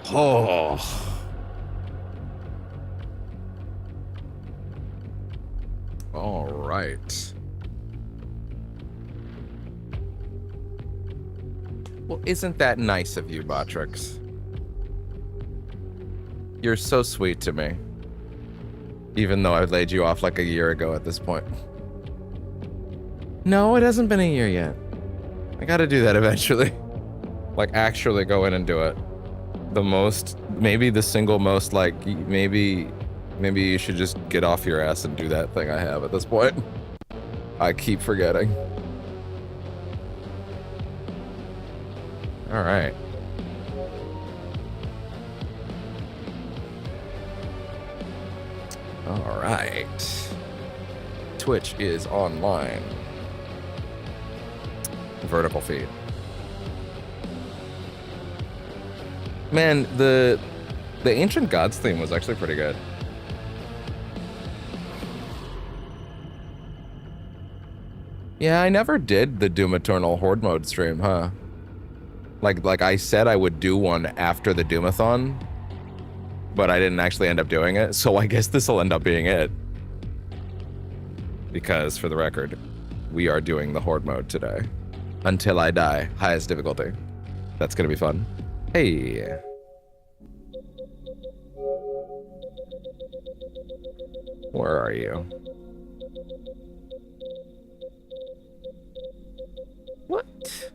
Oh. All right. Well, isn't that nice of you, Botrix? You're so sweet to me. Even though I've laid you off like a year ago at this point. No, it hasn't been a year yet. I gotta do that eventually. Like, actually go in and do it. The most, maybe the single most, like, maybe you should just get off your ass and do that thing I have at this point. I keep forgetting. All right. All right. Twitch is online. Vertical feed. Man, the Ancient Gods theme was actually pretty good. Yeah, I never did the Doom Eternal Horde mode stream, huh? Like I said I would do one after the Doomathon, but I didn't actually end up doing it, so I guess this will end up being it. Because, for the record, we are doing the Horde mode today. Until I die, highest difficulty. That's gonna be fun. Hey. Where are you? What?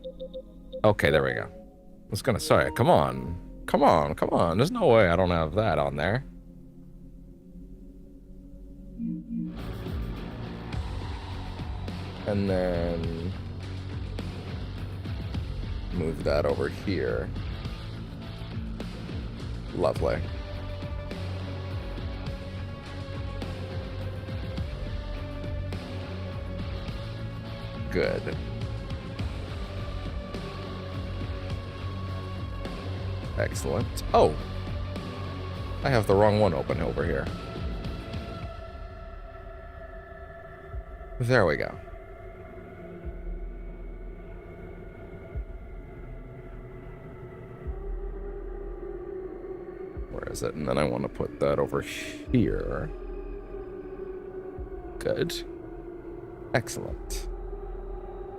Okay, there we go. I was gonna say, come on. Come on, come on. There's no way I don't have that on there. And then move that over here. Lovely. Good. Excellent. Oh! I have the wrong one open over here. There we go. Where is it? And then I want to put that over here. Good. Excellent.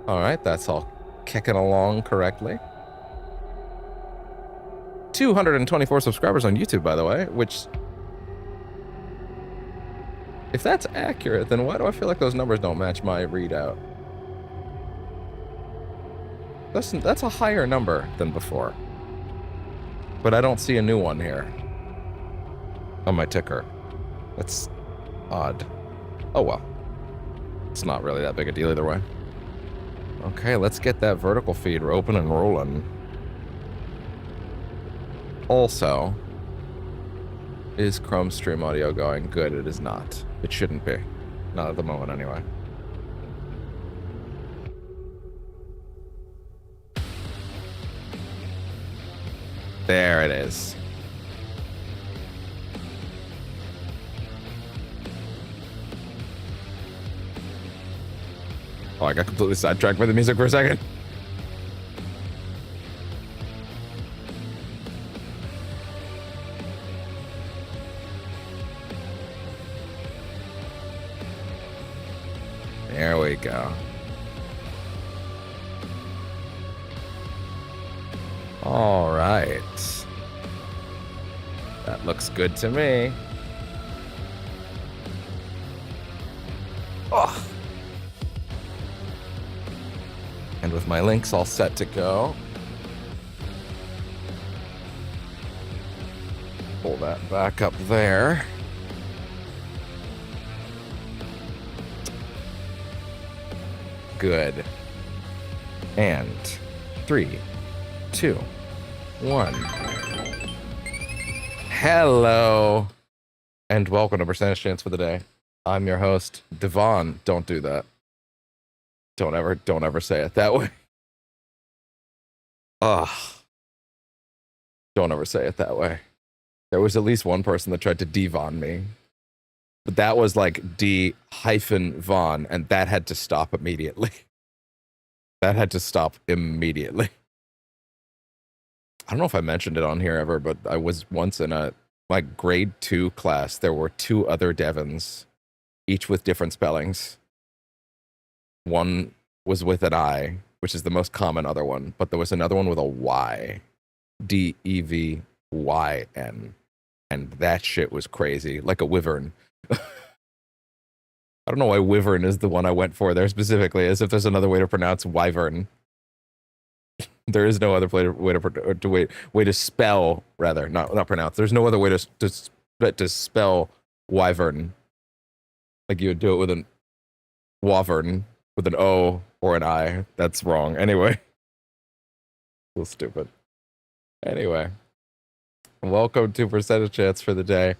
Alright, that's all kicking along correctly. 224 subscribers on YouTube, by the way, which... If that's accurate, then why do I feel like those numbers don't match my readout? That's a higher number than before. But I don't see a new one here on my ticker. That's odd. Oh well. It's not really that big a deal either way. Okay, let's get that vertical feed open and rolling. Also, is Chrome stream audio going? Good, it is not. It shouldn't be. Not at the moment, anyway. There it is. Oh, I got completely sidetracked by the music for a second. There we go. All right. That looks good to me. Oh. And with my links all set to go, pull that back up there. Good. And 3, 2, 1. Hello, and welcome to Percentage Chance for the Day. I'm your host, Devon. Don't do that. Don't ever say it that way. Ugh. Don't ever say it that way. There was at least one person that tried to Devon me. But that was like D-Von, and that had to stop immediately. That had to stop immediately. I don't know if I mentioned it on here ever, but I was once in my grade 2 class. There were 2 other Devons, each with different spellings. One was with an I, which is the most common other one, but there was another one with a Y, Devyn, and that shit was crazy, like a wyvern. I don't know why wyvern is the one I went for there specifically, as if there's another way to pronounce wyvern. There is no other way to spell, rather, not pronounce. There's no other way to spell wyvern. Like you would do it with an wavern, with an O or an I. That's wrong. Anyway. So stupid. Anyway. Welcome to Percentage Chance for the day.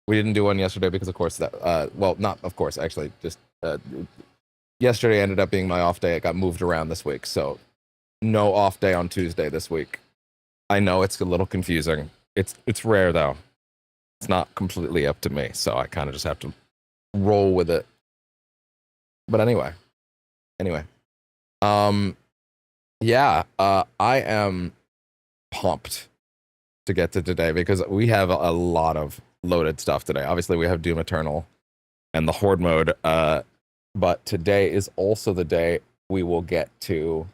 We didn't do one yesterday because, of course, that, well, not of course, actually, just yesterday ended up being my off day. It got moved around this week, so no off day on Tuesday this week. I know it's a little confusing. It's rare, though. It's not completely up to me, so I kind of just have to roll with it. But anyway. Yeah, I am pumped to get to today because we have a lot of loaded stuff today. Obviously, we have Doom Eternal and the Horde mode, but today is also the day we will get to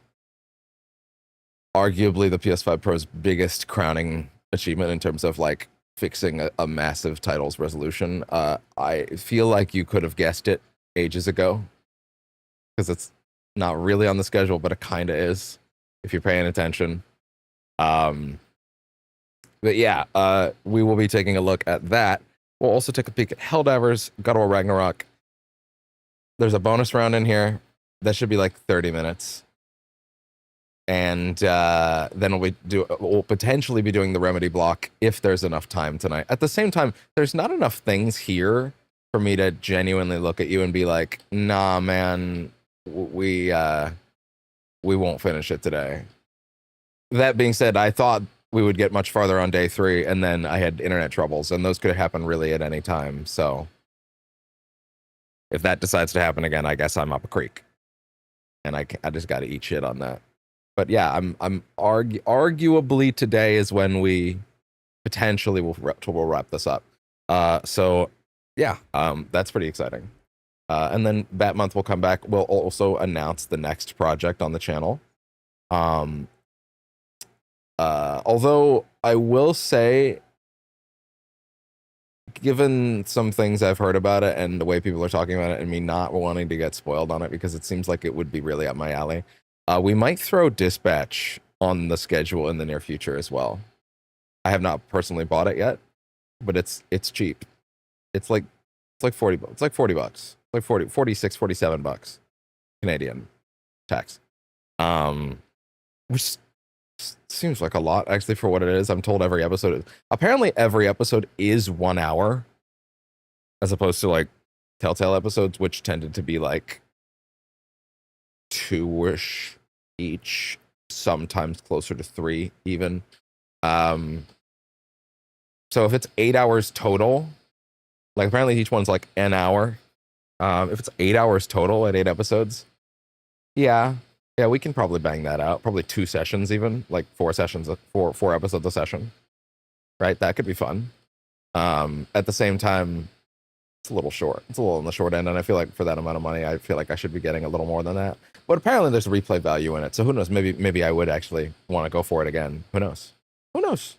arguably the PS5 Pro's biggest crowning achievement in terms of like fixing a massive titles resolution. I feel like you could have guessed it ages ago because it's not really on the schedule, but it kind of is if you're paying attention. But yeah, we will be taking a look at that. We'll also take a peek at Helldivers, God of War Ragnarok. There's a bonus round in here that should be like 30 minutes. And then we'll potentially be doing the remedy block if there's enough time tonight. At the same time, there's not enough things here for me to genuinely look at you and be like, nah, man, we won't finish it today. That being said, I thought we would get much farther on day 3, and then I had internet troubles, and those could happen really at any time. So if that decides to happen again, I guess I'm up a creek, and I just got to eat shit on that. But yeah, arguably today is when we potentially will wrap this up. So yeah, that's pretty exciting. And then that month we'll come back. We'll also announce the next project on the channel. Although I will say, given some things I've heard about it and the way people are talking about it and me not wanting to get spoiled on it because it seems like it would be really up my alley, we might throw Dispatch on the schedule in the near future as well. I have not personally bought it yet, but it's cheap. It's like 40 bucks. It's like 40 bucks. Like 46, 47 bucks Canadian tax. Which seems like a lot actually for what it is. I'm told every episode apparently every episode is 1 hour as opposed to like Telltale episodes, which tended to be like 2-ish each, sometimes closer to 3 even. So if it's 8 hours total, like apparently each one's like an hour. If it's 8 hours total at 8 episodes, yeah, we can probably bang that out. Probably 2 sessions, even like 4 sessions, 4 episodes a session, right? That could be fun. At the same time, it's a little short. It's a little on the short end, and I feel like for that amount of money, I feel like I should be getting a little more than that. But apparently, there's a replay value in it, so who knows? Maybe I would actually want to go for it again. Who knows? Who knows?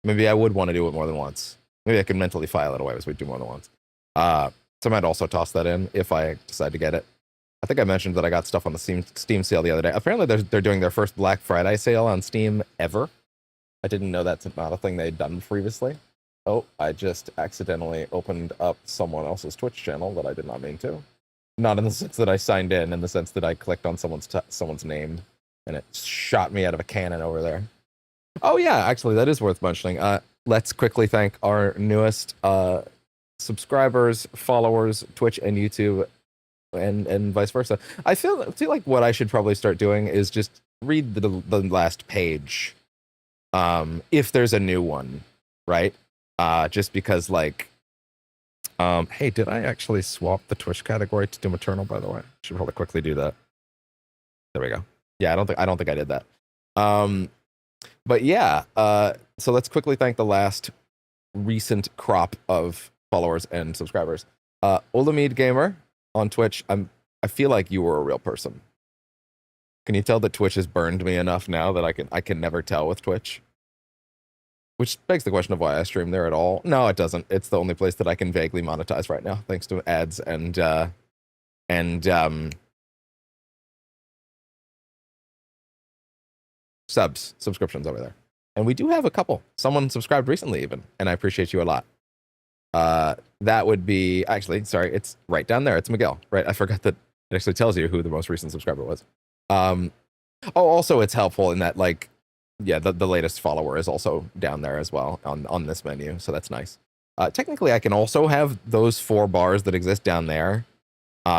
Maybe I would want to do it more than once. Maybe I could mentally file it away as we do more than once. So I might also toss that in if I decide to get it. I think I mentioned that I got stuff on the Steam sale the other day. Apparently, they're doing their first Black Friday sale on Steam ever. I didn't know that's not a thing they'd done previously. Oh, I just accidentally opened up someone else's Twitch channel that I did not mean to. Not in the sense that I signed in the sense that I clicked on someone's name and it shot me out of a cannon over there. Oh yeah, actually, that is worth mentioning. Let's quickly thank our newest subscribers, followers, Twitch and YouTube, and vice versa. I feel like what I should probably start doing is just read the last page, if there's a new one, right? Just because, like, hey, did I actually swap the Twitch category to Doom Eternal? By the way, should probably quickly do that. There we go. Yeah, I don't think I did that. But yeah, so let's quickly thank the last recent crop of followers and subscribers. Olamide Gamer on Twitch. I feel like you were a real person. Can you tell that Twitch has burned me enough now that I can never tell with Twitch? Which begs the question of why I stream there at all. No, it doesn't. It's the only place that I can vaguely monetize right now, thanks to ads and subscriptions over there. And we do have a couple. Someone subscribed recently even, and I appreciate you a lot. That would be actually, sorry, it's right down there. It's Miguel, right? I forgot that it actually tells you who the most recent subscriber was. Also it's helpful in that, like, yeah, the latest follower is also down there as well on this menu, so that's nice. Technically, I can also have those 4 bars that exist down there,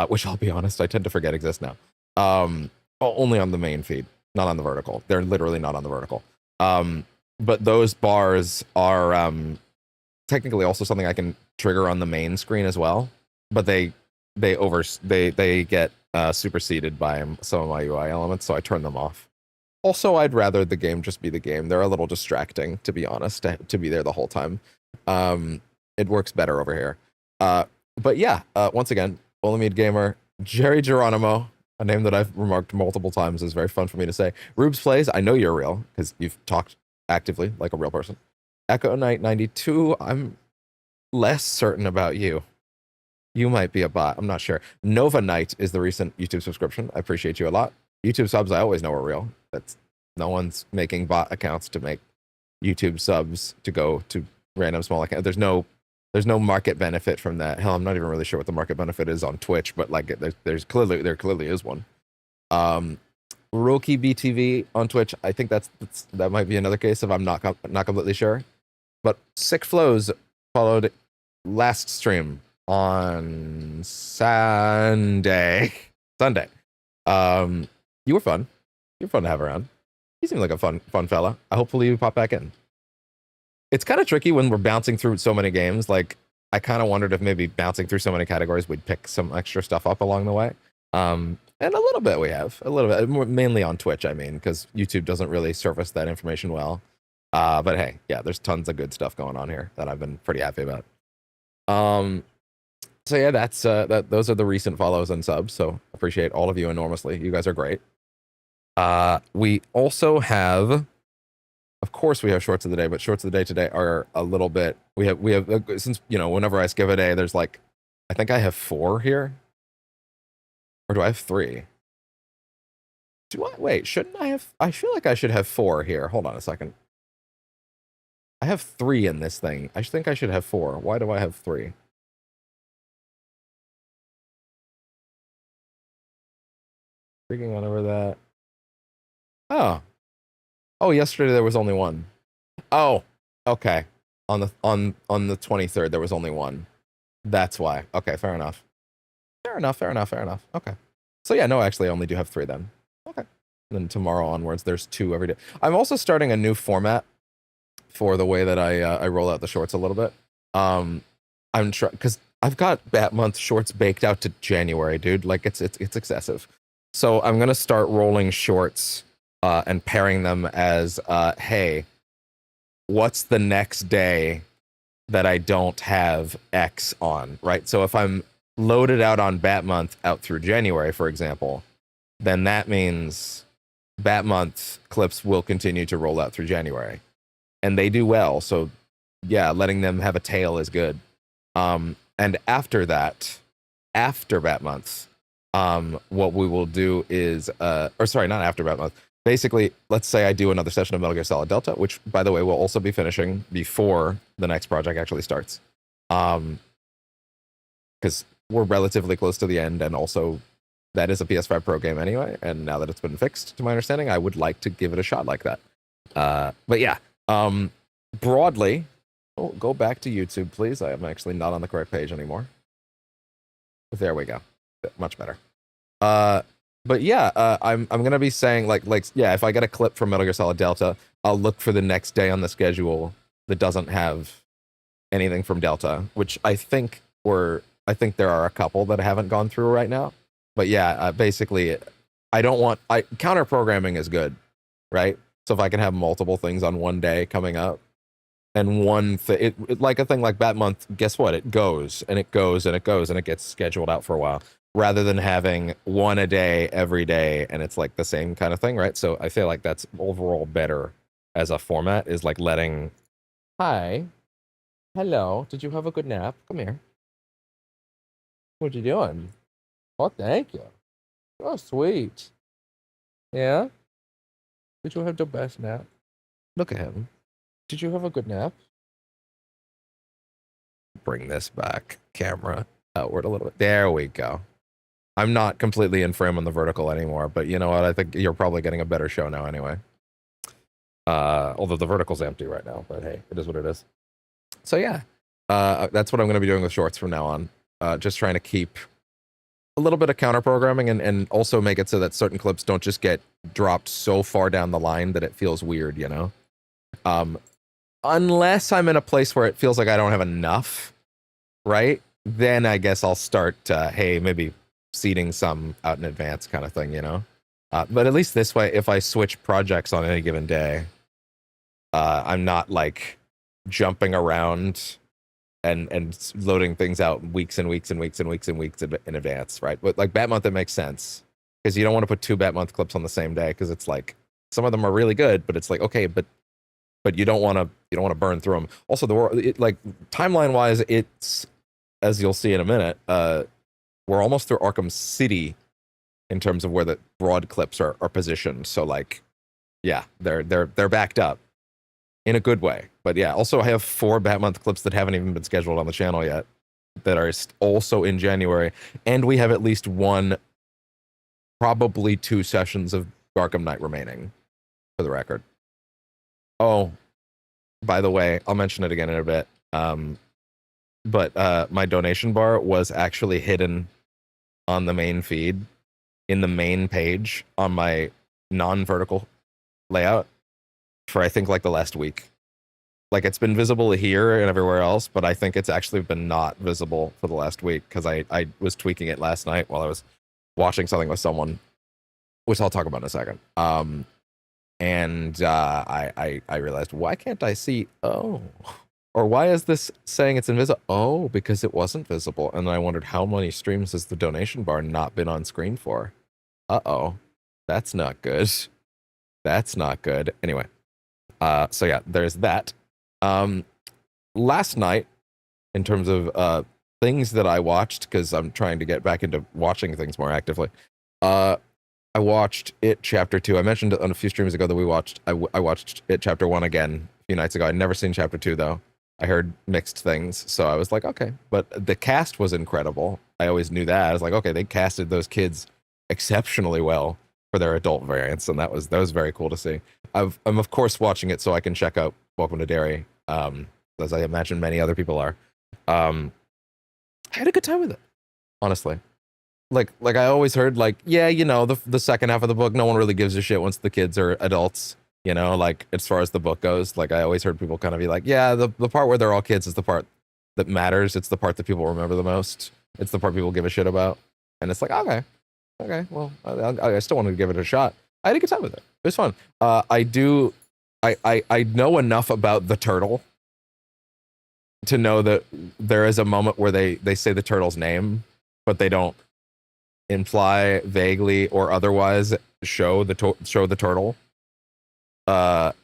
which I'll be honest, I tend to forget exist now. Only on the main feed, not on the vertical. They're literally not on the vertical. But those bars are technically also something I can trigger on the main screen as well. But they get superseded by some of my UI elements, so I turn them off. Also, I'd rather the game just be the game. They're a little distracting, to be honest, to be there the whole time. It works better over here. But yeah, once again, Olamide Gamer, Jerry Geronimo, a name that I've remarked multiple times is very fun for me to say. Rubes Plays, I know you're real, because you've talked actively like a real person. Echo Knight 92, I'm less certain about you. You might be a bot, I'm not sure. Nova Knight is the recent YouTube subscription. I appreciate you a lot. YouTube subs, I always know are real. That's no one's making bot accounts to make YouTube subs to go to random small accounts. There's no market benefit from that. Hell, I'm not even really sure what the market benefit is on Twitch, but like there clearly is one. Roki BTV on Twitch. I think that might be another case of I'm not completely sure. But Sick Flows followed last stream on Sunday. You were fun. You're fun to have around. You seem like a fun fella. Hopefully you pop back in. It's kind of tricky when we're bouncing through so many games. Like, I kind of wondered if maybe bouncing through so many categories, we'd pick some extra stuff up along the way. And a little bit we have. A little bit. Mainly on Twitch, I mean, because YouTube doesn't really surface that information well. But hey, yeah, there's tons of good stuff going on here that I've been pretty happy about. So yeah, that's those are the recent follows and subs. So appreciate all of you enormously. You guys are great. We also have, of course, we have shorts of the day, but shorts of the day today are a little bit. We have since whenever I skip a day, there's like, I think I have 4 here, or do I have 3? Do I wait? Shouldn't I have? I feel like I should have 4 here. Hold on a second. I have 3 in this thing. I think I should have 4. Why do I have 3? Freaking on over that. Oh, yesterday there was only 1. Oh, okay. On the 23rd there was only 1. That's why. Okay, fair enough. Fair enough. Okay. So yeah, no, actually I only do have 3 then. Okay. And then tomorrow onwards there's 2 every day. I'm also starting a new format for the way that I roll out the shorts a little bit. I'm trying, because I've got Bat Month shorts baked out to January, dude. Like it's excessive. So I'm gonna start rolling shorts and pairing them as hey, what's the next day that I don't have X on, right? So if I'm loaded out on Bat Month out through January, for example, then that means Bat Month clips will continue to roll out through January. And they do well, so yeah, letting them have a tail is good. And after that, after Bat Month, what we will do is, or sorry, not after Bat Month. Basically, let's say I do another session of Metal Gear Solid Delta, which, by the way, we'll also be finishing before the next project actually starts. Because we're relatively close to the end, and also that is a PS5 Pro game anyway, and now that it's been fixed, to my understanding, I would like to give it a shot like that. But yeah, broadly, go back to YouTube, please. I am actually not on the correct page anymore. There we go. Much better. But yeah, I'm gonna be saying like yeah, if I get a clip from Metal Gear Solid Delta, I'll look for the next day on the schedule that doesn't have anything from Delta, which I think there are a couple that haven't gone through right now. But yeah, basically, counter programming is good, right? So if I can have multiple things on one day coming up, and one thing, like a thing like Bat Month, guess what? It goes and it goes and it goes and it gets scheduled out for a while, rather than having one a day every day and it's like the same kind of thing, right? So I feel like that's overall better as a format, is like letting, hi, hello, did you have a good nap? Come here. What you doing? Oh, thank you. Oh, sweet. Yeah? Did you have the best nap? Look at him. Did you have a good nap? Bring this back, camera outward a little bit. There we go. I'm not completely in frame on the vertical anymore, but you know what? I think you're probably getting a better show now anyway. Although the vertical's empty right now, but hey, it is what it is. So yeah, that's what I'm going to be doing with shorts from now on. Just trying to keep a little bit of counter programming and also make it so that certain clips don't just get dropped so far down the line that it feels weird, you know? Unless I'm in a place where it feels like I don't have enough, right? Then I guess I'll start, hey, maybe seeding some out in advance kind of thing, you know? But at least this way, if I switch projects on any given day, I'm not like jumping around and loading things out weeks and weeks and weeks and weeks and weeks in advance, right? But like Bat Month, it makes sense because you don't want to put 2 Bat Month clips on the same day because it's like some of them are really good, but it's like okay, but you don't want to burn through them. Also, like timeline wise, it's, as you'll see in a minute, we're almost through Arkham City in terms of where the broad clips are positioned. So like, yeah, they're backed up in a good way. But yeah, also I have 4 Bat Month clips that haven't even been scheduled on the channel yet that are also in January, and we have at least 1, probably 2 sessions of Arkham Knight remaining, for the record. Oh, by the way, I'll mention it again in a bit. But my donation bar was actually hidden on the main feed, in the main page on my non-vertical layout for I think like the last week. Like it's been visible here and everywhere else, but I think it's actually been not visible for the last week because I was tweaking it last night while I was watching something with someone, which I'll talk about in a second. And I realized, why can't I see? Oh, or why is this saying it's invisible? Oh, because it wasn't visible. And then I wondered, how many streams has the donation bar not been on screen for? Uh-oh, that's not good. That's not good. Anyway, so yeah, there's that. Last night, in terms of things that I watched, because I'm trying to get back into watching things more actively, I watched It Chapter 2. I mentioned on a few streams ago that I watched It Chapter 1 again a few nights ago. I'd never seen Chapter 2, though. I heard mixed things, so I was like, okay. But the cast was incredible. I always knew that. I was like, okay, they casted those kids exceptionally well for their adult variants, and that was very cool to see. I'm of course watching it so I can check out Welcome to Derry, as I imagine many other people are. I had a good time with it, honestly. Like I always heard, like, yeah, you know, the second half of the book, no one really gives a shit once the kids are adults, you know, like as far as the book goes. Like I always heard people kind of be like, yeah, the part where they're all kids is the part that matters. It's the part that people remember the most. It's the part people give a shit about. And it's like, okay, well, I still wanted to give it a shot. I had a good time with it. It was fun. I know enough about the turtle to know that there is a moment where they say the turtle's name, but they don't imply vaguely or otherwise show the turtle. And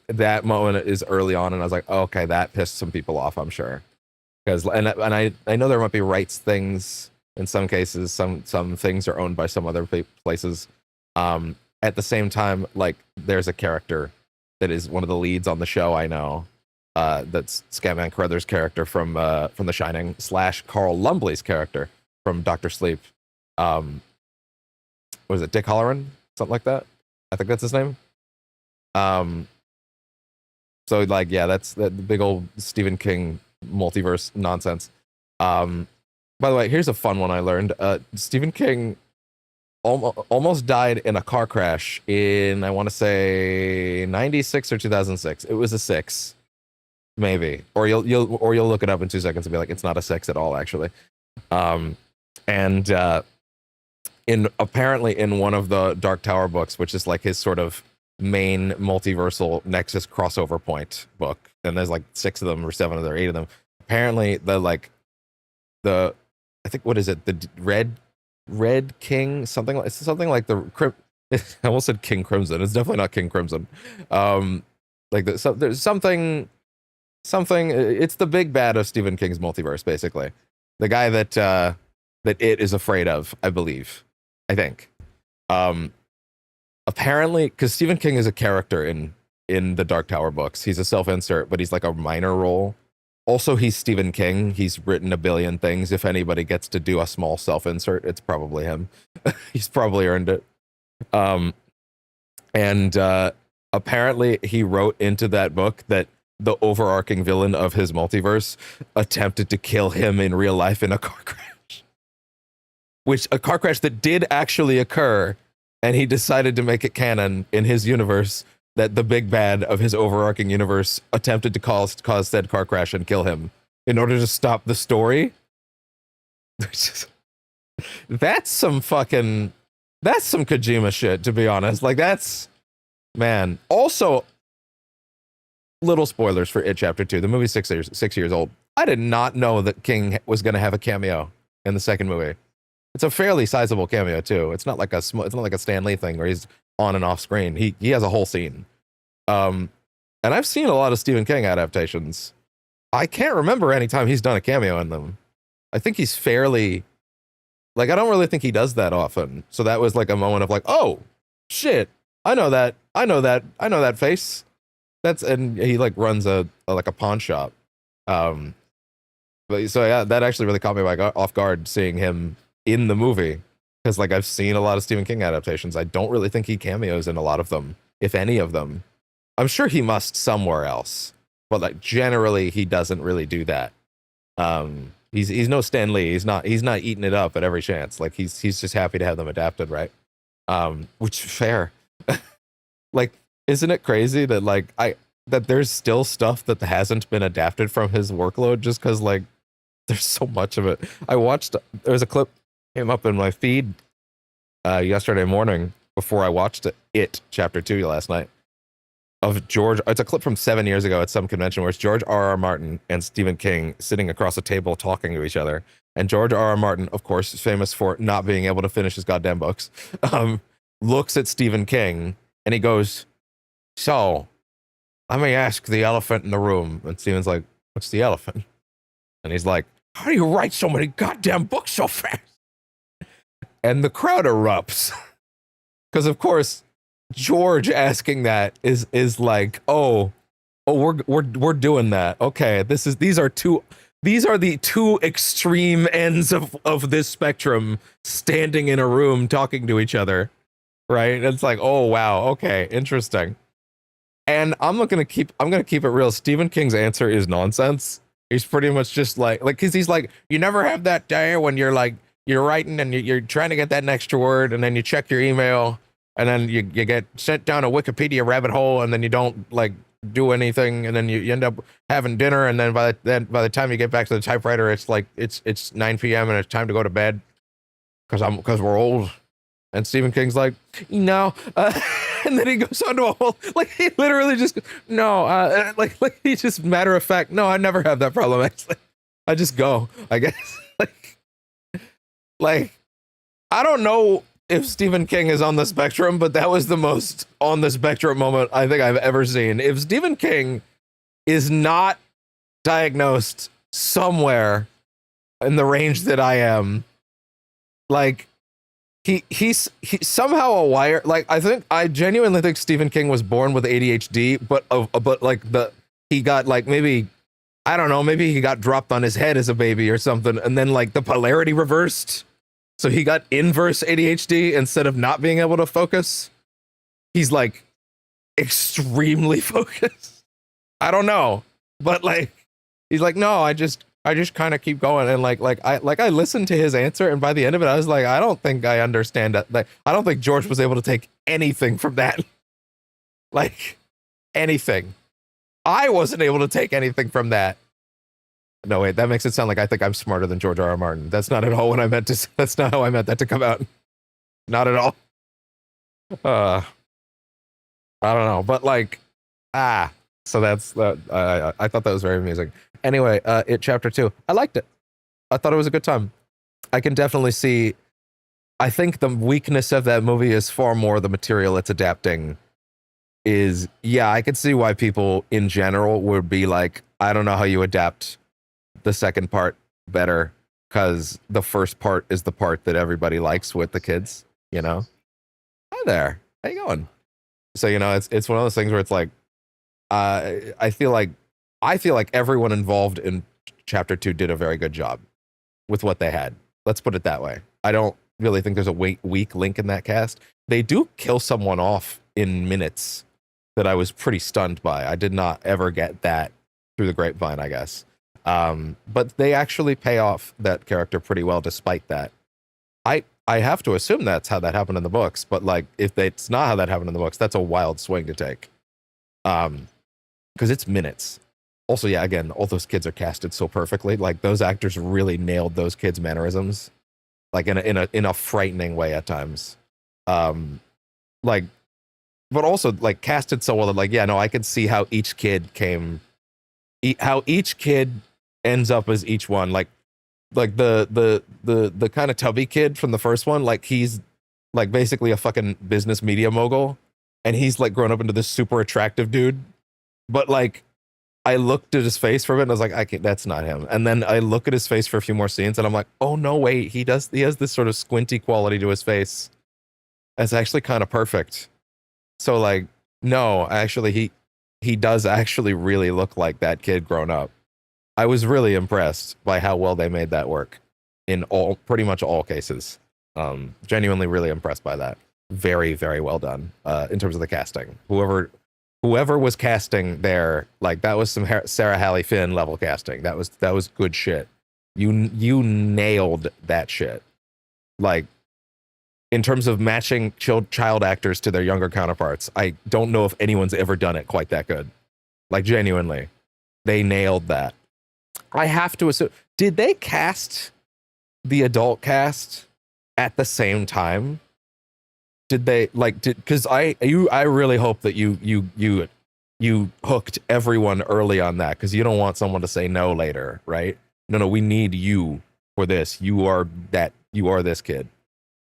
that moment is early on, and I was like, oh, okay, that pissed some people off, I'm sure, because and I know there might be rights things in some cases. Some things are owned by some other places. At the same time, like there's a character that is one of the leads on the show. I know that's Scatman Crothers' character from The Shining / Carl Lumbly's character from Doctor Sleep. What was it, Dick Halloran? Something like that. I think that's his name. So like, yeah, that's the big old Stephen King multiverse nonsense. By the way, here's a fun one I learned. Stephen King almost died in a car crash in, I want to say 96 or 2006. It was a 6, maybe, or you'll look it up in 2 seconds and be like, it's not a 6 at all, actually. And apparently in one of the Dark Tower books, which is like his sort of main multiversal Nexus crossover point book, and there's like 6 of them or 7 of them or 8 of them. Apparently, I think, what is it? The Red King, something like the I almost said King Crimson. It's definitely not King Crimson. There's something. It's the big bad of Stephen King's multiverse, basically. The guy that it is afraid of, I believe. I think. Apparently, because Stephen King is a character in the Dark Tower books. He's a self-insert, but he's like a minor role. Also, he's Stephen King. He's written a billion things. If anybody gets to do a small self-insert, it's probably him. He's probably earned it. Apparently, he wrote into that book that the overarching villain of his multiverse attempted to kill him in real life in a car crash. A car crash that did actually occur, and he decided to make it canon in his universe that the big bad of his overarching universe attempted to cause said car crash and kill him in order to stop the story. That's some Kojima shit, to be honest. Like, that's, man. Also, little spoilers for It Chapter 2. The movie's 6 years old. I did not know that King was going to have a cameo in the second movie. It's a fairly sizable cameo too. It's not like a Stan Lee thing where he's on and off screen. He has a whole scene. And I've seen a lot of Stephen King adaptations. I can't remember any time he's done a cameo in them. I think he's fairly, like, I don't really think he does that often. So that was like a moment of like, oh shit, I know that face. And he like runs a pawn shop. But so yeah, that actually really caught me off guard seeing him in the movie, because like I've seen a lot of Stephen King adaptations. I don't really think he cameos in a lot of them, if any of them. I'm sure he must somewhere else, but like generally he doesn't really do that. He's no Stan Lee. He's not eating it up at every chance. Like he's just happy to have them adapted, right? Which fair. Like, isn't it crazy that that there's still stuff that hasn't been adapted from his workload just because like there's so much of it. There's a clip came up in my feed yesterday morning before I watched It Chapter 2 last night of George. It's a clip from 7 years ago at some convention where it's George R.R. Martin and Stephen King sitting across a table talking to each other. And George R.R. Martin, of course, is famous for not being able to finish his goddamn books, looks at Stephen King and he goes, "So, let me ask the elephant in the room." And Stephen's like, "What's the elephant?" And he's like, "How do you write so many goddamn books so fast?" And the crowd erupts. Because of course, George asking that is like, oh, we're doing that. Okay, these are the two extreme ends of this spectrum standing in a room talking to each other. Right? It's like, oh wow, okay, interesting. And I'm gonna keep it real. Stephen King's answer is nonsense. He's pretty much just like, cause he's like, you never have that day when you're writing and you're trying to get that extra word, and then you check your email, and then you get sent down a Wikipedia rabbit hole, and then you don't like do anything, and then you end up having dinner, and then by the time you get back to the typewriter, it's like it's 9 p.m. and it's time to go to bed, cause we're old. And Stephen King's like, no, and then he goes on to a whole, like, he literally just, no, like he just matter of fact, no, I never have that problem, actually. I just go, I guess. like, I don't know if Stephen King is on the spectrum, but that was the most on the spectrum moment I think I've ever seen. If Stephen King is not diagnosed somewhere in the range that I am, like, He's somehow a wire. Like, I genuinely think Stephen King was born with ADHD, but he got like, maybe, I don't know, maybe he got dropped on his head as a baby or something, and then like the polarity reversed, so he got inverse ADHD instead of not being able to focus. He's like extremely focused. I don't know, but like he's like, no, I just kind of keep going, and I listened to his answer, and by the end of it, I was like, I don't think I understand that. Like, I don't think George was able to take anything from that. Like, anything. I wasn't able to take anything from that. No, wait, that makes it sound like I think I'm smarter than George R.R. Martin. That's not at all what I meant to. That's not how I meant that to come out. Not at all. I don't know, but like, so that's that. I thought that was very amusing. Anyway, it chapter 2. I liked it. I thought it was a good time. I can definitely see. I think the weakness of that movie is far more the material it's adapting. I could see why people in general would be like, I don't know how you adapt the second part better, because the first part is the part that everybody likes with the kids, you know? Hi there. How you going? So, you know, it's one of those things where it's like, I feel like everyone involved in chapter 2 did a very good job with what they had. Let's put it that way. I don't really think there's a weak link in that cast. They do kill someone off in minutes that I was pretty stunned by. I did not ever get that through the grapevine, I guess. But they actually pay off that character pretty well despite that. I have to assume that's how that happened in the books, but like if it's not how that happened in the books, that's a wild swing to take. Because it's minutes. Also, yeah, again, all those kids are casted so perfectly. Like those actors really nailed those kids' mannerisms, like in a frightening way at times. Like, but also like casted so well that like, yeah, no, I could see how each kid how each kid ends up as each one. Like the kind of tubby kid from the first one, like he's like basically a fucking business media mogul, and he's like grown up into this super attractive dude. But like, I looked at his face for a bit and I was like, that's not him. And then I look at his face for a few more scenes and I'm like, oh no, wait, he has this sort of squinty quality to his face. That's actually kind of perfect. So like, no, actually he does actually really look like that kid grown up. I was really impressed by how well they made that work in pretty much all cases. Genuinely really impressed by that. Very, very well done in terms of the casting. Whoever was casting there, like that was some Sarah Halley Finn level casting. That was good shit. You nailed that shit. Like in terms of matching child actors to their younger counterparts, I don't know if anyone's ever done it quite that good. Like genuinely, they nailed that. I have to assume, did they cast the adult cast at the same time? Did they because I really hope that you hooked everyone early on that, because you don't want someone to say no later, right? No, we need you for this. You are this kid.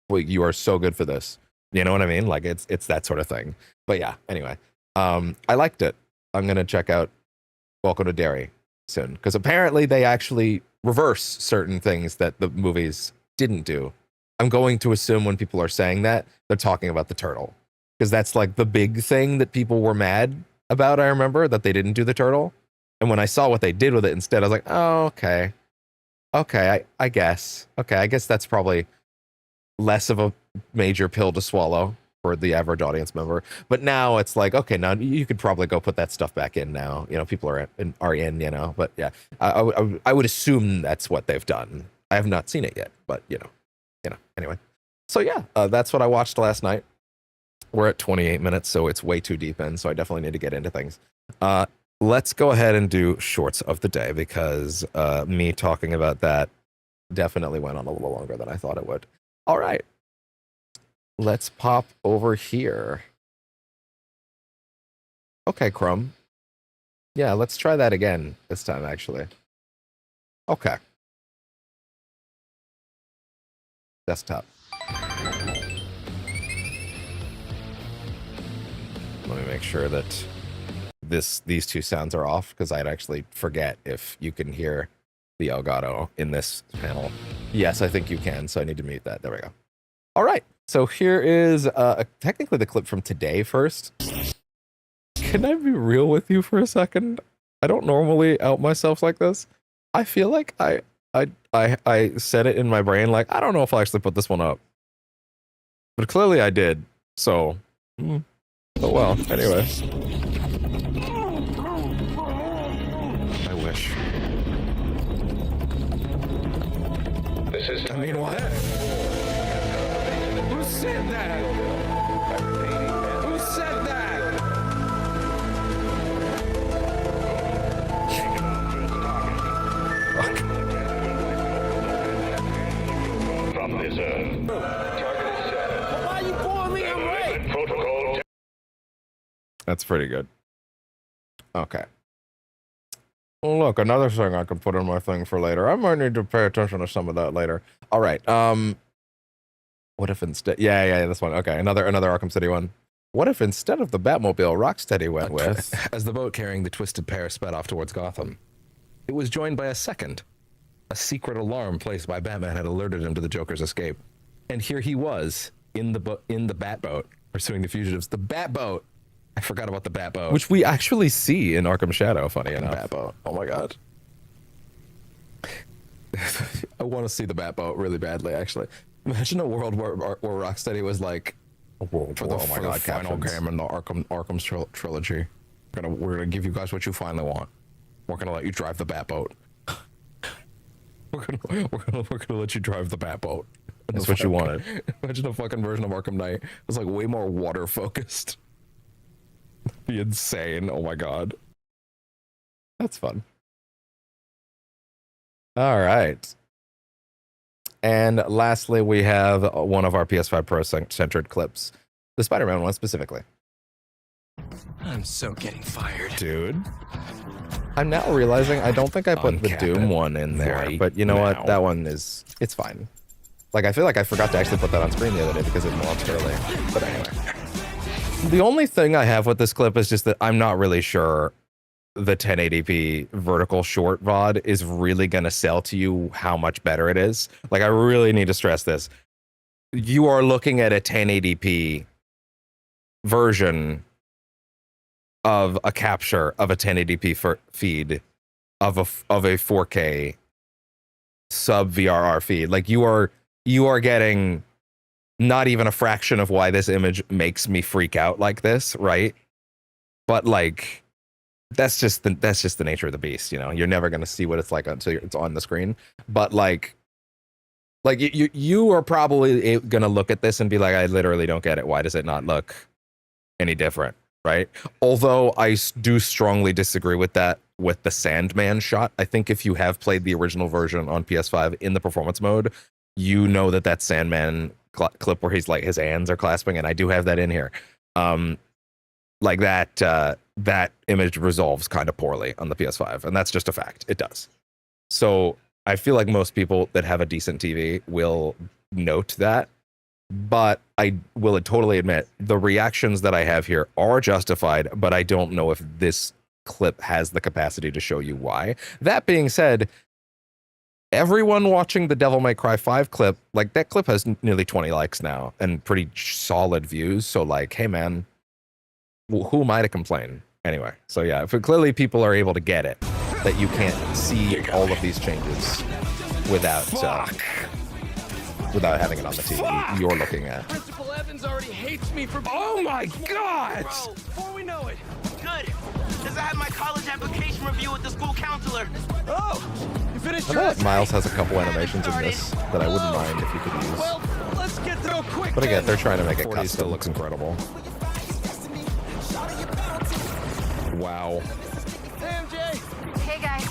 You are so good for this. You know what I mean? Like it's that sort of thing. But yeah, anyway, I liked it. I'm gonna check out Welcome to Derry soon, because apparently they actually reverse certain things that the movies didn't do. I'm going to assume when people are saying that, they're talking about the turtle, because that's like the big thing that people were mad about. I remember that they didn't do the turtle, and when I saw what they did with it instead, I was like, oh, okay, I guess that's probably less of a major pill to swallow for the average audience member. But now it's like, okay, now you could probably go put that stuff back in now. You know, people are in, you know. But yeah, I would assume that's what they've done. I have not seen it yet, but you know. Anyway. So yeah, that's what I watched last night. We're at 28 minutes, so it's way too deep in, so I definitely need to get into things. Let's go ahead and do shorts of the day, because me talking about that definitely went on a little longer than I thought it would. All right. Let's pop over here. Okay, Crumb. Yeah, let's try that again this time, actually. Okay. Desktop. Let me make sure that these two sounds are off, because I'd actually forget if you can hear the Elgato in this panel. Yes, I think you can, so I need to mute that. There we go. All right, so here is technically the clip from today first. Can I be real with you for a second? I don't normally out myself like this. I feel like I said it in my brain, like, I don't know if I'll actually put this one up. But clearly I did, so... oh well, anyway. I wish. I mean, what? Who said that? Who said that? Fuck. From this target is set. Why are you pulling me? I'm right. Protocol That's pretty good. Okay. Well, look, another thing I can put in my thing for later. I might need to pay attention to some of that later. All right. What if instead? Yeah, this one. Okay, another Arkham City one. What if instead of the Batmobile, Rocksteady went with? As the boat carrying the twisted pair sped off towards Gotham, it was joined by a second. A secret alarm placed by Batman had alerted him to the Joker's escape, and here he was in the Batboat pursuing the fugitives. The Batboat. I forgot about the Batboat, which we actually see in Arkham Shadow. Funny enough, Batboat. Oh my god. I want to see the Batboat really badly. Actually, imagine a world where Rocksteady was like, for the final game in the Arkham trilogy. We're gonna give you guys what you finally want. We're gonna let you drive the Batboat. we're gonna let you drive the Batboat. That's what you wanted. Imagine a fucking version of Arkham Knight. It was like way more water focused. That'd be insane. Oh my god. That's fun. All right. And lastly, we have one of our PS5 Pro centered clips. The Spider-Man one specifically. I'm so getting fired. Dude. I'm now realizing I don't think I put the Doom one in there. But you know what? That one is... It's fine. Like, I feel like I forgot to actually put that on screen the other day because it launched early. But anyway. The only thing I have with this clip is just that I'm not really sure the 1080p vertical short VOD is really going to sell to you how much better it is. Like, I really need to stress this. You are looking at a 1080p version of a capture of a 1080p feed of a 4K sub VRR feed. Like, you are getting not even a fraction of why this image makes me freak out like this, right? But like, that's just the nature of the beast, you know. You're never gonna see what it's like until it's on the screen. But like you are probably gonna look at this and be like, I literally don't get it. Why does it not look any different, right? Although I do strongly disagree with that with the Sandman shot. I think if you have played the original version on PS5 in the performance mode, you know that Sandman clip where he's like his hands are clasping, and I do have that in here. Like that image resolves kind of poorly on the PS5, and that's just a fact. It does. So I feel like most people that have a decent TV will note that, but I will totally admit the reactions that I have here are justified, but I don't know if this clip has the capacity to show you why. That being said, everyone watching the Devil May Cry 5 clip, like, that clip has nearly 20 likes now and pretty solid views. So like, hey man, who am I to complain? Anyway, so yeah, if clearly people are able to get it, that you can't see all of these changes without having it on the TV you're looking at. Principal Evans already hates me for... Oh my god! Bro, before we know it. Good, because I had my college application review with the school counselor. Oh, you finished I your... know that Miles has a couple animations in this that I wouldn't mind if you could use. Well, let's get through quick. But again, they're trying to make it custom. Still looks incredible. Wow. Hey, MJ. Hey guys,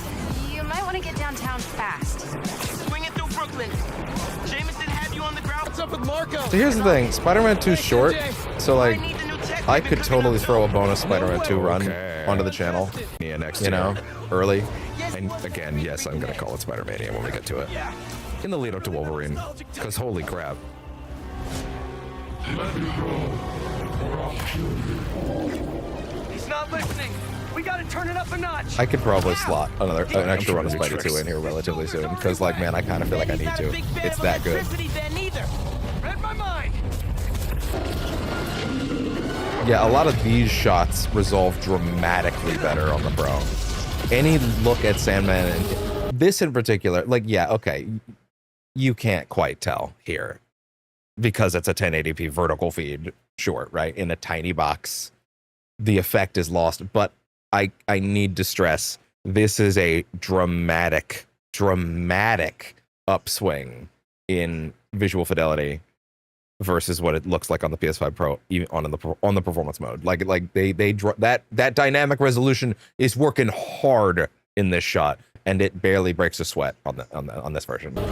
you might want to get downtown fast. Swing it through Brooklyn. Jameson had you on the ground. What's up with Marco? So here's the thing, Spider-Man 2's short, so like, I need the new tech I we've could been coming totally up throw a with. bonus Spider-Man 2 run onto the channel. Yeah, next you know, early. And again, yes, I'm gonna call it Spider-Mania when we get to it. Yeah. In the lead up to Wolverine, because holy crap. He's not listening. We gotta turn it up a notch. I could probably slot an extra run of Spider 2 in here relatively soon, because like, man, I kind of feel like I need to. It's that good. Read my mind. Yeah, a lot of these shots resolve dramatically better on the Pro. Any look at Sandman, and this in particular, like, yeah, okay, you can't quite tell here because it's a 1080p vertical feed short, right? In a tiny box, the effect is lost, but I need to stress, this is a dramatic upswing in visual fidelity versus what it looks like on the PS5 Pro, even on the performance mode. Like that dynamic resolution is working hard in this shot, and it barely breaks a sweat on this version. Now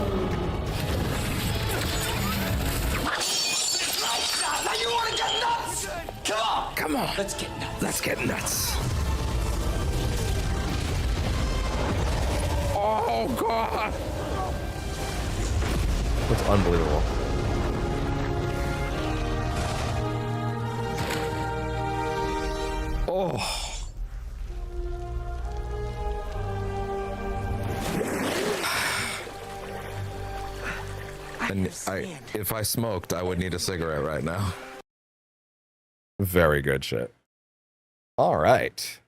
you wanna get nuts? Come on. Let's get nuts. Let's get nuts. Oh, God. That's unbelievable. Oh. And if I smoked, I would need a cigarette right now. Very good shit. All right.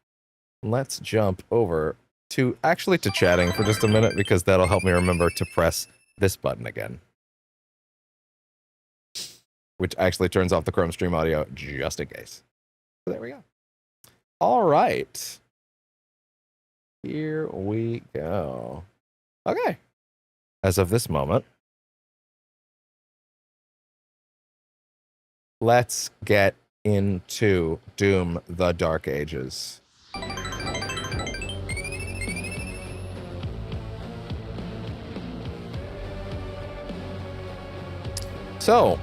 Let's jump over to chatting for just a minute, because that'll help me remember to press this button again. Which actually turns off the Chrome stream audio just in case. So there we go. All right. Here we go. Okay. As of this moment, let's get into Doom: The Dark Ages. So,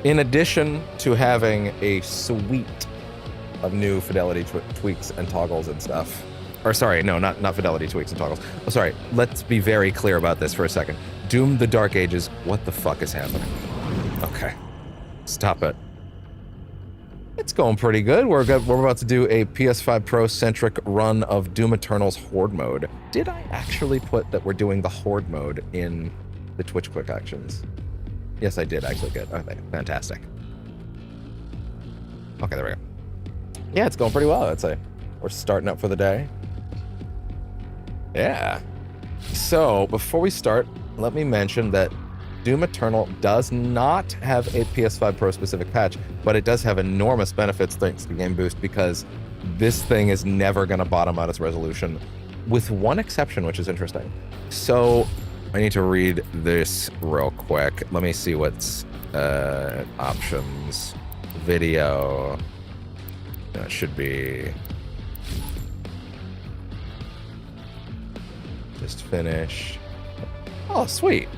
in addition to having a suite of new fidelity tweaks and toggles and stuff, or sorry, no, not fidelity tweaks and toggles. Oh, sorry, let's be very clear about this for a second. Doom: The Dark Ages, what the fuck is happening? Okay, stop it. It's going pretty good. We're about to do a PS5 Pro centric run of Doom Eternal's Horde mode. Did I actually put that we're doing the Horde mode in the Twitch quick actions? Yes, I did actually. Good. Okay, fantastic. Okay, there we go. Yeah, it's going pretty well, I'd say. We're starting up for the day. Yeah. So, before we start, let me mention that Doom Eternal does not have a PS5 Pro specific patch, but it does have enormous benefits thanks to Game Boost, because this thing is never going to bottom out its resolution, with one exception, which is interesting. So, I need to read this real quick. Let me see what's options, video. That should be just finish. Oh, sweet.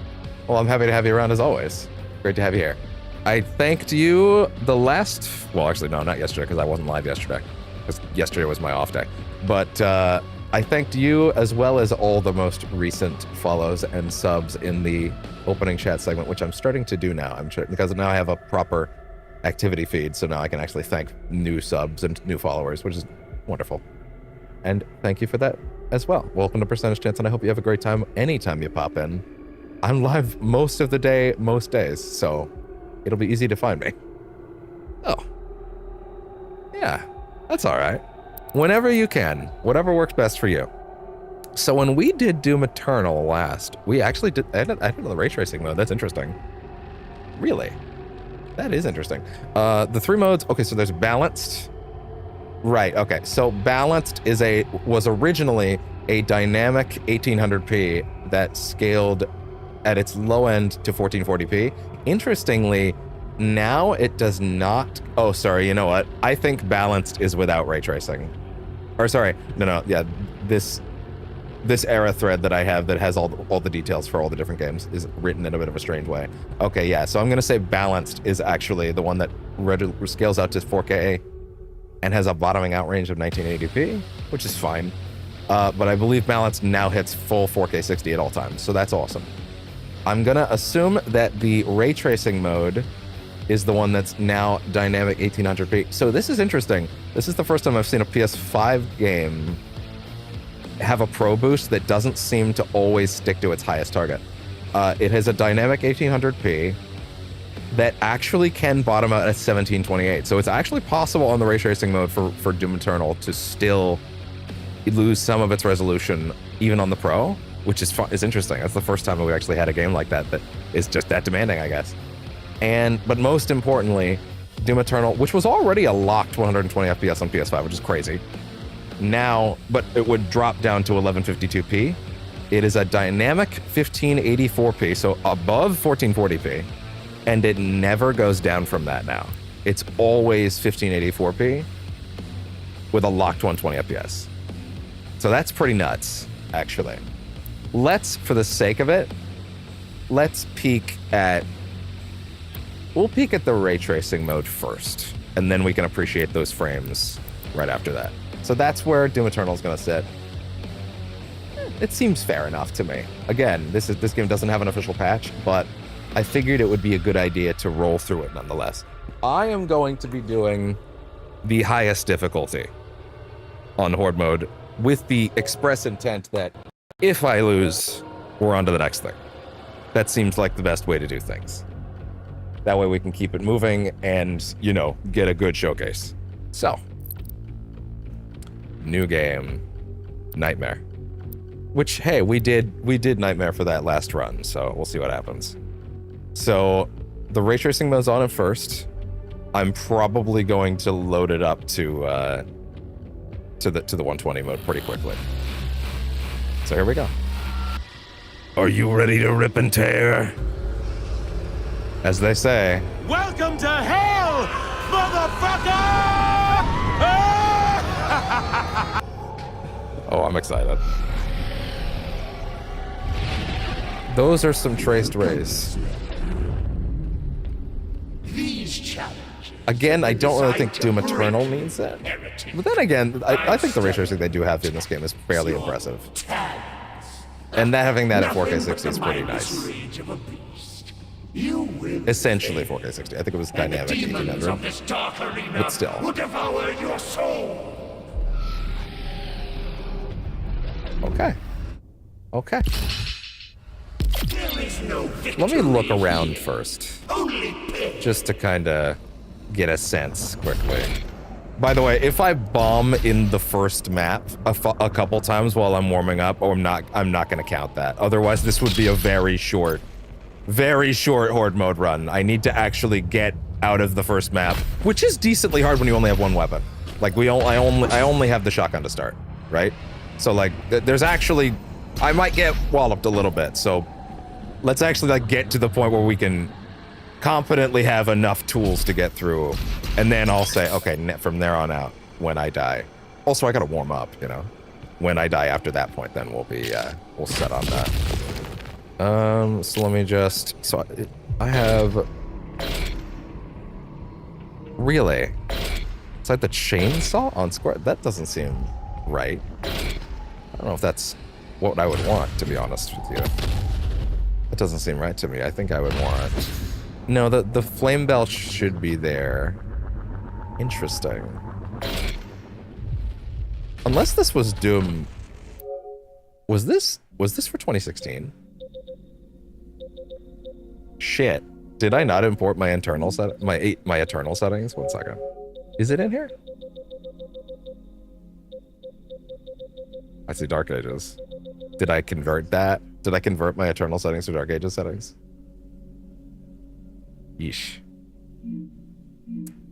Well, I'm happy to have you around as always. Great to have you here. I thanked you the last, well, actually, no, not yesterday, because I wasn't live yesterday, because yesterday was my off day. But I thanked you as well as all the most recent follows and subs in the opening chat segment, which I'm starting to do now. I'm sure, because now I have a proper activity feed, so now I can actually thank new subs and new followers, which is wonderful. And thank you for that as well. Welcome to Percentage Chance, and I hope you have a great time anytime you pop in. I'm live most of the day, most days, so it'll be easy to find me. Oh. Yeah, that's all right. Whenever you can, whatever works best for you. So when we did Doom Eternal last, we actually did, I did the ray tracing mode. That's interesting. Really? That is interesting. The three modes, okay, so there's balanced. Right, okay, so balanced was originally a dynamic 1800p that scaled at its low end to 1440p. Interestingly, now it does not. Oh, sorry, you know what? I think balanced is without ray tracing. Or sorry, no, yeah, this era thread that I have that has all the details for all the different games is written in a bit of a strange way. Okay, yeah, so I'm gonna say balanced is actually the one that scales out to 4K and has a bottoming out range of 1980p, which is fine. But I believe balanced now hits full 4K 60 at all times, so that's awesome. I'm gonna assume that the ray tracing mode is the one that's now dynamic 1800p. So this is interesting. This is the first time I've seen a PS5 game have a Pro boost that doesn't seem to always stick to its highest target. It has a dynamic 1800p that actually can bottom out at 1728. So it's actually possible on the ray tracing mode for Doom Eternal to still lose some of its resolution even on the Pro, which is interesting. That's the first time that we actually had a game like that is just that demanding, I guess. But most importantly, Doom Eternal, which was already a locked 120 FPS on PS5, which is crazy. Now, but it would drop down to 1152p. It is a dynamic 1584p, so above 1440p, and it never goes down from that now. It's always 1584p with a locked 120 FPS. So that's pretty nuts, actually. For the sake of it, let's peek at... We'll peek at the ray tracing mode first. and then we can appreciate those frames right after that. So that's where Doom Eternal is going to sit. It seems fair enough to me. Again, this game doesn't have an official patch, but I figured it would be a good idea to roll through it nonetheless. I am going to be doing the highest difficulty on Horde mode with the express intent that if I lose, we're on to the next thing. That seems like the best way to do things. That way we can keep it moving and, you know, get a good showcase. So, new game, Nightmare. Which, hey, we did Nightmare for that last run, so we'll see what happens. So, the ray tracing mode's on at first. I'm probably going to load it up to the 120 mode pretty quickly. So here we go. Are you ready to rip and tear? As they say. Welcome to hell, motherfucker! Oh, I'm excited. Those are some traced rays. These challenges. Again, I don't really think Doom Eternal needs that. But then again, I think the ray tracing they do have in this game is fairly impressive. And that having that at 4K 60 is pretty nice. Essentially 4K 60. I think it was dynamic 1800. But still. Okay. Okay. Let me look around first. Just to kind of get a sense quickly. By the way, if I bomb in the first map a couple times while I'm warming up, I'm not going to count that. Otherwise, this would be a very short Horde mode run. I need to actually get out of the first map, which is decently hard when you only have one weapon. Like I only have the shotgun to start, right? So like, there's actually, I might get walloped a little bit. So let's actually like get to the point where we can confidently have enough tools to get through, and then I'll say, okay, from there on out, when I die. Also, I gotta warm up, you know. When I die after that point, then we'll be, we'll set on that. So let me just, so I have, really? It's like the chainsaw on square? That doesn't seem right. I don't know if that's what I would want, to be honest with you. That doesn't seem right to me. I think I would want... No, the flame bell should be there. Interesting. Unless this was Doom... Was this for 2016? Shit. Did I not import my internal my Eternal settings? 1 second. Is it in here? I see Dark Ages. Did I convert that? Did I convert my Eternal settings to Dark Ages settings? Yeesh.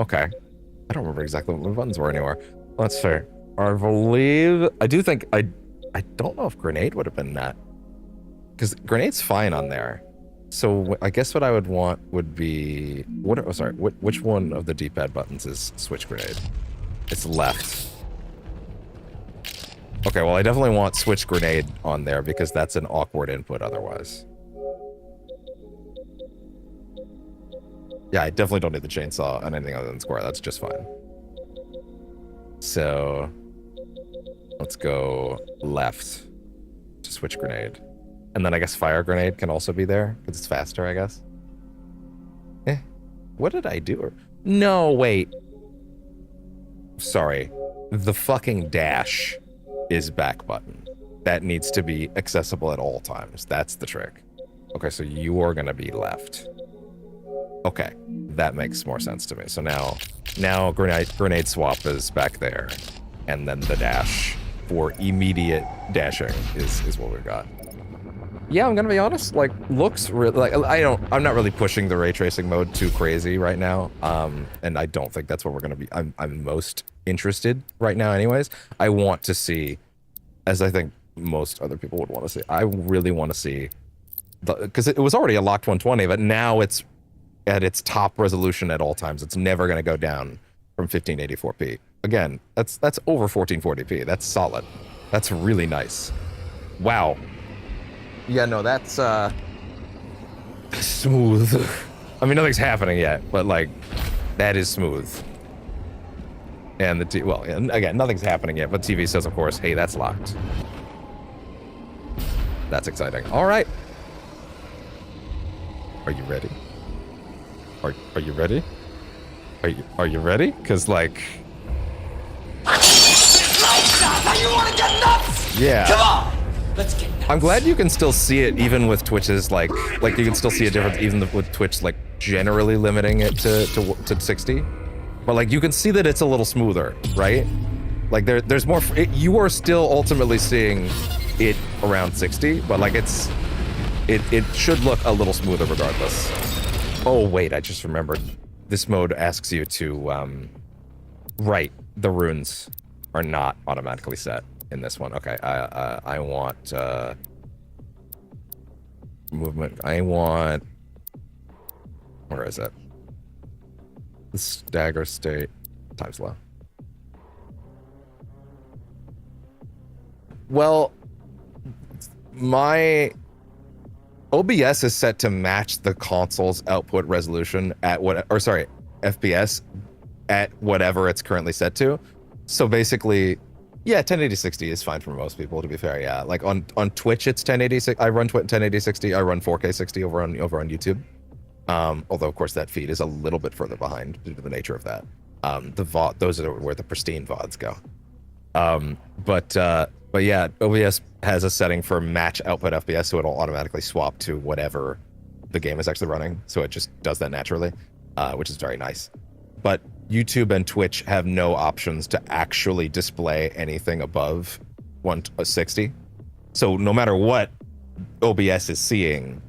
Okay. I don't remember exactly what my buttons were anymore. Let's see. I believe... I do think... I don't know if grenade would have been that. Because grenade's fine on there. So I guess what I would want would be... which one of the D-pad buttons is switch grenade? It's left. Okay, well, I definitely want switch grenade on there because that's an awkward input otherwise. Yeah, I definitely don't need the chainsaw on anything other than square. That's just fine. So let's go left to switch grenade. And then I guess fire grenade can also be there because it's faster, I guess. What did I do? No, wait. Sorry. The fucking dash is back button. That needs to be accessible at all times. That's the trick. Okay, so you are going to be left. Okay, that makes more sense to me. So now grenade swap is back there, and then the dash for immediate dashing is what we've got. Yeah, I'm gonna be honest. Like, looks really like I'm not really pushing the ray tracing mode too crazy right now. And I don't think that's what we're gonna be. I'm most interested right now, anyways. I want to see, as I think most other people would want to see. I really want to see because it was already a locked 120, but now it's at its top resolution at all times. It's never going to go down from 1584p. Again, that's over 1440p. That's solid. That's really nice. Wow. Yeah, no, that's smooth. I mean, nothing's happening yet, but like, that is smooth. And well, and again, nothing's happening yet, but TV says, of course, hey, that's locked. That's exciting. All right. Are you ready? Are you ready? Are you ready? Because like. Yeah. Come on. Let's get nuts. I'm glad you can still see it even with Twitch's like you can still see a difference even with Twitch like generally limiting it to 60. But like you can see that it's a little smoother, right? Like there's more you are still ultimately seeing it around 60, but like it should look a little smoother regardless. Oh wait, I just remembered. This mode asks you to right, the runes are not automatically set in this one. Okay, I want movement. I want, where is it? The stagger state times low. Well, my OBS is set to match the console's output resolution at FPS at whatever it's currently set to. So basically, yeah, 1080 60 is fine for most people, to be fair. Yeah, like on Twitch it's 1080. I run 1080 60. I run 4K 60 over on YouTube. Although of course that feed is a little bit further behind due to the nature of that. The VOD, those are where the pristine VODs go. But yeah, OBS has a setting for match output FPS, so it'll automatically swap to whatever the game is actually running. So it just does that naturally, which is very nice. But YouTube and Twitch have no options to actually display anything above 160. So no matter what OBS is seeing,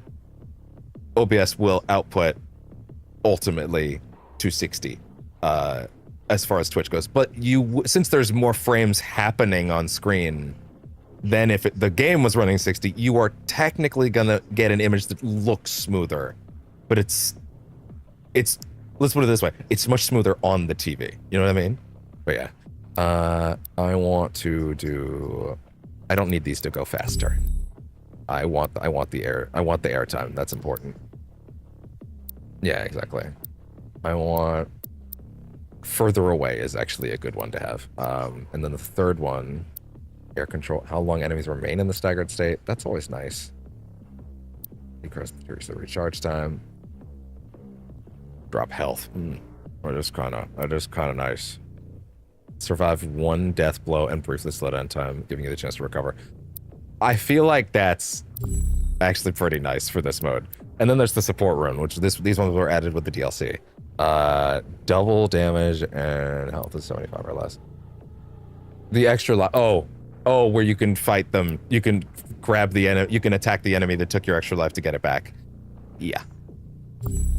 OBS will output ultimately 260 as far as Twitch goes. But since there's more frames happening on screen than if the game was running 60, you are technically gonna get an image that looks smoother. But it's let's put it this way, it's much smoother on the TV. You know what I mean? But yeah, I want to do. I don't need these to go faster. I want the air time. That's important. Yeah, exactly. I want further away is actually a good one to have. And then the third one, air control. How long enemies remain in the staggered state. That's always nice. Decrease the recharge time. Drop health. That is kind of nice. Survive one death blow and briefly slow down time, giving you the chance to recover. I feel like that's actually pretty nice for this mode. And then there's the support rune, which these ones were added with the DLC. Double damage and health is 75 or less. The extra life. Oh, where you can fight them. You can grab the enemy. You can attack the enemy that took your extra life to get it back. Yeah.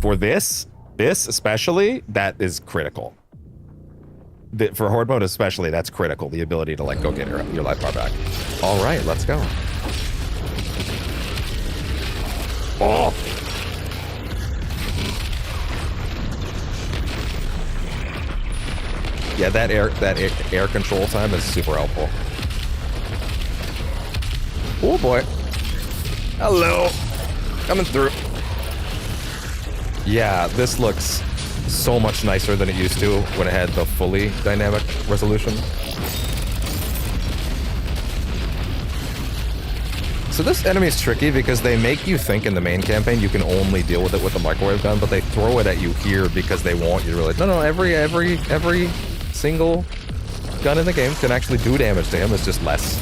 For this especially, that is critical. For horde mode especially, that's critical. The ability to like go get your life bar back. All right, let's go. Oh. Yeah, that air control time is super helpful. Oh boy. Hello. Coming through. Yeah, this looks so much nicer than it used to when it had the fully dynamic resolution. So this enemy is tricky because they make you think in the main campaign you can only deal with it with the microwave gun, but they throw it at you here because they want you to realize, no, every single gun in the game can actually do damage to him. It's just less.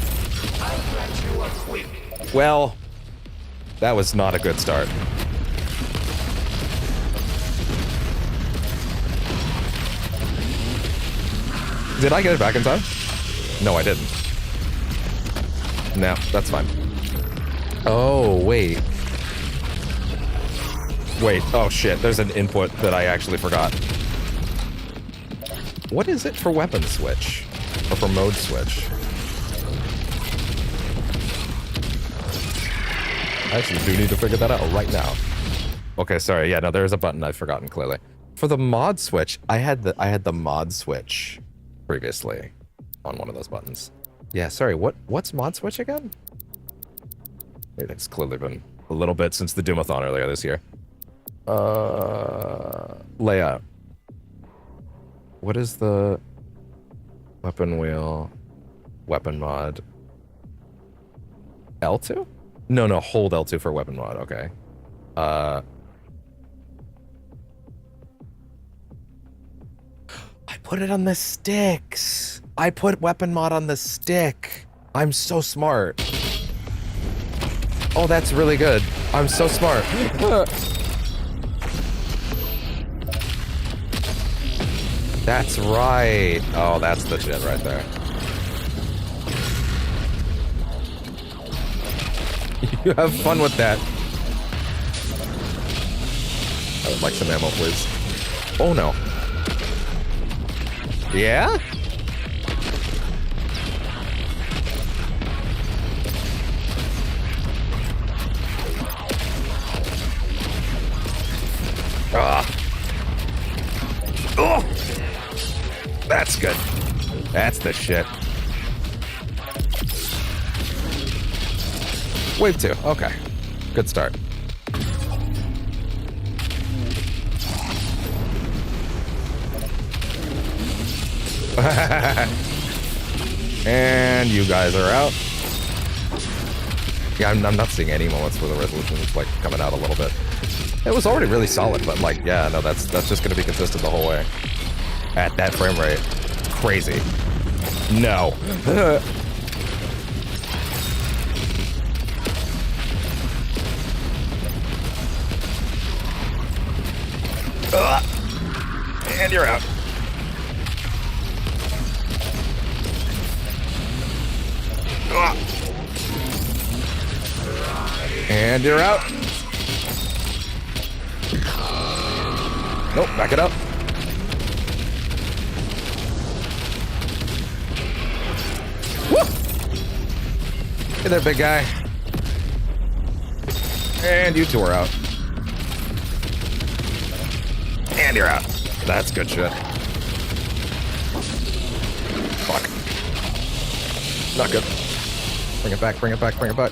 Well, that was not a good start. Did I get it back in time? No, I didn't. No, that's fine. Oh, wait. Oh shit, there's an input that I actually forgot. What is it for weapon switch? Or for mode switch? I actually do need to figure that out right now. Okay, sorry, yeah, no, there's a button I've forgotten clearly. For the mod switch, I had the mod switch previously on one of those buttons. Yeah, sorry, what's mod switch again? It's clearly been a little bit since the Doomathon earlier this year. Layout. What is the Weapon wheel. Weapon mod. L2? No, hold L2 for weapon mod. Okay. I put it on the sticks. I put weapon mod on the stick. I'm so smart. Oh, that's really good. I'm so smart. That's right. Oh, that's the shit right there. You have fun with that. I would like some ammo, please. Oh, no. Yeah? Ah. Oh! That's good. That's the shit. Wave 2. Okay. Good start. And you guys are out. Yeah, I'm not seeing any moments where the resolution is like coming out a little bit. It was already really solid, but like, yeah, no, that's just gonna be consistent the whole way. At that frame rate. Crazy. No. And you're out. And you're out. Nope, back it up. Woo! Hey there, big guy. And you two are out. And you're out. That's good shit. Fuck. Not good. Bring it back, bring it back, bring it back.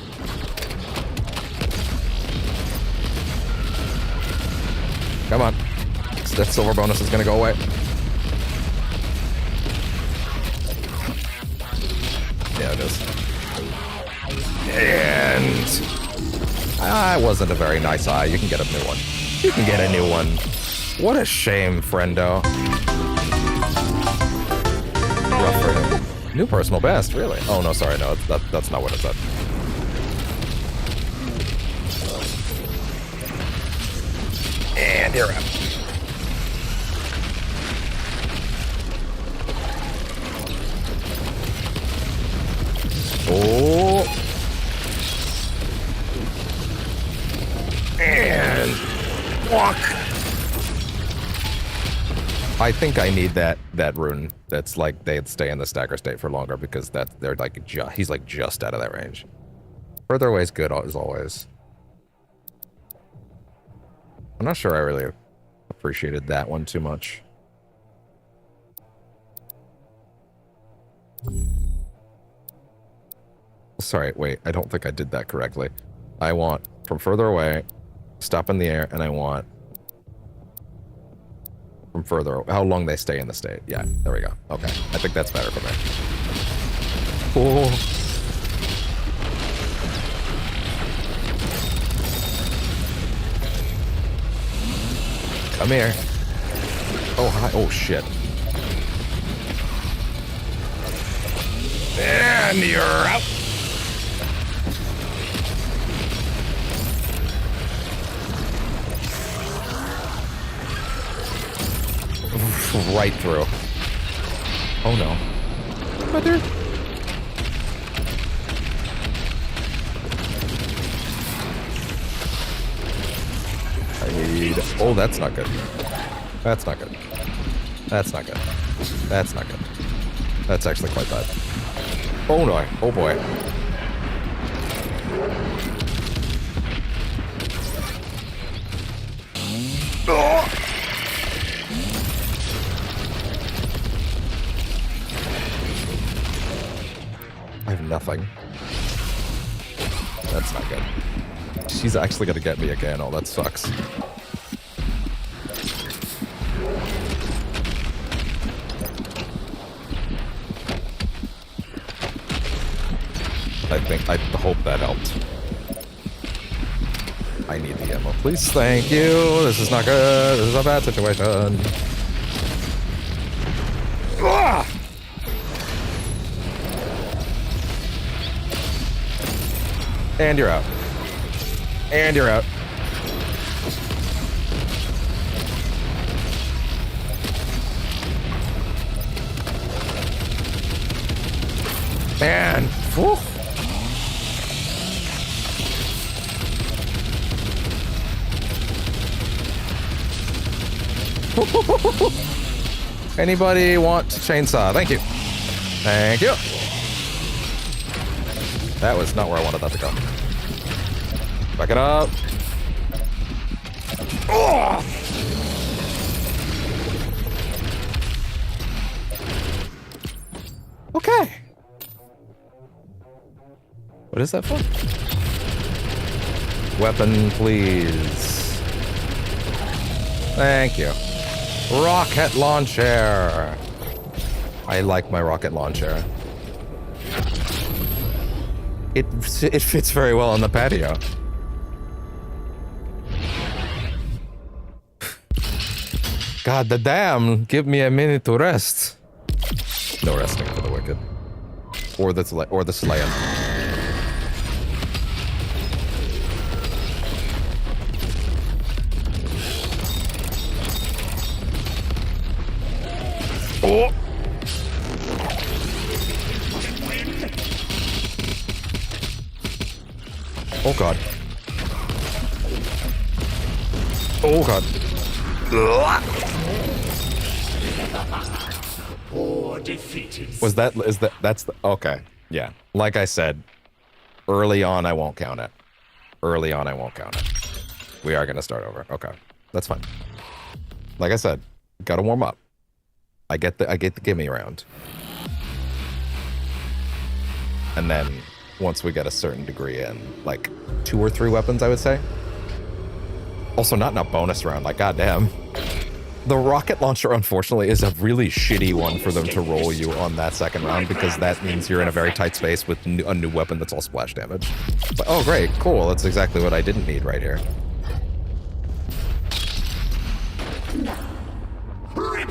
Come on. That silver bonus is gonna go away. Yeah, it is. And I wasn't a very nice eye. You can get a new one. You can get a new one. What a shame, friendo. Rough for him. New personal best, really? Oh no, sorry, no, that's not what it said. And you're out. Oh. And walk. I think I need that rune. That's like they'd stay in the stagger state for longer because they're like he's like just out of that range. Further away is good as always. I'm not sure I really appreciated that one too much. Sorry, wait, I don't think I did that correctly. I want from further away, stop in the air, and I want from further away, how long they stay in the state. Yeah, there we go. Okay, I think that's better for me. Oh. Come here. Oh, hi. Oh, shit. And you're out. Right through. Oh no. Mother. I need. Oh, that's not good. That's not good. That's not good. That's not good. That's actually quite bad. Oh no. Oh boy. Oh. I have nothing. That's not good. She's actually gonna get me again. Oh, that sucks. I hope that helped. I need the ammo, please. Thank you. This is not good. This is a bad situation. Ah! And you're out. And you're out. Man. Whew. Anybody want chainsaw? Thank you. Thank you. That was not where I wanted that to go. Back it up. Oh! Okay. What is that for? Weapon, please. Thank you. Rocket launcher. I like my rocket launcher. It fits very well on the patio. God the damn, give me a minute to rest. No resting for the wicked. Or the slayer. Oh! Oh god. Oh god. Was that, that's the, okay. Yeah. Like I said, early on I won't count it. Early on I won't count it. We are gonna start over. Okay. That's fine. Like I said, gotta warm up. I get the gimme round. And then once we get a certain degree in, like 2 or 3 weapons, I would say. Also, not in a bonus round, like goddamn. The rocket launcher, unfortunately, is a really shitty one for them to roll you on that second round, because that means you're in a very tight space with a new weapon that's all splash damage. But, oh great, cool, that's exactly what I didn't need right here.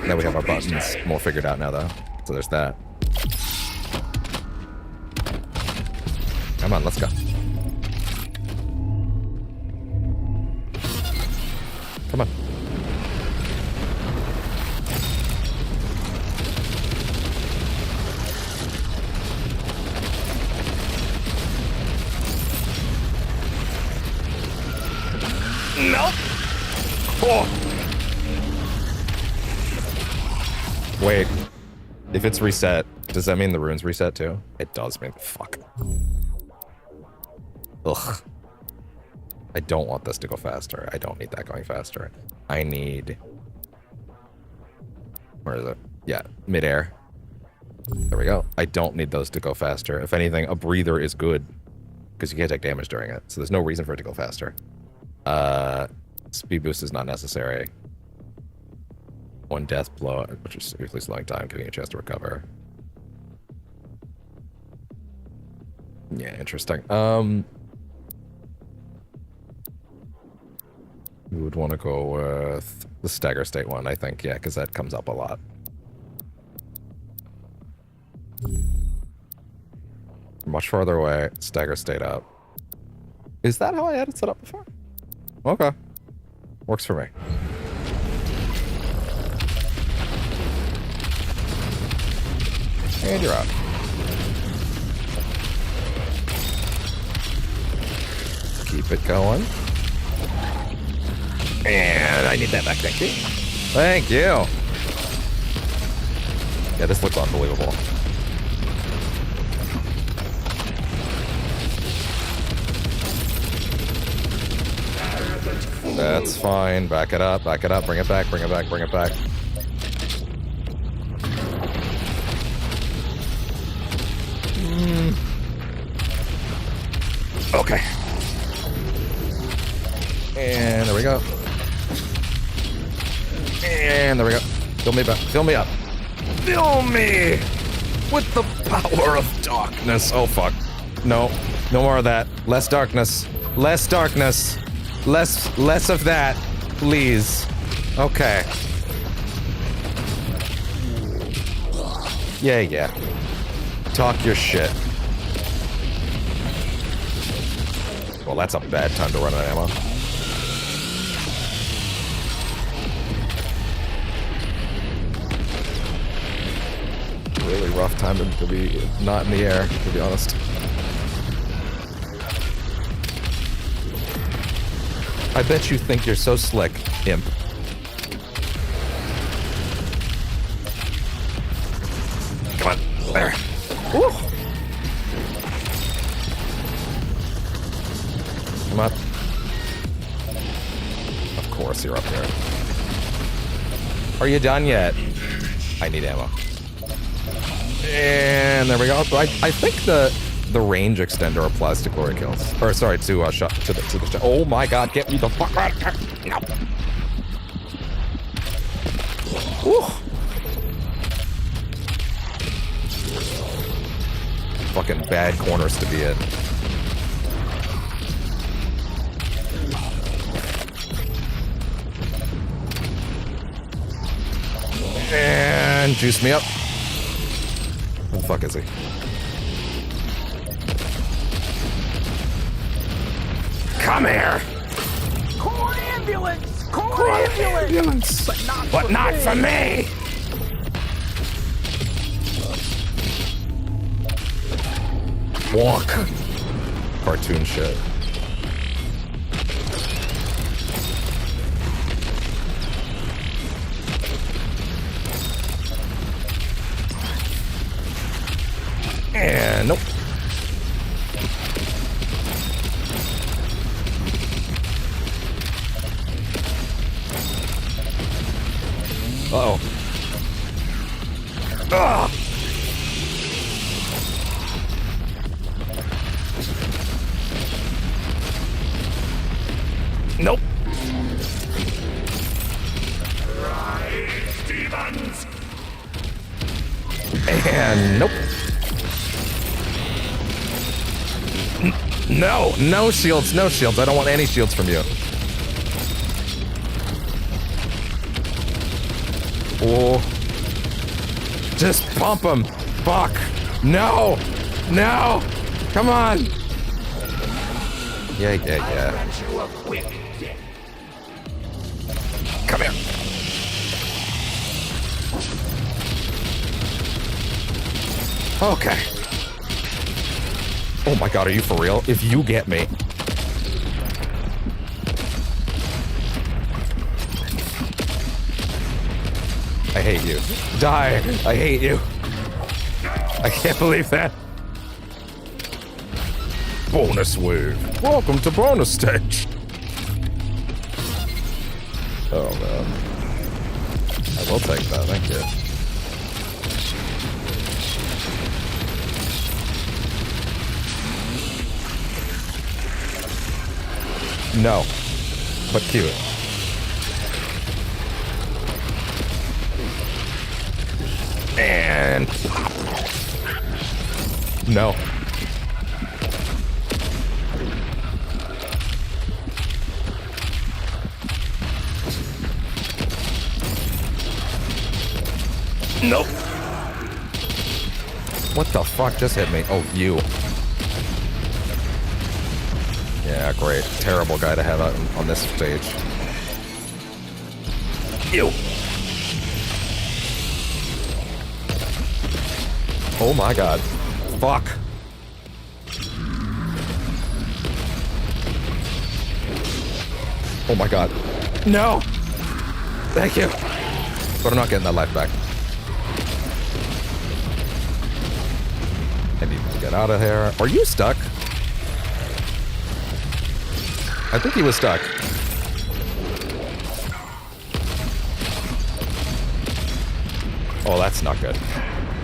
Now we have our buttons more figured out now, though. So there's that. Come on, let's go. Come on. Nope. Oh. Wait. If it's reset, does that mean the runes reset too? It does mean fuck. Ugh. I don't want this to go faster. I don't need that going faster. I need... Where is it? Yeah, midair. There we go. I don't need those to go faster. If anything, a breather is good, because you can't take damage during it, so there's no reason for it to go faster. Speed boost is not necessary. 1 death blow, which is seriously slowing time, giving you a chance to recover. Yeah, interesting. We would want to go with the stagger state one, I think, yeah, because that comes up a lot. Much farther away, stagger state up. Is that how I had it set up before? Okay. Works for me. And you're out. Keep it going. And I need that back, thank you. Thank you! Yeah, this looks unbelievable. That's fine. Back it up, bring it back, bring it back, bring it back. Okay. And there we go. And there we go. Fill me back. Fill me up. Fill me with the power of darkness. Oh, fuck. No. No more of that. Less darkness. Less darkness. Less of that. Please. Okay. Yeah. Talk your shit. Well, that's a bad time to run out of ammo. Really rough time to be not in the air, to be honest. I bet you think you're so slick, imp. Come on, there. Woo. Come up. Of course you're up there. Are you done yet? I need ammo. And there we go. I think the range extender applies to glory kills. Or sorry, to shot to the shot. Oh my god, get me the fuck out! No. Woo. Fucking bad corners to be in. And juice me up. Where the fuck is he? Come here! Call an ambulance! Call an ambulance! But not for me! Walk. Cartoon shit. And nope. Uh-oh. Ugh. Nope. And nope. No shields, no shields. I don't want any shields from you. Oh. Just pump him. Fuck. No. No. Come on. Yeah. Come here. Okay. Oh my god, are you for real? If you get me. I hate you. Die. I hate you. I can't believe that. Bonus wave. Welcome to bonus stage. Oh man. I will take that, thank you. No. But cute. And... No. Nope. What the fuck just hit me? Oh, you. Yeah, great. Terrible guy to have on this stage. Ew. Oh my god. Fuck. Oh my god. No! Thank you. But I'm not getting that life back. I need to get out of here. Are you stuck? I think he was stuck. Oh, that's not good.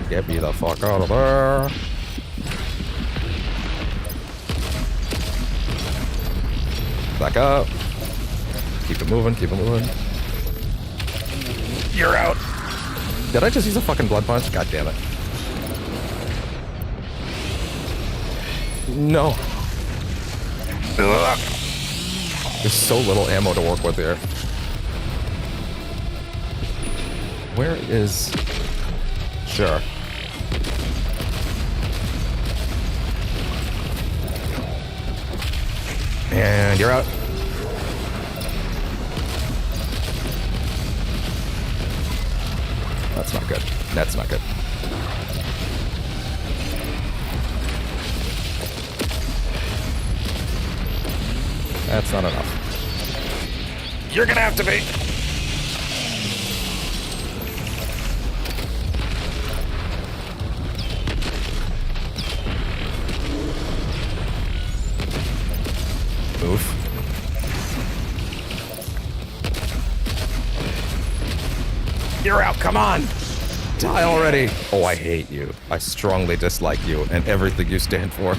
Get me the fuck out of there. Back up. Keep it moving, keep it moving. You're out. Did I just use a fucking blood punch? God damn it. No. Ugh. There's so little ammo to work with here. Where is... Sure. And you're out. That's not good. That's not good. That's not enough. You're gonna have to be. Oof. You're out, come on! Die already! Oh, I hate you. I strongly dislike you and everything you stand for.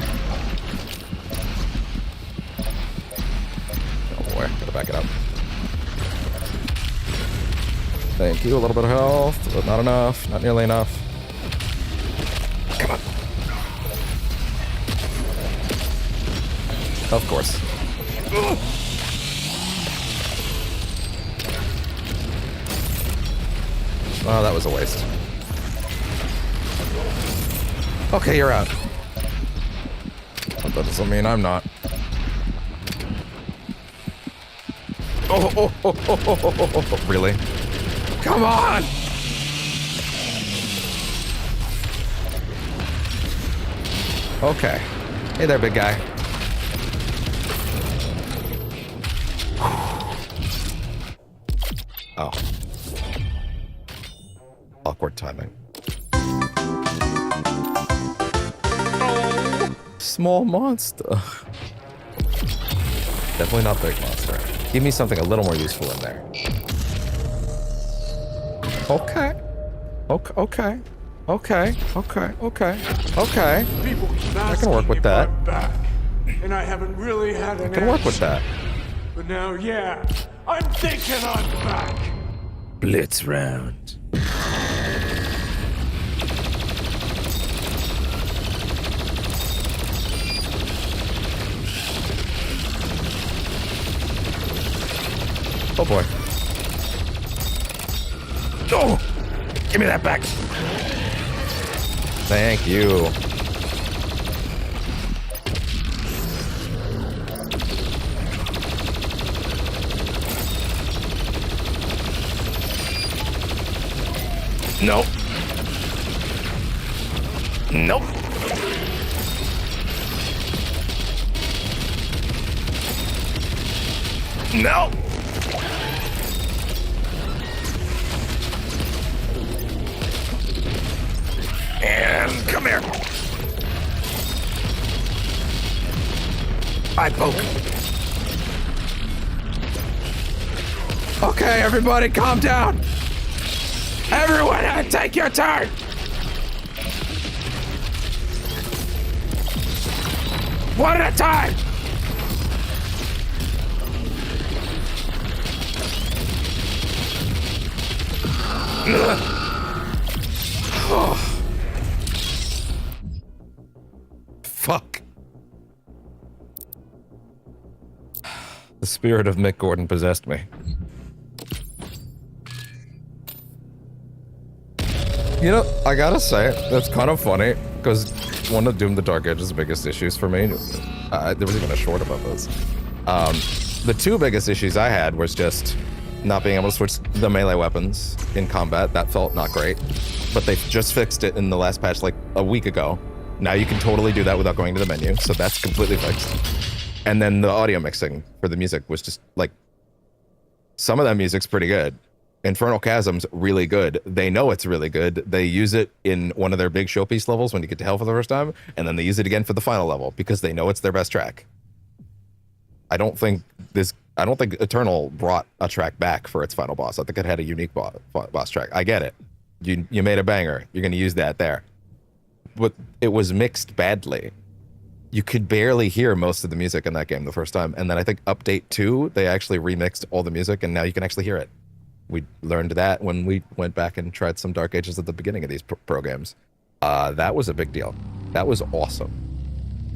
Oh boy, gotta back it up. Thank you, a little bit of health, but not enough, not nearly enough. Come on. Of course. Ugh. Oh, that was a waste. Okay, you're out. But that doesn't mean I'm not. Oh, really? Come on! Okay. Hey there, big guy. Oh. Awkward timing. Oh. Small monster. Definitely not big monster. Give me something a little more useful in there. Okay. Okay. Okay. Okay. Okay. Okay. People keep I asking can work with if that. I'm back, and I haven't really had an I can work with answer. that. But now, yeah, I'm thinking I'm back. Blitz round. Oh boy. Oh! Give me that back. Thank you. Nope. Nope. No. And come here. I poke. Okay, everybody, calm down. Everyone, take your turn. One at a time. Oh. Fuck. The spirit of Mick Gordon possessed me. You know, I gotta say, that's kind of funny, because one of Doom the Dark Age's biggest issues for me, there was even a short about this. The two biggest issues I had was just not being able to switch the melee weapons in combat. That felt not great. But they just fixed it in the last patch like a week ago. Now you can totally do that without going to the menu, so that's completely fixed. And then the audio mixing for the music was just like, some of that music's pretty good. Infernal Chasm's really good. They know it's really good. They use it in one of their big showpiece levels when you get to hell for the first time, and then they use it again for the final level because they know it's their best track. I don't think Eternal brought a track back for its final boss. I think it had a unique boss track. I get it. You made a banger. You're going to use that there. But it was mixed badly. You could barely hear most of the music in that game the first time. And then I think Update 2, they actually remixed all the music, and now you can actually hear it. We learned that when we went back and tried some Dark Ages at the beginning of these pro games. That was a big deal. That was awesome.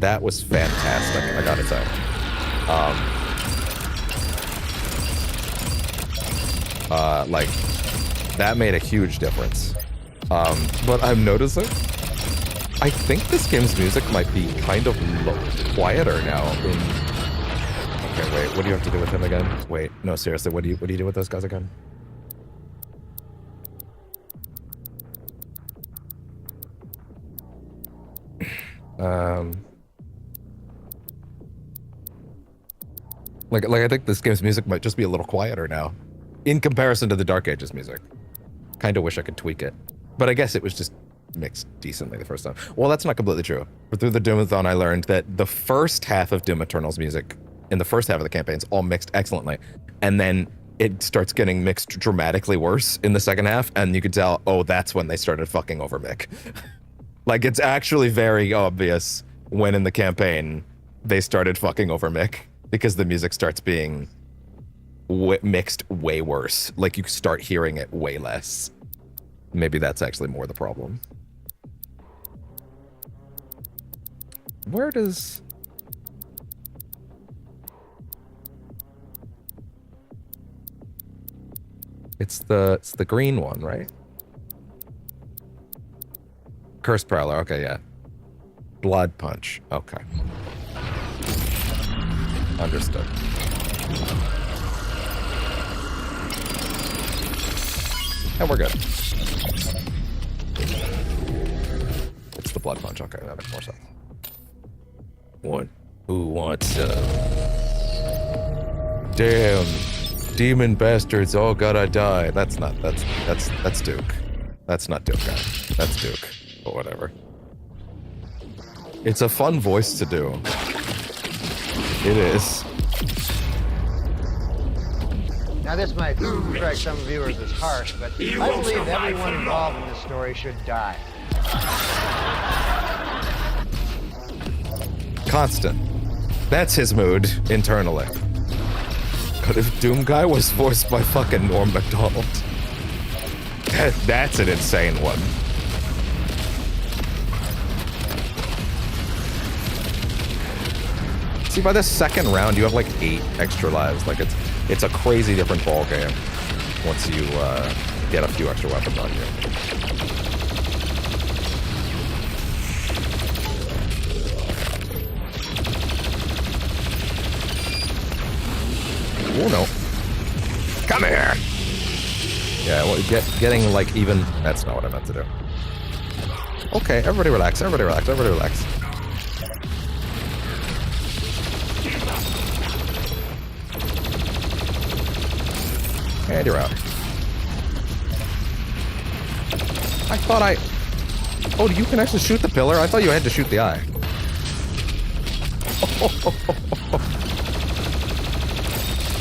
That was fantastic, I gotta say. Like, that made a huge difference. But I'm noticing, I think this game's music might be kind of quieter now. Okay, wait, what do you have to do with him again? Wait, no, seriously, what do you do with those guys again? Like I think this game's music might just be a little quieter now, in comparison to the Dark Ages music. Kind of wish I could tweak it, but I guess it was just mixed decently the first time. Well, that's not completely true. But through the Doomathon, I learned that the first half of Doom Eternal's music, in the first half of the campaign's all mixed excellently, and then it starts getting mixed dramatically worse in the second half, and you could tell, oh, that's when they started fucking over Mick. Like, it's actually very obvious when in the campaign they started fucking over Mick, because the music starts being mixed way worse. Like, you start hearing it way less. Maybe that's actually more the problem. Where does... It's the green one, right? Curse Prowler, okay, yeah. Blood Punch, okay. Understood. And we're good. It's the Blood Punch, okay, that makes more sense. One. Who wants Damn. Demon bastards all gotta die. That's Duke. That's not Duke, guy. That's Duke. But whatever. It's a fun voice to do. It is. Now this might strike some viewers as harsh, but I believe everyone involved in this story should die. Constant. That's his mood, internally. But if Doom Guy was voiced by fucking Norm Macdonald, that's an insane one. See, by the second round, you have like 8 extra lives. Like, it's a crazy different ball game once you get a few extra weapons on you. Oh no. Come here! Yeah, well, getting like even... That's not what I meant to do. Okay, everybody relax, everybody relax, everybody relax. And you're out. I thought I... Oh, you can actually shoot the pillar? I thought you had to shoot the eye.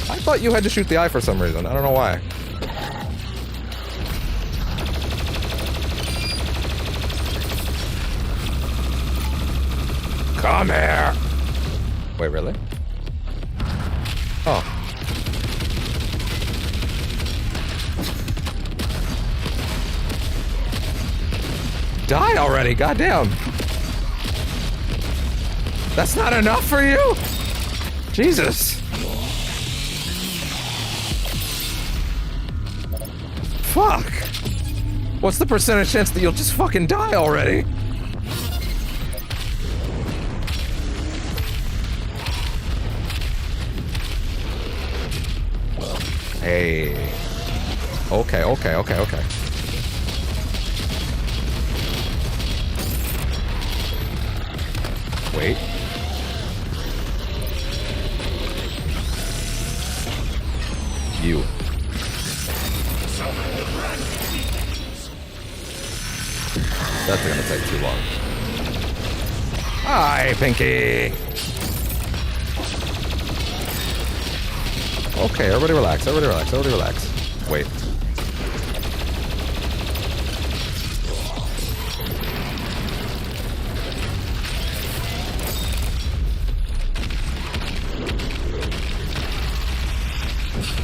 I thought you had to shoot the eye for some reason. I don't know why. Come here! Wait, really? Oh. Die already, goddamn! That's not enough for you? Jesus! Fuck! What's the percentage chance that you'll just fucking die already? Hey. Okay. Wait. You. That's gonna take too long. Hi, Pinky! Okay, everybody relax, everybody relax, everybody relax. Wait.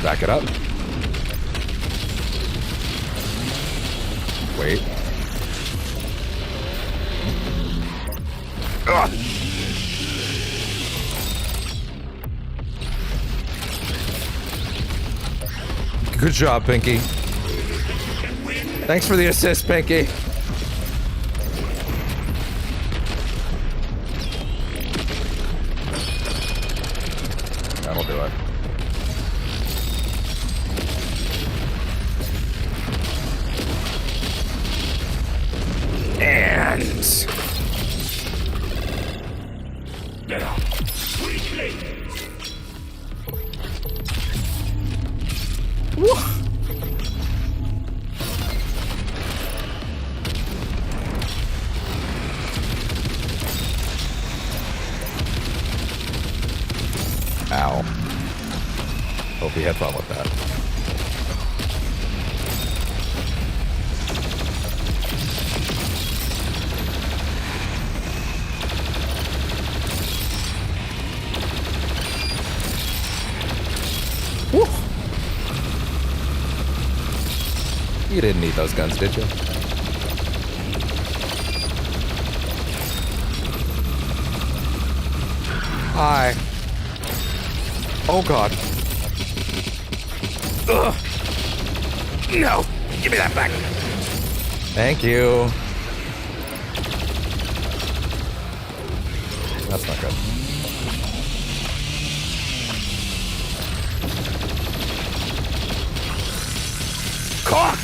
Back it up. Wait. Ugh. Good job, Pinky. Thanks for the assist, Pinky. That'll do it. And... Get up. Quickly. Woo. Ow. Hope he had fun with that. Woo. You didn't need those guns, did you? Hi. Oh god. Ugh. No! Give me that back! Thank you. That's not good. Cock!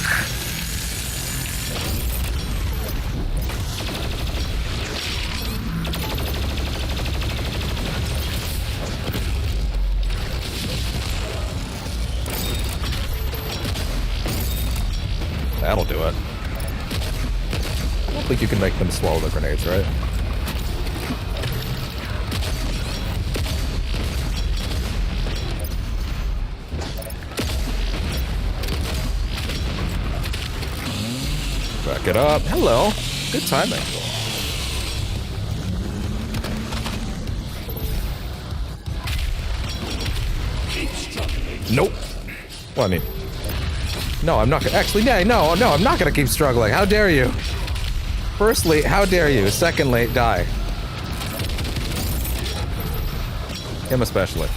That'll do it. I don't think you can make them swallow the grenades, right? Back it up. Hello. Good timing. Nope. Well, I mean... No, I'm not gonna... Actually, no, I'm not gonna keep struggling. How dare you? Firstly, how dare you? Secondly, die. Him especially.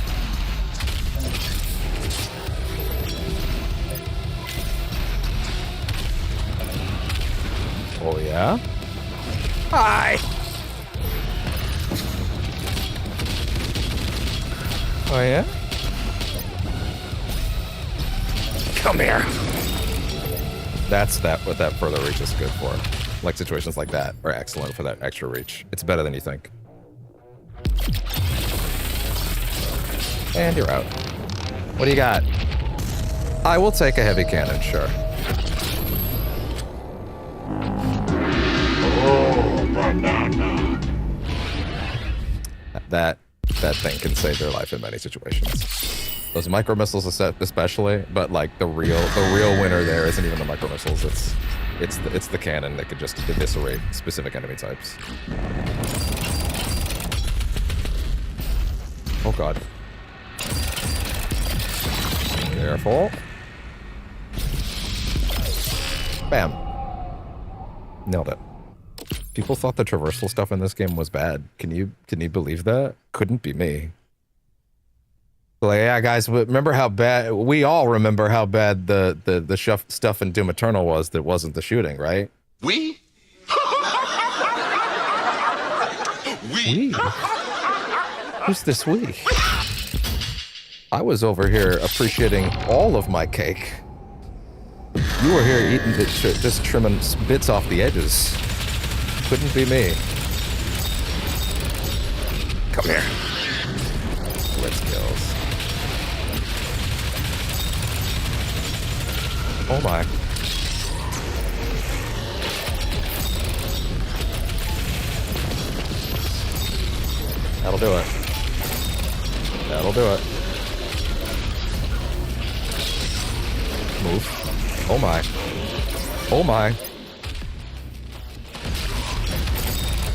Oh, yeah? Hi! Oh, yeah? Come here! That's what that further reach is good for. Like, situations like that are excellent for that extra reach. It's better than you think. And you're out. What do you got? I will take a heavy cannon, sure. Oh, banana. That thing can save their life in many situations. Those micro missiles especially, but like the real winner there isn't even the micro missiles. It's the cannon that could just eviscerate specific enemy types. Oh god. Careful. Bam. Nailed it. People thought the traversal stuff in this game was bad. Can you believe that? Couldn't be me. Like, yeah, guys, remember how bad... We all remember how bad the stuff in Doom Eternal was that wasn't the shooting, right? We? We? Who's this we? I was over here appreciating all of my cake. You were here eating it, just trimming bits off the edges. Couldn't be me. Come here. Let's go. Oh my. That'll do it. That'll do it. Move. Oh my. Oh my.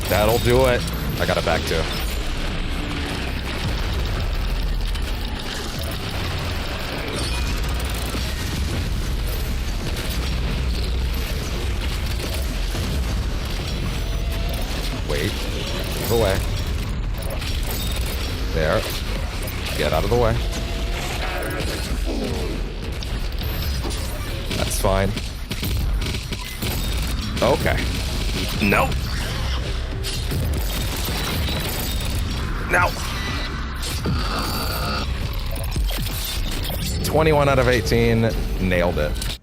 That'll do it. I got it back too. Wait. Move away. There. Get out of the way. That's fine. Okay. No. No. 21 out of 18. Nailed it.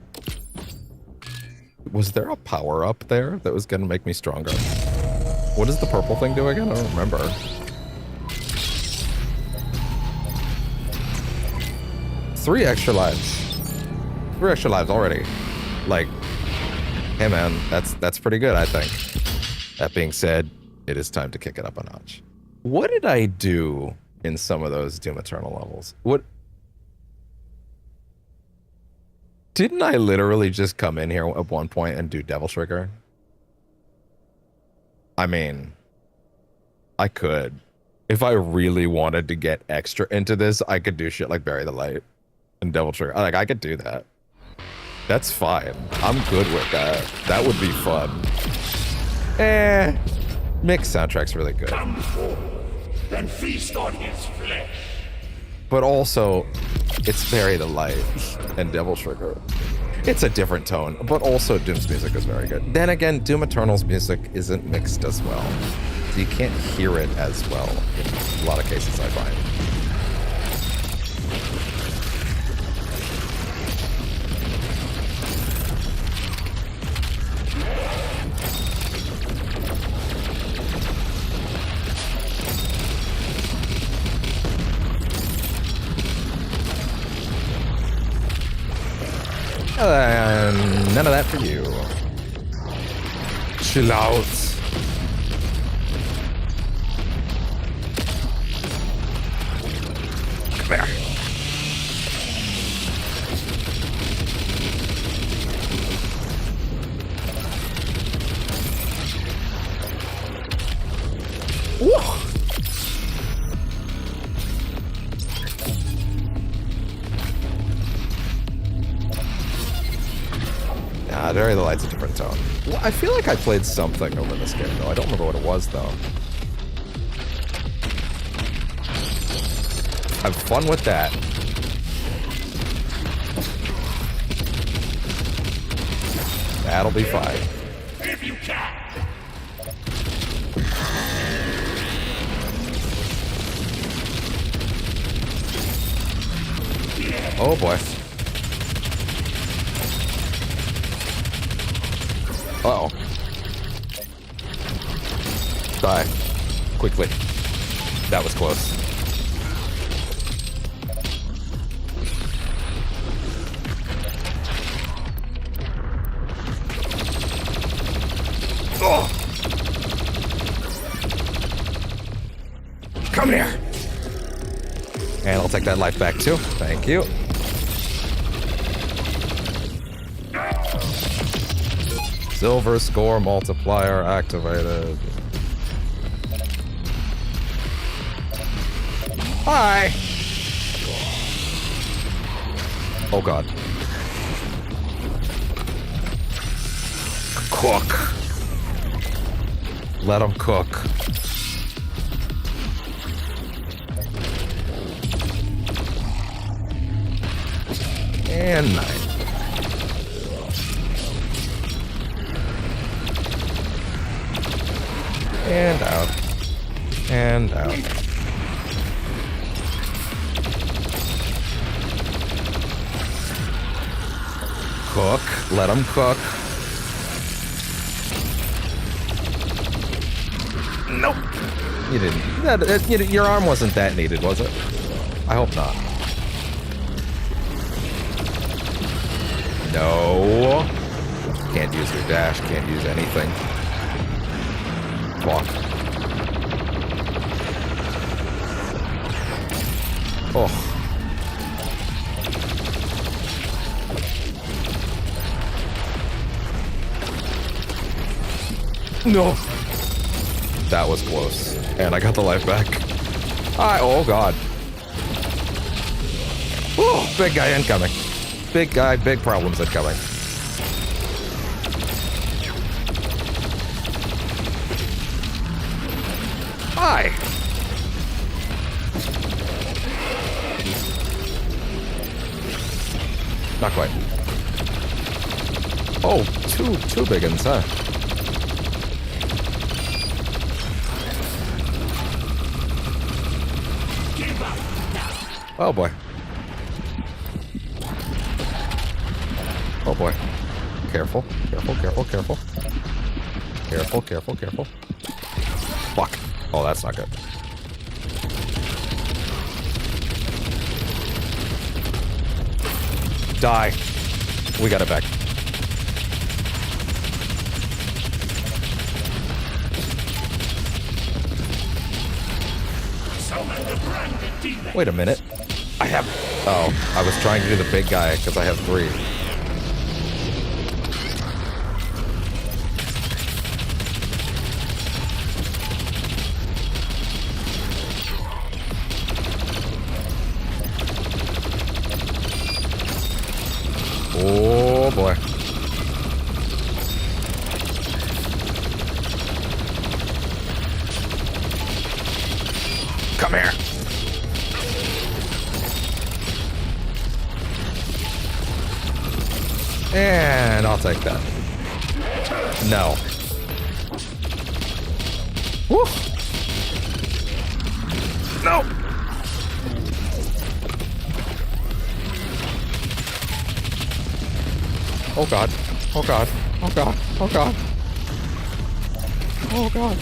Was there a power-up there that was going to make me stronger? What does the purple thing do again? I don't remember. Three extra lives already. Like, hey man, that's pretty good, I think. That being said, it is time to kick it up a notch. What did I do in some of those Doom Eternal levels? What? Didn't I literally just come in here at one point and do Devil Trigger? I mean, I could. If I really wanted to get extra into this, I could do shit like Bury the Light and Devil Trigger. Like, I could do that. That's fine. I'm good with that. That would be fun. Mixed soundtrack's really good. Come forth and feast on his flesh. But also, it's Bury the Light and Devil Trigger. It's a different tone, but also Doom's music is very good. Then again, Doom Eternal's music isn't mixed as well. So you can't hear it as well in a lot of cases, I find. None of that for you. Chill out. Come here. Whoa. Nah, Bury the Light's a different tone. Well, I feel like I played something over this game, though. I don't remember what it was, though. Have fun with that. That'll be fine. If you can. Oh, boy. Uh-oh. Die. Quickly. That was close. Oh! Come here! And I'll take that life back too. Thank you. Silver score multiplier activated. Hi! Oh god. Cook. Let him cook. And 9. And out. And out. Cook. Let him cook. Nope. You didn't. Your arm wasn't that needed, was it? I hope not. No. Can't use your dash. Can't use anything. Walk. Oh. No. That was close. And I got the life back. Oh god. Oh, big guy incoming. Big guy, big problems incoming. Hi. Not quite. Two big ones, huh? Oh boy. Oh boy. Careful, careful, careful, careful. Careful, careful, careful. Fuck. Oh, that's not good. Die. We got it back. Wait a minute. I have... Oh, I was trying to do the big guy because I have 3. Oh boy. Come here. And I'll take that. No. Woo. No. Oh god. Oh god. Oh god. Oh god. Oh god.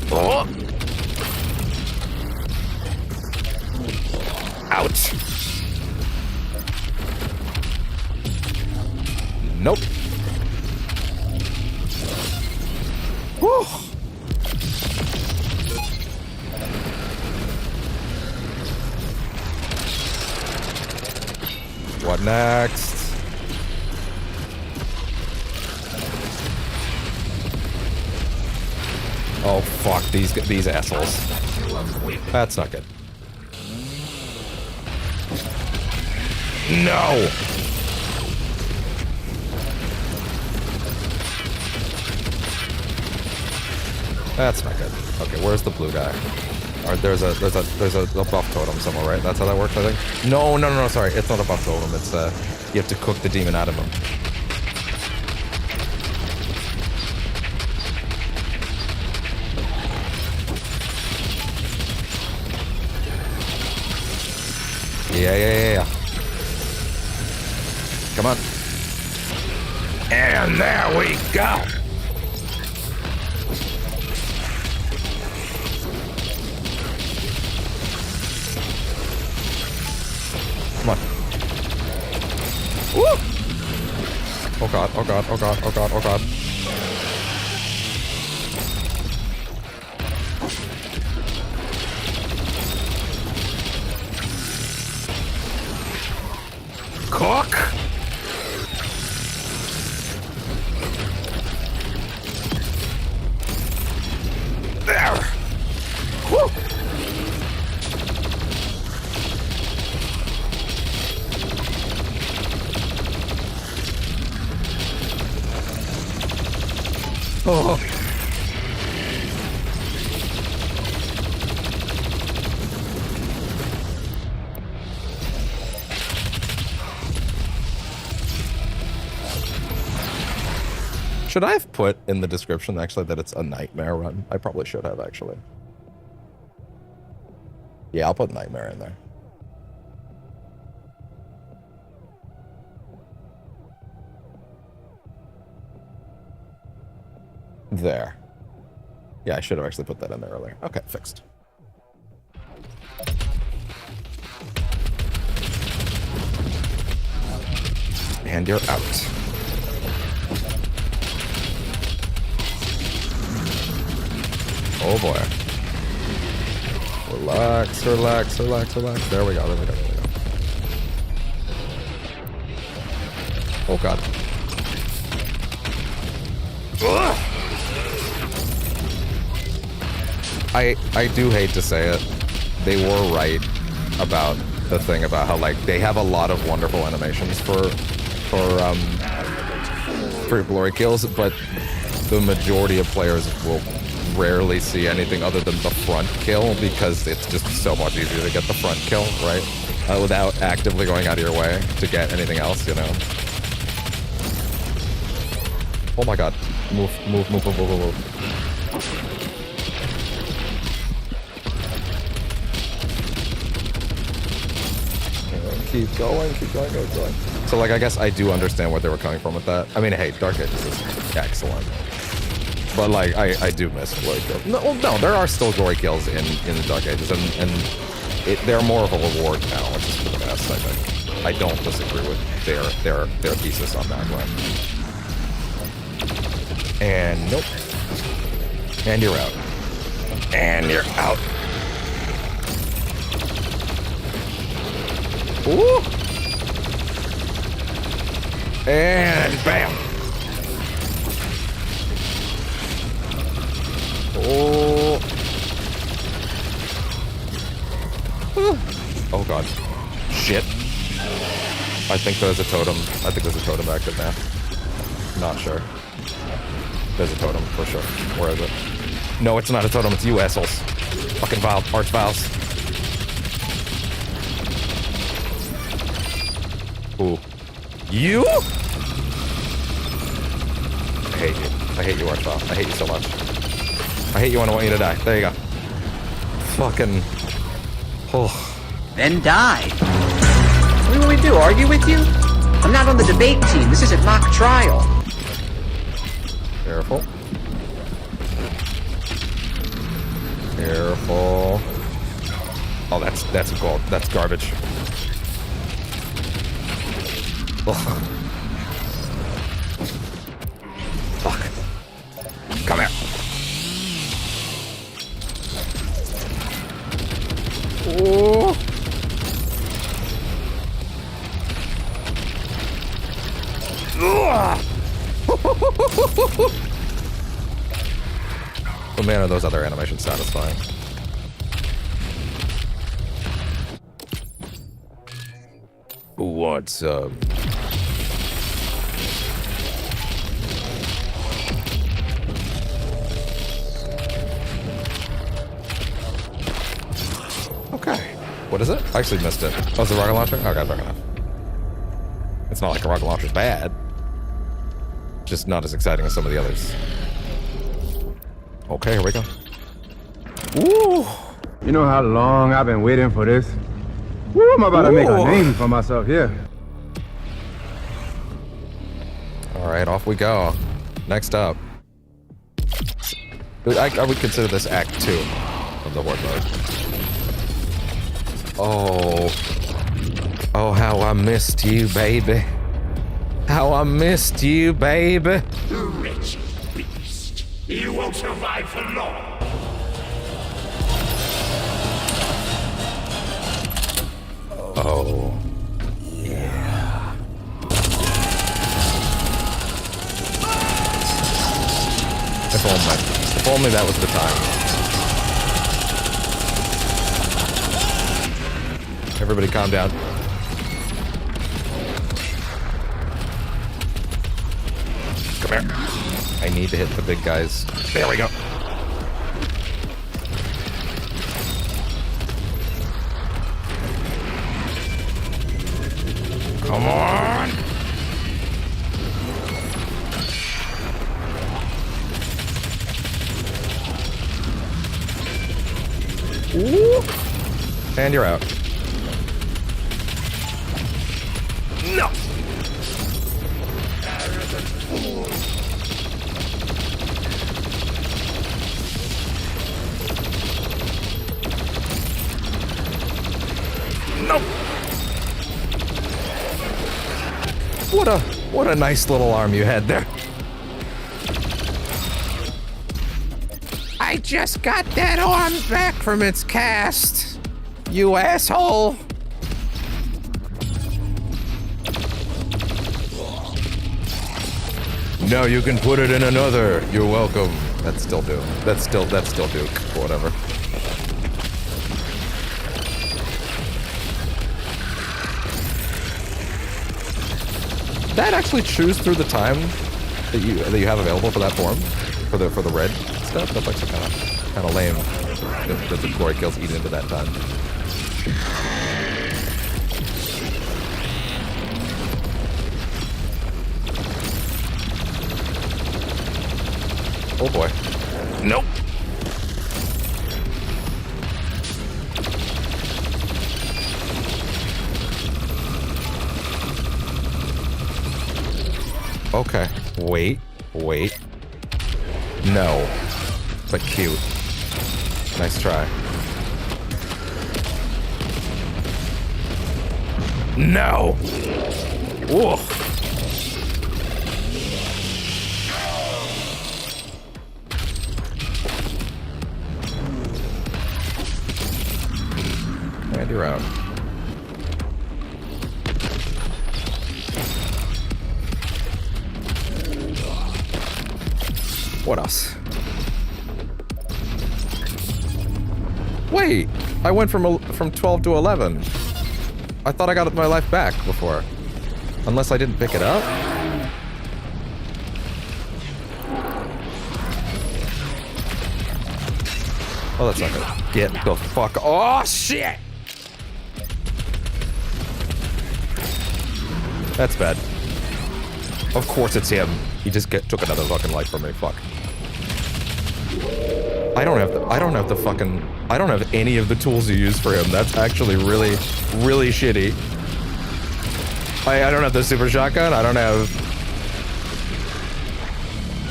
Oh. Ouch. Nope. Whew. What next? Oh fuck, these assholes. That's not good. No! That's not good. Okay, where's the blue guy? Alright, there's a buff totem somewhere, right? That's how that works, I think? No, sorry. It's not a buff totem. It's you have to cook the demon out of him. Yeah. Come on. And there we go. Come on. Woo! Oh god, oh god, oh god, oh god, oh god. Cook! There! Woo! Oh. Should I have put in the description, actually, that it's a nightmare run? I probably should have, actually. Yeah, I'll put nightmare in there. There. Yeah, I should have actually put that in there earlier. Okay, fixed. And you're out. Oh boy. Relax, relax, relax, relax. There we go, there we go, there we go. Oh god. Ugh! I do hate to say it. They were right about the thing about how, like, they have a lot of wonderful animations for glory kills, but the majority of players will rarely see anything other than the front kill because it's just so much easier to get the front kill, right? Without actively going out of your way to get anything else, you know? Oh my god. Move. Keep going. So, like, I guess I do understand where they were coming from with that. I mean, hey, Dark Ages is excellent. But, like, I do miss glory kills. No, there are still glory kills in the Dark Ages, and they're more of a reward now, which is for the best, I think. I don't disagree with their thesis on that one. And nope. And you're out. And you're out. Ooh. And bam. Oh. Oh god. Shit. I think there's a totem. I think there's a totem active now. Not sure. There's a totem for sure. Where is it? No, it's not a totem. It's you assholes. Fucking vile. Arch vials. Ooh. You? I hate you. I hate you, Archvile. I hate you so much. I hate you and I want you to die. There you go. Fucking... Oh. Then die. What do we do, argue with you? I'm not on the debate team. This isn't mock trial. Careful. Careful. Oh, that's gold. That's garbage. Ugh. Fuck. Come here. Oh. Oh man, are those other animations satisfying? What's up? Okay. What is it? I actually missed it. Oh, it's a rocket launcher? Okay, fair enough. It's not like a rocket launcher's bad. Just not as exciting as some of the others. Okay, here we go. Woo! You know how long I've been waiting for this? Woo, I'm about to make a name for myself here. Alright, off we go. Next up. I would consider this Act 2 of the Horde mode. Oh. Oh, how I missed you, baby. How I missed you, baby. You wretched beast. You won't survive for long. Oh. Yeah. If only that was the time. Everybody calm down. Come here. I need to hit the big guys. There we go. Come on. Ooh. And you're out. No. No. What a nice little arm you had there. I just got that arm back from its cast, you asshole. Now you can put it in another. You're welcome. That's still Duke. That's still Duke. Whatever. That actually chews through the time that you have available for that form, for the red stuff. That's actually kind of lame. That the glory kills eat into that time. Oh boy. Nope. Okay. Wait. No. But cute. Nice try. No! Whoa! And you're out. What else? Wait! I went from 12 to 11. I thought I got my life back before. Unless I didn't pick it up? Oh, that's not good. Get the fuck. Oh, shit! That's bad. Of course it's him. He just took another fucking life from me. Fuck. I don't have any of the tools you use for him. That's actually really, really shitty. I don't have the super shotgun. I don't have.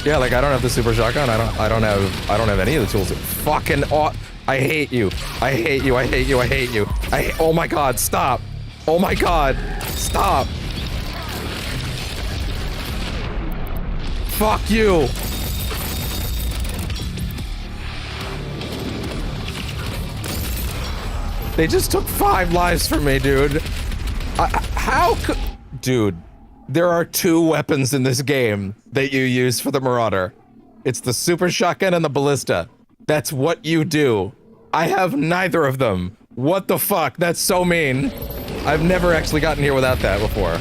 Yeah, like I don't have the super shotgun. I don't have any of the tools. Fucking I hate you. I hate you. I hate you. I hate you. Oh my god, stop. Oh my god, stop. Fuck you. They just took 5 lives from me, dude. How could... Dude, there are 2 weapons in this game that you use for the Marauder. It's the super shotgun and the ballista. That's what you do. I have neither of them. What the fuck? That's so mean. I've never actually gotten here without that before.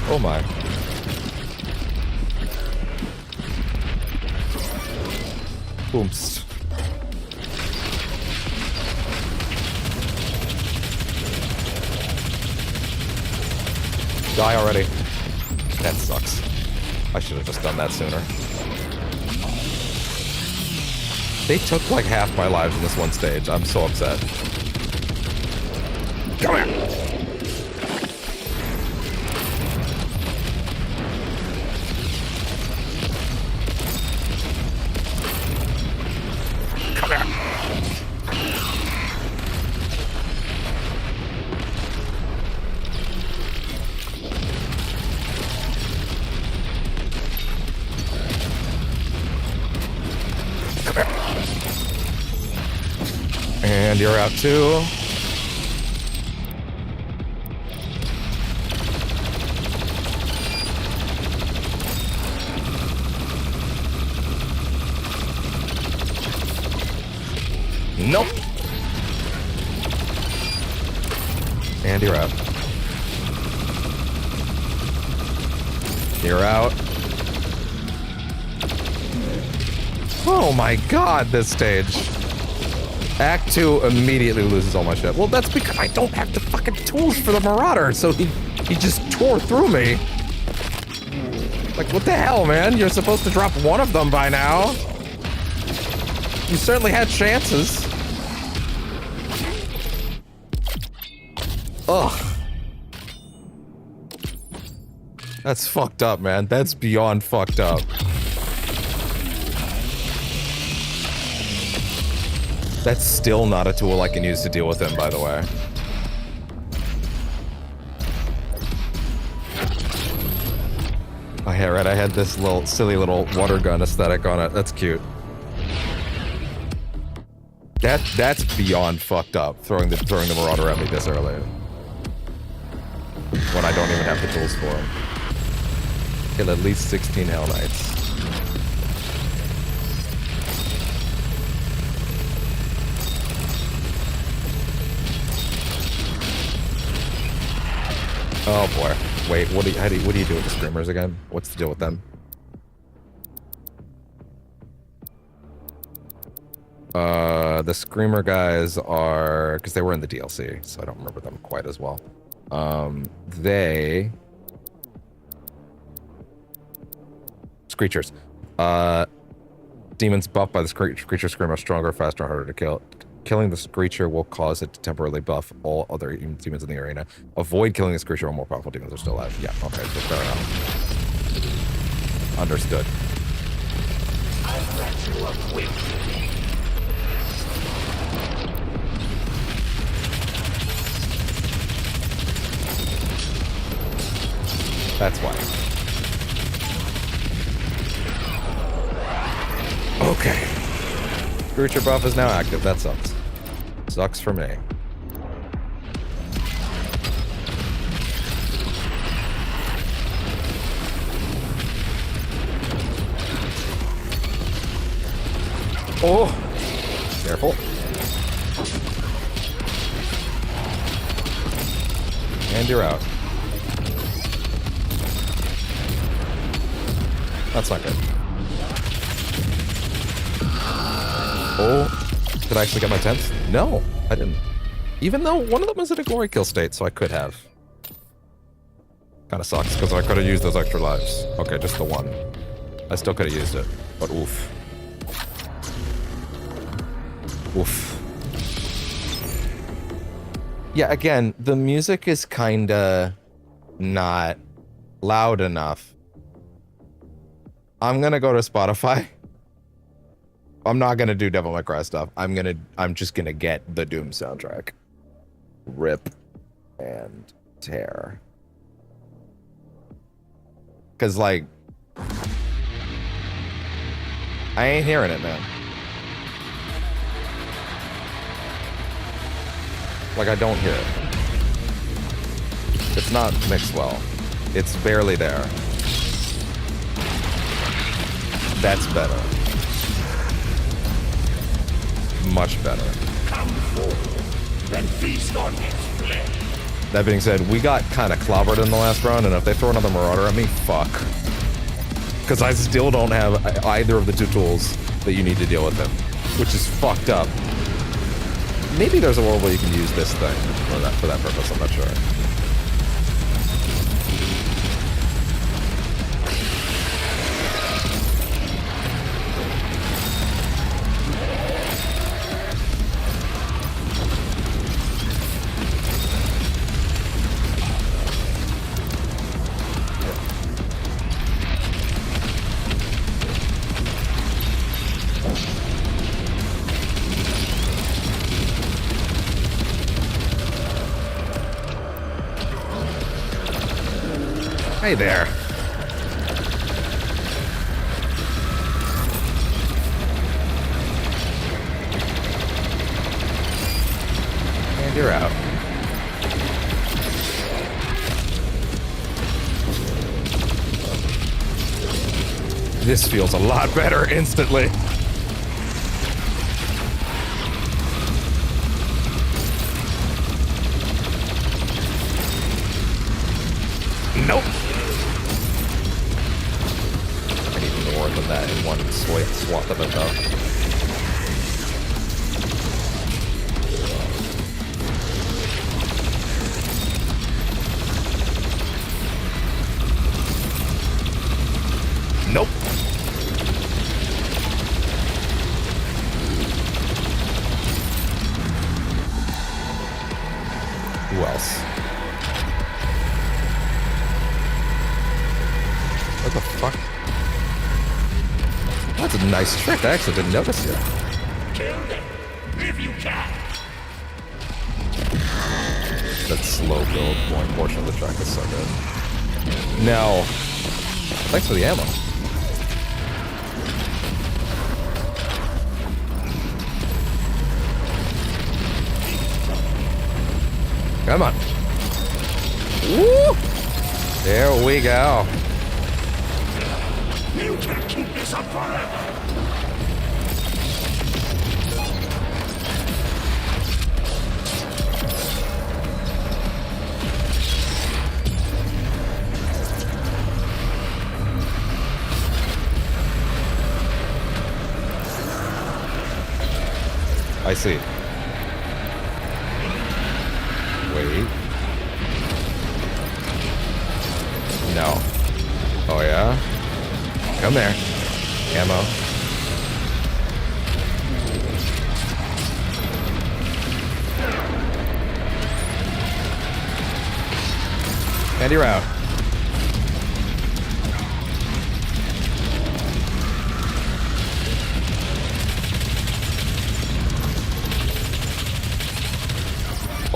Oh my. Boomst. Die already. That sucks. I should have just done that sooner. They took like half my lives in this one stage. I'm so upset. Come here! And you're out too. Nope. And you're out. You're out. Oh my god, this stage. Act 2 immediately loses all my shit. Well, that's because I don't have the fucking tools for the Marauder, so he just tore through me. Like, what the hell, man? You're supposed to drop one of them by now. You certainly had chances. Ugh. That's fucked up, man. That's beyond fucked up. That's still not a tool I can use to deal with him, by the way. Oh yeah, right, I had this little silly little water gun aesthetic on it. That's cute. That's beyond fucked up, throwing the Marauder at me this early. when I don't even have the tools for them. Kill at least 16 Hell Knights. Oh boy. Wait, what do you do with the screamers again? What's the deal with them? The screamer guys are, because they were in the DLC, so I don't remember them quite as well. They Screechers. Demons buffed by the Screecher Scream are stronger, faster, and harder to kill. Killing the Screecher will cause it to temporarily buff all other demons in the arena. Avoid killing the Screecher when more powerful demons are still alive. Yeah, okay, so fair enough. Understood. That's why. Okay. Screecher buff is now active. That sucks. Sucks for me. Oh! Careful. And you're out. That's not good. Oh, did I actually get my 10th? No, I didn't. Even though one of them was in a glory kill state, so I could have. Kind of sucks, because I could have used those extra lives. Okay, just the one. I still could have used it, but oof. Oof. Yeah, again, the music is kinda not loud enough. I'm gonna go to Spotify. I'm not gonna do Devil May Cry stuff. I'm just gonna get the Doom soundtrack. Rip and tear. Cause like, I ain't hearing it, man. Like, I don't hear it. It's not mixed well. It's barely there. That's better. Much better. Come forward, then feast on his flesh. That being said, we got kind of clobbered in the last round, and if they throw another Marauder at me, fuck. Because I still don't have either of the two tools that you need to deal with them, which is fucked up. Maybe there's a world where you can use this thing for that purpose, I'm not sure. Hey there. And you're out. This feels a lot better instantly. Nope. I need more than that in one swath of it, though. Nope. Who else? What the fuck? That's a nice trick. I actually didn't notice it. Kill them if you can. That slow build point portion of the track is so good. Now, thanks for the ammo. Come on. Woo! There we go. You can't keep this up forever. I see. Wait. No. Oh yeah? Come there. Ammo. And you're out.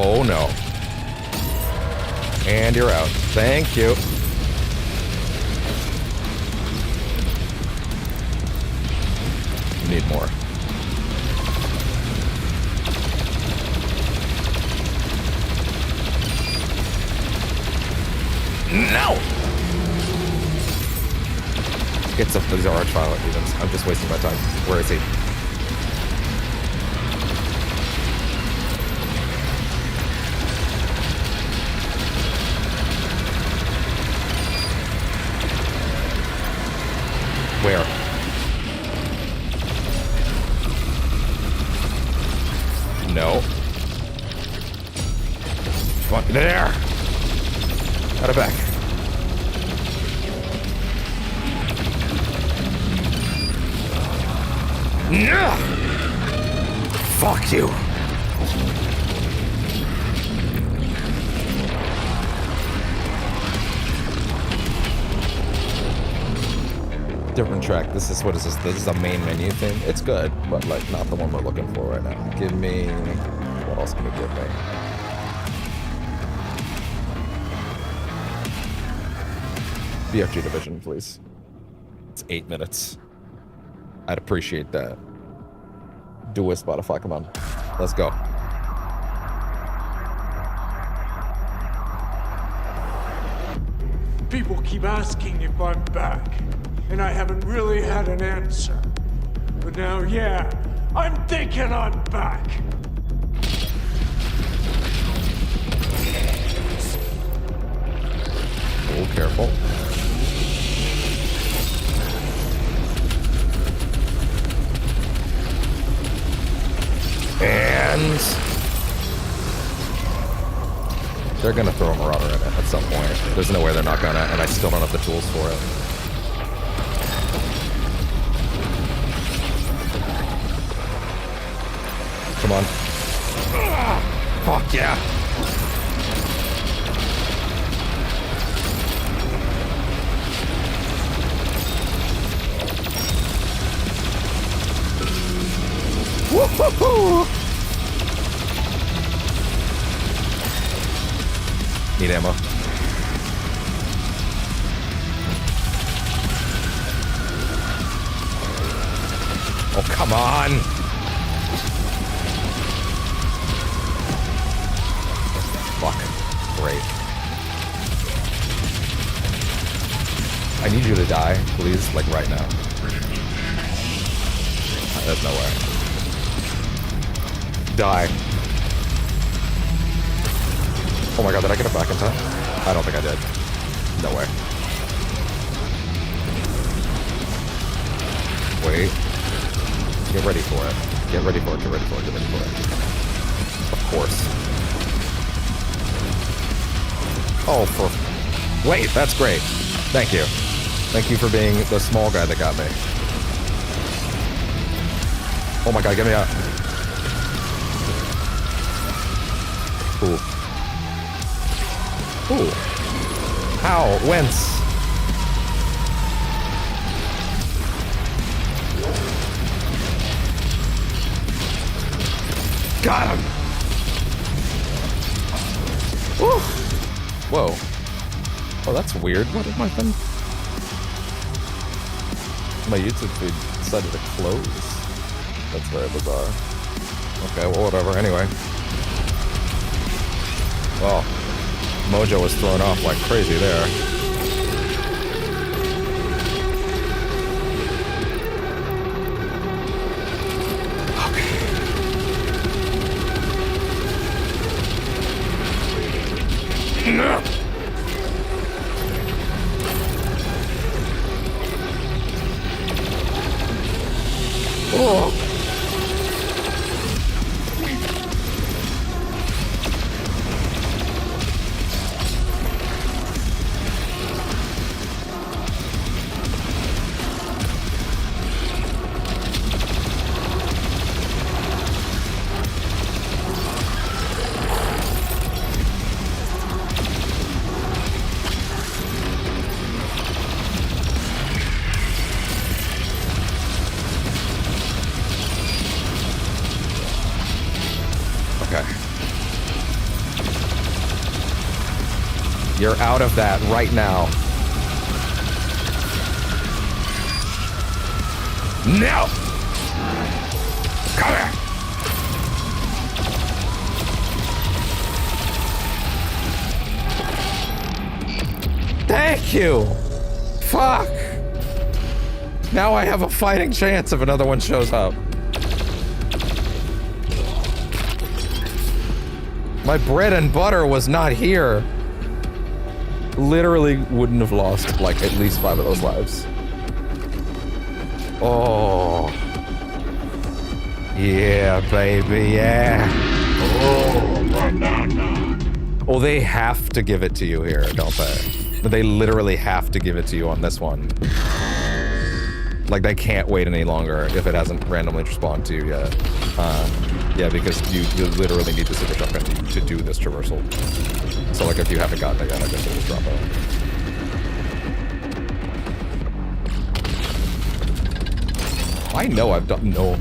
Oh no. And you're out. Thank you. Need more. No! These are arch-violent demons. I'm just wasting my time. Where is he? Where? No. Come on, there! Out of back. No! Fuck you. Different track. This is, what is this? This is a main menu thing. It's good, but like not the one we're looking for right now. Give me, what else can you give me? BFG Division, please. It's 8 minutes. I'd appreciate that. Do it, Spotify. Come on. Let's go. People keep asking if I'm back, and I haven't really had an answer. But now, yeah, I'm thinking I'm back. Oh, careful. And they're gonna throw a Marauder in it at some point. There's no way they're not gonna, and I still don't have the tools for it. Come on. Fuck yeah. Woo-hoo-hoo! Need ammo. Oh, come on! Fuck. Great. I need you to die, please, like right now. There's no way. Die. Oh my god, did I get it back in time? I don't think I did. No way. Wait. Get ready for it. Get ready for it, get ready for it, get ready for it. Of course. Oh, for... Wait, that's great. Thank you. Thank you for being the small guy that got me. Oh my god, get me out. Ooh. Ooh. How? Whence? Got him! Ooh. Whoa. Oh, that's weird. What did my thing? My YouTube feed decided to close. That's very bizarre. Okay, well, whatever. Anyway. Well, Mojo was thrown off like crazy there. Oh. You're out of that right now. No! Come here! Thank you! Fuck! Now I have a fighting chance if another one shows up. My bread and butter was not here. Literally wouldn't have lost like at least 5 of those lives. Oh. Yeah, baby, yeah. Oh, banana. Oh, they have to give it to you here, don't they? They literally have to give it to you on this one. Like, they can't wait any longer if it hasn't randomly responded to you yet. Yeah, because you literally need the super shotgun to do this traversal. So, like, if you haven't gotten it yet, I guess it'll just drop out. I know I've done no.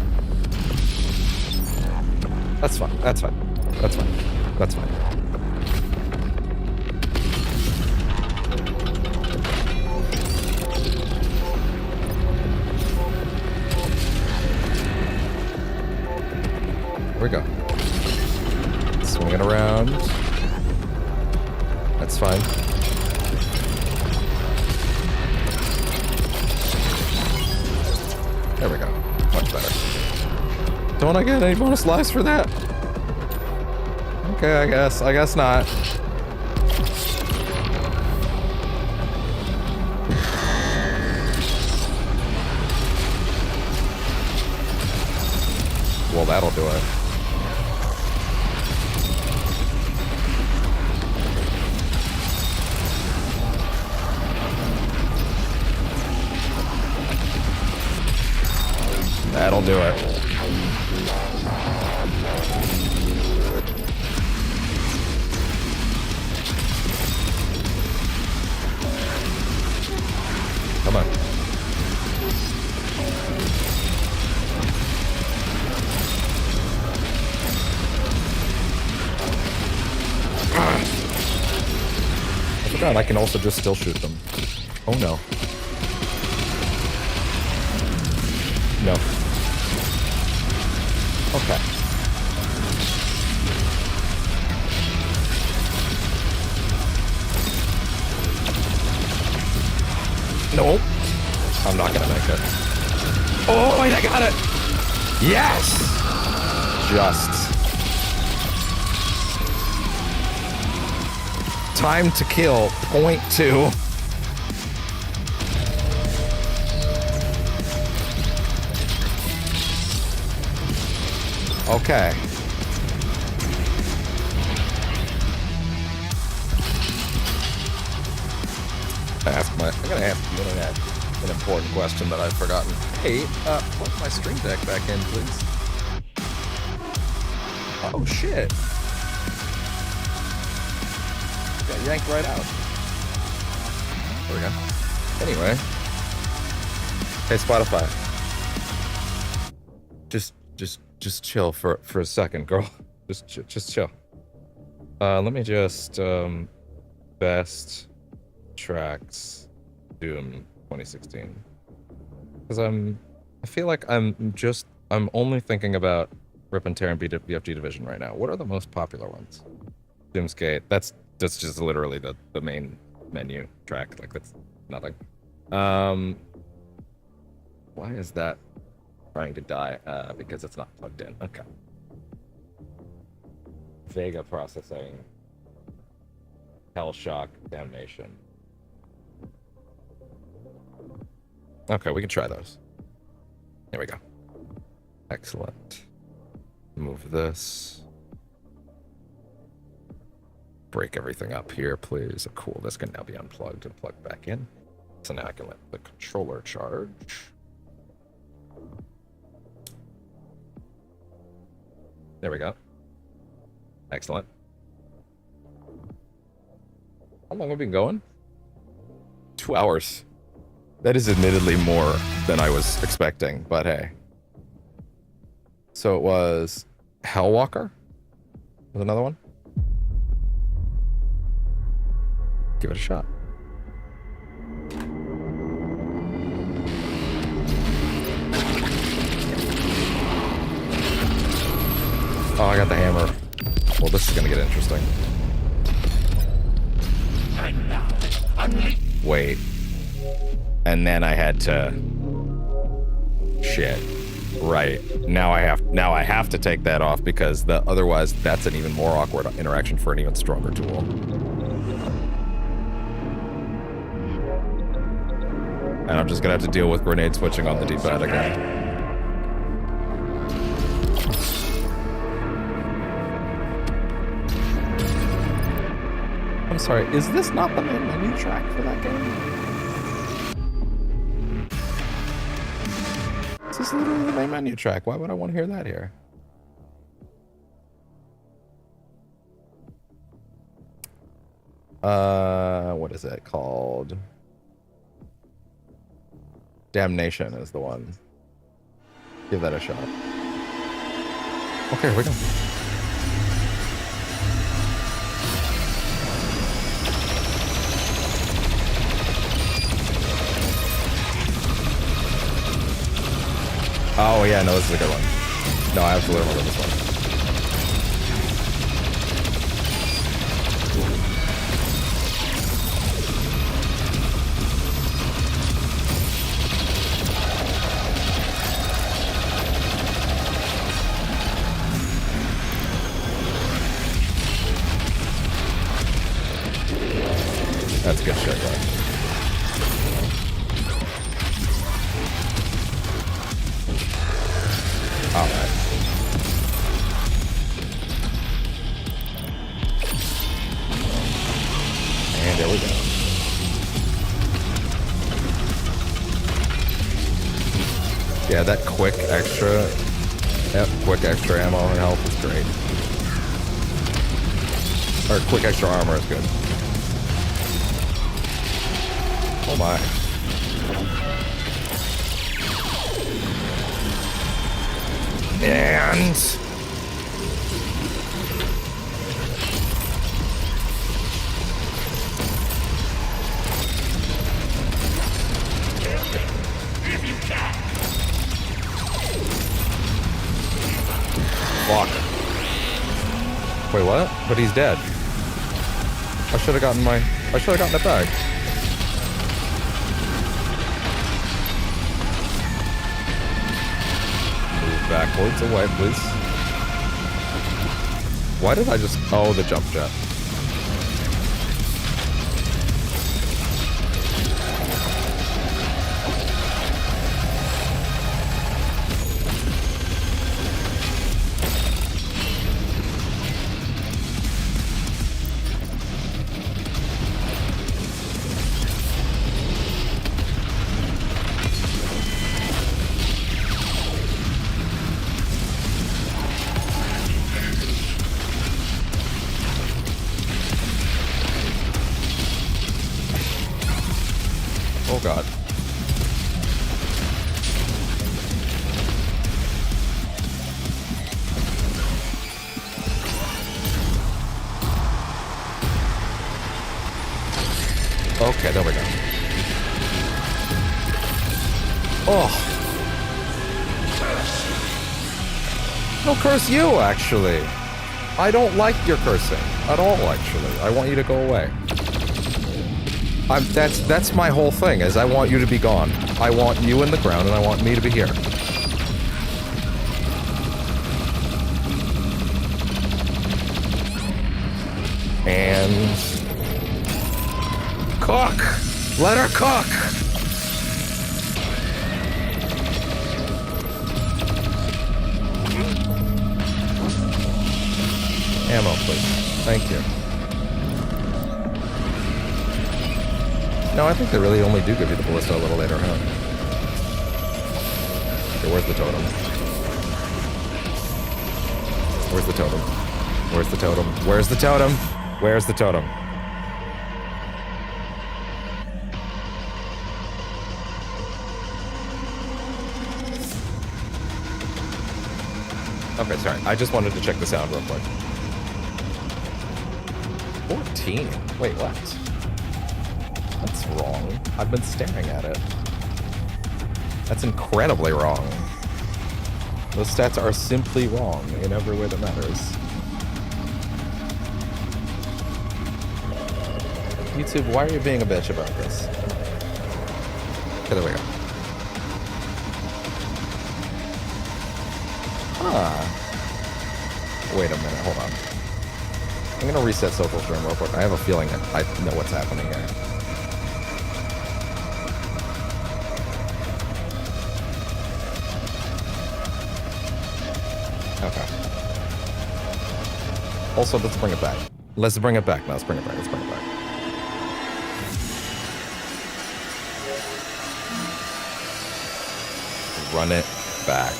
That's fine. That's fine. That's fine. That's fine. Here we go. Swinging around. That's fine. There we go. Much better. Don't I get any bonus lives for that? Okay, I guess. I guess not. Well, that'll do it. That'll do it. Come on. I forgot I can also just still shoot them. Oh no. No. Okay. Nope. I'm not gonna make it. Oh, wait, I got it! Yes! Just. Time to kill, 0.2. Okay. I'm gonna ask the internet an important question that I've forgotten. Hey, plug my Stream Deck back in, please. Oh shit. Got yanked right out. There we go. Anyway. Hey, Spotify. Just chill for a second, girl. Just chill. Let me just best tracks Doom 2016. Because I feel like I'm only thinking about Rip and Tear and BFG Division right now. What are the most popular ones? Doomsgate. That's That's just literally the main menu track. Like, that's nothing. Why is that trying to die? Because it's not plugged in. Okay. Vega processing. Hell shock. Damnation. Okay, we can try those. There we go. Excellent. Move this. Break everything up here, please. Cool, this can now be unplugged and plugged back in. So now I can let the controller charge. There we go. Excellent. How long have we been going? 2 hours. That is admittedly more than I was expecting, but hey. So it was Hellwalker? Was another one? Give it a shot. Oh, I got the hammer. Well, this is gonna get interesting. Wait. And then I had to... Shit. Right. Now I have to take that off because otherwise that's an even more awkward interaction for an even stronger tool. And I'm just gonna have to deal with grenade switching on the D-pad again. I'm sorry, is this not the main menu track for that game? This is literally the main menu track. Why would I want to hear that here? What is it called? Damnation is the one. Give that a shot. Okay, here we go. Oh yeah, no, this is a good one. No, I absolutely remember this one. That's good shit, though. Alright. And there we go. Yeah, that quick extra ammo and health is great. Or quick extra armor is good. Oh my. And fuck. Wait, what? But he's dead. I should have gotten that bag. Backwards away, please. Why did I just... Oh, the jump jet. Oh god. Okay, there we go. Oh. No, curse you, actually. I don't like your cursing at all, actually. I want you to go away. That's my whole thing, is I want you to be gone. I want you in the ground, and I want me to be here. And... cook! Let her cook! Ammo, please. Thank you. No, I think they really only do give you the ballista a little later, huh? Okay, where's the totem? Where's the totem? Where's the totem? Where's the totem? Where's the totem? Okay, sorry. I just wanted to check the sound real quick. 14? Wait, what? That's wrong. I've been staring at it. That's incredibly wrong. Those stats are simply wrong in every way that matters. YouTube, why are you being a bitch about this? Okay, there we go. Wait a minute, hold on. I'm gonna reset SoulsBorne real quick. I have a feeling I know what's happening here. Okay. Also, let's bring it back. Let's bring it back. No, let's bring it back. Let's bring it back. Run it back.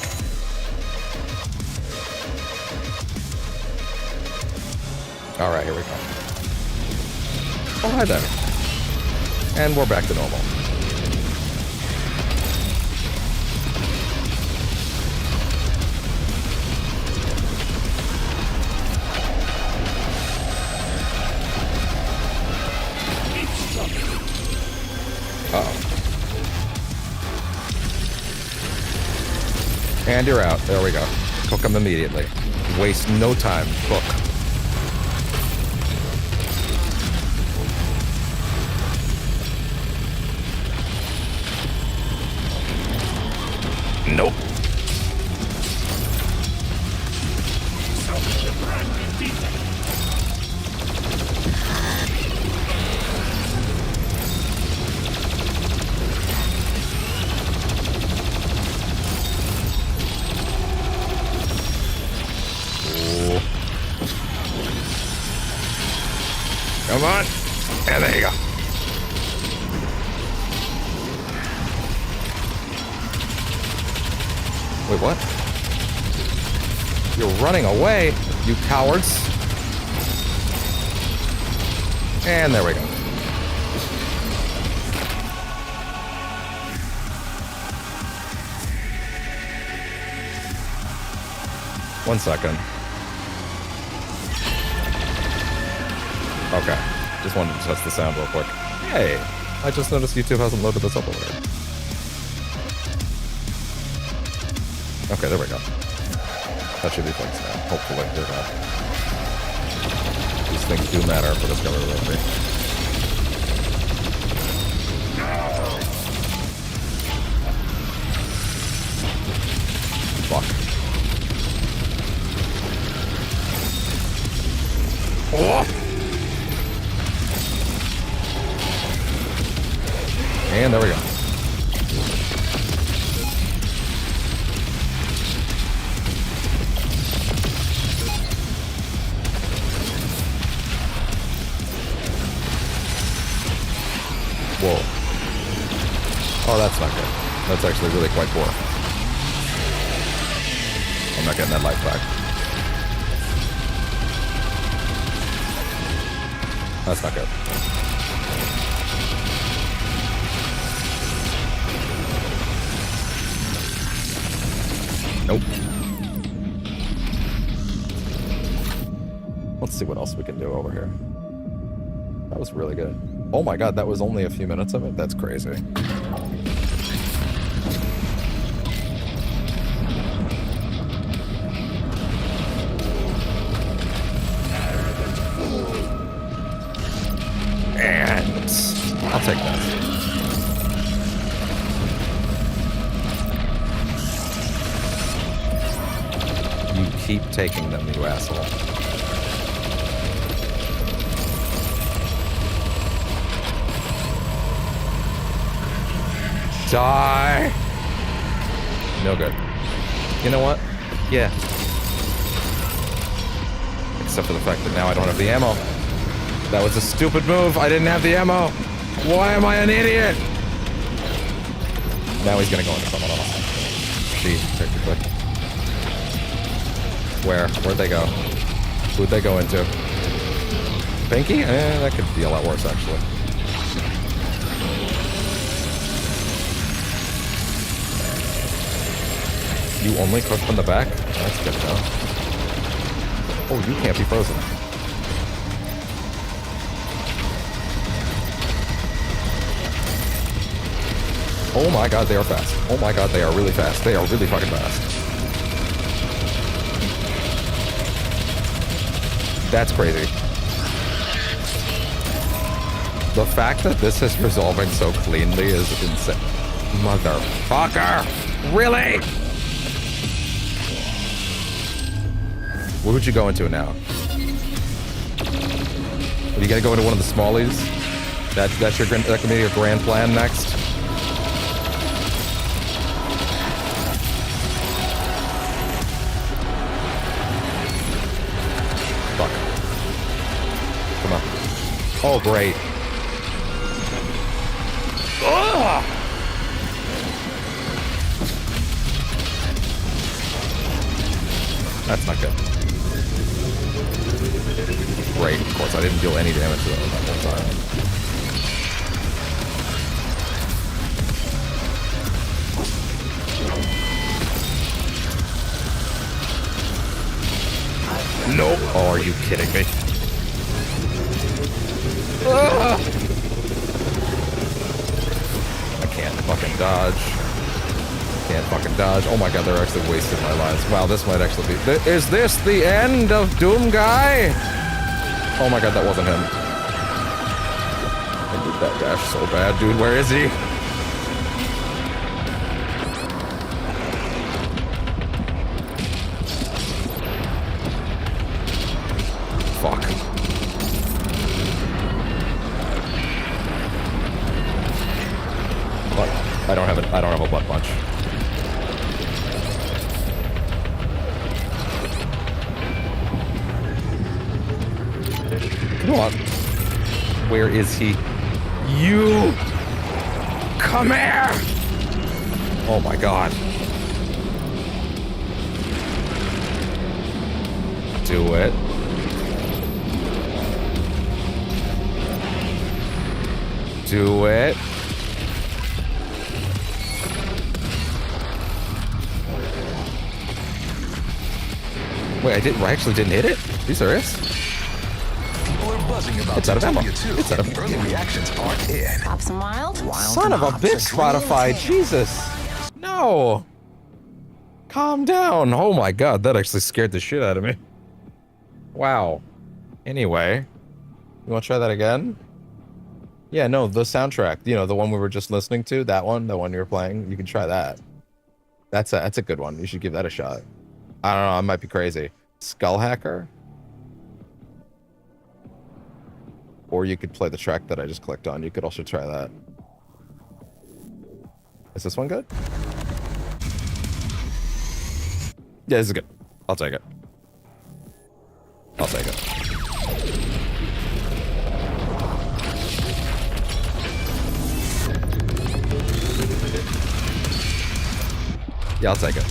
All right, here we go. Oh, hi there. And we're back to normal. Uh-oh. And you're out. There we go. Cook them immediately. Waste no time. Cook. Nope. Ooh. Come on. And there you go. Wait, what? You're running away, you cowards. And there we go. One second. Okay. Just wanted to test the sound real quick. Hey, I just noticed YouTube hasn't loaded this up over here. Okay, there we go. That should be fixed now. Hopefully, they're not. These things do matter for discoverability. Fuck. Oh! And there we go. Whoa. Oh, that's not good. That's actually really quite poor. I'm not getting that life back. That's not good. Nope. Let's see what else we can do over here. That was really good. Oh my god, that was only a few minutes of it? That's crazy. taking them, you asshole. Die! No good. You know what? Yeah. Except for the fact that now I don't have the ammo. That was a stupid move. I didn't have the ammo. Why am I an idiot? Now he's gonna go into someone else. She, technically. Where? Where'd they go? Who'd they go into? Pinky? That could be a lot worse, actually. You only cook from the back? That's good to know. Oh, you can't be frozen. Oh my god, they are fast. Oh my god, they are really fast. They are really fucking fast. That's crazy. The fact that this is resolving so cleanly is insane. Motherfucker! Really? Where would you go into now? Are you gonna go into one of the smallies? That can be your grand plan next? Fuck. Come on. Oh, great. Ugh! That's not good. Great, of course, I didn't deal any damage to them that whole time. Nope. Oh, are you kidding me? Ah! I can't fucking dodge. Can't fucking dodge. Oh my god, they're actually wasting my lives. Wow, this might actually be... Is this the end of Doom Guy? Oh my god, that wasn't him. I need that dash so bad, dude. Where is he? Fuck. What? I don't have a butt punch. Come on. Where is he? You! Come here! Oh my god. Do it. Do it. Wait, I actually didn't hit it? Are you serious? It's out of ammo. It's out of ammo. Reactions aren't in. Pop some wild? Son of a bitch, Spotify. Jesus. No. Calm down. Oh my god, that actually scared the shit out of me. Wow. Anyway. You want to try that again? Yeah, no, the soundtrack. You know, the one we were just listening to. That one, the one you were playing. You can try that. That's a good one. You should give that a shot. I don't know, I might be crazy. Skull Hacker? Or you could play the track that I just clicked on. You could also try that. Is this one good? Yeah, this is good. I'll take it. I'll take it. Yeah, I'll take it.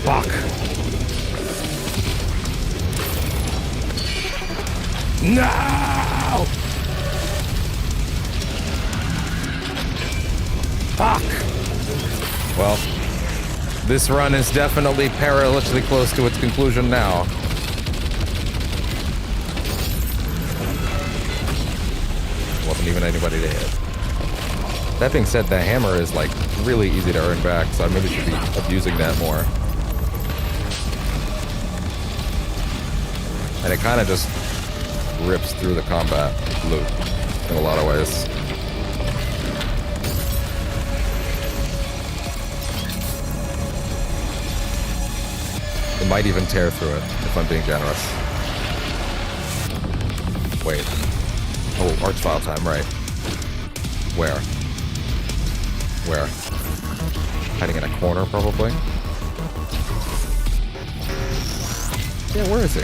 Fuck. No! Fuck. Well, this run is definitely perilously close to its conclusion now. Wasn't even anybody to hit. That being said, the hammer is like really easy to earn back, so I maybe should be abusing that more. And it kind of just rips through the combat loop in a lot of ways. might even tear through it if I'm being generous. Wait. Oh, arch file time, right. Where? Where? Hiding in a corner, probably? Yeah, where is he?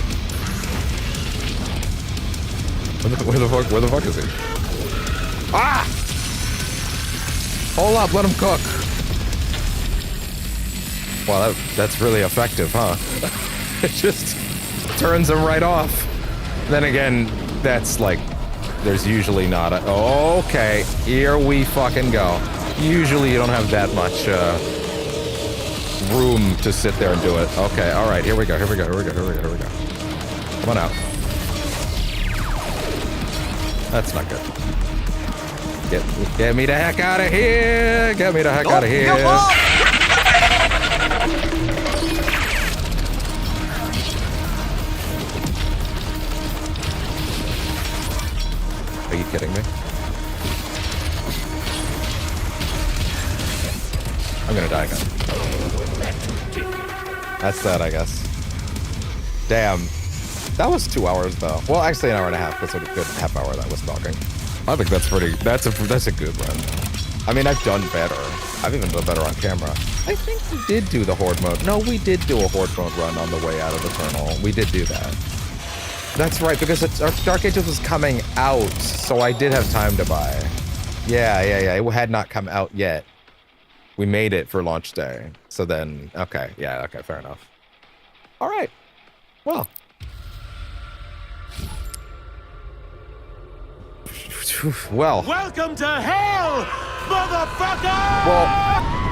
Where the fuck is he? Ah! Hold up, let him cook. Well, that's really effective, huh? It just turns him right off. Then again, that's like, there's usually not a... Okay, here we fucking go. Usually you don't have that much room to sit there and do it. Okay, alright, here we go, here we go, here we go, here we go, here we go. Come on out. That's not good. Get me the heck out of here! Get me the heck out of here! Are you kidding me? I'm gonna die again. That's that, I guess. Damn. That was 2 hours, though. Well, actually an hour and a half, because it was a good half hour that was talking. I think that's pretty... That's a good run. I mean, I've done better. I've even done better on camera. I think we did do the Horde mode. No, we did do a Horde mode run on the way out of Returnal. We did do that. That's right, because Dark Ages was coming out, so I did have time to buy. Yeah. It had not come out yet. We made it for launch day. So then, okay, fair enough. All right. Well. Well. Welcome to hell, motherfucker! Well,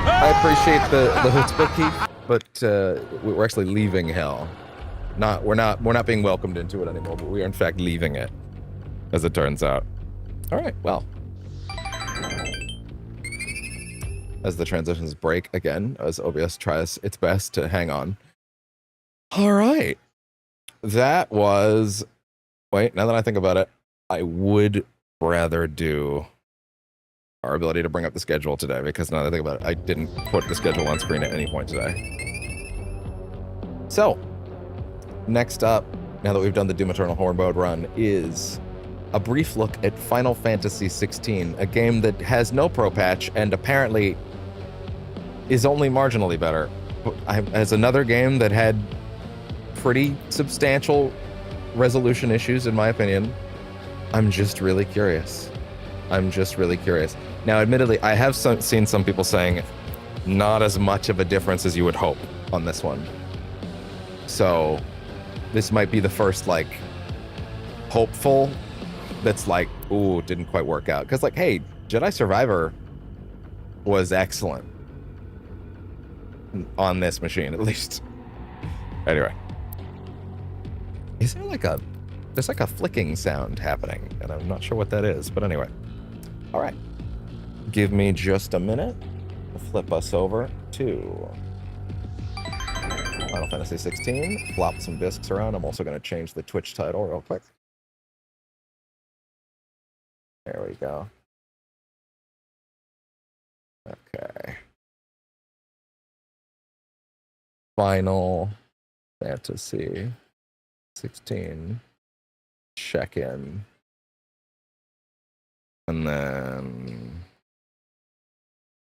I appreciate the chutzpah, Keith, but we're actually leaving hell. We're not being welcomed into it anymore, but we are in fact leaving it, as it turns out. All right, well. As the transitions break again, as OBS tries its best to hang on. All right. That was... Wait, now that I think about it, I would rather do our ability to bring up the schedule today, because now that I think about it, I didn't put the schedule on screen at any point today. So, next up, now that we've done the Doom Eternal Horde mode run, is a brief look at Final Fantasy XVI, a game that has no pro patch and apparently is only marginally better. As another game that had pretty substantial resolution issues, in my opinion. I'm just really curious. Now, admittedly, I have seen some people saying not as much of a difference as you would hope on this one. So this might be the first, like, hopeful that's like, ooh, didn't quite work out. Because, like, hey, Jedi Survivor was excellent on this machine, at least. Anyway. Is there like a... There's like a flicking sound happening, and I'm not sure what that is, but anyway. All right. Give me just a minute to flip us over to Final Fantasy 16. Flop some discs around. I'm also going to change the Twitch title real quick. There we go. Okay. Final Fantasy 16. Check-in. And then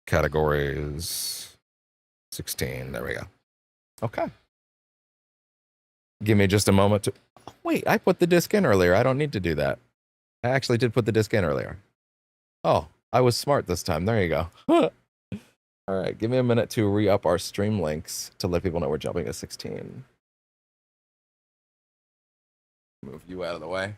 categories 16. There we go. Okay. Give me just a moment to... Oh, wait, I put the disc in earlier. I don't need to do that. I actually did put the disc in earlier. Oh, I was smart this time. There you go. All right, give me a minute to re-up our stream links to let people know we're jumping to 16. Move you out of the way.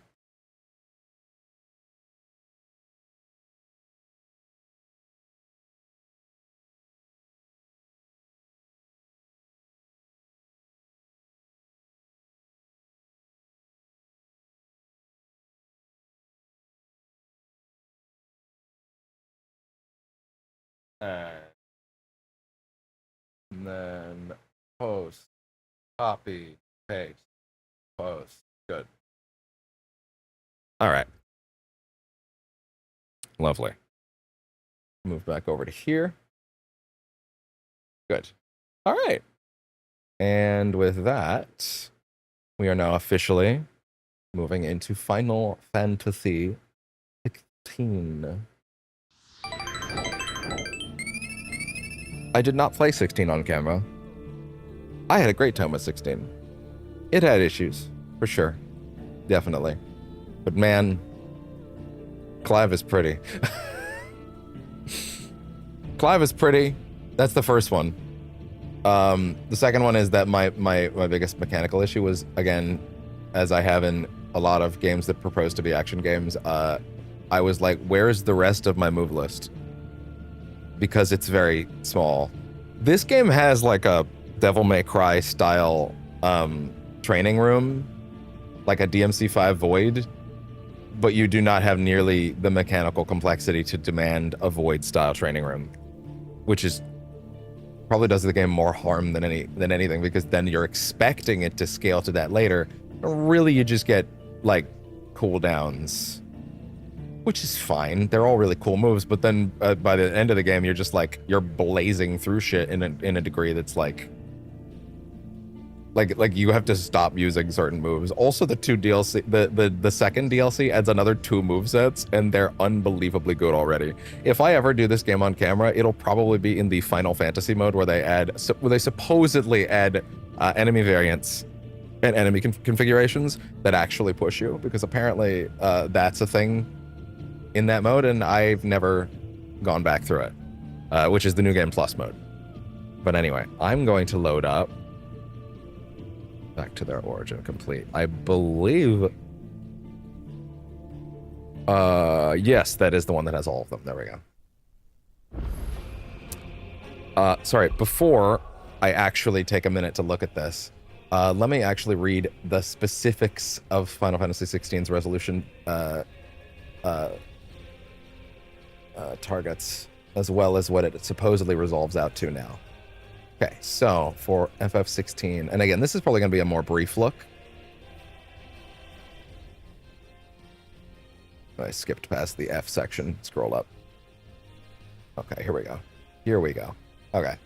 And then post, copy, paste, post. Good. All right. Lovely. Move back over to here. Good. All right. And with that, we are now officially moving into Final Fantasy 16. I did not play 16 on camera. I had a great time with 16. It had issues, for sure. Definitely. But man, Clive is pretty. Clive is pretty. That's the first one. The second one is that my biggest mechanical issue was, again, as I have in a lot of games that propose to be action games, I was like, where's the rest of my move list? Because it's very small. This game has like a Devil May Cry style training room, like a DMC5 Void, but you do not have nearly the mechanical complexity to demand a Void style training room, which is probably does the game more harm than anything, because then you're expecting it to scale to that later. Really, you just get like cooldowns, which is fine. They're all really cool moves, but then by the end of the game, you're just like, you're blazing through shit in a degree that's like you have to stop using certain moves. Also, the two DLC, the second DLC adds another 2 movesets, and they're unbelievably good already. If I ever do this game on camera, it'll probably be in the Final Fantasy mode where they supposedly add enemy variants and enemy configurations that actually push you, because apparently that's a thing in that mode, and I've never gone back through it, which is the New Game Plus mode. But anyway, I'm going to load up back to their origin complete. I believe, yes, that is the one that has all of them. There we go. Sorry, before I actually take a minute to look at this, let me actually read the specifics of Final Fantasy XVI's resolution targets, as well as what it supposedly resolves out to now. Okay, so for FF16, and again, this is probably going to be a more brief look. I skipped past the F section. Scroll up. Okay, here we go. Here we go. Okay.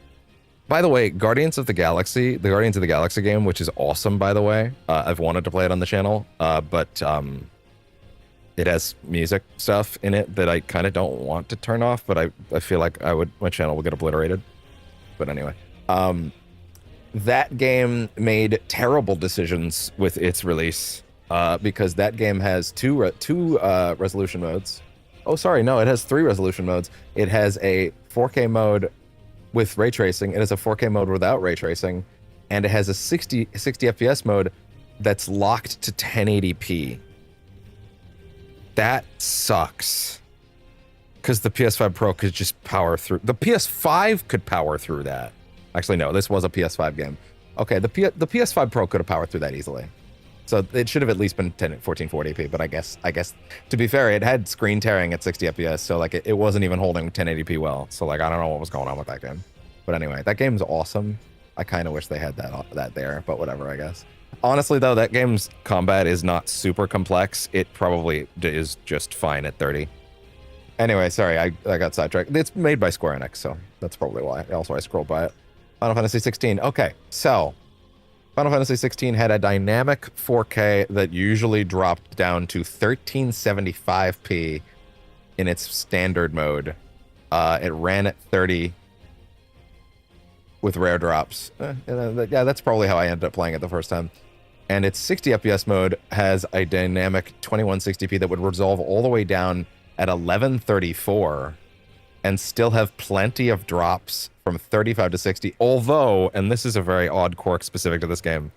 By the way, Guardians of the Galaxy game, which is awesome, by the way. I've wanted to play it on the channel, but it has music stuff in it that I kind of don't want to turn off, but I feel like my channel will get obliterated. But anyway. That game made terrible decisions with its release, because that game has two resolution modes. Oh, sorry, no, it has 3 resolution modes. It has a 4K mode with ray tracing. It has a 4K mode without ray tracing, and it has a 60 FPS mode that's locked to 1080p. That sucks, because the PS5 Pro could just power through. The PS5 could power through that. Actually, no, this was a PS5 game. Okay, the PS5 Pro could have powered through that easily. So it should have at least been 1440p, but I guess, to be fair, it had screen tearing at 60 FPS, so like it wasn't even holding 1080p well. So like, I don't know what was going on with that game. But anyway, that game's awesome. I kind of wish they had that there, but whatever, I guess. Honestly, though, that game's combat is not super complex. It probably is just fine at 30. Anyway, sorry, I got sidetracked. It's made by Square Enix, so that's probably why. Also, I scrolled by it. Final Fantasy 16. Okay, so Final Fantasy 16 had a dynamic 4K that usually dropped down to 1375p in its standard mode. It ran at 30 with rare drops. Yeah, that's probably how I ended up playing it the first time. And its 60 FPS mode has a dynamic 2160p that would resolve all the way down at 1134 and still have plenty of drops from 35 to 60. Although, and this is a very odd quirk specific to this game,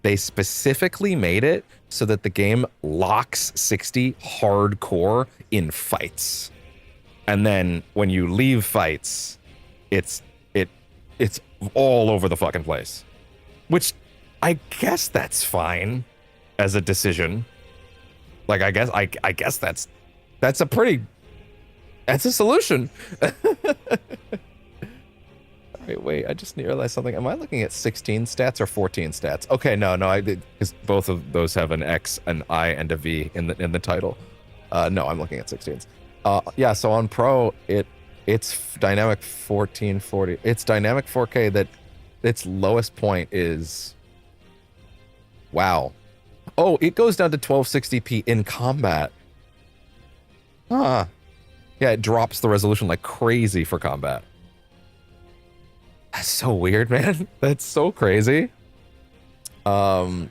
they specifically made it so that the game locks 60 hardcore in fights. And then when you leave fights, it's all over the fucking place. Which I guess that's fine as a decision. Like I guess that's a solution. Wait, I just realized something. Am I looking at 16 stats or 14 stats? Okay, no, I did, because both of those have an X, an I, and a V in the title. No, I'm looking at 16s. Yeah, so on Pro, it's dynamic 1440. It's dynamic 4K that its lowest point is... Wow. Oh, it goes down to 1260p in combat. Huh. Yeah, it drops the resolution like crazy for combat. That's so weird, man. That's so crazy. Yeah,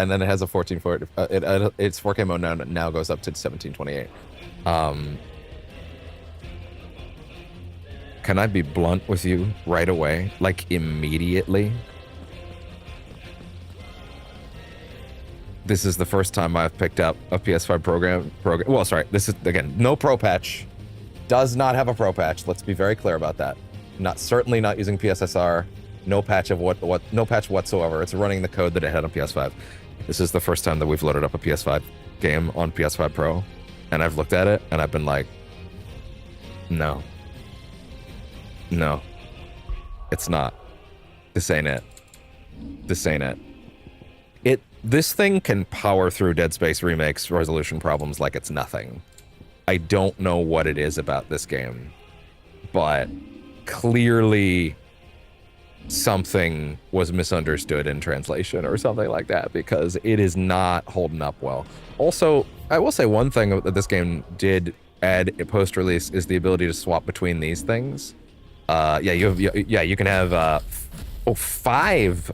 and then it has a 1440. Its 4K mode now goes up to 1728. Can I be blunt with you right away? Like immediately? This is the first time I've picked up a PS5 program. Well, sorry, this is, again, no pro patch. Does not have a pro patch. Let's be very clear about that. Certainly not using PSSR. No patch of no patch whatsoever. It's running the code that it had on PS5. This is the first time that we've loaded up a PS5 game on PS5 Pro, and I've looked at it and I've been like, no, it's not. This ain't it. This ain't it. This thing can power through Dead Space Remake's resolution problems like it's nothing. I don't know what it is about this game, but clearly something was misunderstood in translation or something like that, because it is not holding up well. Also, I will say one thing that this game did add post-release is the ability to swap between these things. You can have five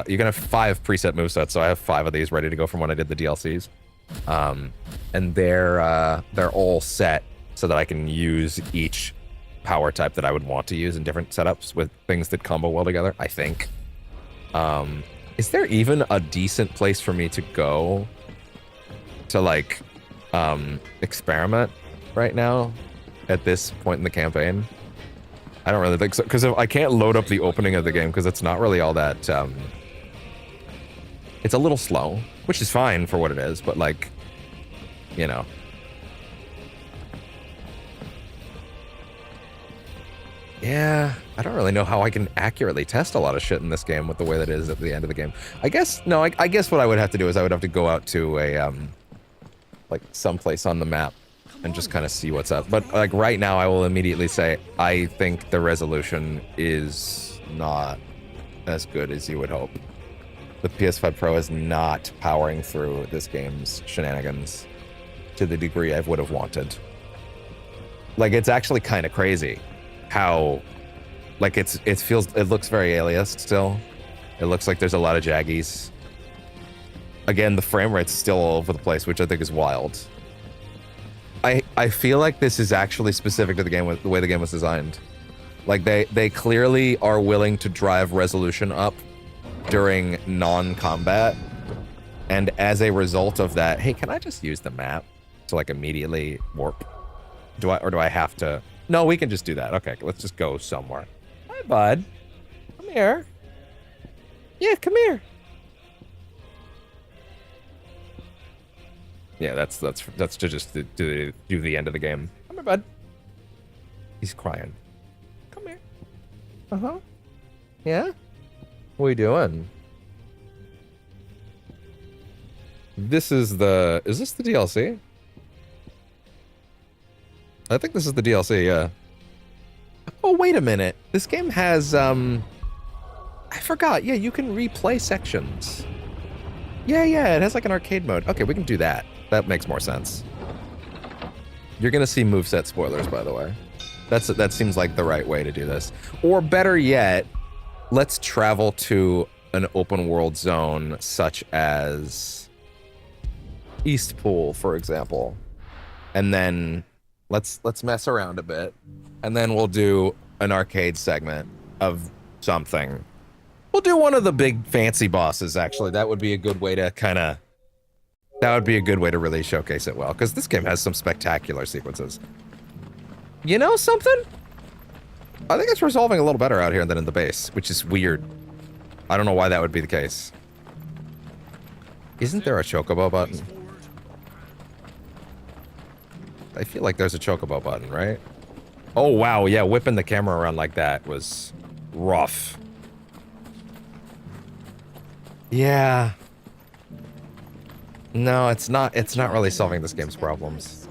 you can have 5 preset movesets, so I have 5 of these ready to go from when I did the DLCs. And they're all set so that I can use each power type that I would want to use in different setups with things that combo well together, I think. Is there even a decent place for me to go to, like, experiment right now at this point in the campaign? I don't really think so, because I can't load up the opening of the game because it's not really all that, it's a little slow, which is fine for what it is, but, like, you know. Yeah, I don't really know how I can accurately test a lot of shit in this game with the way that it is at the end of the game. I guess what I would have to do is I would have to go out to a, like, someplace on the map and just kind of see what's up. But, like, right now I will immediately say I think the resolution is not as good as you would hope. The PS5 Pro is not powering through this game's shenanigans to the degree I would have wanted. Like, it's actually kind of crazy how, like, it looks very aliased still. It looks like there's a lot of jaggies. Again, the frame rate's still all over the place, which I think is wild. I feel like this is actually specific to the game, with the way the game was designed. Like, they clearly are willing to drive resolution up during non-combat, and as a result of that, hey, can I just use the map to, like, immediately warp? Do I have to? No, we can just do that. Okay, let's just go somewhere. Hi, bud. Come here. Yeah, come here. Yeah, that's to just do the end of the game. Come here, bud. He's crying. Come here. Uh-huh. Yeah? What are you doing? Is this the DLC? I think this is the DLC, yeah. Oh, wait a minute. This game has, I forgot. Yeah, you can replay sections. Yeah, it has like an arcade mode. Okay, we can do that. That makes more sense. You're gonna see moveset spoilers, by the way. That seems like the right way to do this. Or better yet, let's travel to an open world zone such as Eastpool, for example. And then let's mess around a bit. And then we'll do an arcade segment of something. We'll do one of the big fancy bosses, actually. That would be a good way to really showcase it well, because this game has some spectacular sequences. You know something? I think it's resolving a little better out here than in the base, which is weird. I don't know why that would be the case. Isn't there a chocobo button? I feel like there's a chocobo button, right? Oh, wow, yeah, whipping the camera around like that was rough. Yeah. No, it's not really solving this game's problems.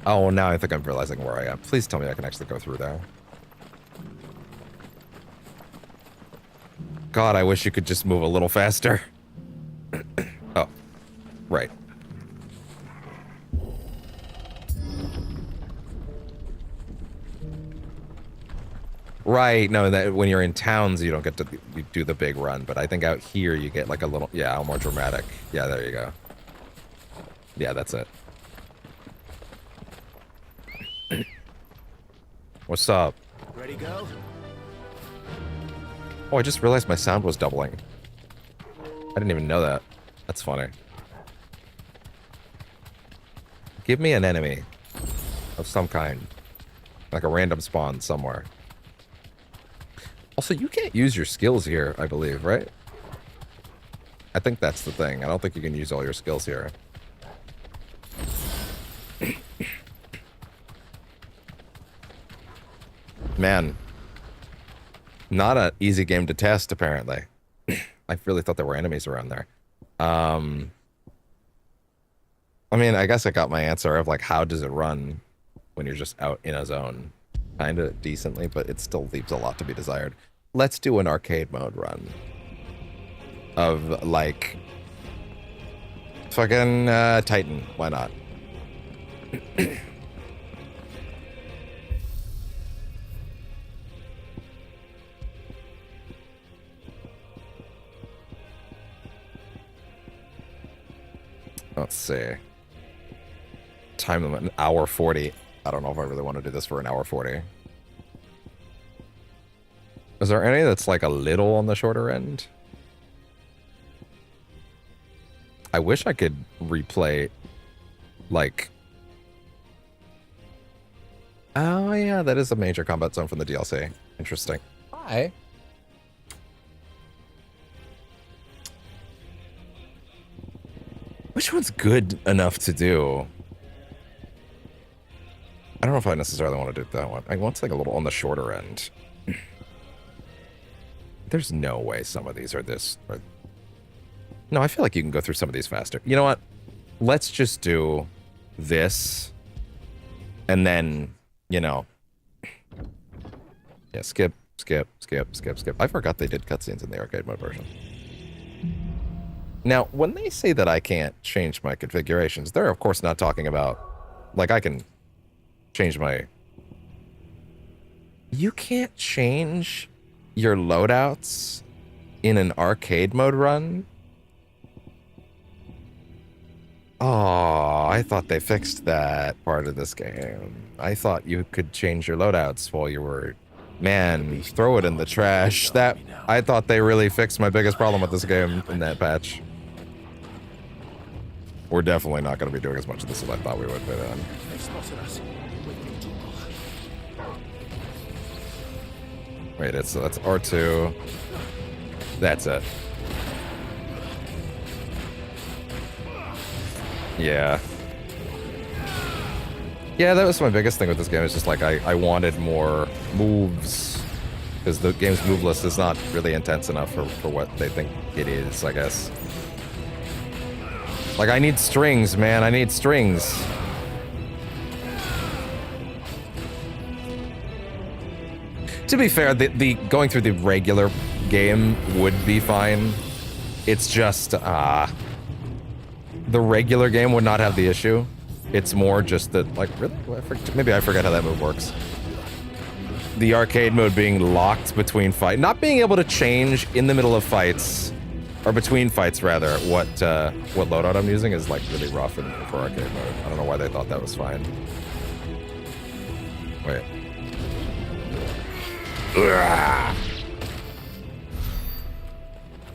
Oh, now I think I'm realizing where I am. Please tell me I can actually go through there. God, I wish you could just move a little faster. Oh, right. Right, no, that when you're in towns, you don't get to do the big run, but I think out here you get like a little, yeah, more dramatic. Yeah, there you go. Yeah, that's it. What's up? Ready, go? Oh, I just realized my sound was doubling. I didn't even know that. That's funny. Give me an enemy of some kind. Like a random spawn somewhere. Also, you can't use your skills here, I believe, right? I think that's the thing. I don't think you can use all your skills here. Man. Not an easy game to test, apparently. I really thought there were enemies around there. I mean, I guess I got my answer of, like, how does it run when you're just out in a zone? Kind of decently, but it still leaves a lot to be desired. Let's do an arcade mode run. Of, like... fucking, Titan. Why not? Let's see. Time limit, an hour 40. I don't know if I really want to do this for an hour 40. Is there any that's like a little on the shorter end? I wish I could replay, like... Oh yeah, that is a major combat zone from the DLC. Interesting. Hi. Which one's good enough to do? I don't know if I necessarily want to do that one. I want to like a little on the shorter end. There's no way some of these are this. Or... No, I feel like you can go through some of these faster. You know what? Let's just do this. And then, you know. Yeah, skip. I forgot they did cutscenes in the arcade mode version. Now, when they say that I can't change my configurations, they're of course not talking about, like, I can change my... You can't change your loadouts in an arcade mode run? Oh, I thought they fixed that part of this game. I thought you could change your loadouts while you were... Man, throw it in the trash. That I thought they really fixed my biggest problem with this game in that patch. We're definitely not going to be doing as much of this as I thought we would be then. Wait, that's R2. That's it. Yeah. Yeah, that was my biggest thing with this game. It's just like I wanted more moves. Because the game's move list is not really intense enough for what they think it is, I guess. Like, I need strings, man. I need strings. To be fair, the going through the regular game would be fine. It's just, the regular game would not have the issue. It's more just that, like, really? Maybe I forget how that move works. The arcade mode being locked between fights. Not being able to change in the middle of fights. Or between fights, rather, what loadout I'm using is, like, really rough for arcade mode. I don't know why they thought that was fine. Wait.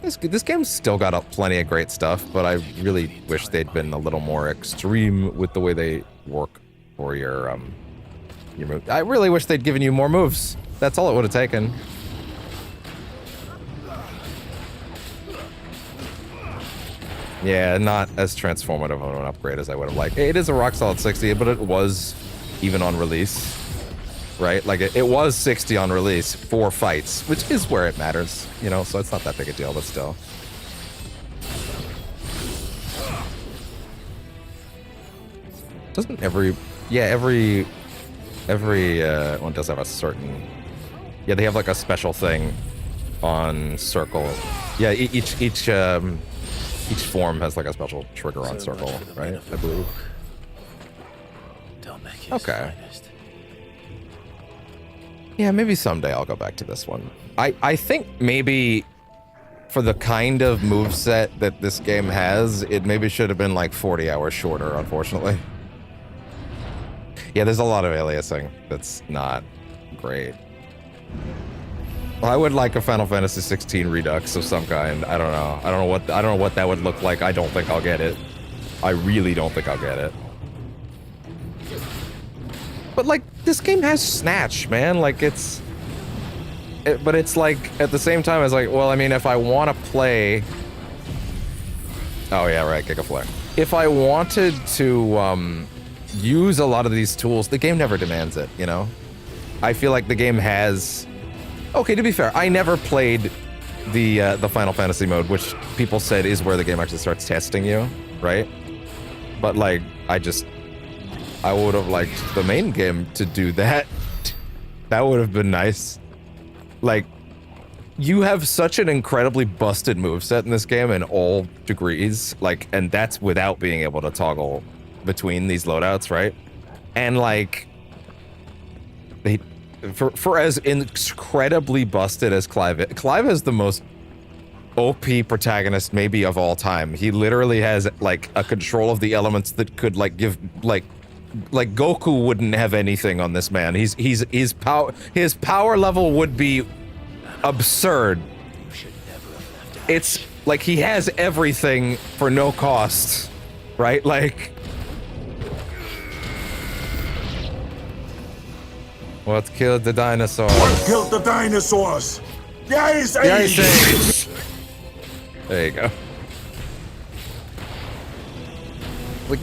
This game's still got plenty of great stuff, but I really wish they'd been a little more extreme with the way they work for your move. I really wish they'd given you more moves. That's all it would have taken. Yeah, not as transformative of an upgrade as I would have liked. It is a rock solid 60, but it was even on release, right? Like, it was 60 on release for fights, which is where it matters, you know, so it's not that big a deal, but still. Doesn't every Yeah, every one does have a certain. Yeah, they have like a special thing on circle. Yeah, each form has like a special trigger on circle, right? I believe. Okay. Yeah, maybe someday I'll go back to this one. I think maybe for the kind of moveset that this game has, it maybe should have been like 40 hours shorter, unfortunately. Yeah, there's a lot of aliasing that's not great. Well, I would like a Final Fantasy 16 Redux of some kind. I don't know. I don't know what that would look like. I don't think I'll get it. I really don't think I'll get it. But like, this game has Snatch, man. Like, but it's like, at the same time, it's like, well, I mean, if I want to play... Oh yeah, right, Gigaflare. If I wanted to use a lot of these tools, the game never demands it, you know? I feel like the game has... Okay, to be fair, I never played the Final Fantasy mode, which people said is where the game actually starts testing you, right? But like, I would have liked the main game to do that. That would have been nice. Like, you have such an incredibly busted moveset in this game in all degrees, like, and that's without being able to toggle between these loadouts, right? And like, for as incredibly busted as Clive is the most OP protagonist maybe of all time. He literally has like a control of the elements that could like give like Goku wouldn't have anything on this man. His power level would be absurd. It's like he has everything for no cost, right? Like, what killed the dinosaurs? What killed the dinosaurs? The Ice Age! The Ice Age! There you go. Like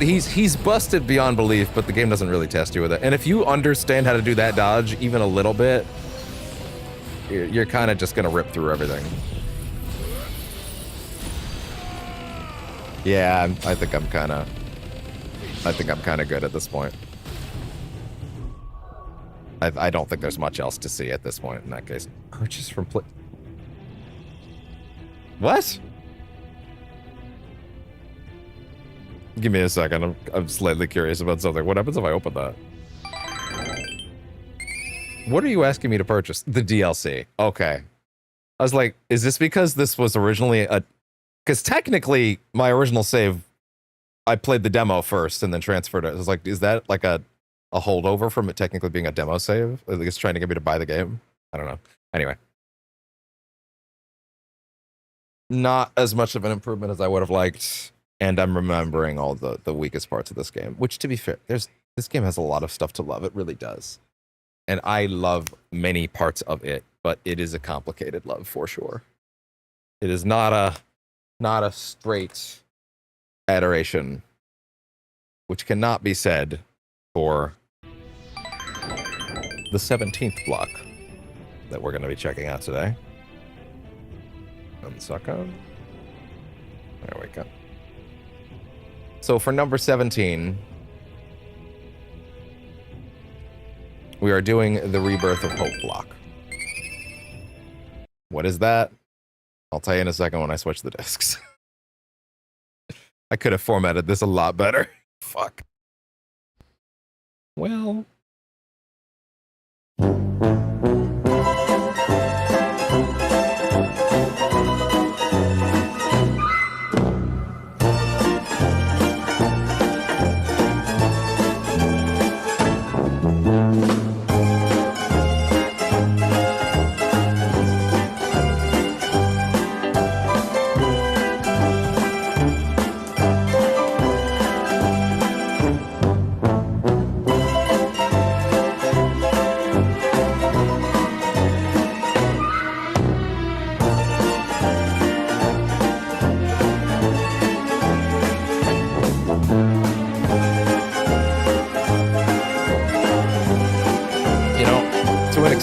he's busted beyond belief, but the game doesn't really test you with it. And if you understand how to do that dodge even a little bit, you're kind of just gonna rip through everything. Yeah, I think I'm kind of good at this point. I don't think there's much else to see at this point in that case. Purchase from What? Give me a second. I'm slightly curious about something. What happens if I open that? What are you asking me to purchase? The DLC. Okay. I was like, is this because this was originally a... Because technically, my original save, I played the demo first and then transferred it. I was like, is that like a holdover from it technically being a demo save? At least trying to get me to buy the game? I don't know. Anyway. Not as much of an improvement as I would have liked. And I'm remembering all the weakest parts of this game. Which, to be fair, this game has a lot of stuff to love. It really does. And I love many parts of it, but it is a complicated love for sure. It is not a straight adoration, which cannot be said for the 17th block that we're going to be checking out today. 1 second. There we go. So for number 17, we are doing the Rebirth of Hope block. What is that? I'll tell you in a second when I switch the discs. I could have formatted this a lot better. Fuck. Well...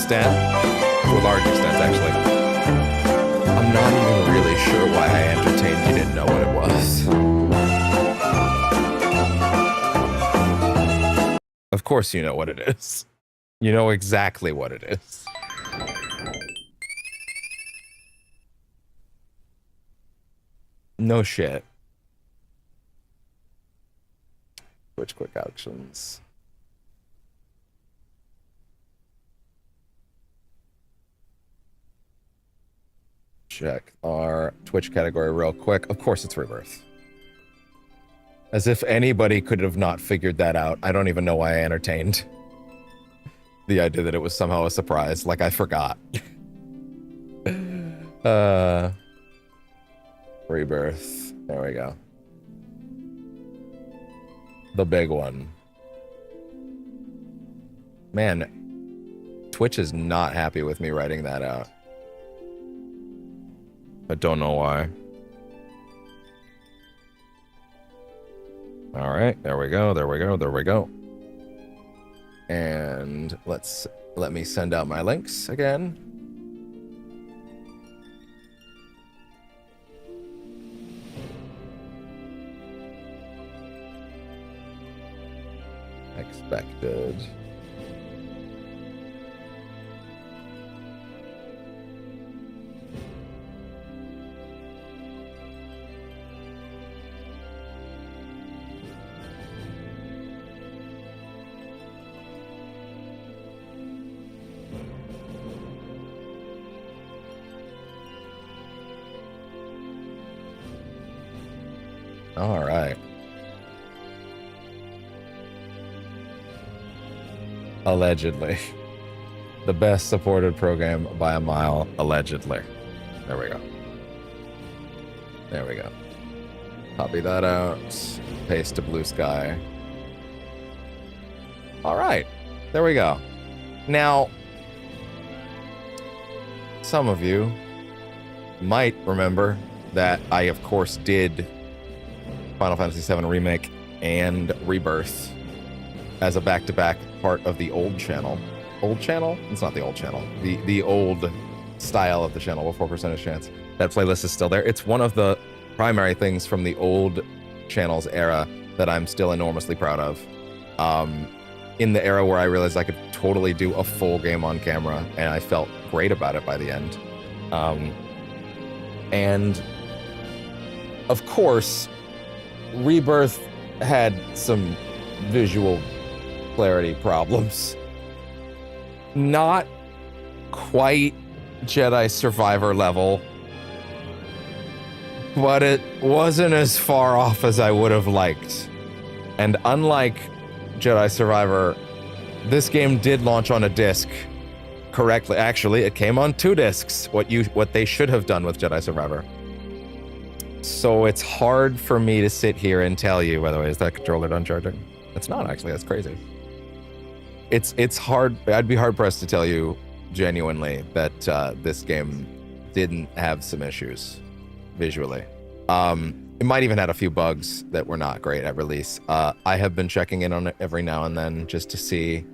To a large extent, actually. I'm not even really sure why I entertained you didn't know what it was. course you know what it is. You know exactly what it is. No shit. Twitch quick actions. Check our Twitch category real quick. Of course it's Rebirth. As if anybody could have not figured that out. I don't even know why I entertained the idea that it was somehow a surprise. Like I forgot. Rebirth. There we go. The big one. Man, Twitch is not happy with me writing that out. I don't know why. All right, there we go, there we go, there we go. And let me send out my links again. Expected. All right. Allegedly. The best supported program by a mile, allegedly. There we go. There we go. Copy that out. Paste to Blue Sky. All right. There we go. Now, some of you might remember that I, of course, did Final Fantasy VII Remake and Rebirth as a back-to-back part of the old channel. Old channel? It's not the old channel. The old style of the channel before Percentage Chance. That playlist is still there. It's one of the primary things from the old channel's era that I'm still enormously proud of. In the era where I realized I could totally do a full game on camera, and I felt great about it by the end. And of course, Rebirth had some visual clarity problems. Not quite Jedi Survivor level, but it wasn't as far off as I would have liked. And unlike Jedi Survivor, this game did launch on a disc correctly. Actually, it came on 2 discs, what they should have done with Jedi Survivor. So it's hard for me to sit here and tell you, by the way, is that controller done charging? It's not, actually. That's crazy. It's hard. I'd be hard pressed to tell you genuinely that this game didn't have some issues visually. It might even had a few bugs that were not great at release. I have been checking in on it every now and then just to see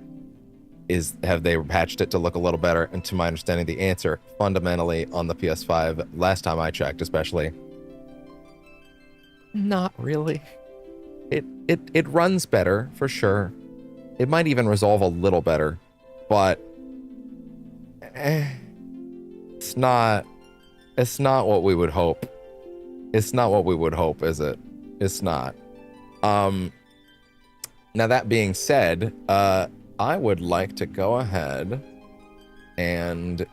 have they patched it to look a little better. And to my understanding, the answer fundamentally on the PS5, last time I checked especially, not really. It runs better for sure. It might even resolve a little better, but it's not what we would hope. It's not what we would hope, is it? It's not. Now that being said, I would like to go ahead and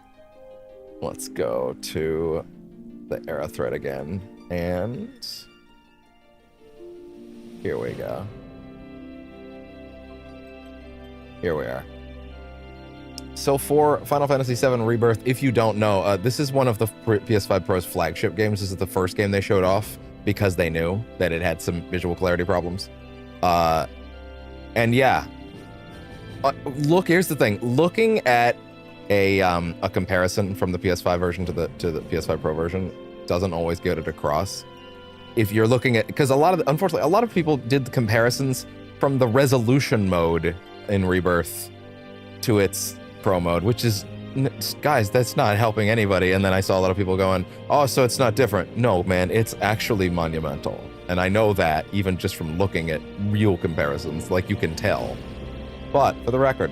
let's go to the era thread again, and here we go. Here we are. So for Final Fantasy VII Rebirth, if you don't know, this is one of the PS5 Pro's flagship games. This is the first game they showed off because they knew that it had some visual clarity problems. And yeah, look, here's the thing. Looking at a comparison from the PS5 version to the PS5 Pro version doesn't always get it across. If you're looking at, because unfortunately, a lot of people did the comparisons from the resolution mode in Rebirth to its Pro mode, which is, guys, that's not helping anybody. And then I saw a lot of people going, oh, so it's not different. No, man, it's actually monumental. And I know that even just from looking at real comparisons, like you can tell. But for the record,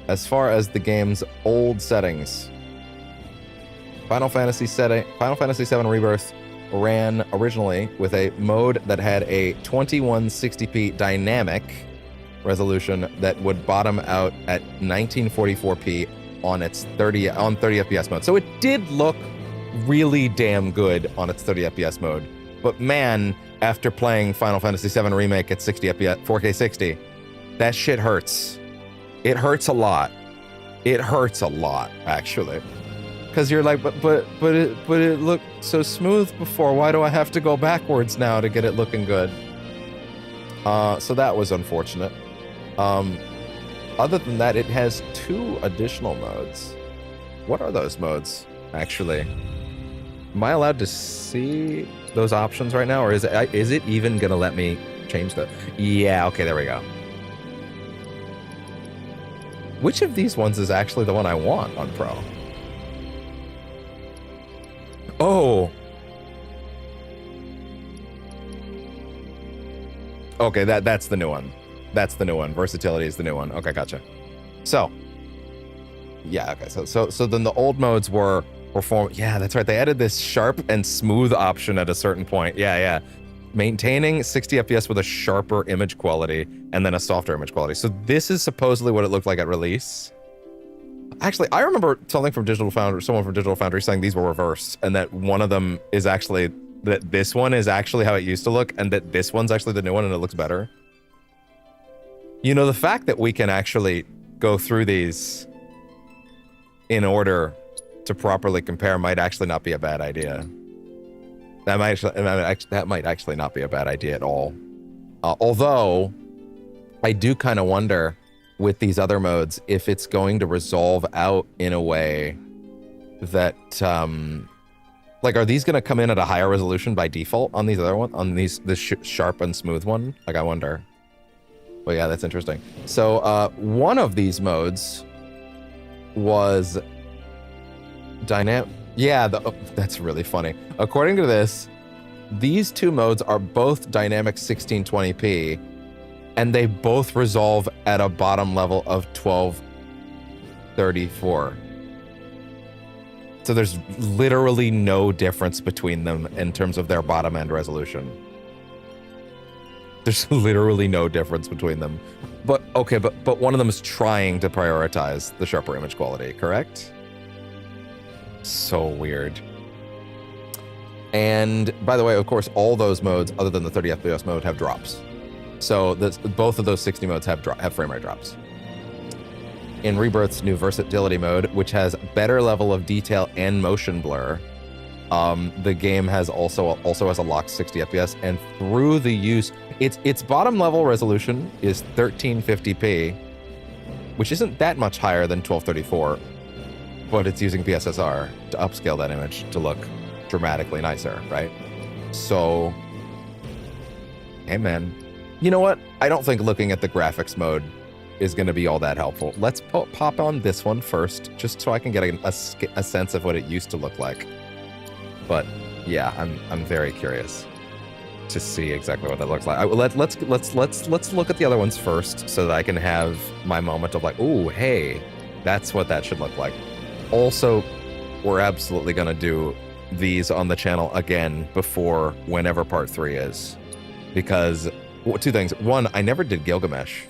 as far as the game's old settings, Final Fantasy VII Rebirth ran originally with a mode that had a 2160p dynamic resolution that would bottom out at 1944p on its 30 FPS mode. So it did look really damn good on its 30 FPS mode. But man, after playing Final Fantasy VII Remake at 60 FPS, 4K 60, that shit hurts. It hurts a lot. It hurts a lot, actually. Because you're like, but it looked so smooth before. Why do I have to go backwards now to get it looking good? So that was unfortunate. Other than that, it has 2 additional modes. What are those modes, actually? Am I allowed to see those options right now, or is it even gonna let me change the? Yeah, okay, there we go. Which of these ones is actually the one I want on Pro? Oh. Okay, that's the new one. That's the new one. Versatility is the new one. Okay, gotcha. So, yeah, okay. So then the old modes were yeah, that's right. They added this sharp and smooth option at a certain point. Yeah. Maintaining 60 FPS with a sharper image quality and then a softer image quality. So this is supposedly what it looked like at release. Actually, I remember someone from Digital Foundry saying these were reversed, and that one of them is actually that this one is actually how it used to look, and that this one's actually the new one and it looks better. You know, the fact that we can actually go through these in order to properly compare might actually not be a bad idea. That might actually not be a bad idea at all. Although, I do kind of wonder with these other modes if it's going to resolve out in a way that, like, are these going to come in at a higher resolution by default on these other ones, on this sharp and smooth one? Like, I wonder. Well, yeah, that's interesting. So, one of these modes was dynamic. Yeah, that's really funny. According to this, these 2 modes are both dynamic 1620p, and they both resolve at a bottom level of 1234. So there's literally no difference between them in terms of their bottom end resolution. There's literally no difference between them. But okay, but one of them is trying to prioritize the sharper image quality, correct? So weird. And by the way, of course, all those modes other than the 30 FPS mode have drops. So both of those 60 modes have frame rate drops. In Rebirth's new versatility mode, which has better level of detail and motion blur, the game has also has a locked 60 FPS, and through the use, its bottom level resolution is 1350p, which isn't that much higher than 1234, but it's using PSSR to upscale that image to look dramatically nicer, right? So, hey man, you know what? I don't think looking at the graphics mode is going to be all that helpful. Let's pop on this one first, just so I can get a sense of what it used to look like. But yeah, I'm very curious to see exactly what that looks like. Let's look at the other ones first, so that I can have my moment of like, ooh, hey, that's what that should look like. Also, we're absolutely going to do these on the channel again before whenever part 3 is. Because, 2 things. One, I never did Gilgamesh.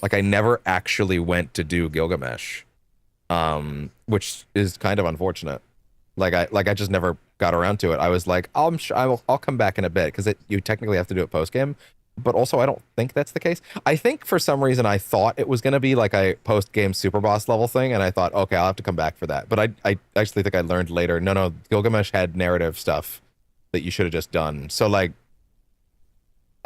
Like, I never actually went to do Gilgamesh. Which is kind of unfortunate. Like I just never got around to it. I was like, I'll come back in a bit, because you technically have to do it post-game. But also, I don't think that's the case. I think for some reason I thought it was going to be like a post-game super boss level thing, and I thought, okay, I'll have to come back for that. But I actually think I learned later, no, Gilgamesh had narrative stuff that you should have just done. So, like,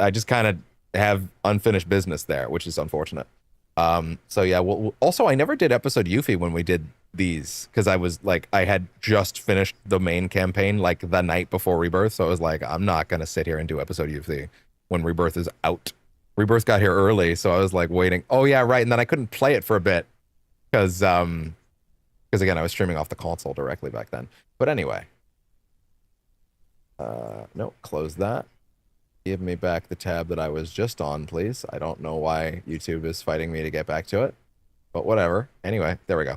I just kind of have unfinished business there, which is unfortunate. So yeah, also, I never did episode Yuffie when we did these, because I was like, I had just finished the main campaign like the night before Rebirth, so I was like, I'm not going to sit here and do episode Yuffie when Rebirth is out. Rebirth got here early, so I was like waiting. Oh yeah, right. And then I couldn't play it for a bit because again, I was streaming off the console directly back then. But anyway, no, close that. Give me back the tab that I was just on, please. I don't know why YouTube is fighting me to get back to it, but whatever. Anyway, there we go.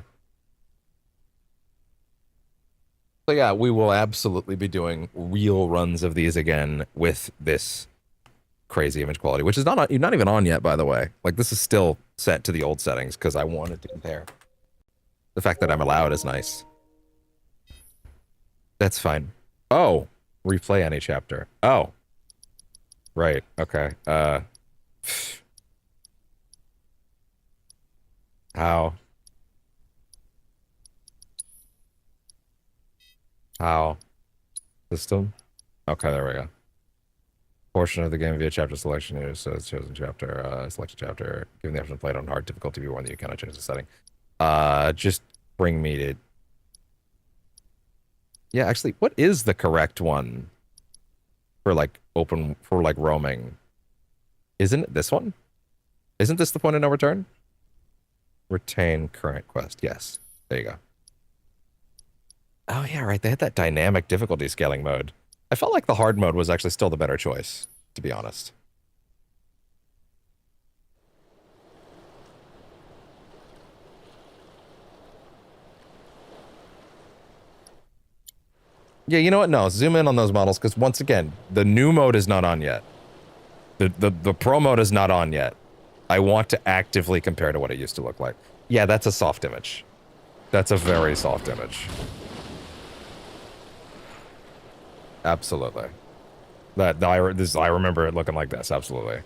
So yeah, we will absolutely be doing real runs of these again with this crazy image quality, which is not even on yet, by the way. Like, this is still set to the old settings because I wanted to compare. The fact that I'm allowed is nice. That's fine. Oh, replay any chapter. Oh. Right, okay. How? How? System? Okay, there we go. Portion of the game via chapter selection is chosen chapter, select a chapter, given the option to play it on hard difficulty view one that you cannot change the setting. Just bring me to... Yeah, actually, what is the correct one for, like, open, for, like, roaming? Isn't it this one? Isn't this the point of no return? Retain current quest, yes. There you go. Oh, yeah, right. They had that dynamic difficulty scaling mode. I felt like the hard mode was actually still the better choice, to be honest. Yeah, you know what? No, zoom in on those models, because once again, the new mode is not on yet. The pro mode is not on yet. I want to actively compare to what it used to look like. Yeah, that's a soft image. That's a very soft image. Absolutely. I remember it looking like this, absolutely.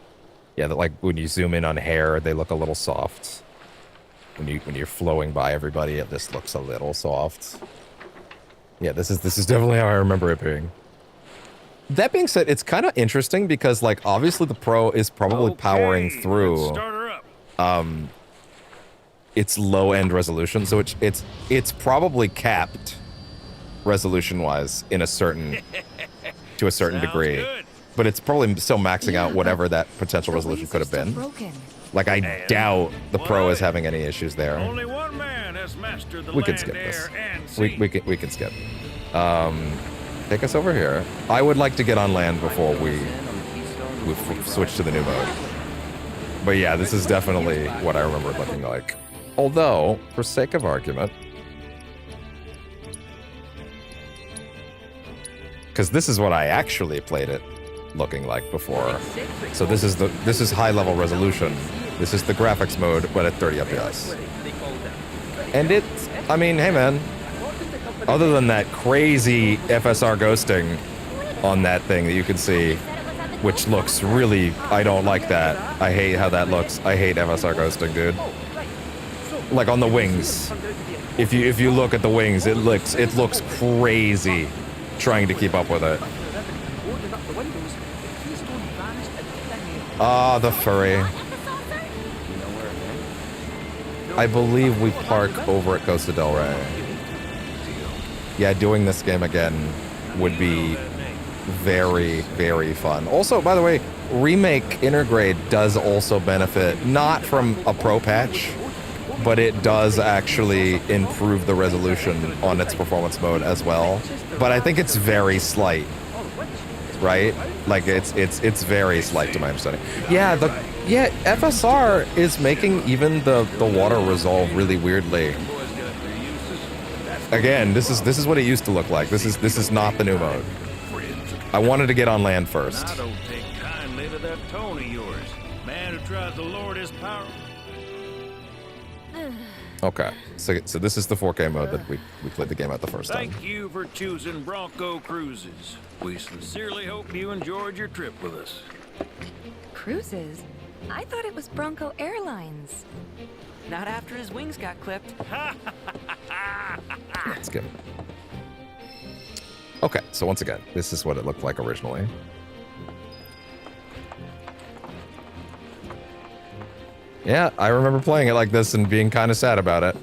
Yeah, that, like, when you zoom in on hair, they look a little soft. When you're flowing by everybody, this looks a little soft. Yeah, this is definitely how I remember it being. That being said, it's kind of interesting because, like, obviously the Pro is probably powering through its low-end resolution, so it's probably capped resolution-wise in a certain to a certain degree, good. But it's probably still maxing out whatever that potential resolution could have been. Like, I doubt the Pro is having any issues there. Only one man has mastered the we can skip this. We can skip. Take us over here. I would like to get on land before we switch to the new mode. But yeah, this is definitely what I remember it looking like. Although, for sake of argument, because this is what I actually played it looking like before. So this is high level resolution. This is the graphics mode, but at 30 FPS. And it's, I mean, hey man, other than that crazy FSR ghosting on that thing that you can see, which looks really, I don't like that. I hate how that looks. I hate FSR ghosting, dude. Like on the wings. If you look at the wings, it looks crazy trying to keep up with it. Ah, the furry. I believe we park over at Costa del Rey. Yeah, doing this game again would be very, very fun. Also, by the way, Remake Intergrade does also benefit, not from a pro patch, but it does actually improve the resolution on its performance mode as well. But I think it's very slight, right? Like it's very slight to my understanding. Yeah, FSR is making even the water resolve really weirdly. Again, this is what it used to look like. This is not the new mode. I wanted to get on land first. I don't take kindly to that tone of yours. Man who tries to lord his power. Okay, so this is the 4K mode that we played the game at the first time. Thank you for choosing Bronco Cruises. We sincerely hope you enjoyed your trip with us. Cruises? I thought it was Bronco Airlines. Not after his wings got clipped. Let's skip. Okay, so once again, this is what it looked like originally. Yeah, I remember playing it like this and being kind of sad about it.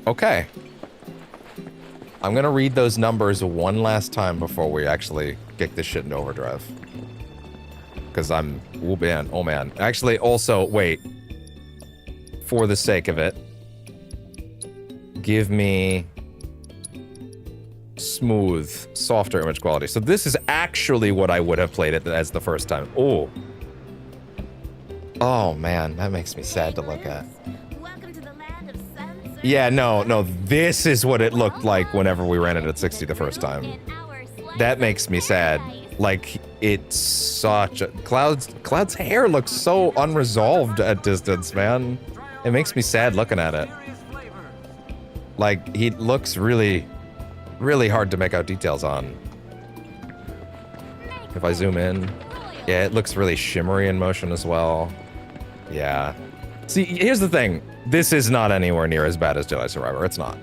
Okay. I'm gonna read those numbers one last time before we actually kick this shit into overdrive. Because oh man. Actually, also, wait. For the sake of it, give me smooth, softer image quality. So this is actually what I would have played it as the first time. Oh. Oh man, that makes me sad to look at. Yeah, no, this is what it looked like whenever we ran it at 60 the first time. That makes me sad. Like, it's such a... Cloud's hair looks so unresolved at distance, man. It makes me sad looking at it. Like, he looks really, really hard to make out details on. If I zoom in, yeah, it looks really shimmery in motion as well. Yeah. See, here's the thing. This is not anywhere near as bad as Jedi Survivor. It's not.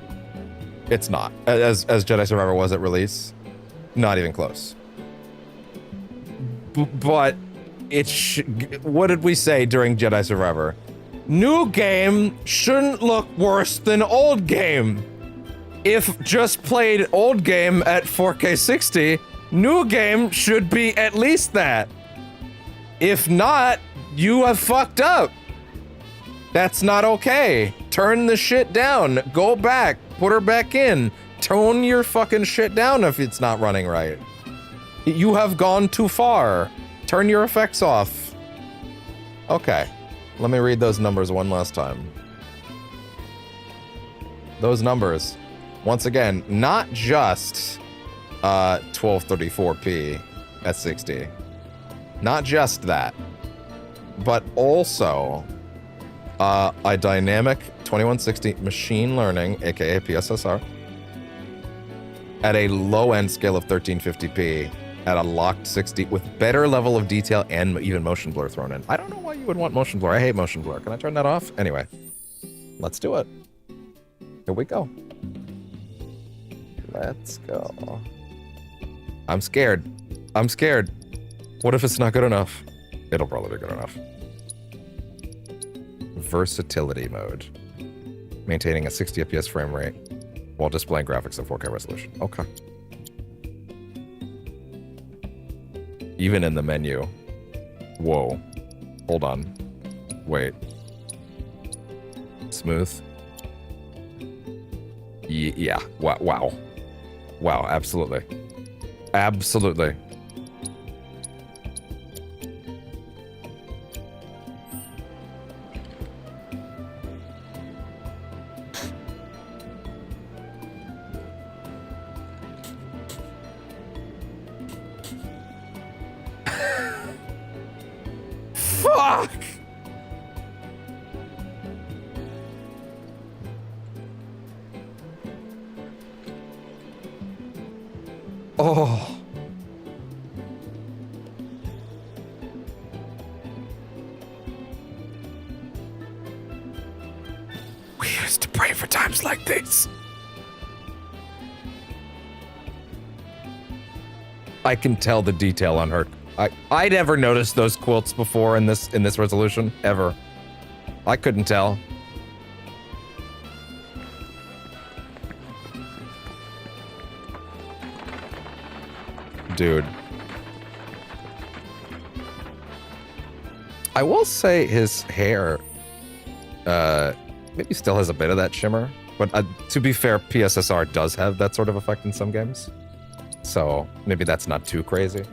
It's not. As Jedi Survivor was at release, not even close. But what did we say during Jedi Survivor? New game shouldn't look worse than old game. If just played old game at 4K 60, new game should be at least that. If not, you have fucked up. That's not okay. Turn the shit down. Go back. Put her back in. Tone your fucking shit down if it's not running right. You have gone too far. Turn your effects off. Okay. Let me read those numbers one last time. Those numbers. Once again, not just 1234p at 60. Not just that. But also a dynamic 2160 machine learning, aka PSSR, at a low-end scale of 1350p at a locked 60 with better level of detail and even motion blur thrown in. I don't know why you would want motion blur. I hate motion blur. Can I turn that off? Anyway, let's do it. Here we go. Let's go. I'm scared. I'm scared. What if it's not good enough? It'll probably be good enough. Versatility mode. Maintaining a 60 FPS frame rate while displaying graphics at 4K resolution. Okay. Even in the menu. Whoa. Hold on. Wait. Smooth. Yeah. Wow. Wow, absolutely. Absolutely. Fuck! Oh. We used to pray for times like this. I can tell the detail on her. I'd never noticed those quilts before in this resolution, ever. I couldn't tell. Dude. I will say his hair maybe still has a bit of that shimmer, but to be fair, PSSR does have that sort of effect in some games. So maybe that's not too crazy.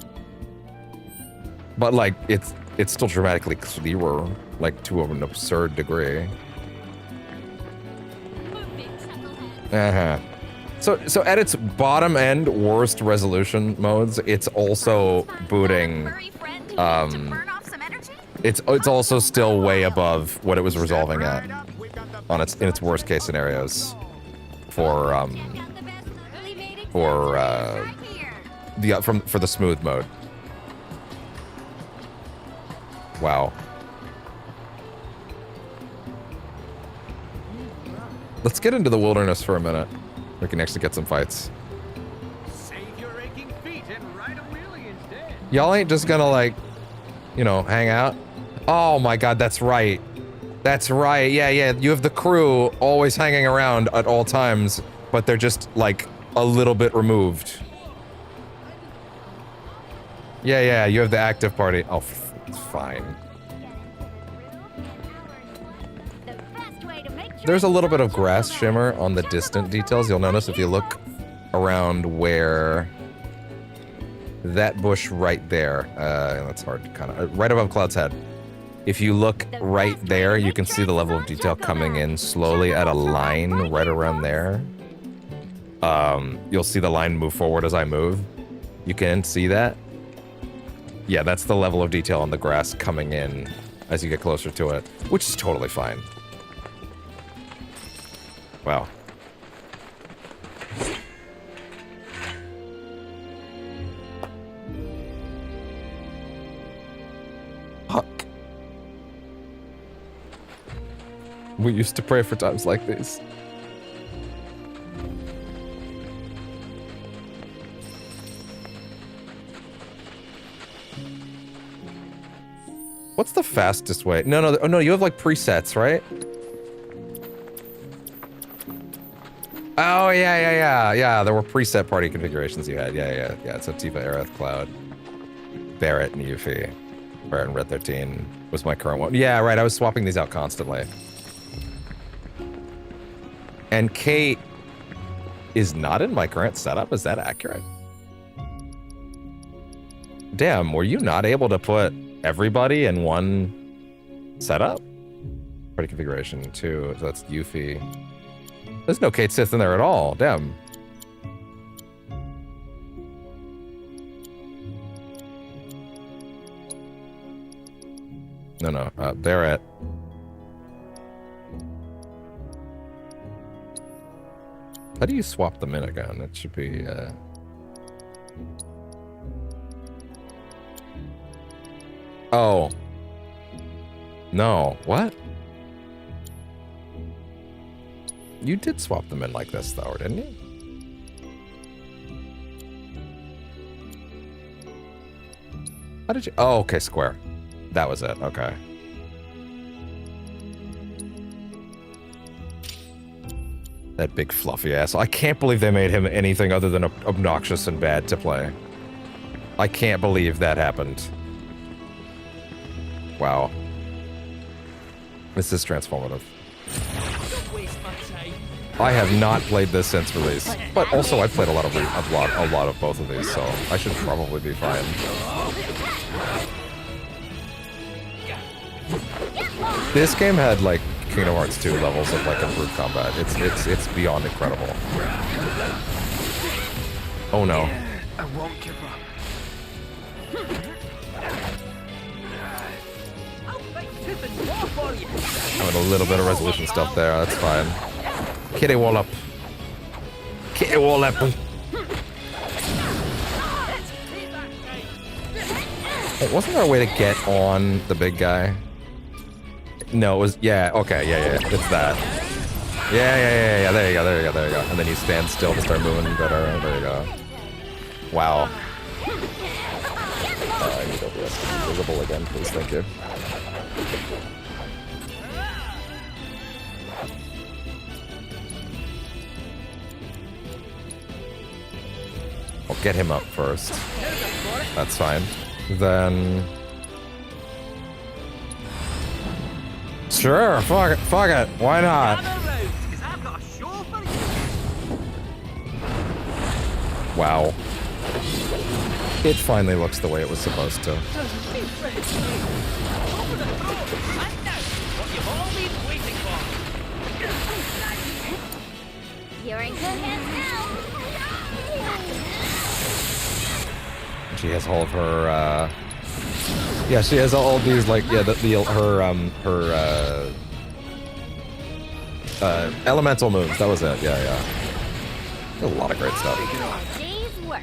But like it's still dramatically clearer, like to an absurd degree. Uh-huh. So at its bottom end, worst resolution modes, it's also booting it's also still way above what it was resolving at on in its worst case scenarios for the smooth mode. Wow. Let's get into the wilderness for a minute. We can actually get some fights. Y'all ain't just gonna like, you know, hang out? Oh my god, that's right. That's right. Yeah, you have the crew always hanging around at all times, but they're just like a little bit removed. Yeah, you have the active party. Oh, it's fine. There's a little bit of grass shimmer on the distant details. You'll notice if you look around where that bush right there, that's hard to kind of, right above Cloud's head. If you look right there, you can see the level of detail coming in slowly at a line right around there. You'll see the line move forward as I move. You can see that. Yeah, that's the level of detail on the grass coming in as you get closer to it, which is totally fine. Wow. Fuck. We used to pray for times like these. What's the fastest way? No, oh no, you have like presets, right? Oh, yeah. There were preset party configurations you had. Yeah. It's Tifa, Aerith, Cloud, Barrett, and Yuffie. Barrett and Red 13 was my current one. Yeah, right, I was swapping these out constantly. And Kate is not in my current setup, is that accurate? Damn, were you not able to put everybody in one setup? Party configuration 2, so that's Yuffie. There's no Kate Sith in there at all. Damn. No. Barrett. How do you swap them in again? It should be, Oh. No. What? You did swap them in like this, though, didn't you? How did you? Oh, okay, square. That was it. Okay. That big fluffy ass. I can't believe they made him anything other than obnoxious and bad to play. I can't believe that happened. Wow. This is transformative. I have not played this since release, but also I've played a lot of both of these, so I should probably be fine. This game had like Kingdom Hearts 2 levels of like improved combat. It's beyond incredible. Oh no. I won't give up. Having a little bit of resolution stuff there. That's fine. Kitty wall up. Kitty wall up. Hey, wasn't there a way to get on the big guy? No, it was, yeah, okay, yeah, it's that. Yeah, there you go. And then you stand still to start moving better. There you go. Wow. I need OBS to be visible again, please, thank you. I'll get him up first. That's fine. Then... Sure, fuck it, why not? Wow. It finally looks the way it was supposed to. You're in good hands now. She has all of her, yeah, she has all these, like, yeah, her elemental moves. That was it, yeah. A lot of great stuff. Day's work.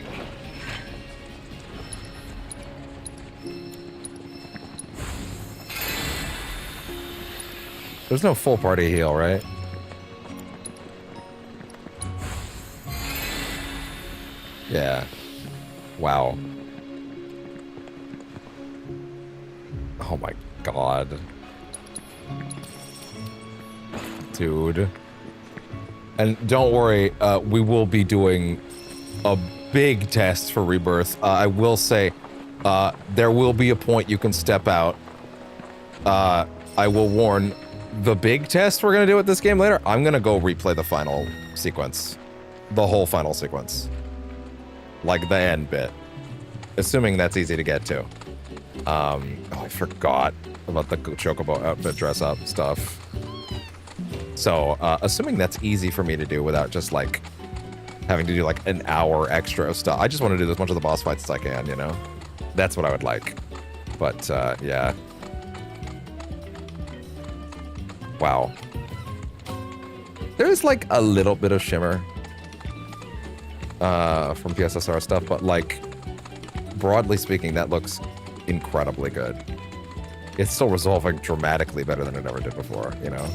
There's no full party heal, right? Yeah. Wow. Oh my god. Dude. And don't worry, we will be doing a big test for Rebirth. I will say, there will be a point you can step out. I will warn, the big test we're gonna do with this game later, I'm gonna go replay the final sequence. the whole final sequence. Like the end bit. Assuming that's easy to get to. Oh, I forgot about the Chocobo outfit dress up stuff. So, assuming that's easy for me to do without just like having to do like an hour extra of stuff. I just want to do as much of the boss fights as I can, you know? That's what I would like. But, yeah. Wow. There's like a little bit of shimmer from PSSR stuff, but like broadly speaking, that looks incredibly good. It's still resolving dramatically better than it ever did before, you know?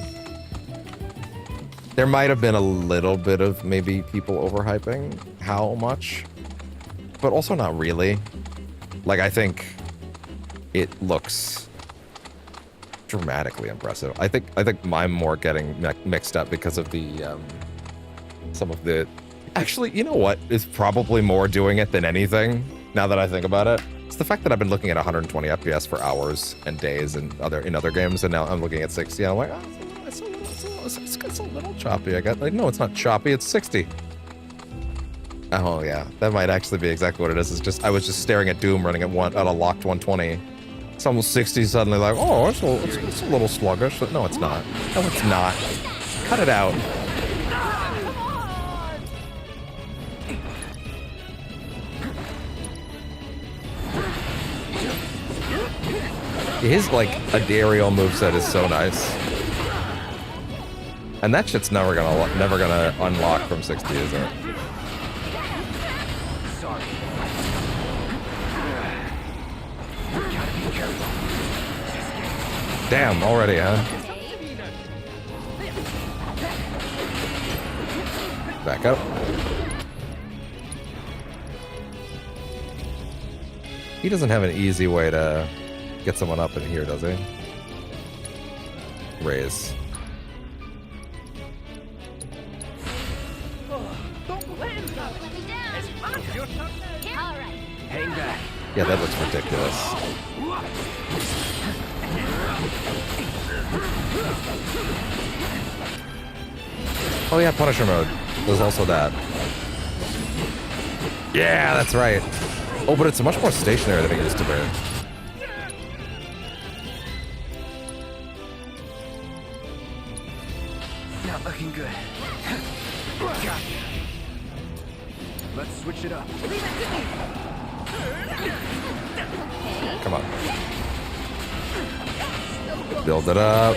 There might have been a little bit of maybe people overhyping how much, but also not really. Like, I think it looks dramatically impressive. I think I'm more getting mixed up because of the some of the. Actually, you know what is probably more doing it than anything? Now that I think about it, it's the fact that I've been looking at 120 FPS for hours and days and other games, and now I'm looking at 60. And I'm like, oh, it's a little choppy. I got like, no, it's not choppy. It's 60. Oh yeah, that might actually be exactly what it is. It's just I was just staring at Doom running at a locked 120. It's almost 60 suddenly. Like, oh, it's a little sluggish. No, it's not. No, it's not. Cut it out. His like aerial moveset is so nice. And that shit's never gonna unlock from 60, is it? Sorry. Damn, already, huh? Back up. He doesn't have an easy way to get someone up in here, does he? Raise. Hang back. Yeah, that looks ridiculous. Oh yeah, Punisher mode. There's also that. Yeah, that's right. Oh, but it's much more stationary than it used to be. Not looking good. Let's switch it up. Come on. Build it up.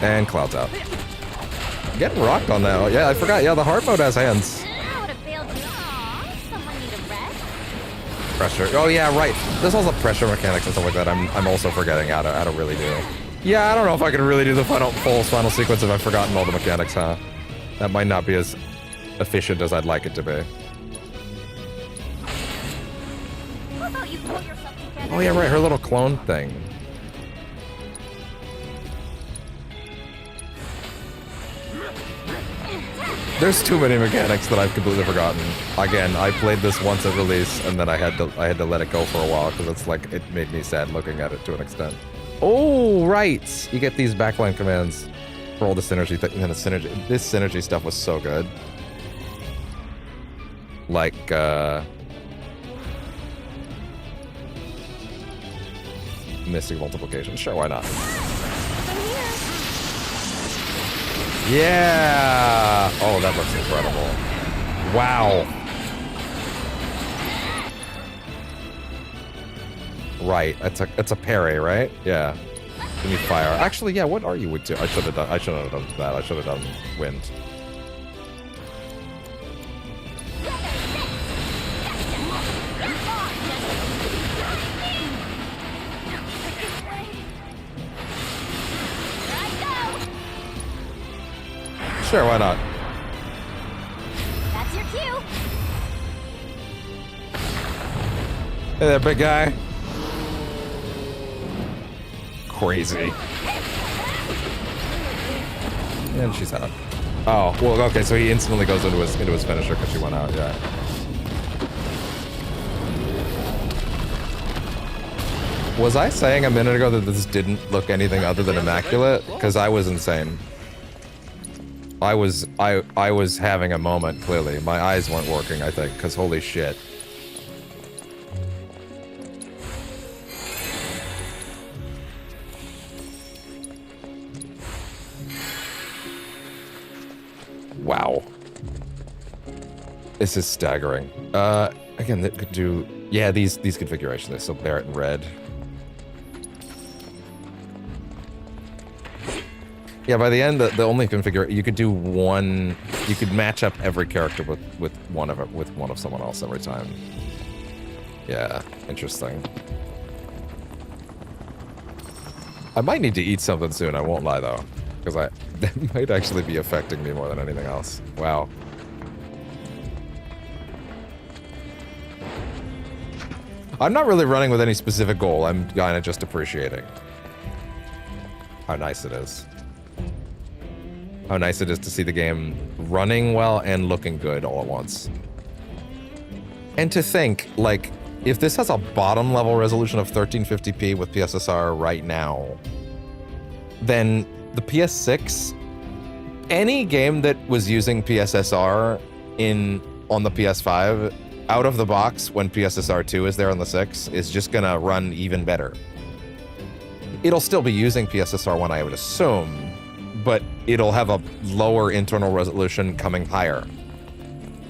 And clouds out. Getting rocked on that. Yeah, I forgot. Yeah, the hard mode has hands. Pressure. Oh yeah, right. There's also pressure mechanics and stuff like that. I'm also forgetting how to really do. Yeah, I don't know if I can really do the full final sequence if I've forgotten all the mechanics, huh? That might not be as efficient as I'd like it to be. Oh yeah, right. Her little clone thing. There's too many mechanics that I've completely forgotten. Again, I played this once at release, and then I had to let it go for a while because it's like it made me sad looking at it to an extent. Oh right, you get these backline commands for all the synergy. And the synergy, this synergy stuff was so good. Like Mystic multiplication. Sure, why not? Yeah! Oh, that looks incredible. Wow. Right, it's a parry, right? Yeah. Can you fire? Actually, yeah, what are you with two? I should have done that. I should have done wind. Sure, why not? That's your cue. Hey there, big guy. Crazy. And she's out. Oh, well, okay, so he instantly goes into his finisher because she went out, yeah. Was I saying a minute ago that this didn't look anything other than immaculate? Because I was insane. I was having a moment, clearly. My eyes weren't working, I think, because holy shit. Wow. This is staggering. Again, that could do... Yeah, these configurations, they still bear it in red. Yeah, by the end, the only configuration... You could do one... You could match up every character with one of someone else every time. Yeah, interesting. I might need to eat something soon, I won't lie, though. Because that might actually be affecting me more than anything else. Wow. I'm not really running with any specific goal. I'm kind of just appreciating how nice it is. How nice it is to see the game running well and looking good all at once. And to think, like, if this has a bottom level resolution of 1350p with PSSR right now, then the PS6, any game that was using PSSR on the PS5, out of the box when PSSR 2 is there on the 6, is just gonna run even better. It'll still be using PSSR 1, I would assume, but it'll have a lower internal resolution coming higher.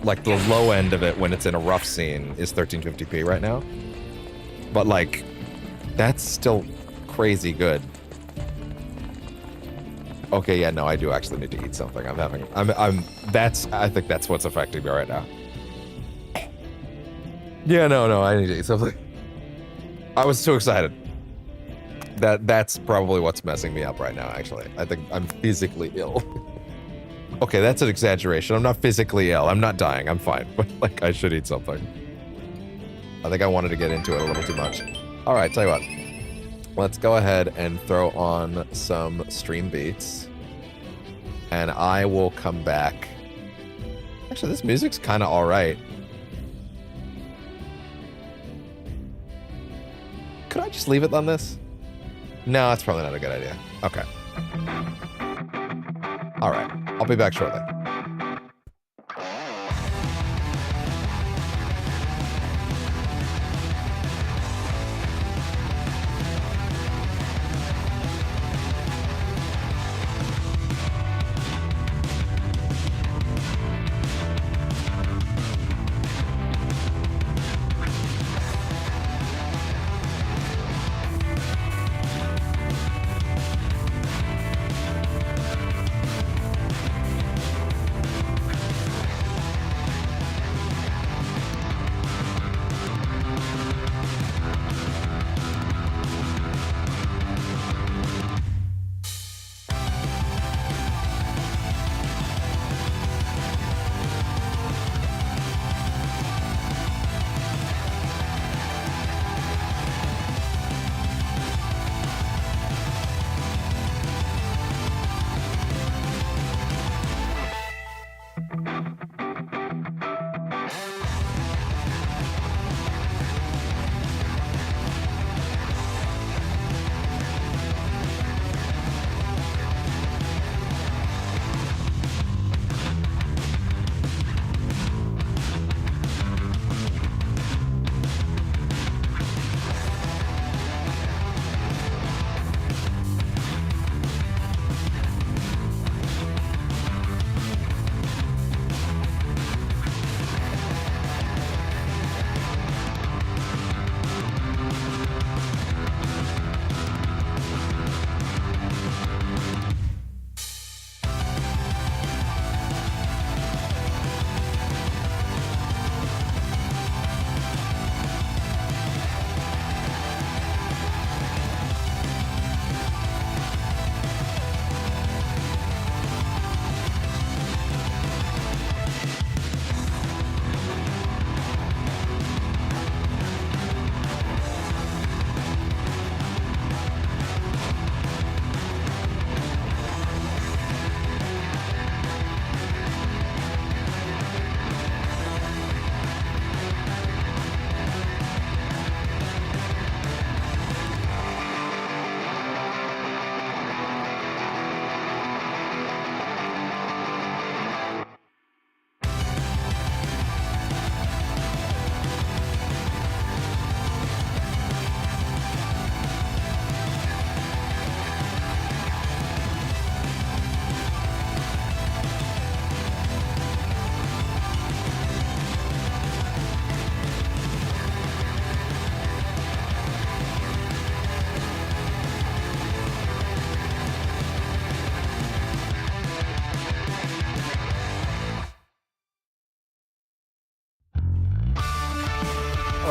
Like the low end of it when it's in a rough scene is 1350p right now. But like, that's still crazy good. Okay, yeah, no, I do actually need to eat something. I think that's what's affecting me right now. Yeah, no, I need to eat something. I was too excited. That's probably what's messing me up right now, actually. I think I'm physically ill. Okay, that's an exaggeration. I'm not physically ill. I'm not dying. I'm fine. But, like, I should eat something. I think I wanted to get into it a little too much. All right, tell you what. Let's go ahead and throw on some stream beats. And I will come back. Actually, this music's kind of all right. Could I just leave it on this? No, that's probably not a good idea. Okay. All right. I'll be back shortly.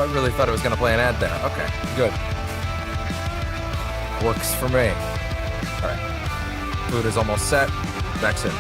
I really thought it was gonna play an ad there. Okay, good. Works for me. All right. Food is almost set. Back soon.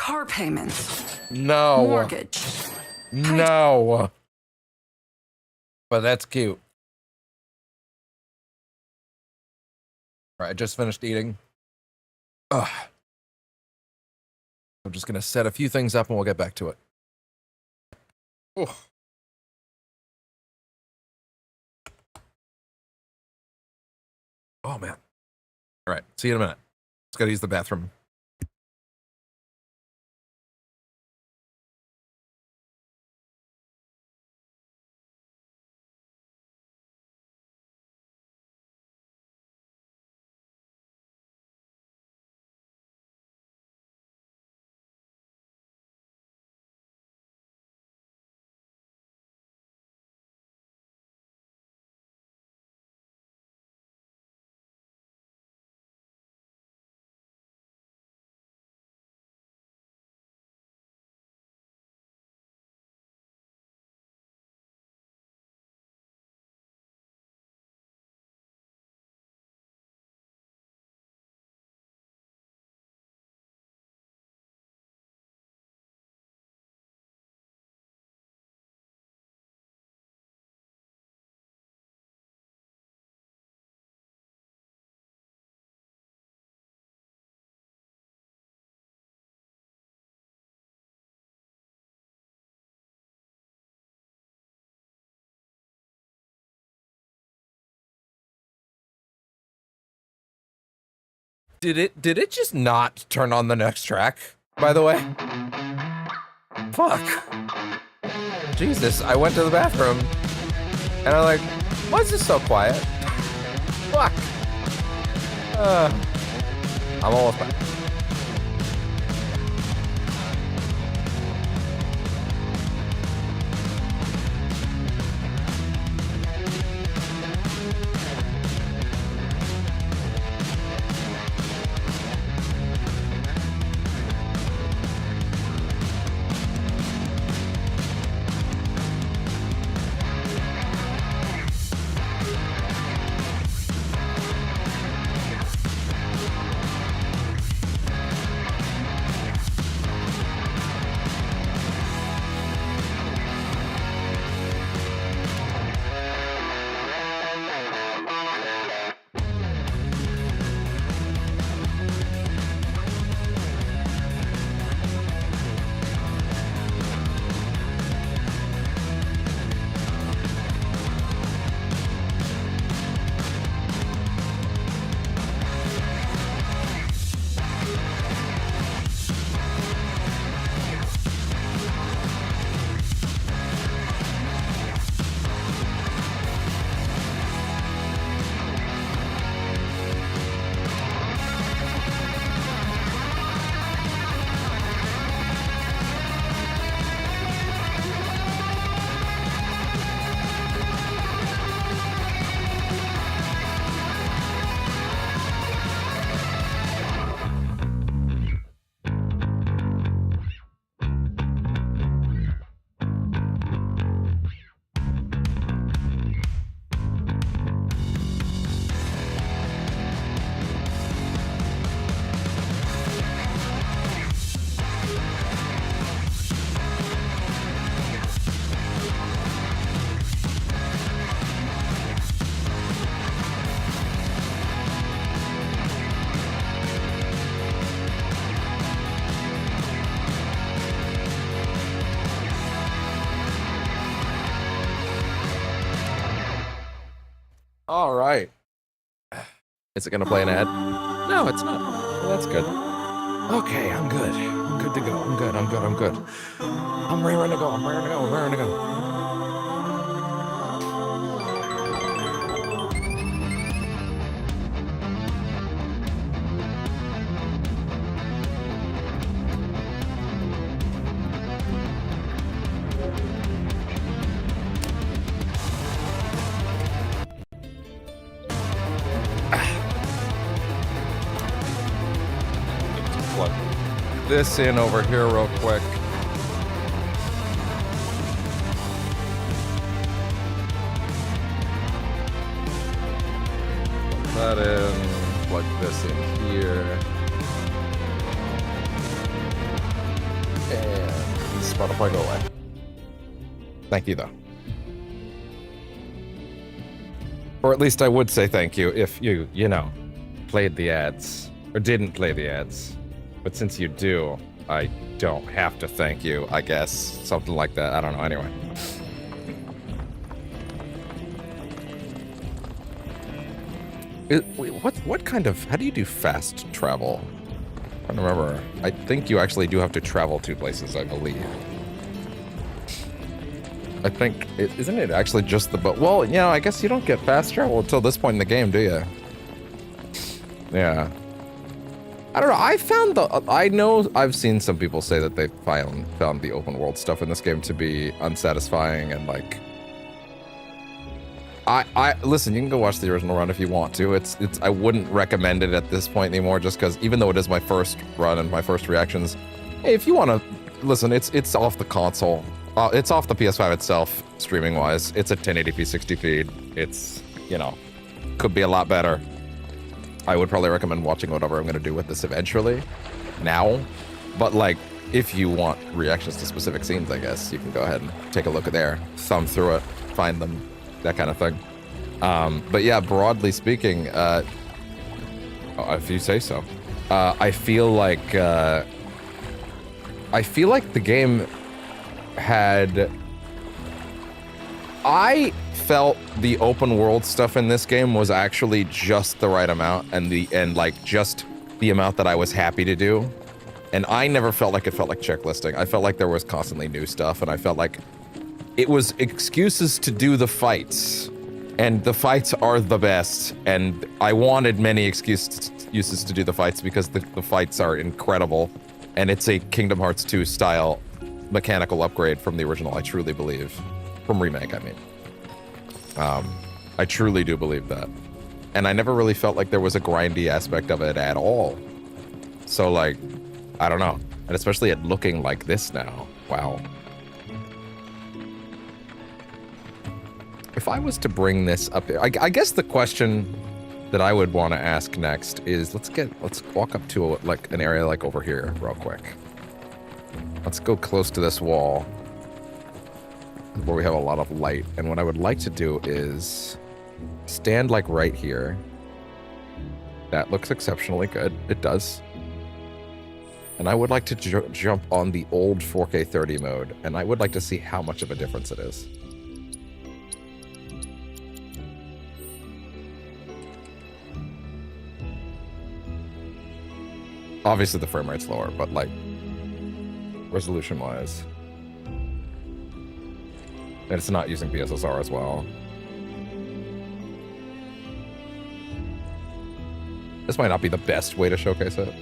Car payments. No. Mortgage. No. But that's cute. All right, I just finished eating. Ugh. I'm just gonna set a few things up and we'll get back to it. Oh. Oh man. All right, see you in a minute. Just gotta use the bathroom. Did it just not turn on the next track, by the way? Fuck. Jesus, I went to the bathroom and I'm like, why is this so quiet? Fuck. I'm almost back. All right. Is it going to play an ad? No, it's not. Well, that's good. Okay, I'm good. I'm good to go. I'm good. I'm good. I'm good. I'm raring to go. I'm raring to go. I'm raring to go. This in over here real quick. Plug that in, plug this in here. And Spotify go away. Thank you though. Or at least I would say thank you if you know, played the ads. Or didn't play the ads. But since you do, I don't have to thank you, I guess. Something like that. I don't know. Anyway. What kind of... How do you do fast travel? I don't remember. I think you actually do have to travel to places, I believe. I think... Isn't it actually just the boat? Well, yeah, I guess you don't get fast travel until this point in the game, do you? Yeah. I don't know. I know I've seen some people say that they found the open world stuff in this game to be unsatisfying and like. I listen. You can go watch the original run if you want to. I wouldn't recommend it at this point anymore, just because even though it is my first run and my first reactions, hey, if you want to listen, it's off the console. It's off the PS5 itself, streaming wise. It's a 1080p 60 feed. It's could be a lot better. I would probably recommend watching whatever I'm going to do with this eventually, now. But like, if you want reactions to specific scenes, I guess you can go ahead and take a look at there, thumb through it, find them, that kind of thing. But yeah, broadly speaking, if you say so, I feel like the game had. I felt the open world stuff in this game was actually just the right amount, and like just the amount that I was happy to do. And I never felt like it felt like checklisting. I felt like there was constantly new stuff, and I felt like it was excuses to do the fights. And the fights are the best, and I wanted many excuses to do the fights because the fights are incredible. And it's a Kingdom Hearts 2 style mechanical upgrade from the original, I truly believe. From Remake, I mean. I truly do believe that. And I never really felt like there was a grindy aspect of it at all. So, like, I don't know. And especially it looking like this now. Wow. If I was to bring this up there, I guess the question that I would want to ask next is, let's walk up to like an area like over here real quick. Let's go close to this wall where we have a lot of light. And what I would like to do is stand like right here. That looks exceptionally good. It does. And I would like to jump on the old 4K 30 mode, and I would like to see how much of a difference it is. Obviously the frame rate's lower, but like resolution wise. And it's not using PSSR as well. This might not be the best way to showcase it,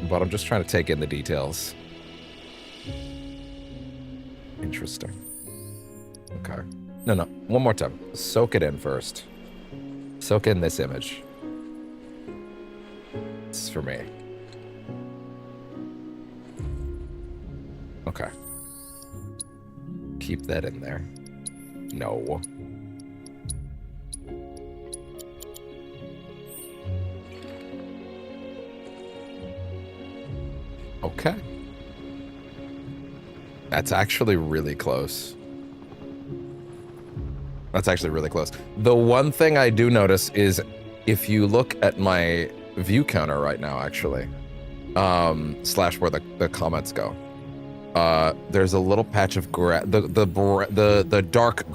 but I'm just trying to take in the details. Interesting. Okay. No, one more time. Soak it in first. Soak in this image. This is for me. Okay. Keep that in there. No. Okay. That's actually really close. That's actually really close. The one thing I do notice is if you look at my view counter right now, actually, slash where the comments go, there's a little patch of grass, the dark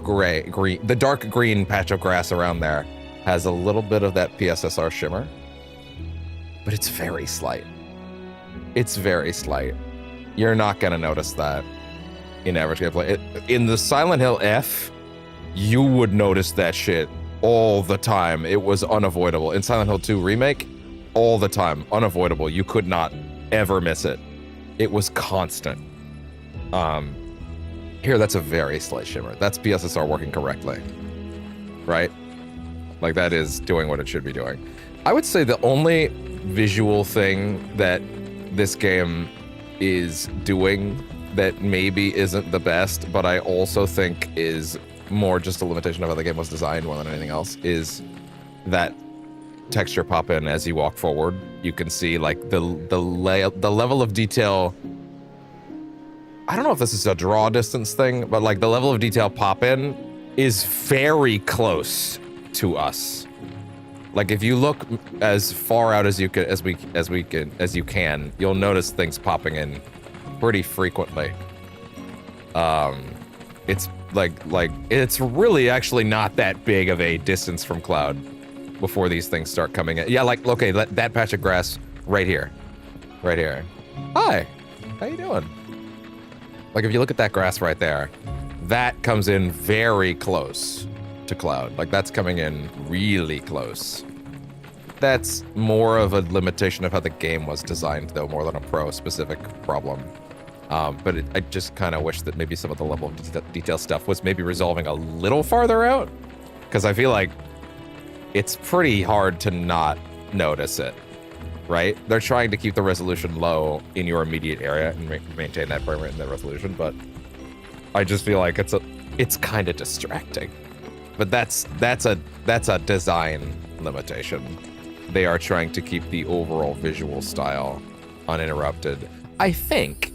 green patch of grass around there has a little bit of that PSSR shimmer, but it's very slight. It's very slight. You're not gonna notice that in average gameplay. In the Silent Hill F, you would notice that shit all the time. It was unavoidable. In Silent Hill 2 Remake, all the time, unavoidable. You could not ever miss it. It was constant. Here, that's a very slight shimmer. That's PSSR working correctly, right? Like, that is doing what it should be doing. I would say the only visual thing that this game is doing that maybe isn't the best, but I also think is more just a limitation of how the game was designed more than anything else, is that texture pop in as you walk forward. You can see like the level of detail. I don't know if this is a draw distance thing, but like the level of detail pop in is very close to us. Like if you look as far out as you can, you'll notice things popping in pretty frequently. It's like it's really actually not that big of a distance from Cloud before these things start coming in. Yeah, like okay, that patch of grass right here. Hi, how you doing? Like if you look at that grass right there, that comes in very close to Cloud. Like that's coming in really close. That's more of a limitation of how the game was designed though, more than a pro specific problem. But I just kind of wish that maybe some of the level of detail stuff was maybe resolving a little farther out, because I feel like it's pretty hard to not notice it, right? They're trying to keep the resolution low in your immediate area and maintain that frame rate and that resolution, but I just feel like it's kind of distracting. But that's a design limitation. They are trying to keep the overall visual style uninterrupted. I think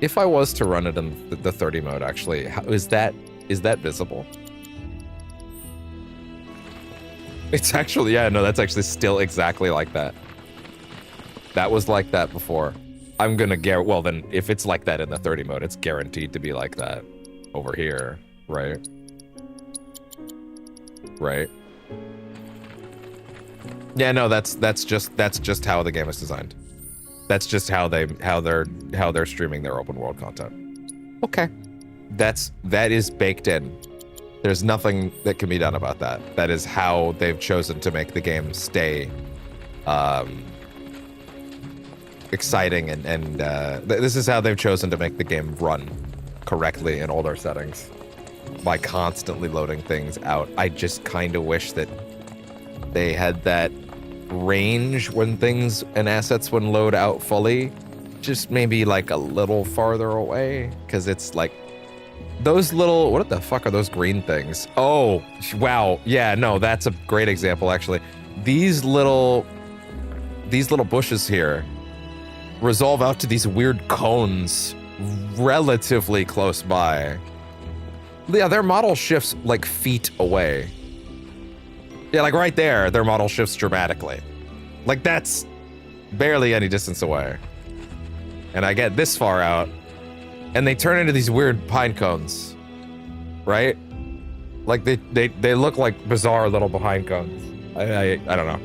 if I was to run it in the 30 mode, actually, is that visible? It's actually, yeah, no, that's actually still exactly like that. That was like that before. I'm gonna well then, if it's like that in the 30 mode, it's guaranteed to be like that over here, right? Right? Yeah, no, that's just how the game is designed. That's just how they're streaming their open world content. Okay. That is baked in. There's nothing that can be done about that. That is how they've chosen to make the game stay exciting and this is how they've chosen to make the game run correctly in all their settings by constantly loading things out. I just kind of wish that they had that range when things and assets when load out fully, just maybe like a little farther away, because it's like those little, what the fuck are those green things? Oh wow, yeah, no, that's a great example actually. These little bushes here resolve out to these weird cones relatively close by. Yeah, their model shifts like feet away. Yeah, like right there, their model shifts dramatically. Like that's barely any distance away. And I get this far out, and they turn into these weird pine cones, right? Like they look like bizarre little pine cones. I don't know.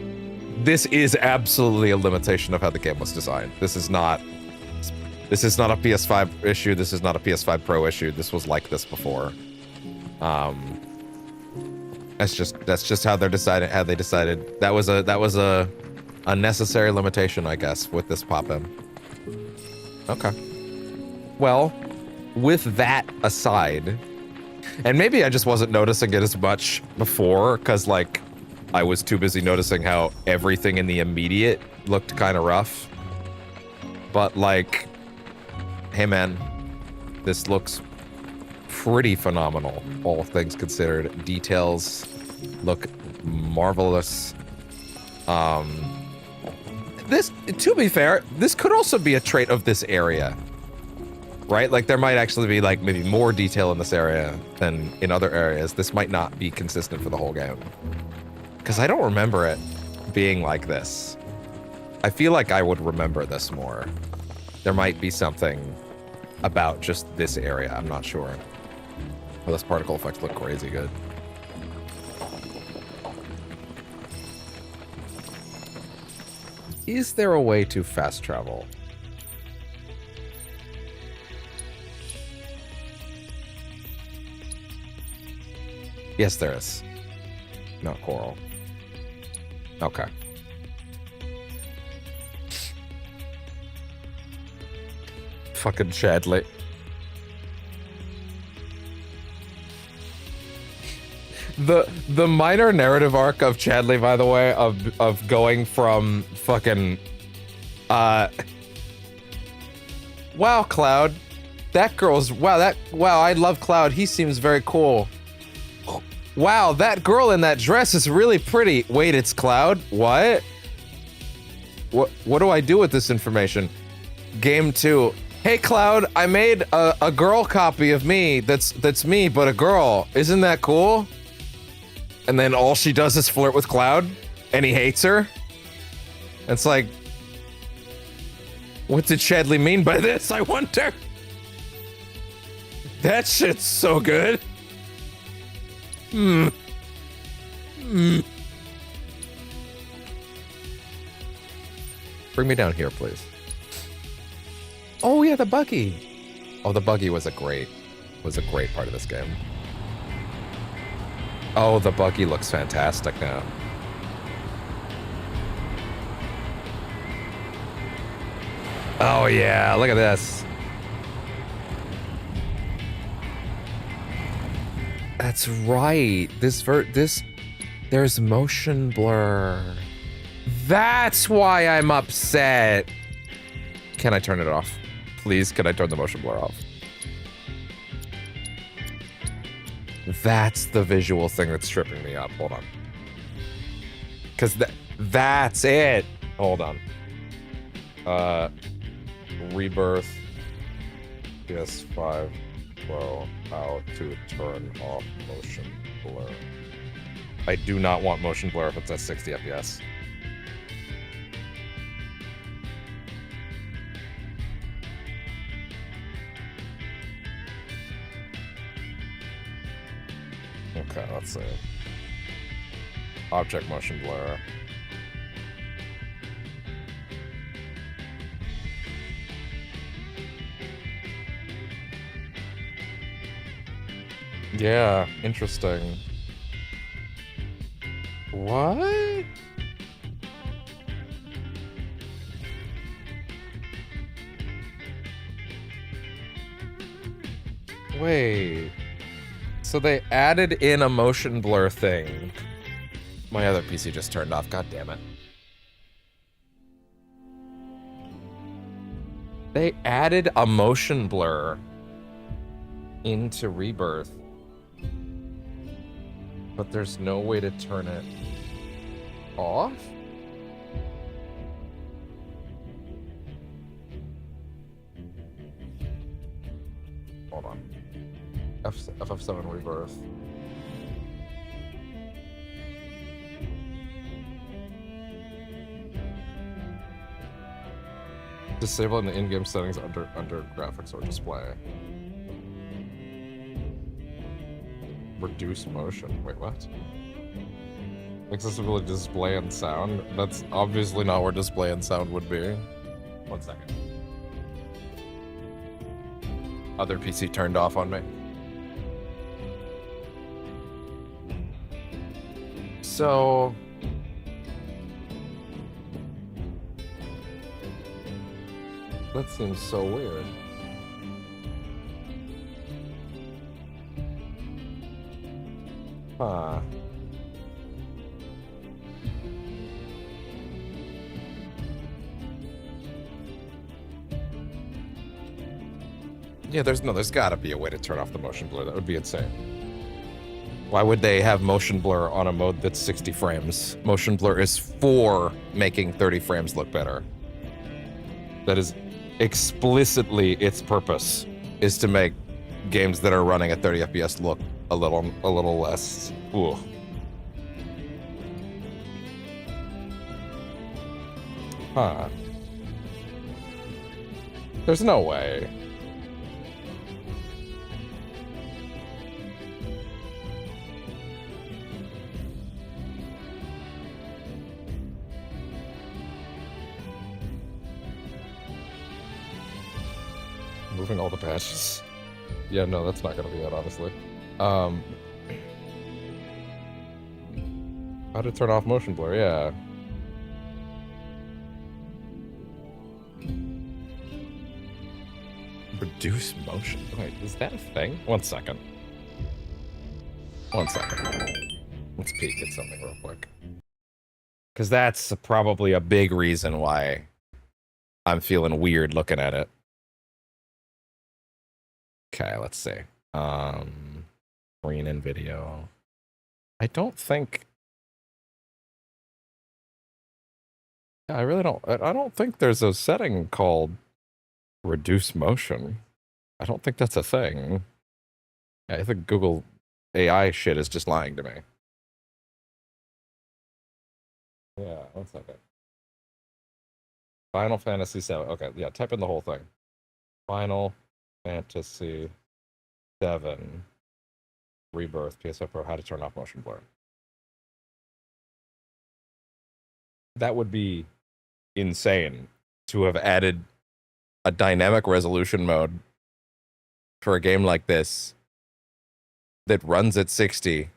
This is absolutely a limitation of how the game was designed. This is not a PS5 issue. This is not a PS5 Pro issue. This was like this before. That's just how they decided. That was a unnecessary limitation, I guess, with this pop-in. Okay. Well, with that aside, and maybe I just wasn't noticing it as much before, because like I was too busy noticing how everything in the immediate looked kind of rough. But like, hey man, this looks pretty phenomenal, all things considered. Details look marvelous. This, to be fair, this could also be a trait of this area, right? Like there might actually be like maybe more detail in this area than in other areas. This might not be consistent for the whole game, because I don't remember it being like this. I feel like I would remember this more. There might be something about just this area, I'm not sure. Well, those particle effects look crazy good. Is there a way to fast travel? Yes, there is. Not coral. Okay. Fucking Chadley. The minor narrative arc of Chadley, by the way, of going from fucking wow, Cloud. That girl's wow, I love Cloud. He seems very cool. Wow, that girl in that dress is really pretty. Wait, it's Cloud? What do I do with this information? Game 2. Hey Cloud, I made a girl copy of me that's me, but a girl. Isn't that cool? And then all she does is flirt with Cloud, and he hates her. It's like, what did Chadley mean by this, I wonder? That shit's so good. Bring me down here, please. Oh yeah, the buggy. Oh, the buggy was a great part of this game. Oh, the buggy looks fantastic now. Oh yeah, look at this. That's right. There's motion blur. That's why I'm upset. Can I turn it off? Please, can I turn the motion blur off? That's the visual thing that's tripping me up. Hold on. Because that's it. Hold on. Rebirth. PS5 Pro. How to turn off motion blur. I do not want motion blur if it's at 60 FPS. Okay, let's see. Object motion blur. Yeah, interesting. What? Wait. So they added in a motion blur thing. My other PC just turned off, god damn it. They added a motion blur into Rebirth. But there's no way to turn it off? Hold on. FF7 Rebirth. Disabling the in-game settings under graphics or display. Reduce motion. Wait, what? Accessibility display and sound? That's obviously not where display and sound would be. 1 second. Other PC turned off on me. So... that seems so weird. Huh. Yeah, there's gotta be a way to turn off the motion blur. That would be insane. Why would they have motion blur on a mode that's 60 frames? Motion blur is for making 30 frames look better. That is explicitly its purpose, is to make games that are running at 30 FPS look a little less. Ooh. Huh. There's no way. Moving all the patches. Yeah, no, that's not gonna be it, honestly. How to turn off motion blur, yeah. Reduce motion. Wait, is that a thing? 1 second. 1 second. Let's peek at something real quick. Because that's probably a big reason why I'm feeling weird looking at it. Okay, let's see. Screen and video. I don't think... I really don't... I don't think there's a setting called reduce motion. I don't think that's a thing. I think Google AI shit is just lying to me. Yeah, 1 second. Final Fantasy 7. Okay, yeah, type in the whole thing. Final Fantasy 7 Rebirth PS5 Pro, how to turn off motion blur. That would be insane to have added a dynamic resolution mode for a game like this that runs at 60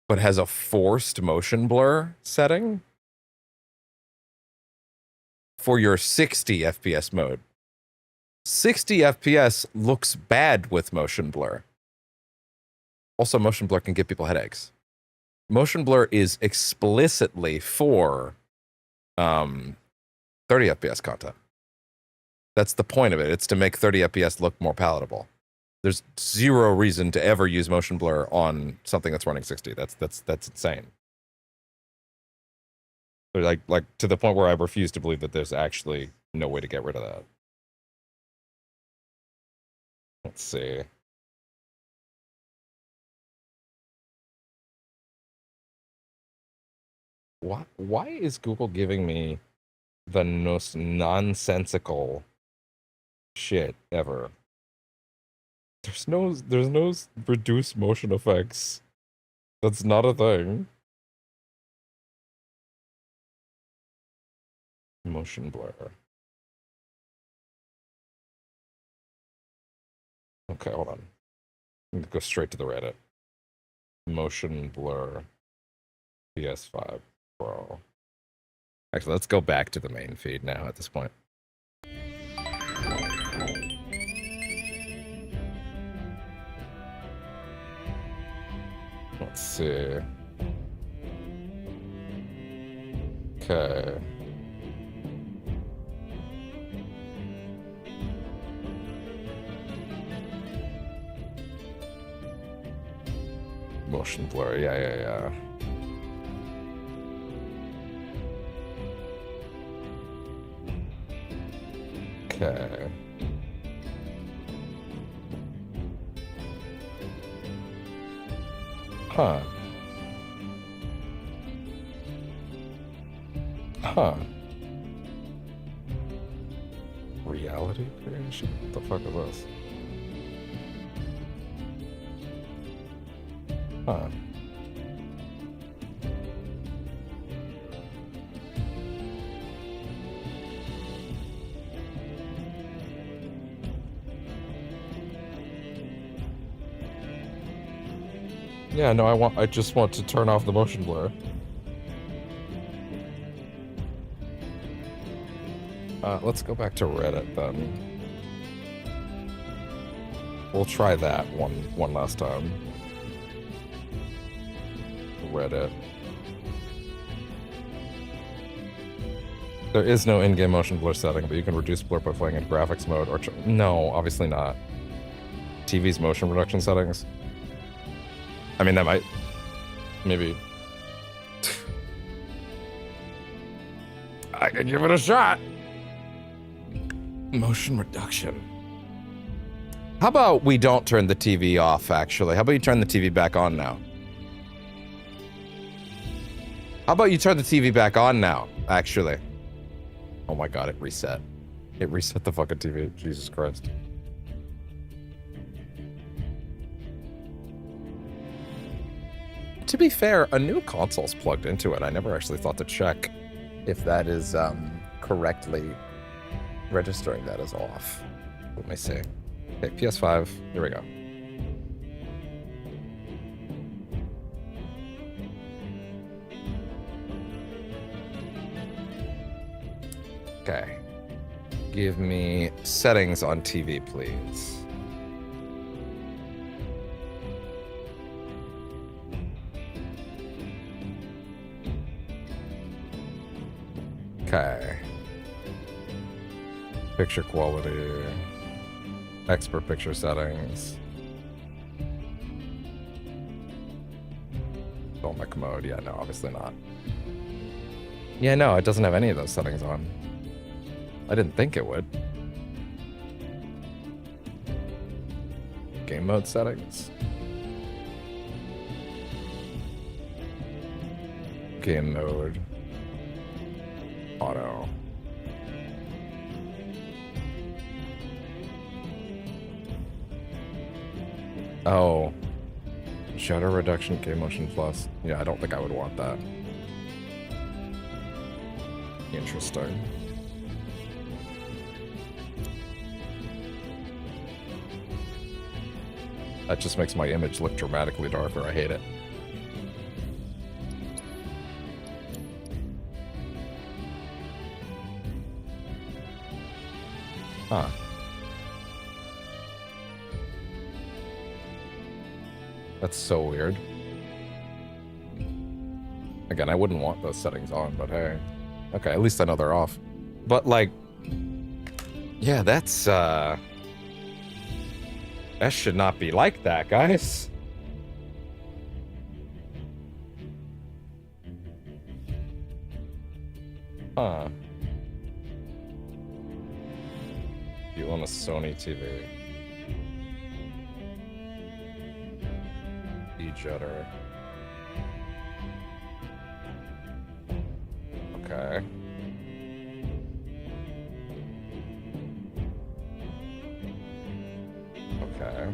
but has a forced motion blur setting for your 60 FPS mode. 60 FPS looks bad with motion blur. Also, motion blur can give people headaches. Motion blur is explicitly for 30 FPS content. That's the point of it. It's to make 30 FPS look more palatable. There's zero reason to ever use motion blur on something that's running 60. That's insane. Like to the point where I refuse to believe that there's actually no way to get rid of that. Let's see. Why is Google giving me the most nonsensical shit ever? There's no reduced motion effects. That's not a thing. Motion blur. Okay, hold on. I'm gonna go straight to the Reddit. Motion blur. PS5 Pro. Actually, let's go back to the main feed now at this point. Let's see. Okay. Motion blur, yeah. Okay. Huh. Reality creation? What the fuck is this? Huh. Yeah, no, I just want to turn off the motion blur. Let's go back to Reddit then. We'll try that one last time. Reddit. There is no in-game motion blur setting, but you can reduce blur by playing in graphics mode or... No, obviously not. TV's motion reduction settings. I mean, that might... Maybe... I could give it a shot! Motion reduction. How about we don't turn the TV off, actually? How about you turn the TV back on now? How about you turn the TV back on now, actually? Oh my god, it reset. It reset the fucking TV. Jesus Christ. To be fair, a new console's plugged into it. I never actually thought to check if that is correctly registering that as off. Let me see. Okay, PS5. Here we go. Okay. Give me settings on TV, please. Okay. Picture quality. Expert picture settings. Filmic mode. Yeah, no, obviously not. Yeah, no, it doesn't have any of those settings on. I didn't think it would. Game mode settings. Game mode. Auto. Oh. Shutter reduction, game motion plus. Yeah, I don't think I would want that. Interesting. That just makes my image look dramatically darker. I hate it. Huh. That's so weird. Again, I wouldn't want those settings on, but hey. Okay, at least I know they're off. But, like... Yeah, that's, that should not be like that, guys. Huh. You own a Sony TV. E-Judder. Okay. Okay.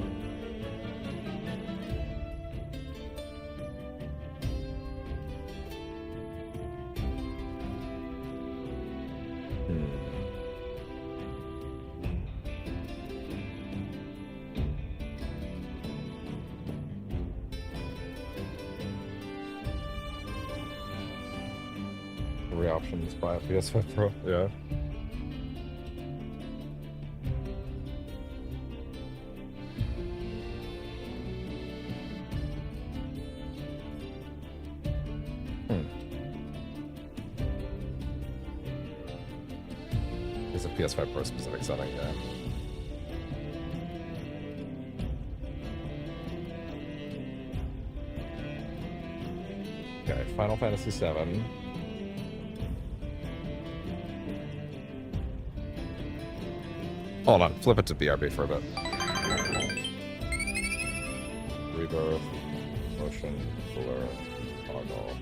3 options, buy a PS5 Pro. Yeah. It's a PS5 Pro specific setting, yeah. Okay, Final Fantasy VII. Hold on, flip it to BRB for a bit. Rebirth, motion, blur, toggle.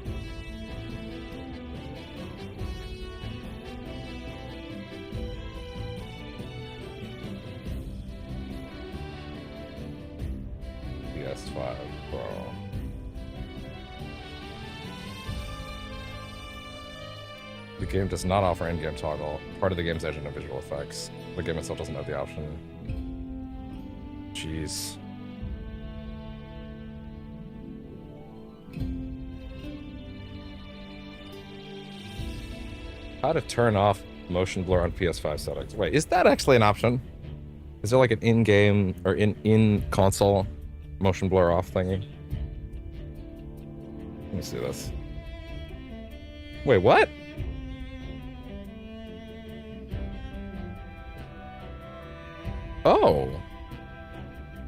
PS5 Pro. The game does not offer in-game toggle. Part of the game's engine and visual effects. The game itself doesn't have the option. Jeez. How to turn off motion blur on PS5 settings. Wait, is that actually an option? Is there like an in-game or in-console motion blur off thingy? Let me see this. Wait, what? Oh.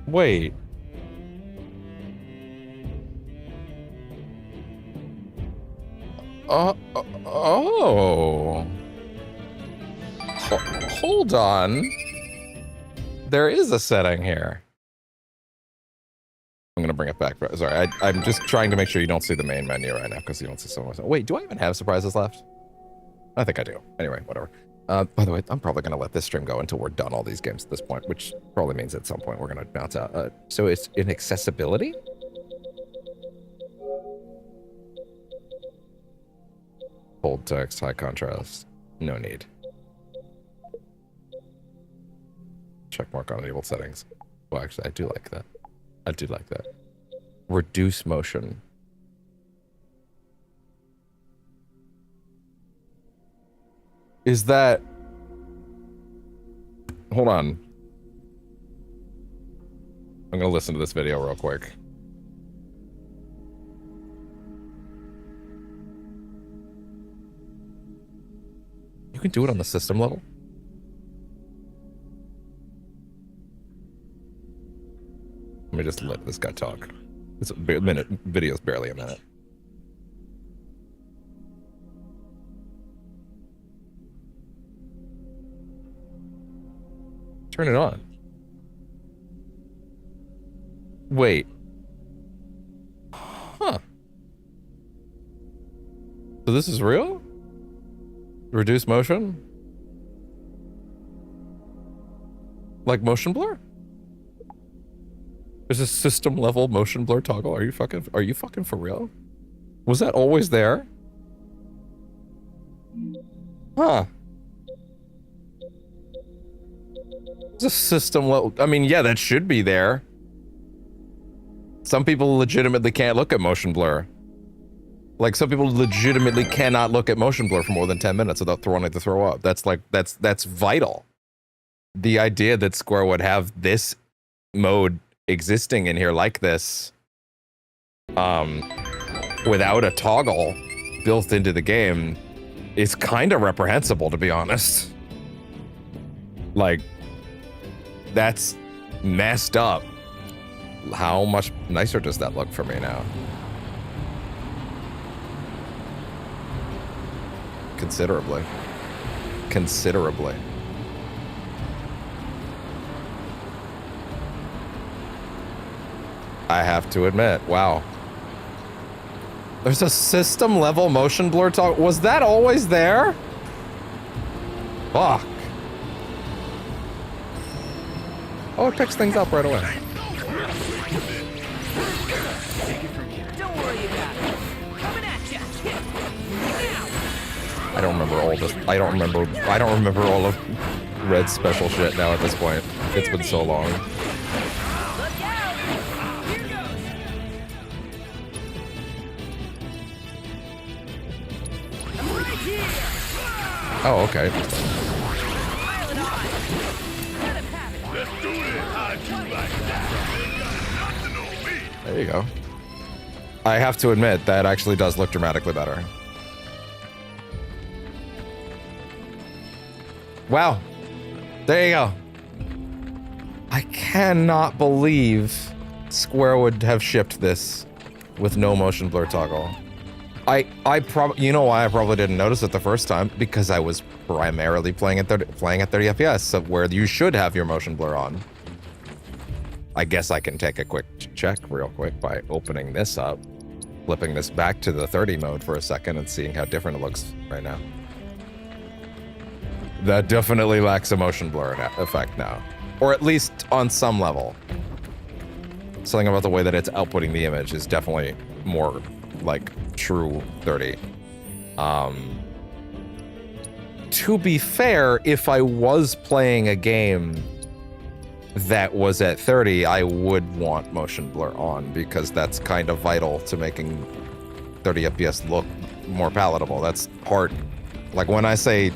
Wait. Oh. Hold on. There is a setting here. I'm gonna bring it back. Sorry, I'm just trying to make sure you don't see the main menu right now because you don't see so much. Wait, do I even have surprises left? I think I do. Anyway, whatever. By the way, I'm probably gonna let this stream go until we're done all these games at this point, which probably means at some point we're gonna bounce out. So it's in accessibility? Bold text, high contrast. No need. Checkmark on enabled settings. Well, actually, I do like that. I do like that. Reduce motion. Is that... Hold on. I'm gonna listen to this video real quick. You can do it on the system level? Let me just let this guy talk. It's a minute. Video's barely a minute. Turn it on. Wait. Huh. So this is real? Reduce motion? Like motion blur? There's a system level motion blur toggle. Are you fucking for real? Was that always there? Huh. It's a system level. I mean, yeah, that should be there. Some people legitimately can't look at motion blur. Like, some people legitimately cannot look at motion blur for more than 10 minutes without wanting to throw up. That's like, that's vital. The idea that Square would have this mode existing in here like this, without a toggle built into the game is kind of reprehensible, to be honest. Like, that's messed up. How much nicer does that look for me now? Considerably. Considerably. I have to admit, wow. There's a system level motion blur toggle. Was that always there? Fuck. Oh, it picks things up right away. Don't worry about it. Coming at ya. I don't remember all this. I don't remember all of Red's special shit now at this point. It's been so long. I'm right here. Oh, okay. There you go. I have to admit, that actually does look dramatically better. Wow. There you go. I cannot believe Square would have shipped this with no motion blur toggle. You know why I probably didn't notice it the first time? Because I was primarily playing at 30 FPS, so where you should have your motion blur on. I guess I can take a quick check real quick by opening this up, flipping this back to the 30 mode for a second and seeing how different it looks right now. That definitely lacks a motion blur effect now. Or at least on some level. Something about the way that it's outputting the image is definitely more like true 30. To be fair, if I was playing a game that was at 30, I would want motion blur on because that's kind of vital to making 30 FPS look more palatable. That's part, like when I say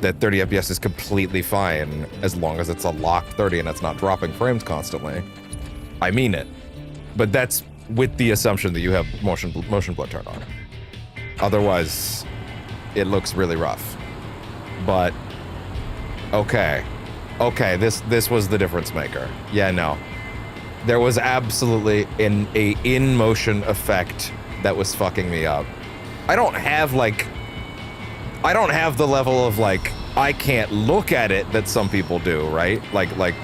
that 30 FPS is completely fine as long as it's a locked 30 and it's not dropping frames constantly, I mean it. But that's with the assumption that you have motion blur turned on. Otherwise, it looks really rough. But okay, this was the difference maker. Yeah, no, there was absolutely an in-motion effect that was fucking me up. I don't have the level of like I can't look at it that some people do, right? But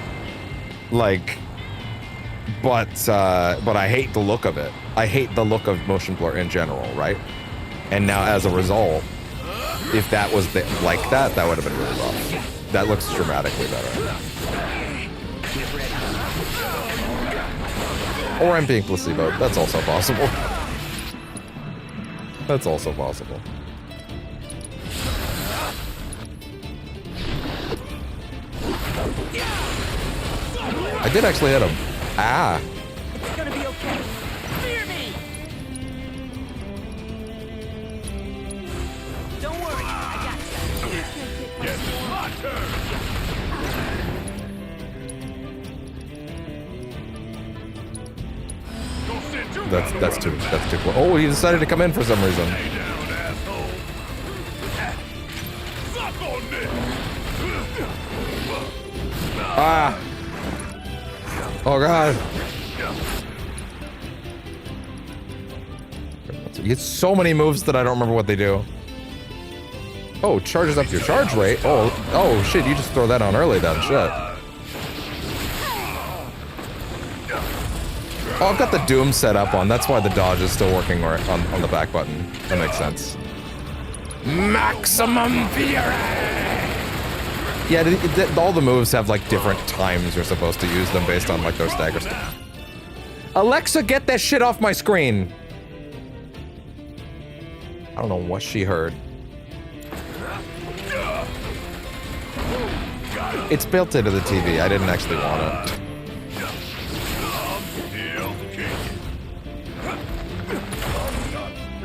I hate the look of it. I hate the look of motion blur in general, right? And now as a result, if that was like that would have been really rough. That looks dramatically better. Or I'm being placeboed. That's also possible. That's also possible. I did actually hit him. Ah. It's gonna be okay. Fear me. Don't worry, I got you. Yes, my turn. That's too close. Oh, he decided to come in for some reason. Ah. Oh god. You get so many moves that I don't remember what they do. Oh, charges up your charge rate. Oh shit, you just throw that on early then, shit. Oh, I've got the Doom set up on. That's why the dodge is still working on the back button. That makes sense. Maximum fury! Yeah, all the moves have like different times you're supposed to use them based on like their stagger stuff. Alexa, get that shit off my screen! I don't know what she heard. It's built into the TV. I didn't actually want it.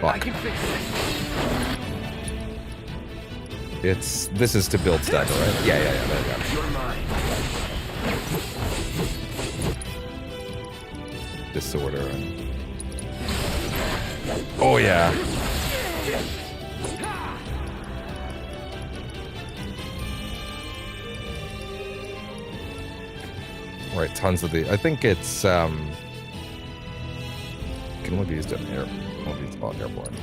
I can fix this. This is to build stagger, right? Yeah, there you go. You're mine. Disorder. Oh yeah. Right, tons of the. I think it's can only be used at on airborne.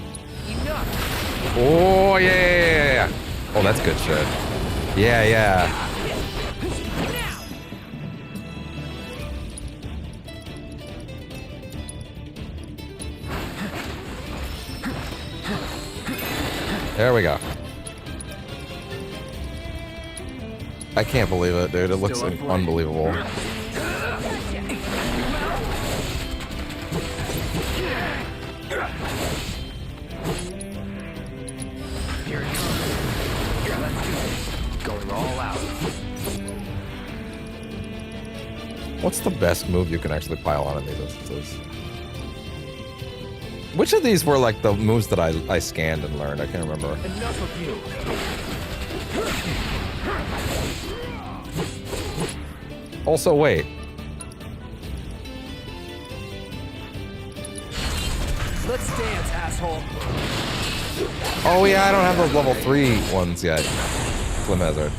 Oh yeah. Oh, that's good shit. Yeah. There we go. I can't believe it, dude. It looks unbelievable. Going all out. What's the best move you can actually pile on in these instances? Which of these were like the moves that I scanned and learned? I can't remember. Enough of you. Also, wait. Let's dance, asshole. Oh yeah, I don't have those level 3 ones yet. Clim Hazard.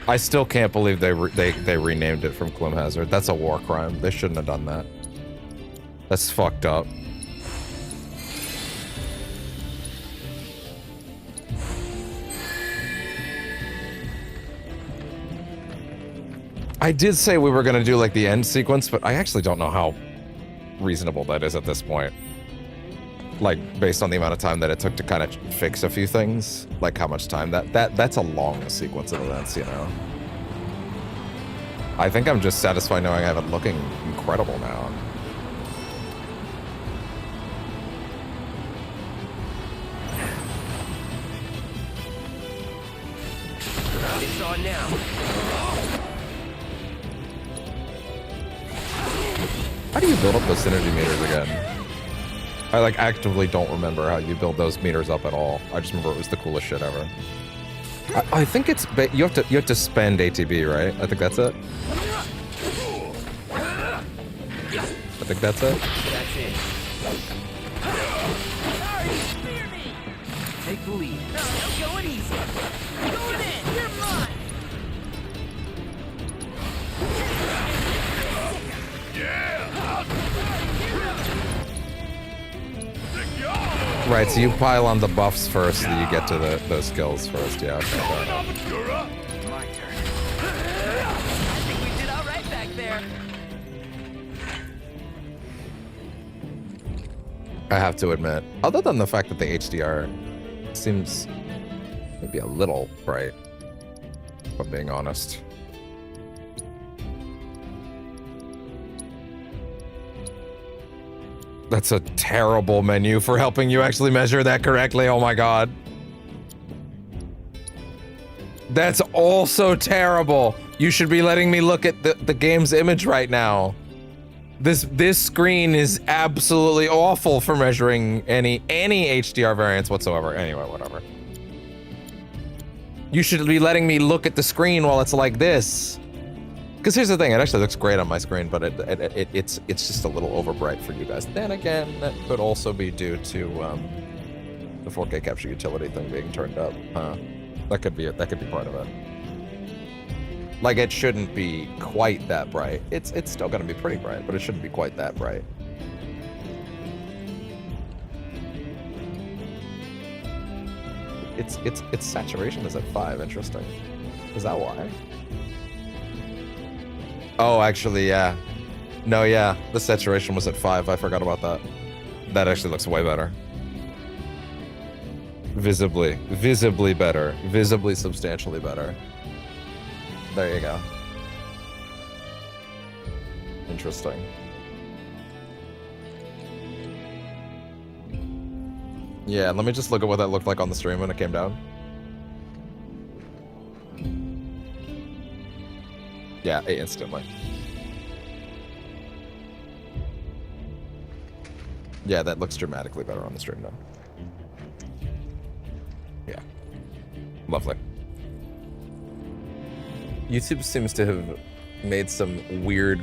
I still can't believe they renamed it from Clim Hazard. That's a war crime. They shouldn't have done that. That's fucked up. I did say we were gonna do like the end sequence, but I actually don't know how reasonable that is at this point. Like, based on the amount of time that it took to kind of fix a few things, like how much time that's a long sequence of events, you know. I think I'm just satisfied knowing I have it looking incredible now. It's on now. How do you build up those synergy meters again? I like actively don't remember how you build those meters up at all. I just remember it was the coolest shit ever. I think it's you have to spend ATB, right? I think that's it. I think that's it. That's it. Sorry, spear me. Take the lead. No, no, going easy. Going in. You're mine. Right, so you pile on the buffs first, so you get to those skills first. Yeah. Okay, My turn. I think we did all right back there. I have to admit, other than the fact that the HDR seems maybe a little bright, if I'm being honest. That's a terrible menu for helping you actually measure that correctly. Oh my god. That's also terrible. You should be letting me look at the game's image right now. This screen is absolutely awful for measuring any HDR variance whatsoever. Anyway, whatever. You should be letting me look at the screen while it's like this. Because here's the thing, it actually looks great on my screen, but it's just a little over bright for you guys. Then again, that could also be due to the 4K capture utility thing being turned up. That could be it. That could be part of it. Like, it shouldn't be quite that bright. It's still gonna be pretty bright, but it shouldn't be quite that bright. Its saturation is at 5. Interesting. Is that why? Oh, actually, yeah. No, yeah. The saturation was at 5. I forgot about that. That actually looks way better. Visibly better. Visibly substantially better. There you go. Interesting. Yeah, let me just look at what that looked like on the stream when it came down. Yeah, instantly. Yeah, that looks dramatically better on the stream now. Yeah. Lovely. YouTube seems to have made some weird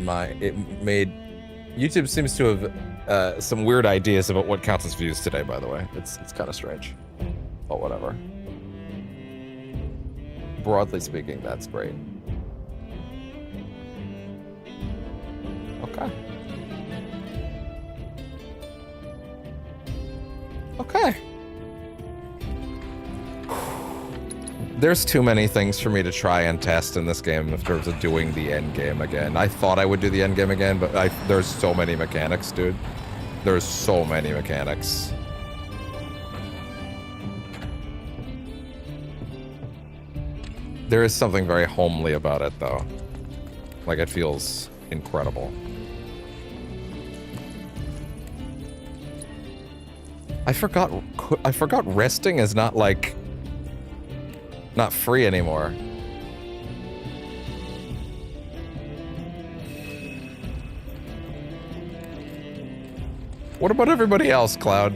YouTube seems to have some weird ideas about what counts as views today, by the way. It's kind of strange. But whatever. Broadly speaking, that's great. Okay. Okay. There's too many things for me to try and test in this game in terms of doing the end game again. I thought I would do the end game again, but there's so many mechanics, dude. There's so many mechanics. There is something very homely about it, though. Like, it feels incredible. I forgot resting is not, like, not free anymore. What about everybody else, Cloud?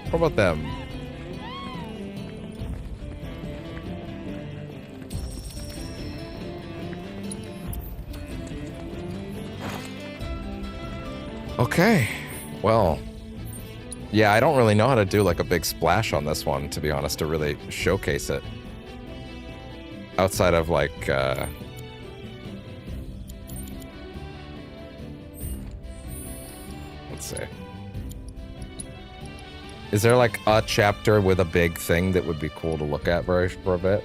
What about them? Okay, well, yeah, I don't really know how to do like a big splash on this one, to be honest, to really showcase it. Outside of like, let's see. Is there like a chapter with a big thing that would be cool to look at for a bit?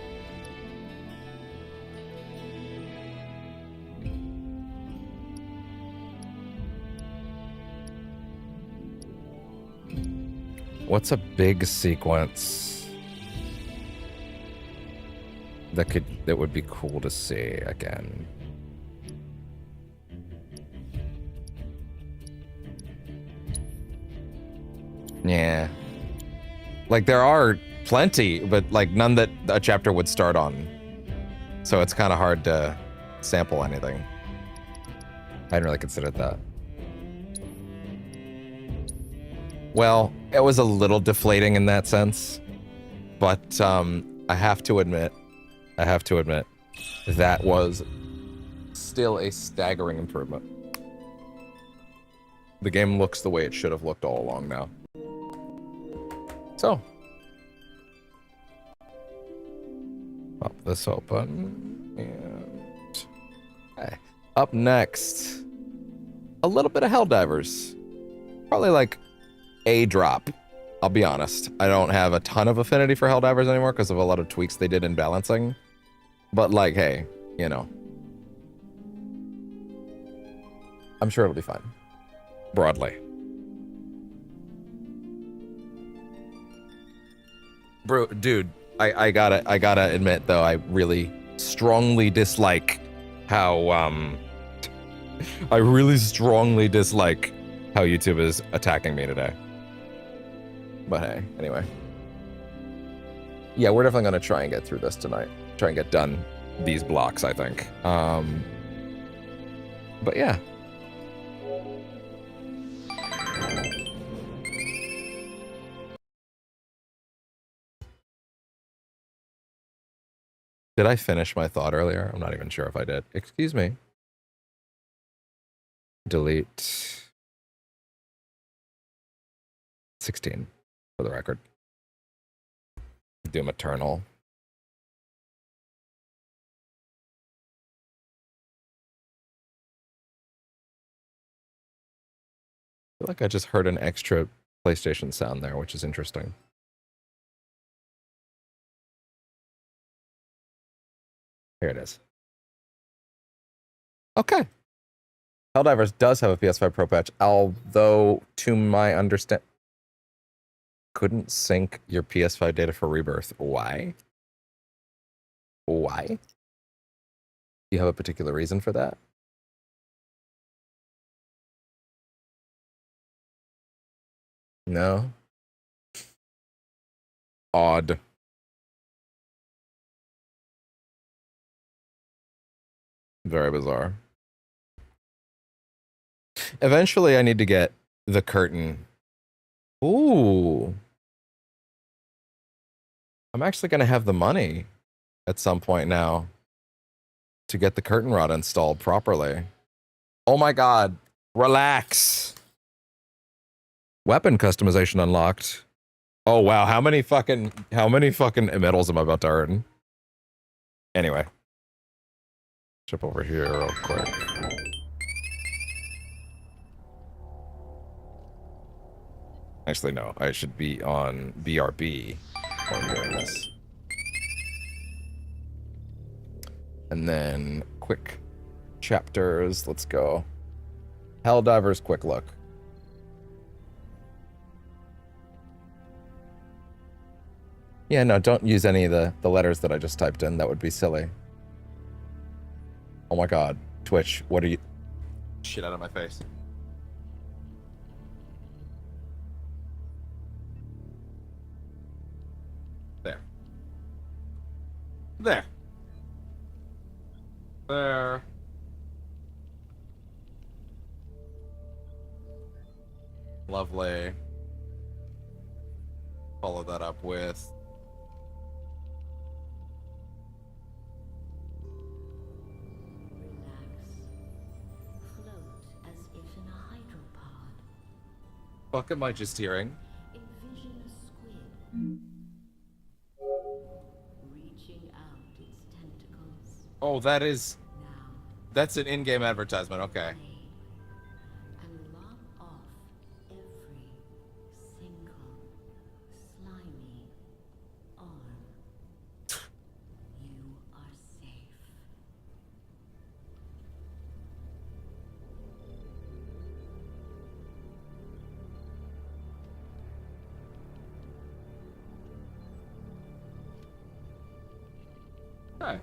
What's a big sequence that would be cool to see again? Yeah. Like there are plenty, but like none that a chapter would start on. So it's kind of hard to sample anything. I hadn't really considered that. Well, it was a little deflating in that sense, but I have to admit, that was still a staggering improvement. The game looks the way it should have looked all along now. So, pop this open, and okay. Up next, a little bit of Helldivers. Probably like a drop. I'll be honest. I don't have a ton of affinity for Helldivers anymore because of a lot of tweaks they did in balancing. But like, hey, you know. I'm sure it'll be fine. Broadly. Bro, dude, I gotta admit though, I really strongly dislike how I really strongly dislike how YouTube is attacking me today. But hey, anyway. Yeah, we're definitely gonna try and get through this tonight. Try and get done these blocks, I think. But yeah. Did I finish my thought earlier? I'm not even sure if I did. Excuse me. Delete 16 for the record. Doom Eternal. I feel like I just heard an extra PlayStation sound there, which is interesting. Here it is. Okay. Helldivers does have a PS5 Pro patch, although to my understanding, couldn't sync your PS5 data for Rebirth. Why? Why? Do you have a particular reason for that? No? Odd. Very bizarre. Eventually, I need to get the curtain. Ooh. I'm actually going to have the money at some point now to get the curtain rod installed properly. Oh my god. Relax. Weapon customization unlocked. Oh wow, how many fucking medals am I about to earn? Anyway. Jump over here real quick. Actually, no. I should be on BRB while I'm doing this. And then, quick chapters. Let's go. Helldivers, quick look. Yeah, no, don't use any of the letters that I just typed in. That would be silly. Oh my god. Twitch, what are you... Shit out of my face. There. There. There. Lovely. Follow that up with... Float as if in a hydropod. fuck am I just hearing? Oh, that's an in-game advertisement. Okay. Okay.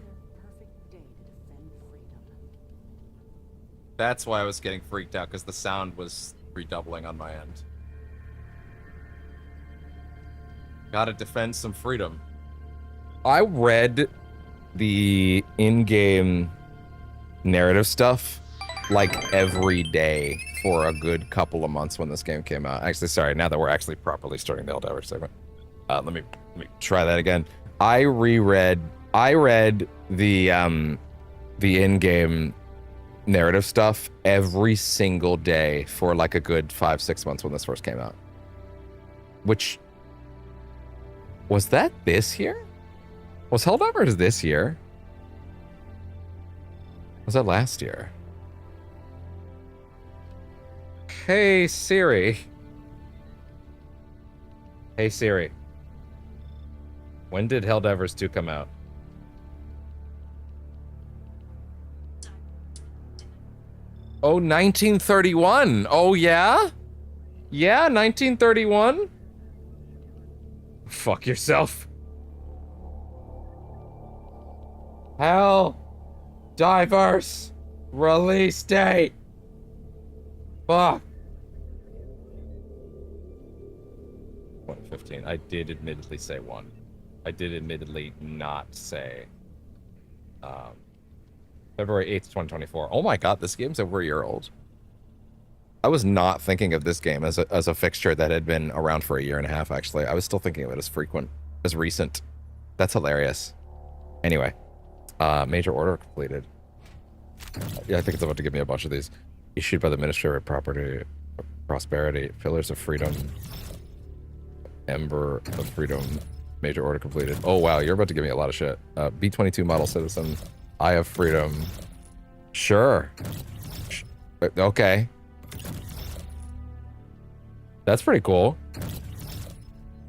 That's why I was getting freaked out, because the sound was redoubling on my end. Gotta defend some freedom. I read the in-game narrative stuff like every day for a good couple of months when this game came out. Actually, sorry, now that we're actually properly starting the Helldivers segment. Let me try that again. I read the in-game narrative stuff every single day for like a good 5-6 months when this first came out. Which was that this year? Was Helldivers this year? Was that last year? Hey Siri. Hey Siri. When did Helldivers 2 come out? Oh, 1931. Oh, yeah? Yeah, 1931? Fuck yourself. Helldivers release date. Fuck. 2015. I did admittedly say 1. I did admittedly not say February 8th, 2024. Oh my god, this game's over a year old. I was not thinking of this game as a fixture that had been around for a year and a half, actually. I was still thinking of it as frequent, as recent. That's hilarious. Anyway, major order completed. Yeah, I think it's about to give me a bunch of these. Issued by the Ministry of Property, Prosperity, Pillars of Freedom, Ember of Freedom, major order completed. Oh wow, you're about to give me a lot of shit. B-22 model citizen, Eye of Freedom. Sure. Okay. That's pretty cool.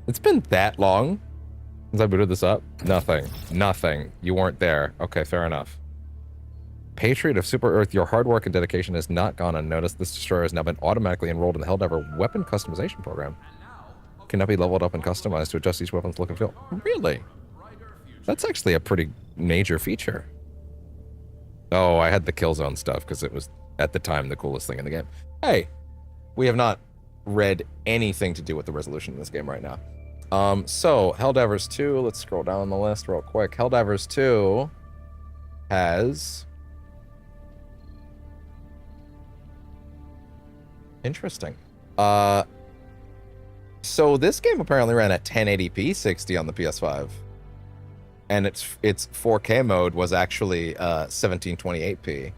It's been that long since I booted this up. Nothing. Nothing. You weren't there. Okay, fair enough. Patriot of Super Earth, your hard work and dedication has not gone unnoticed. This destroyer has now been automatically enrolled in the Helldiver weapon customization program. Can now be leveled up and customized to adjust each weapon's look and feel. Really? That's actually a pretty major feature. Oh, I had the kill zone stuff because it was, at the time, the coolest thing in the game. Hey, we have not read anything to do with the resolution in this game right now. So, Helldivers 2, let's scroll down the list real quick. Helldivers 2 has... Interesting. So this game apparently ran at 1080p 60 on the PS5. And its 4K mode was actually 1728p.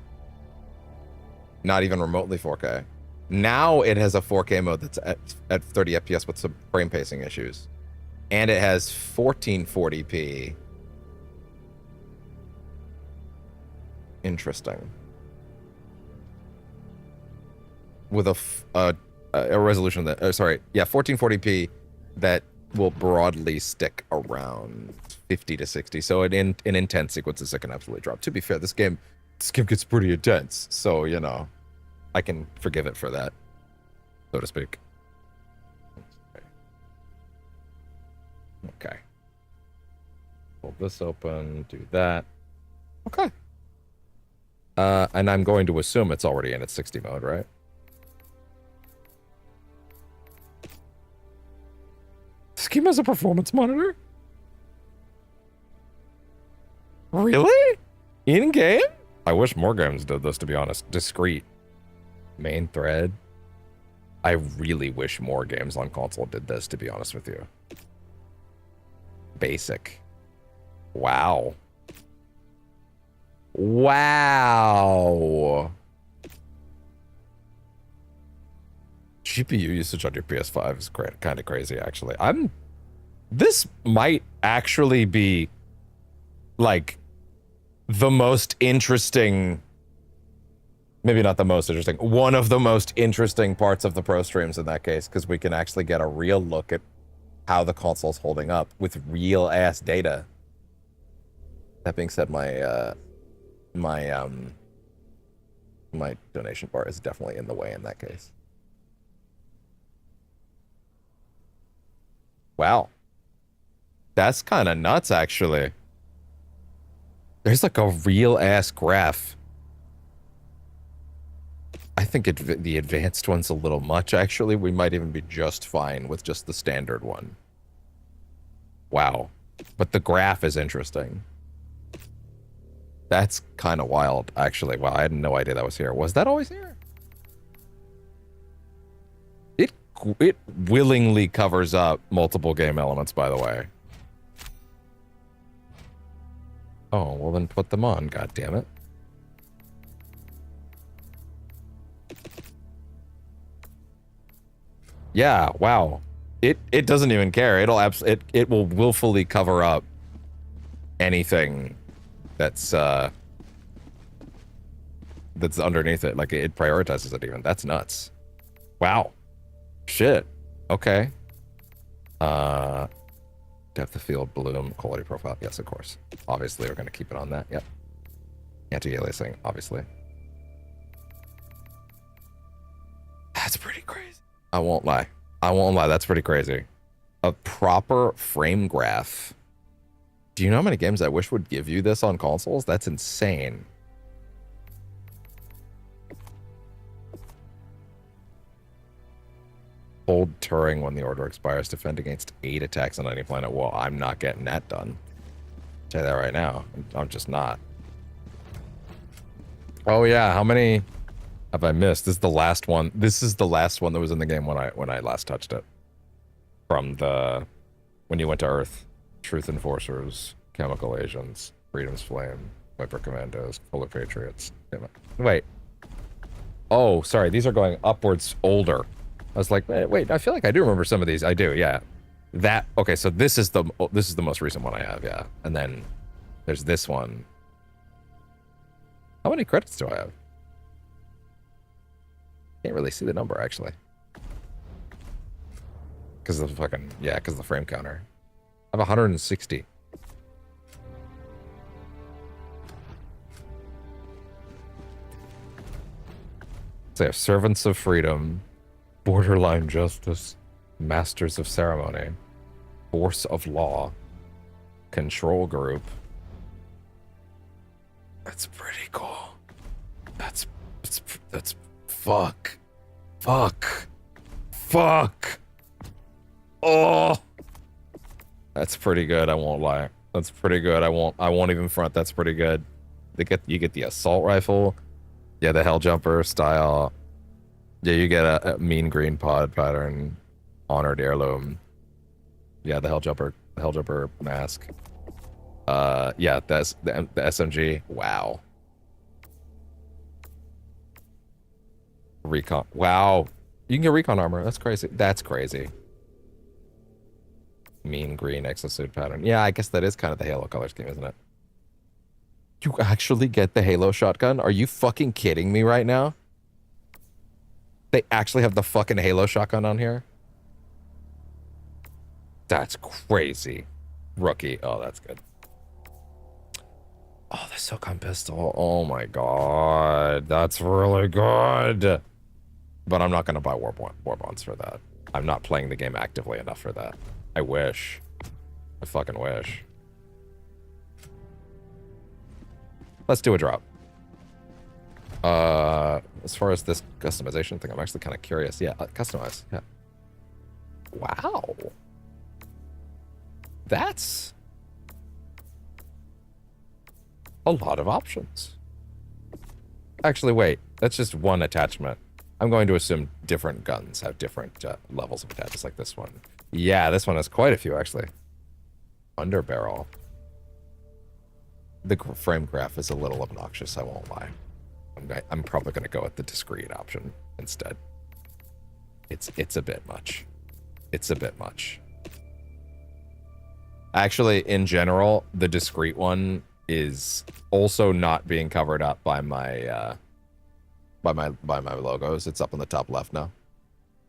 Not even remotely 4K. Now it has a 4K mode that's at 30 FPS with some frame pacing issues. And it has 1440p. Interesting. With a resolution that, 1440p that will broadly stick around 50 to 60. So in intense sequences, it can absolutely drop. To be fair, this game gets pretty intense. So, you know, I can forgive it for that, so to speak. Okay. Pull this open, do that. Okay. And I'm going to assume it's already in its 60 mode, right? This game has a performance monitor? Really? In-game? I wish more games did this, to be honest. Discrete. Main thread. I really wish more games on console did this, to be honest with you. Basic. Wow. Wow. GPU usage on your PS5 is kind of crazy, actually. This might actually be, like, the most interesting... Maybe not the most interesting. One of the most interesting parts of the Pro streams in that case, because we can actually get a real look at how the console's holding up with real-ass data. That being said, my donation bar is definitely in the way in that case. Wow. That's kind of nuts, actually. There's like a real-ass graph. I think the advanced one's a little much, actually. We might even be just fine with just the standard one. Wow. But the graph is interesting. That's kind of wild, actually. Wow, I had no idea that was here. Was that always here? It willingly covers up multiple game elements, by the way. Oh, well then put them on, goddammit. Yeah, wow. It doesn't even care. It will willfully cover up anything that's underneath it. Like, it prioritizes it even. That's nuts. Wow. Shit. Okay. Depth of field, bloom, quality profile. Yes, of course. Obviously, we're going to keep it on that. Yep. Anti-aliasing, obviously. That's pretty crazy. I won't lie. That's pretty crazy. A proper frame graph. Do you know how many games I wish would give you this on consoles? That's insane. Hold Turing when the order expires. Defend against 8 attacks on any planet. Well, I'm not getting that done. I'll tell you that right now. I'm just not. Oh yeah, how many have I missed? This is the last one. This is the last one that was in the game when I last touched it. From when you went to Earth. Truth Enforcers, Chemical Agents, Freedom's Flame, Viper Commandos, Fuller Patriots. Wait. Oh, sorry. These are going upwards older. I was like, wait, I feel like I do remember some of these. I do, yeah. Okay, so this is the most recent one I have, yeah. And then there's this one. How many credits do I have? Can't really see the number, actually. Because of the fucking, yeah, because of the frame counter. I have 160. So I have Servants of Freedom, Borderline Justice, Masters of Ceremony, Force of Law, Control Group. That's pretty cool. That's fuck. Oh, that's pretty good. I won't lie. That's pretty good. I won't even front. That's pretty good. You get the assault rifle. Yeah, the Helljumper style. Yeah, you get a mean green pod pattern, honored heirloom. Yeah, the Helljumper mask. Yeah, that's the SMG. Wow. Recon. Wow. You can get recon armor. That's crazy. That's crazy. Mean green exosuit pattern. Yeah, I guess that is kind of the Halo color scheme, isn't it? You actually get the Halo shotgun? Are you fucking kidding me right now? They actually have the fucking Halo shotgun on here? That's crazy. Rookie. Oh, that's good. Oh, the Silcon pistol. Oh my god. That's really good. But I'm not going to buy war bonds for that. I'm not playing the game actively enough for that. I wish. I fucking wish. Let's do a drop. As far as this customization thing, I'm actually kind of curious. Yeah, customize. Yeah. Wow. That's a lot of options. Actually, wait. That's just one attachment. I'm going to assume different guns have different levels of attachments, like this one. Yeah, this one has quite a few, actually. Underbarrel. The frame graph is a little obnoxious, I won't lie. I'm probably going to go with the discrete option instead. It's a bit much. It's a bit much. Actually, in general, the discrete one is also not being covered up by my by my logos. It's up on the top left now.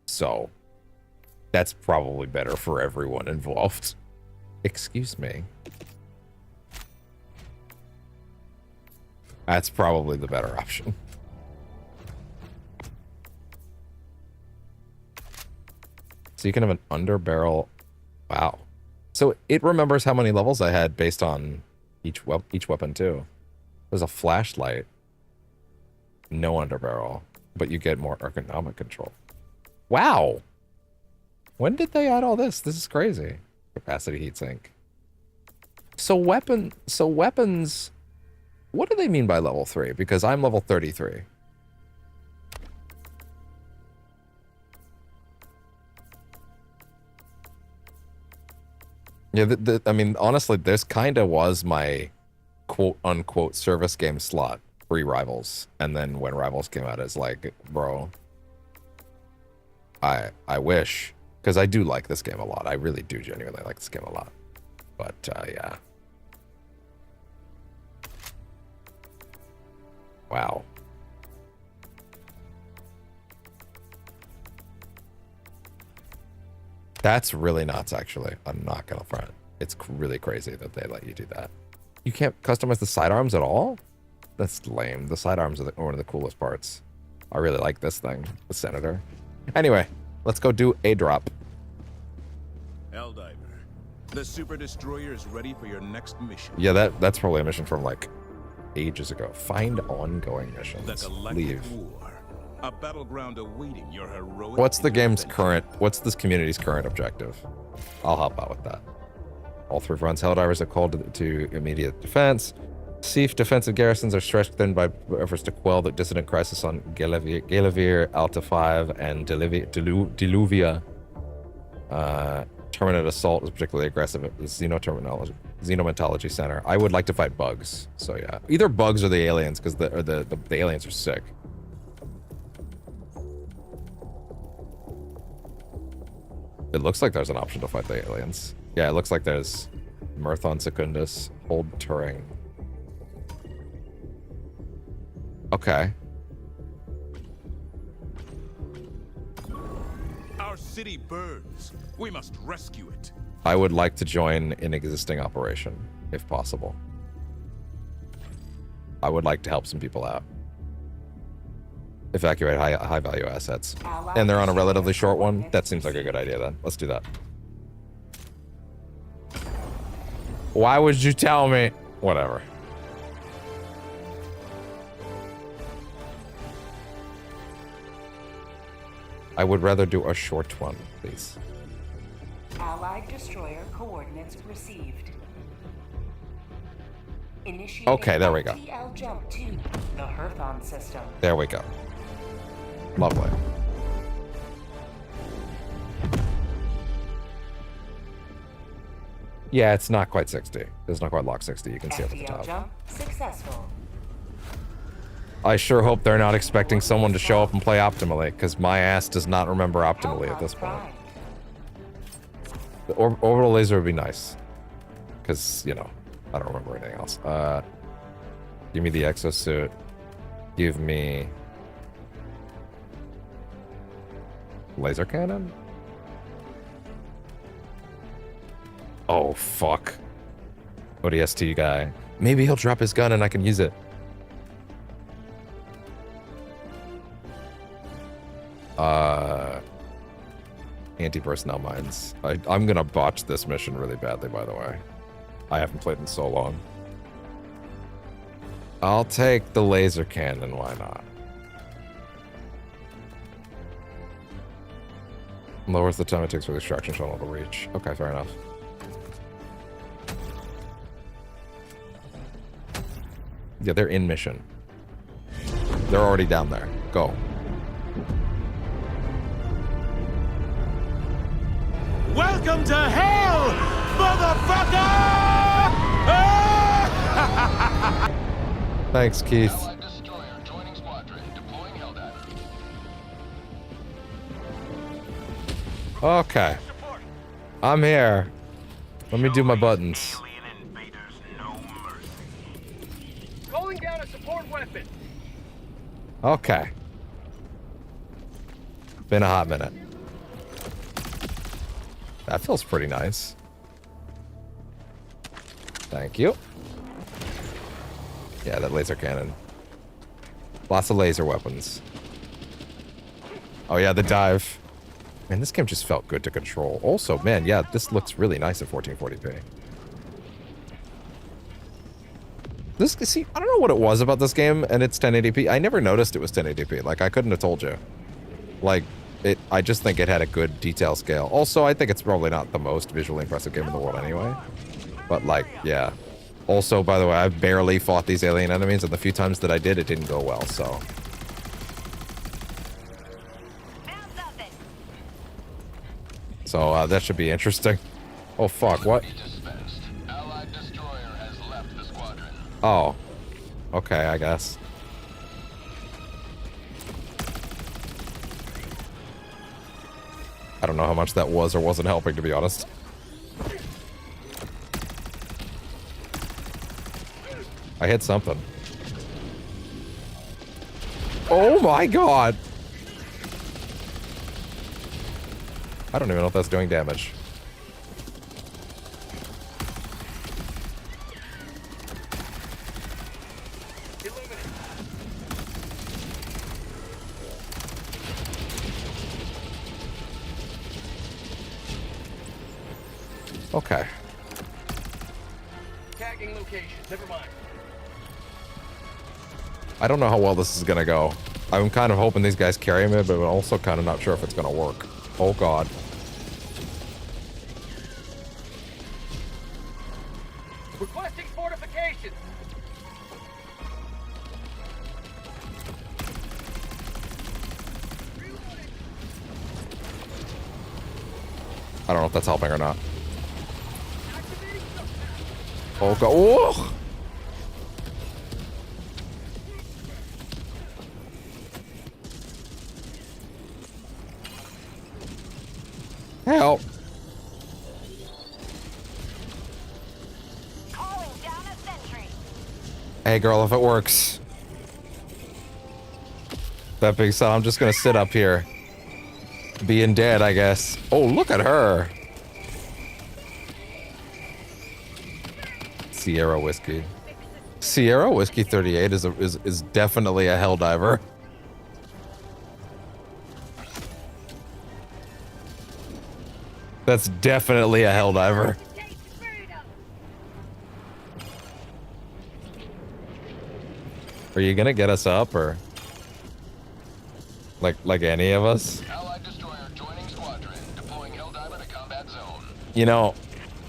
So that's probably better for everyone involved. Excuse me. That's probably the better option. So you can have an underbarrel. Wow. So it remembers how many levels I had based on each weapon too. There's a flashlight. No underbarrel, but you get more ergonomic control. Wow. When did they add all this? This is crazy. Capacity heatsink. So weapons. What do they mean by level 3? Because I'm level 33. Yeah, I mean, honestly, this kind of was my quote-unquote service game slot, pre-Rivals. And then when Rivals came out, it's like, bro, I wish. Because I do like this game a lot. I really do genuinely like this game a lot. But, yeah. Wow. That's really nuts, actually. I'm not gonna front. It's really crazy that they let you do that. You can't customize the sidearms at all? That's lame. The sidearms are one of the coolest parts. I really like this thing, the Senator. Anyway, let's go do a drop. Helldiver, the Super Destroyer is ready for your next mission. Yeah, that's probably a mission from like ages ago. Find ongoing missions. Leave. War, a battleground awaiting your heroic. What's the game's current? What's this community's current objective? I'll help out with that. All 3 fronts. Helldivers are called to immediate defense. Siege defensive garrisons are stretched thin by efforts to quell the dissident crisis on Galavir, Alta 5, and Diluvia. Terminate Assault is particularly aggressive at the Xenomentology Center. I would like to fight bugs. So yeah, either bugs or the aliens, because the aliens are sick. It looks like there's an option to fight the aliens. Yeah, it looks like there's Murthon Secundus, Hold Turing. Okay. Our city burns. We must rescue it. I would like to join an existing operation, if possible. I would like to help some people out. Evacuate high value assets. And they're on a relatively short one. That seems like a good idea then. Let's do that. Why would you tell me? Whatever. I would rather do a short one, please. Allied destroyer coordinates received. Initiating Okay, there we go. TL jump to the Herthon system. There we go. Lovely. Yeah, it's not quite 60. It's not quite lock 60. You can see it at the top. Jump successful. I sure hope they're not expecting someone to show up and play optimally, because my ass does not remember optimally at this point. The orbital laser would be nice, because, you know, I don't remember anything else. Give me the exosuit. Give me laser cannon? Oh, fuck. ODST guy. Maybe he'll drop his gun and I can use it. Anti-personnel mines. I'm gonna botch this mission really badly, by the way. I haven't played in so long. I'll take the laser cannon, why not? Lowers the time it takes for the extraction shuttle to reach. Okay, fair enough. Yeah, they're in mission. They're already down there. Go. Welcome to hell, motherfucker! Thanks, Keith. Okay. I'm here. Let me do my buttons. Calling down a support weapon. Okay. Been a hot minute. That feels pretty nice. Thank you. Yeah, that laser cannon. Lots of laser weapons. Oh yeah, the dive. Man, this game just felt good to control. Also, man, yeah, this looks really nice at 1440p. See, I don't know what it was about this game, and it's 1080p. I never noticed it was 1080p. Like, I couldn't have told you. Like, I just think it had a good detail scale. Also, I think it's probably not the most visually impressive game in the world anyway. But, like, yeah. Also, by the way, I've barely fought these alien enemies, and the few times that I did, it didn't go well, so... So, that should be interesting. Oh, fuck, what? Oh. Okay, I guess. I don't know how much that was or wasn't helping, to be honest. I hit something. Oh my god! I don't even know if that's doing damage. Okay. Tagging location. Never mind. I don't know how well this is gonna go. I'm kind of hoping these guys carry me, but I'm also kind of not sure if it's gonna work. Oh god. Requesting fortifications. I don't know if that's helping or not. Oh god. Oh! Help. Hey girl, if it works. That being said, I'm just gonna sit up here. Being dead, I guess. Oh, look at her. Sierra Whiskey. Sierra Whiskey 38 is definitely a helldiver. That's definitely a helldiver. Are you gonna get us up, or like any of us? Allied destroyer joining squadron, deploying helldiver to combat zone. You know,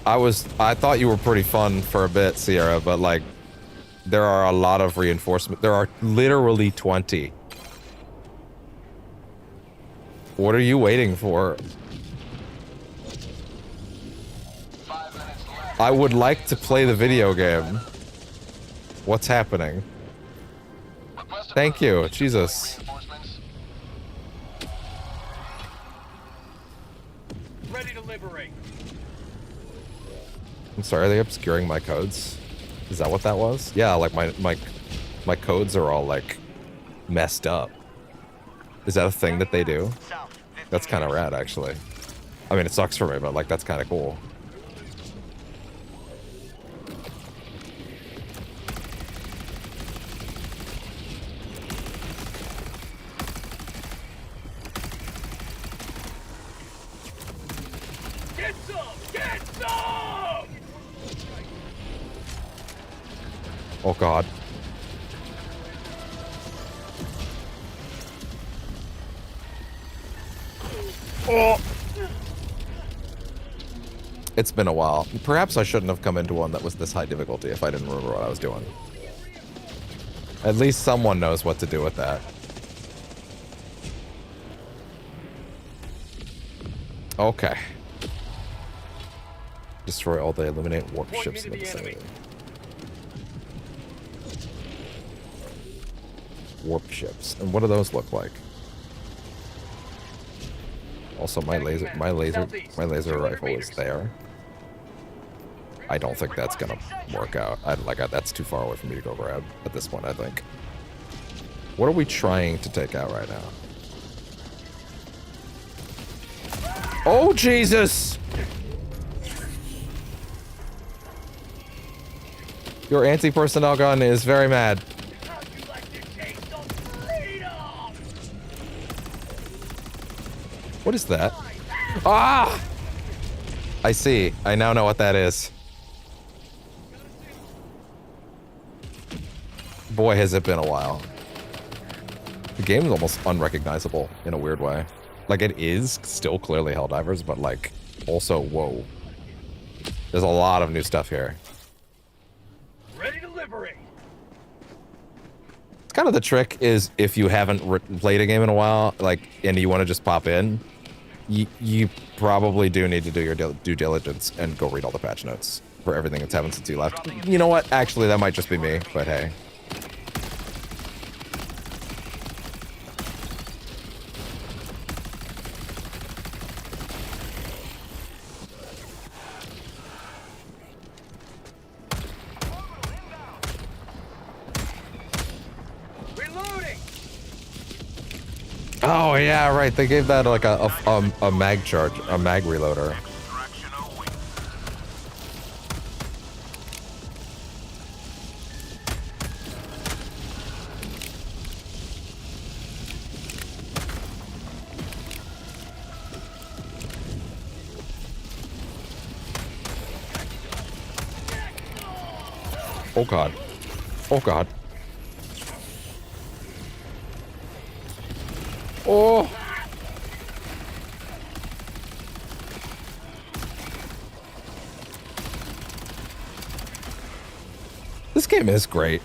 I thought you were pretty fun for a bit, Sierra, but like, there are a lot of reinforcement. There are literally 20. What are you waiting for? 5 minutes left. I would like to play the video game. What's happening? Thank you, Jesus. Ready to liberate. I'm sorry, are they obscuring my codes? Is that what that was? Yeah, like my codes are all like messed up. Is that a thing that they do? That's kind of rad, actually. I mean, it sucks for me, but like that's kind of cool. Get some! Get some! Oh god. Oh. It's been a while. Perhaps I shouldn't have come into one that was this high difficulty if I didn't remember what I was doing. At least someone knows what to do with that. Okay. Destroy all the eliminate warp ships in the vicinity. Warp ships. And what do those look like? Also, my laser rifle is there. I don't think that's gonna work out. That's too far away for me to go grab at this point, I think. What are we trying to take out right now? Oh, Jesus! Your anti-personnel gun is very mad. What is that? Ah! I see. I now know what that is. Boy, has it been a while. The game is almost unrecognizable in a weird way. Like, it is still clearly Helldivers, but, like, also, whoa. There's a lot of new stuff here. Ready to liberate. It's kind of the trick is if you haven't played a game in a while, like, and you want to just pop in, you probably do need to do your due diligence and go read all the patch notes for everything that's happened since you left. You know what? Actually, that might just be me, but hey. Oh yeah, right. They gave that like a mag charge, a mag reloader. Oh god. Oh god. Oh! This game is great.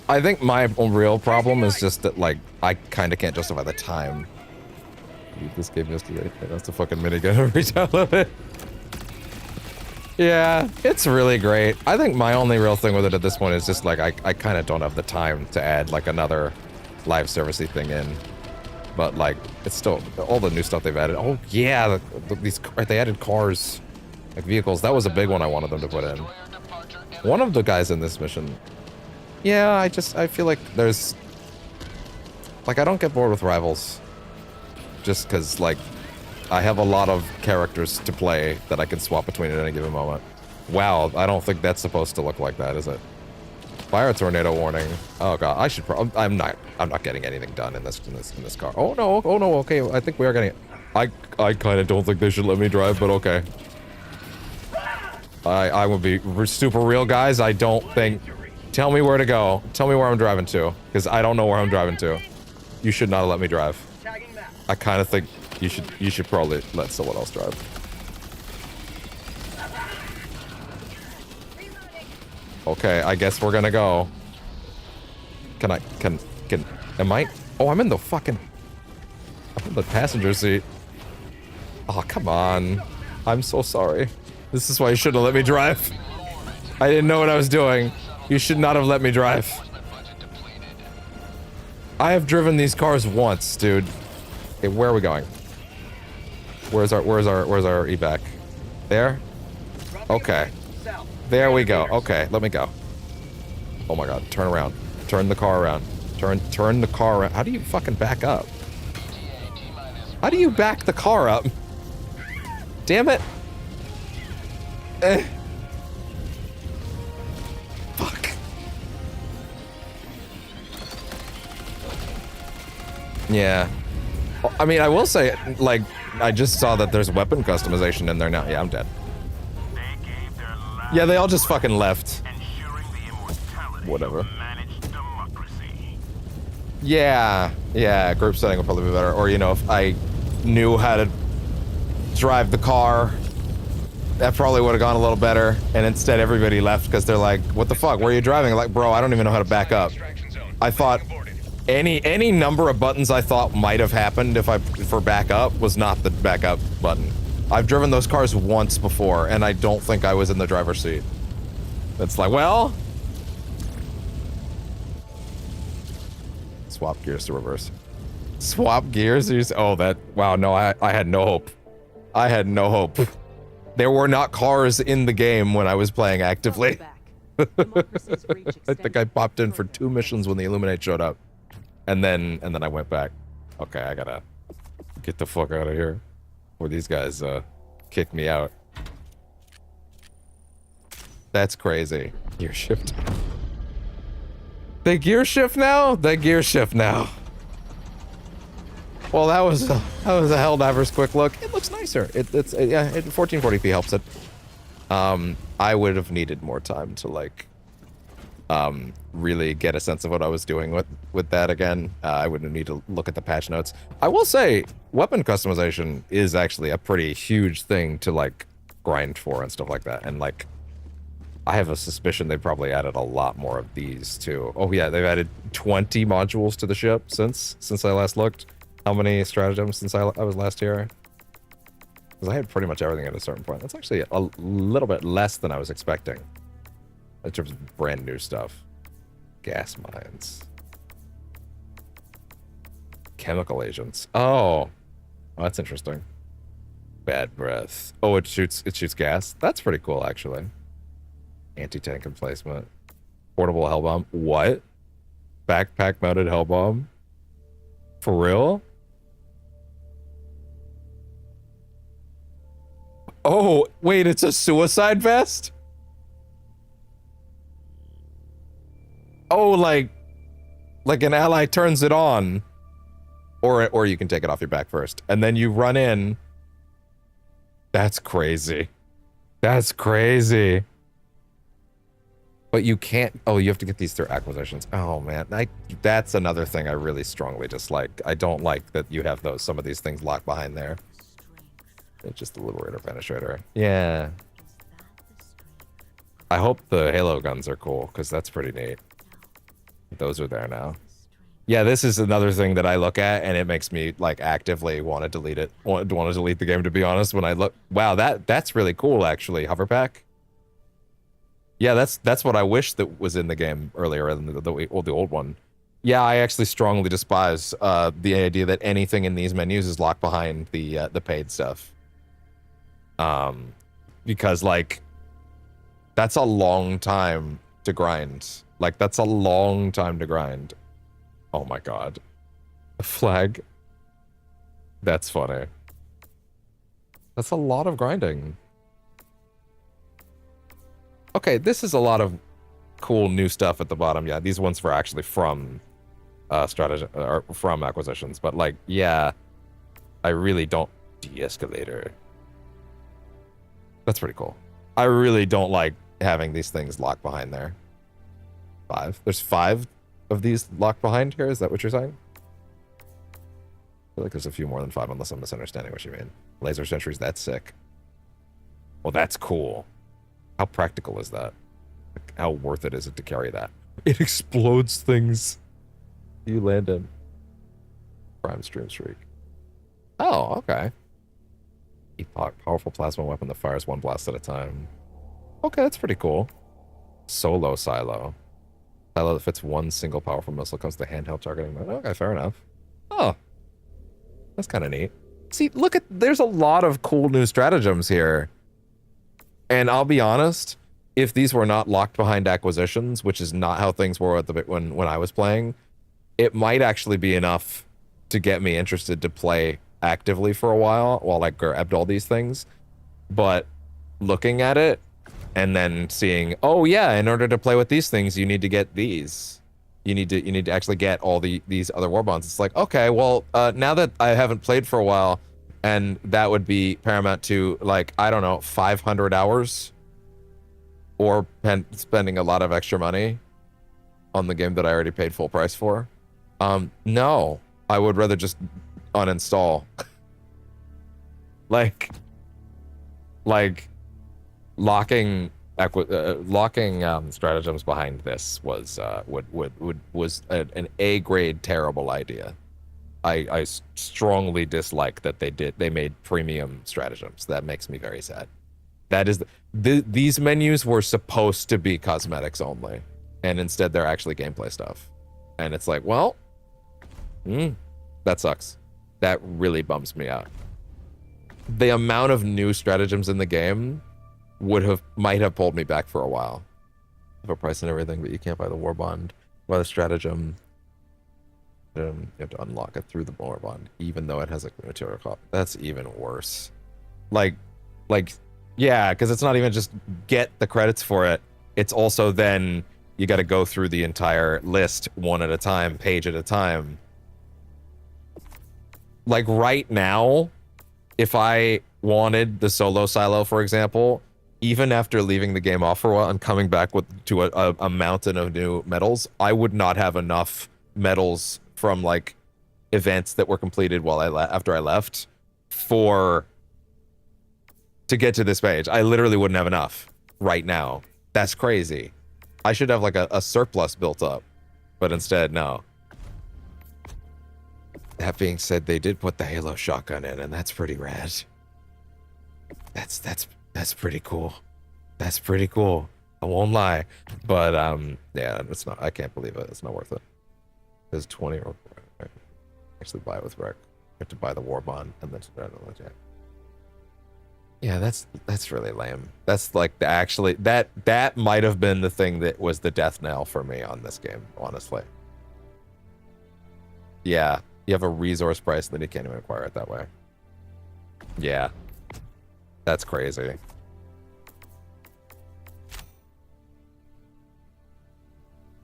I think my real problem is just that, like, I kind of can't justify the time. Beat this game yesterday. That's a fucking minigun every time of it. Yeah, it's really great. I think my only real thing with it at this point is just, like, I kind of don't have the time to add, like, another live servicey thing in. But, like, it's still, all the new stuff they've added. Oh, yeah, they added cars, like vehicles. That was a big one I wanted them to put in. One of the guys in this mission, yeah, I feel like there's, like, I don't get bored with Rivals. Just because, like, I have a lot of characters to play that I can swap between at any given moment. Wow, I don't think that's supposed to look like that, is it? Fire tornado warning. Oh god, I should I'm not getting anything done in this car. Oh no, okay, I think we are getting it. I kind of don't think they should let me drive, but okay. I will be super real, guys. I don't think, tell me where to go. Tell me where I'm driving to, because I don't know where I'm driving to. You should not have let me drive. I kind of think you should probably let someone else drive. Okay, I guess we're gonna go. Am I? Oh, I'm in the fucking, I'm in the passenger seat. Oh, come on. I'm so sorry. This is why you shouldn't have let me drive. I didn't know what I was doing. You should not have let me drive. I have driven these cars once, dude. Okay, where are we going? Where's our evac? There? Okay. There we go. Okay, let me go. Oh my god, turn around. Turn the car around. Turn the car around. How do you fucking back up? How do you back the car up? Damn it. Fuck. Yeah. I mean, I will say, like, I just saw that there's weapon customization in there now. Yeah, I'm dead. Yeah, they all just fucking left. Whatever. Yeah, group setting would probably be better. Or, you know, if I knew how to drive the car, that probably would have gone a little better. And instead everybody left because they're like, what the fuck, where are you driving? Like, bro, I don't even know how to back up. I thought any number of buttons I thought might have happened for backup was not the backup button. I've driven those cars once before, and I don't think I was in the driver's seat. It's like, well... Swap gears to reverse. Swap gears? Oh, that... Wow, no, I had no hope. I had no hope. There were not cars in the game when I was playing actively. I think I popped in for 2 missions when the Illuminate showed up. And then I went back. Okay, I gotta get the fuck out of here. Before these guys kick me out. That's crazy. Gear shift. They gear shift now? They gear shift now. Well, that was a Helldiver's quick look. It looks nicer. It's 1440p helps it. I would have needed more time to like really get a sense of what I was doing with that again. I would need to look at the patch notes. I will say weapon customization is actually a pretty huge thing to like grind for and stuff like that. And like I have a suspicion they probably added a lot more of these too. Oh yeah, they've added 20 modules to the ship since I last looked. How many stratagems since I was last here? Because I had pretty much everything at a certain point. That's actually a little bit less than I was expecting. In terms of brand new stuff. Gas mines. Chemical agents. Oh, that's interesting. Bad breath. Oh, it shoots gas. That's pretty cool, actually. Anti-tank emplacement. Portable hell bomb. What? Backpack mounted hell bomb? For real? Oh, wait, it's a suicide vest? Oh, like an ally turns it on. Or you can take it off your back first. And then you run in. That's crazy. That's crazy. But you can't... Oh, you have to get these through acquisitions. Oh, man. That's another thing I really strongly dislike. I don't like that you have some of these things locked behind there. It's just the Liberator Penetrator. Yeah. I hope the Halo guns are cool, because that's pretty neat. Those are there now. Yeah, this is another thing that I look at, and it makes me, like, actively want to delete it. Want to delete the game, to be honest, when I look... Wow, that's really cool, actually. Hoverpack? Yeah, that's what I wish that was in the game earlier than the old one. Yeah, I actually strongly despise the idea that anything in these menus is locked behind the paid stuff. Because, like, that's a long time to grind. Like, that's a long time to grind. Oh my god. A flag. That's funny. That's a lot of grinding. Okay, this is a lot of cool new stuff at the bottom. Yeah, these ones were actually from strategy or from acquisitions, but like, yeah, I really don't... De-escalator. That's pretty cool. I really don't like having these things locked behind there. 5. There's 5 of these locked behind here. Is that what you're saying? I feel like there's a few more than 5, unless I'm misunderstanding what you mean. Laser sentries. That's sick. Well, that's cool. How practical is that? Like, how worth it is it to carry that? It explodes things you land in. Prime stream streak. Oh, okay. Epoch, powerful plasma weapon that fires 1 blast at a time. Okay, that's pretty cool. Solo silo. Silo that fits 1 single powerful missile, comes to handheld targeting mode. Okay, fair enough. Oh. That's kind of neat. See, look at... There's a lot of cool new stratagems here. And I'll be honest, if these were not locked behind acquisitions, which is not how things were at the when I was playing, it might actually be enough to get me interested to play actively for a while I grabbed all these things. But looking at it and then seeing, oh yeah, in order to play with these things, you need to get these. You need to actually get all these other war bonds. It's like, okay, well, now that I haven't played for a while, and that would be paramount to, like, I don't know, 500 hours, or spending a lot of extra money on the game that I already paid full price for. No, I would rather just uninstall. like locking stratagems behind this was an A-grade terrible idea. I strongly dislike that they made premium stratagems. That makes me very sad. That is these menus were supposed to be cosmetics only, and instead they're actually gameplay stuff. And it's like, well, That sucks. That really bums me out. The amount of new stratagems in the game might have pulled me back for a while. Have a price and everything, but you can't buy the war bond. Buy the stratagem. You have to unlock it through the war bond, even though it has like material cost. That's even worse. Like, yeah, because it's not even just get the credits for it. It's also then you got to go through the entire list one at a time, page at a time. Like right now, if I wanted the solo silo, for example, even after leaving the game off for a while and coming back to a mountain of new medals, I would not have enough medals from like events that were completed while after I left to get to this page. I literally wouldn't have enough right now. That's crazy. I should have like a surplus built up, but instead, no. That being said, they did put the Halo shotgun in, and that's pretty rad. That's pretty cool. That's pretty cool. I won't lie, but yeah, it's not. I can't believe it. It's not worth it. There's 20 or actually buy it with rec. You have to buy the war bond and then yeah, that's really lame. That's like actually that might have been the thing that was the death knell for me on this game, honestly. Yeah, you have a resource price and then you can't even acquire it that way. Yeah, that's crazy.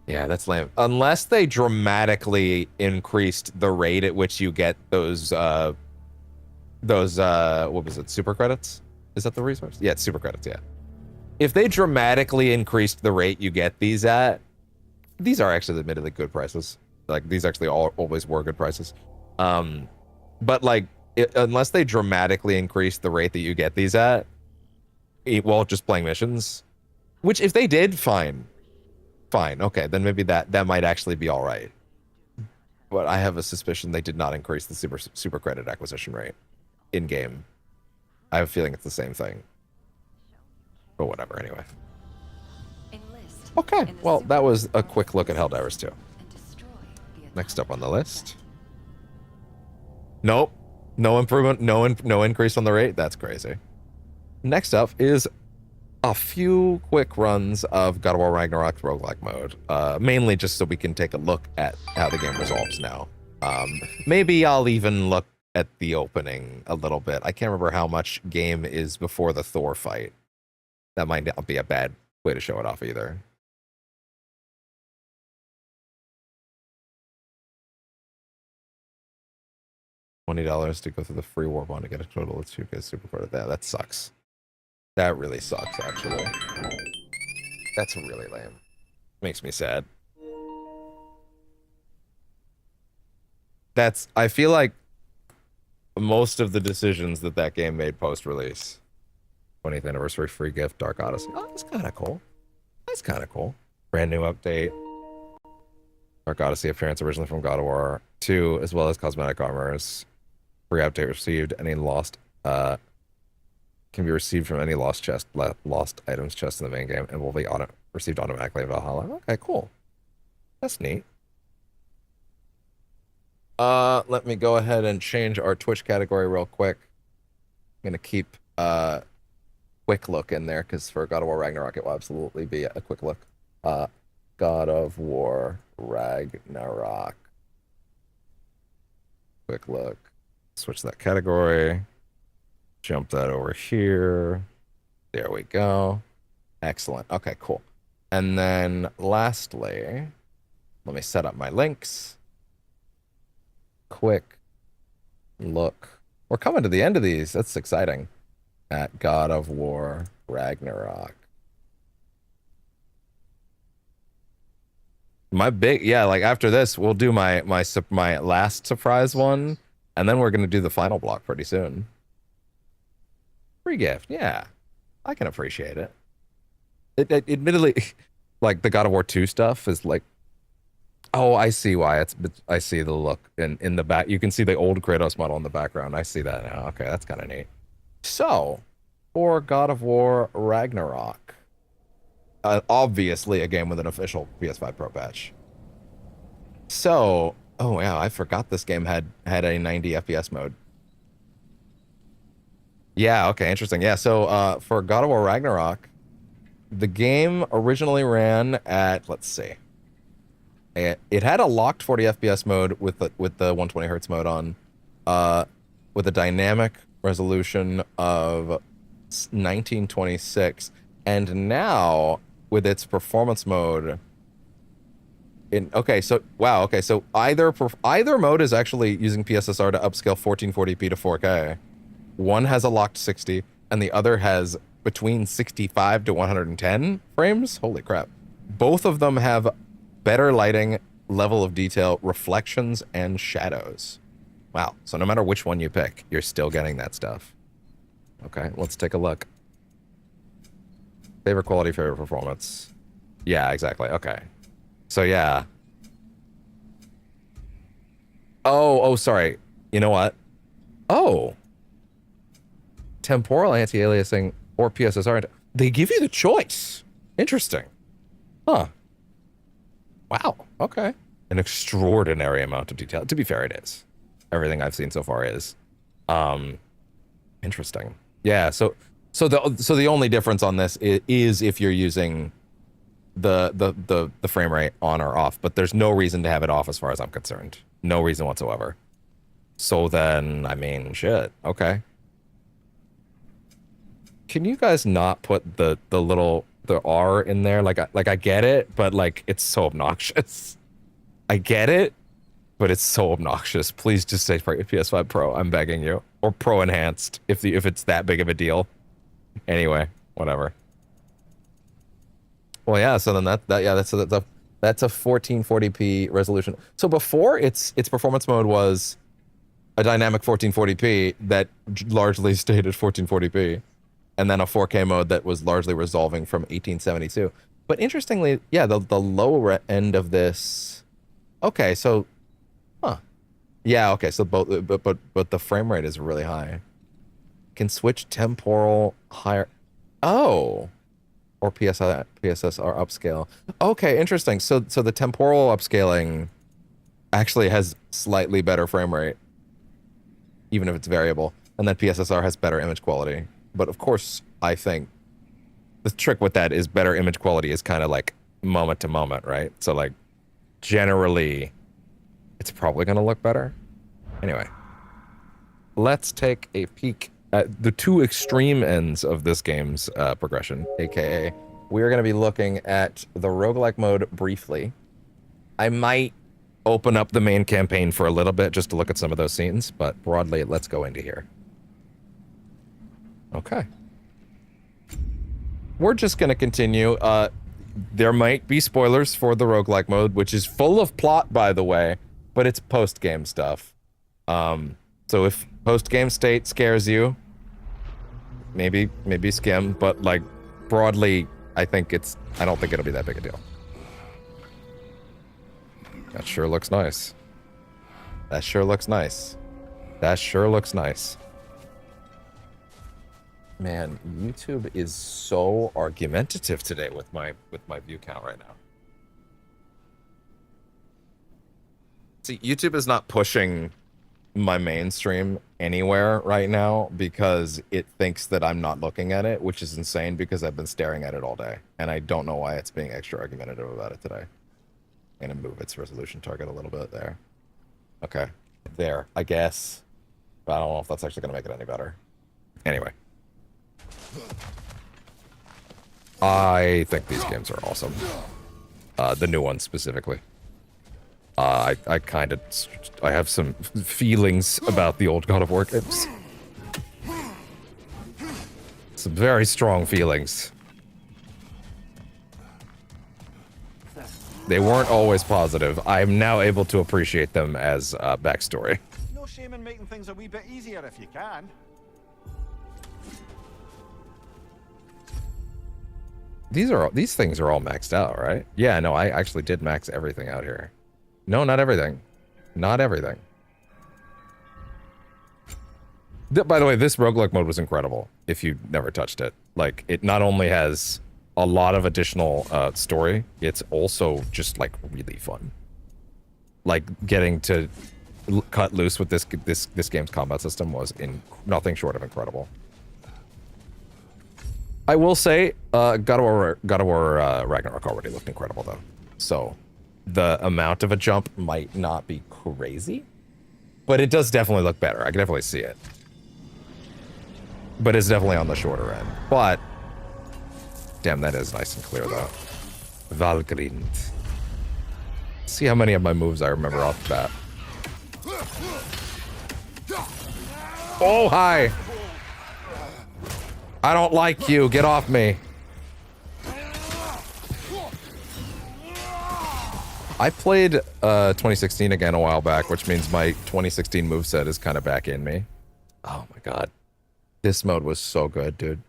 Yeah, that's lame. Unless they dramatically increased the rate at which you get those what was it, super credits? Is that the resource? Yeah, it's super credits, yeah. If they dramatically increased the rate you get these at, these are actually admittedly good prices. Like, these actually always were good prices. But like, unless they dramatically increase the rate that you get these at, while just playing missions, which if they did, fine. Okay, then maybe that might actually be all right. But I have a suspicion they did not increase the super credit acquisition rate in game. I have a feeling it's the same thing. But whatever, anyway. Okay, well, that was a quick look at Helldivers 2. Next up on the list. Nope. No improvement, no increase on the rate. That's crazy. Next up is a few quick runs of God of War Ragnarok's roguelike mode. Mainly just so we can take a look at how the game resolves now. Maybe I'll even look at the opening a little bit. I can't remember how much game is before the Thor fight. That might not be a bad way to show it off either. $20 to go through the free war bond to get a total of 2K super credit. That sucks. That really sucks, actually. That's really lame. Makes me sad. I feel like most of the decisions that game made post-release. 20th anniversary free gift, Dark Odyssey. Oh, that's kind of cool. That's kind of cool. Brand new update. Dark Odyssey appearance originally from God of War 2, as well as cosmetic armors. Free update received. Any lost can be received from any lost items chest in the main game and will be received automatically in Valhalla. Okay, cool. That's neat. Let me go ahead and change our Twitch category real quick. I'm gonna keep quick look in there because for God of War Ragnarok it will absolutely be a quick look. God of War Ragnarok. Quick look. Switch that category. Jump that over here. There we go. Excellent. Okay, cool. And then lastly, let me set up my links. Quick look. We're coming to the end of these. That's exciting. At God of War Ragnarok. Like after this, we'll do my last surprise one, and then we're gonna do the final block pretty soon. Free gift, yeah. I can appreciate it. It admittedly, like the God of War 2 stuff is like, oh, I see why I see the look in the back. You can see the old Kratos model in the background. I see that now. Okay, that's kind of neat. So, for God of War Ragnarok, obviously a game with an official PS5 Pro patch. So, Oh yeah, I forgot this game had a 90 FPS mode. Yeah, okay, interesting. Yeah, so for God of War Ragnarok, the game originally ran at, let's see. It had a locked 40 FPS mode with the 120 hertz mode on, with a dynamic resolution of 1926, and now with its performance mode. Okay, so either mode is actually using PSSR to upscale 1440p to 4K. One has a locked 60, and the other has between 65 to 110 frames. Holy crap! Both of them have better lighting, level of detail, reflections, and shadows. Wow. So no matter which one you pick, you're still getting that stuff. Okay, let's take a look. Favorite quality, favorite performance. Yeah, exactly. Okay. So yeah. Oh, sorry. You know what? Oh. Temporal anti-aliasing or PSSR. They give you the choice. Interesting. Huh. Wow. Okay. An extraordinary amount of detail. To be fair, it is. Everything I've seen so far is. Interesting. Yeah, so the only difference on this is if you're using the frame rate on or off, but there's no reason to have it off as far as I'm concerned. No reason whatsoever. So then, I mean, shit. Okay. Can you guys not put the R in there? Like I get it, but like it's so obnoxious. I get it, but it's so obnoxious. Please just say PS5 Pro. I'm begging you, or Pro Enhanced if it's that big of a deal. Anyway, whatever. Well, yeah. So then that's a 1440p resolution. So before its performance mode was a dynamic 1440p that largely stayed at 1440p. And then a 4K mode that was largely resolving from 1872. But interestingly, yeah, the lower end of this. Okay, so, huh? Yeah, okay, so both, but the frame rate is really high. Can switch temporal higher. Oh, or PSSR upscale. Okay, interesting. So the temporal upscaling actually has slightly better frame rate, even if it's variable, and then PSSR has better image quality. But of course, I think the trick with that is better image quality is kind of like moment to moment, right? So like generally, it's probably going to look better. Anyway, let's take a peek at the two extreme ends of this game's progression, aka we're going to be looking at the roguelike mode briefly. I might open up the main campaign for a little bit just to look at some of those scenes, but broadly, let's go into here. Okay. We're just going to continue. There might be spoilers for the roguelike mode, which is full of plot, by the way, but it's post-game stuff. So if post-game state scares you, maybe skim, but like broadly, I don't think it'll be that big a deal. That sure looks nice. That sure looks nice. That sure looks nice. Man, YouTube is so argumentative today with my view count right now. See, YouTube is not pushing my mainstream anywhere right now because it thinks that I'm not looking at it, which is insane because I've been staring at it all day. And I don't know why it's being extra argumentative about it today. I'm gonna move its resolution target a little bit there. Okay, there, I guess. But I don't know if that's actually gonna make it any better. Anyway. I think these games are awesome. The new ones specifically. I have some feelings about the old God of War games. Some very strong feelings. They weren't always positive. I'm now able to appreciate them as backstory. No shame in making things a wee bit easier if you can. These things are all maxed out, right? Yeah, no, I actually did max everything out here. No, not everything. Not everything. By the way, this roguelike mode was incredible if you never touched it. Like, it not only has a lot of additional story, it's also just, like, really fun. like getting to cut loose with this game's combat system was nothing short of incredible. I will say, God of War Ragnarok already looked incredible though. So the amount of a jump might not be crazy, but it does definitely look better. I can definitely see it. But it's definitely on the shorter end. But damn, that is nice and clear though. Valgrind. See how many of my moves I remember off the bat. Oh, hi! I don't like you. Get off me. I played 2016 again a while back, which means my 2016 moveset is kind of back in me. Oh my god. This mode was so good, dude.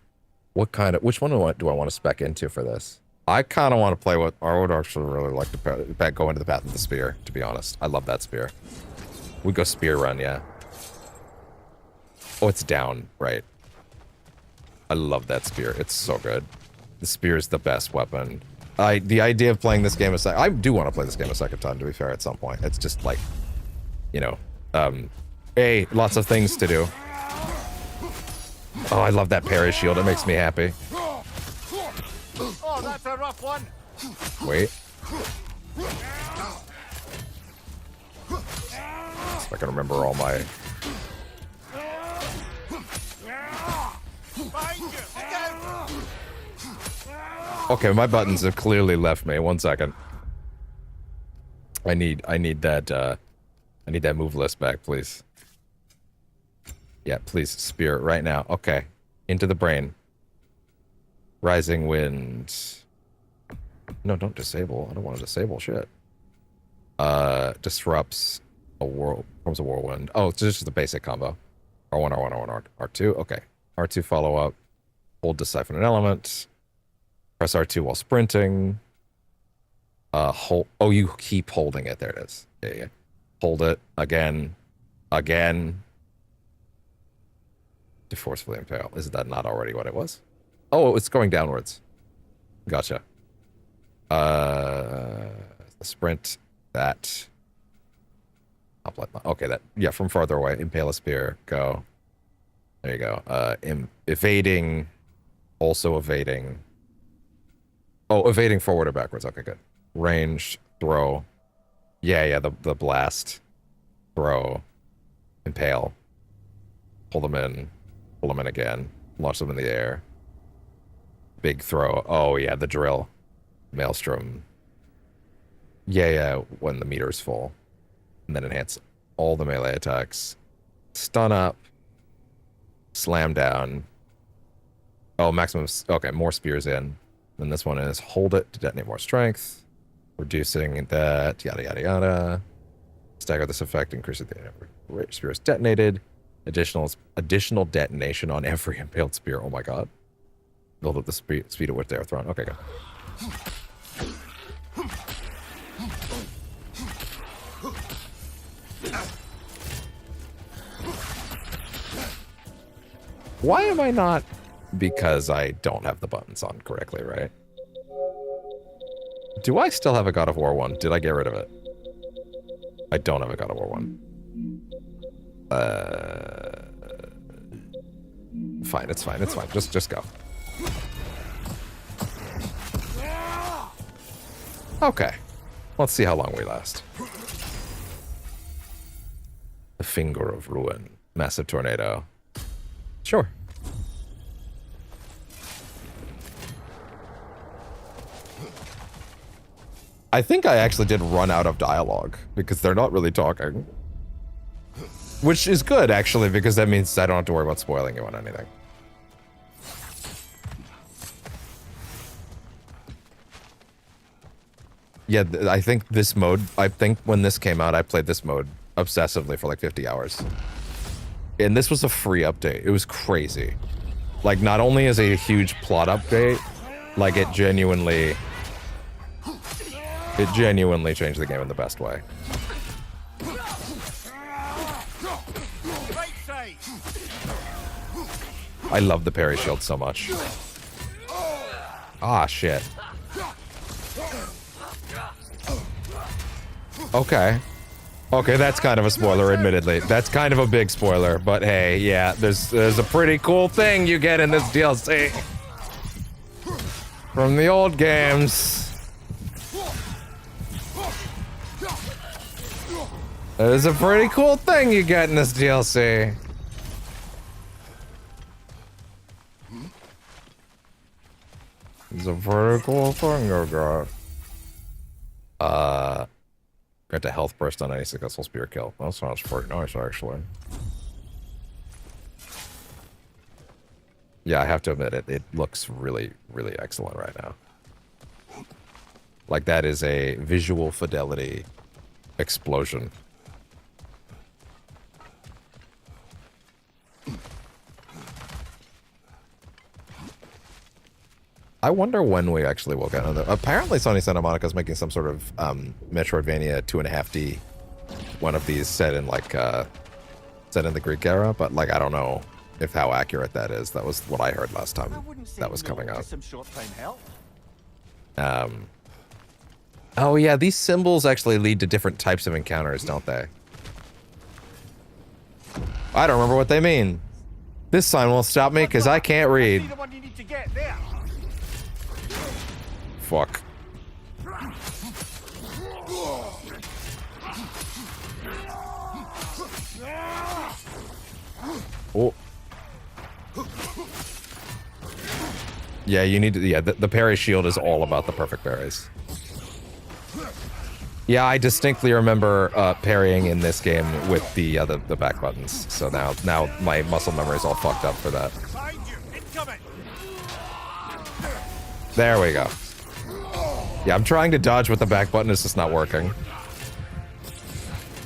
Which one do I want to spec into for this? I kind of want to play with, I would actually really like to go into the path of the spear, to be honest. I love that spear. We'd go spear run, yeah. Oh, it's down, right. I love that spear. It's so good. The spear is the best weapon. The idea of playing this game I do want to play this game a second time, to be fair, at some point. It's just like, you know, lots of things to do. Oh, I love that parry shield. It makes me happy. Oh, that's a rough one. Wait. So I can remember all my... Okay, my buttons have clearly left me. 1 second. I need that move list back, please. Yeah, please, spear right now. Okay. Into the brain. Rising wind. No, don't disable. I don't want to disable shit. Disrupts a forms a whirlwind. Oh, it's just the basic combo. R1, R1, R1, R2. Okay. R2 follow up. Hold to siphon an element. Press R2 while sprinting. Hold. Oh, you keep holding it. There it is. Yeah. Hold it again. Again. To forcefully impale. Is that not already what it was? Oh, it's going downwards. Gotcha. Sprint. That. Okay, that. Yeah, from farther away. Impale a spear. Go. There you go. Evading. Also evading. Oh, evading forward or backwards. Okay, good. Range. Throw. Yeah, the blast. Throw. Impale. Pull them in. Pull them in again. Launch them in the air. Big throw. Oh, yeah, the drill. Maelstrom. Yeah, when the meter's full. And then enhance all the melee attacks. Stun up. Slam down. Oh, maximum. Okay, more spears in. Then this one is hold it to detonate more strength. Reducing that. Yada, yada, yada. Stagger this effect. Increasing the spear is detonated. Additional detonation on every impaled spear. Oh my god. Build up the speed at which they are thrown. Okay, go. Why am I not? Because I don't have the buttons on correctly, right? Do I still have a God of War 1? Did I get rid of it? I don't have a God of War 1. Fine, it's fine, it's fine. Just go. Okay. Let's see how long we last. The Finger of Ruin. Massive tornado. Sure. I think I actually did run out of dialogue because they're not really talking. Which is good, actually, because that means I don't have to worry about spoiling you on anything. Yeah, I think this mode, when this came out, I played this mode obsessively for like 50 hours. And this was a free update. It was crazy. Like, not only is it a huge plot update, like it genuinely changed the game in the best way. I love the parry shield so much. Ah, shit. Okay. Okay, that's kind of a spoiler, admittedly. That's kind of a big spoiler, but hey, yeah, there's a pretty cool thing you get in this DLC. From the old games. There's a pretty cool thing you get in this DLC. It's a pretty cool thing you got. Grant a health burst on any successful spear kill. That sounds pretty nice, actually. Yeah, I have to admit it. It looks really, really excellent right now. Like, that is a visual fidelity explosion. I wonder when we actually will get another. Apparently, Sony Santa Monica is making some sort of Metroidvania 2.5D, one of these set in like set in the Greek era. But like, I don't know if how accurate that is. That was what I heard last time that was coming out. Oh yeah, these symbols actually lead to different types of encounters, don't they? I don't remember what they mean. This sign won't stop me because I can't read. Fuck. Oh. Yeah, you need to. Yeah, the parry shield is all about the perfect parries. Yeah, I distinctly remember parrying in this game with the back buttons. So now my muscle memory is all fucked up for that. There we go. Yeah, I'm trying to dodge with the back button. It's just not working.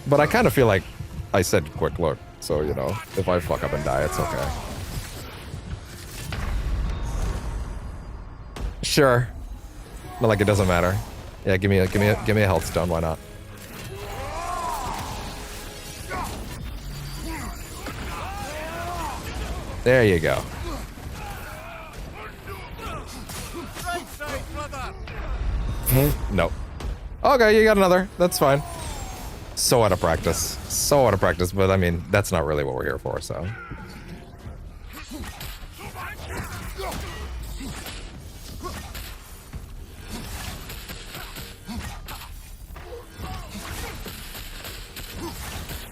But I kind of feel like I said quick look. So, you know, if I fuck up and die, it's okay. Sure. But like, it doesn't matter. Yeah, give me a health stone. Why not? There you go. No. Okay, you got another. That's fine. So out of practice. So out of practice, but I mean, that's not really what we're here for, so.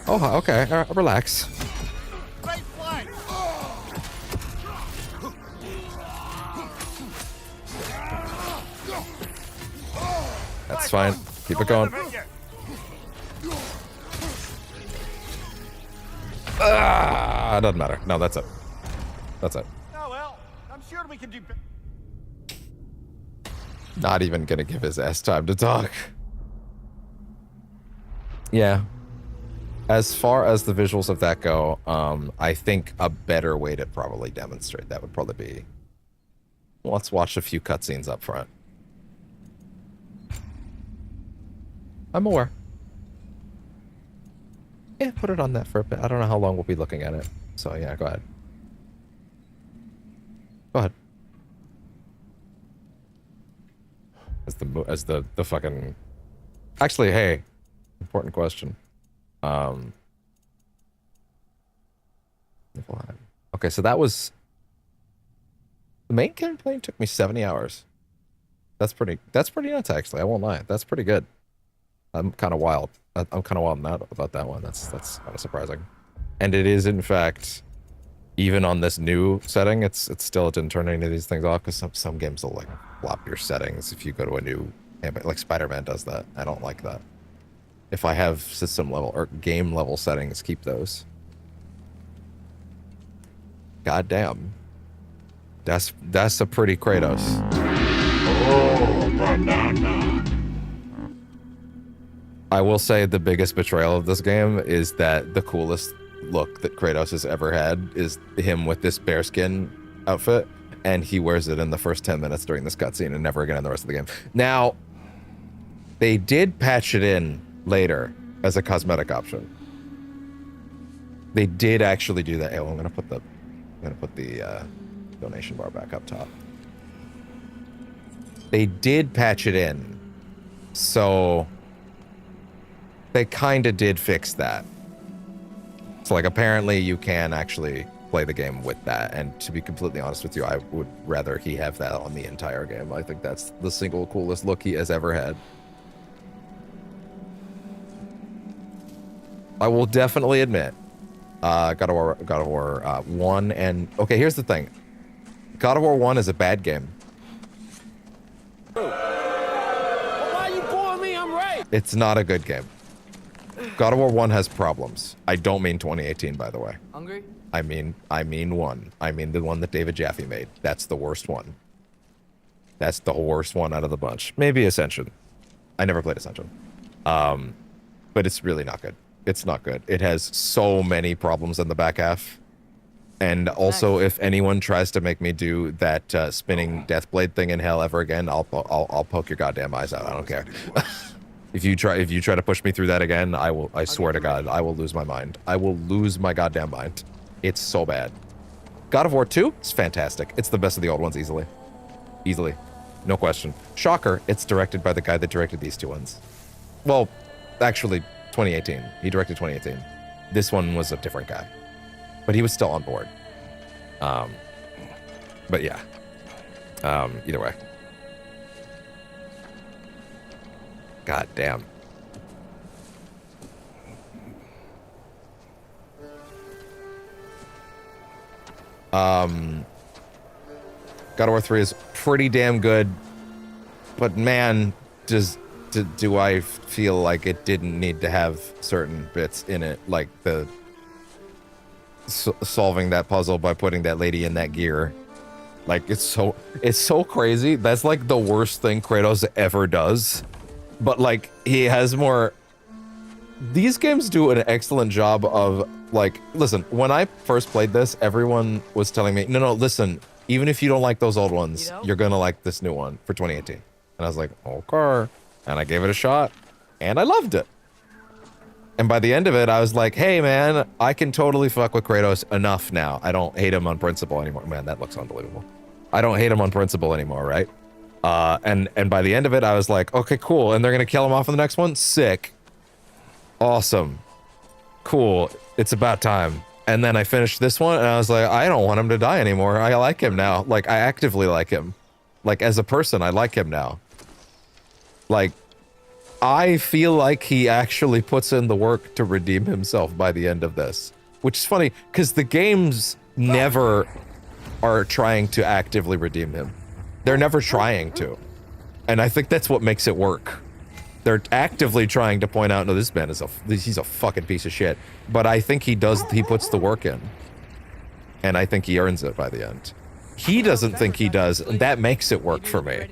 Oh, okay. Relax. That's fine. Keep it going. Ah, doesn't matter. No, that's it. That's it. Oh well, I'm sure we can do. Not even gonna give his ass time to talk. Yeah. As far as the visuals of that go, I think a better way to probably demonstrate that would probably be, let's watch a few cutscenes up front. I'm aware. Yeah, put it on that for a bit. I don't know how long we'll be looking at it. So yeah, go ahead. Go ahead. As the fucking. Actually, hey, important question. Okay, so that was the main campaign took me 70 hours. That's pretty nuts, actually. I won't lie. That's pretty good. I'm kind of wild. I'm kind of wild about that one. That's kind of surprising. And it is, in fact, even on this new setting, it's still, it didn't turn any of these things off, because some games will like flop your settings if you go to a new campaign. Like Spider-Man does that. I don't like that. If I have system level or game level settings, keep those. God damn. That's a pretty Kratos. Oh, banana. I will say the biggest betrayal of this game is that the coolest look that Kratos has ever had is him with this bearskin outfit, and he wears it in the first 10 minutes during this cutscene and never again in the rest of the game. Now, they did patch it in later as a cosmetic option. They did actually do that. Oh, I'm gonna put the donation bar back up top. They did patch it in, so they kind of did fix that. So like apparently you can actually play the game with that, and to be completely honest with you, I would rather he have that on the entire game. I think that's the single coolest look he has ever had. I will definitely admit, God of War 1 and... Okay, here's the thing. God of War 1 is a bad game. Well, why you boring me? I'm right. It's not a good game. God of War 1 has problems. I don't mean 2018, by the way. Hungry? I mean one. I mean the one that David Jaffe made. That's the worst one. That's the worst one out of the bunch. Maybe Ascension. I never played Ascension. But it's really not good. It's not good. It has so many problems in the back half. And also, if anyone tries to make me do that spinning Deathblade thing in hell ever again, I'll poke your goddamn eyes out. I don't care. If you try to push me through that again, I swear to God, I will lose my mind. I will lose my goddamn mind. It's so bad. God of War 2 is fantastic. It's the best of the old ones easily. Easily. No question. Shocker, it's directed by the guy that directed these two ones. Well, actually, 2018. He directed 2018. This one was a different guy. But he was still on board. But yeah. Either way. God damn. God of War 3 is pretty damn good, but man, do I feel like it didn't need to have certain bits in it, like the solving that puzzle by putting that lady in that gear. Like, it's so crazy. That's like the worst thing Kratos ever does. But like, he has more... These games do an excellent job of, like, listen, when I first played this, everyone was telling me, no, listen, even if you don't like those old ones, you're gonna like this new one for 2018. And I was like, okay. And I gave it a shot, and I loved it. And by the end of it, I was like, hey, man, I can totally fuck with Kratos enough now. I don't hate him on principle anymore. Man, that looks unbelievable. I don't hate him on principle anymore, right? And by the end of it, I was like, okay, cool. And they're gonna kill him off in the next one? Sick. Awesome. Cool. It's about time. And then I finished this one, and I was like, I don't want him to die anymore. I like him now. Like, I actively like him. Like, as a person, I like him now. Like, I feel like he actually puts in the work to redeem himself by the end of this. Which is funny, because the games never are trying to actively redeem him. They're never trying to. And I think that's what makes it work. They're actively trying to point out, no, this man is he's a fucking piece of shit. But I think he puts the work in. And I think he earns it by the end. He doesn't think he does, and that makes it work for me.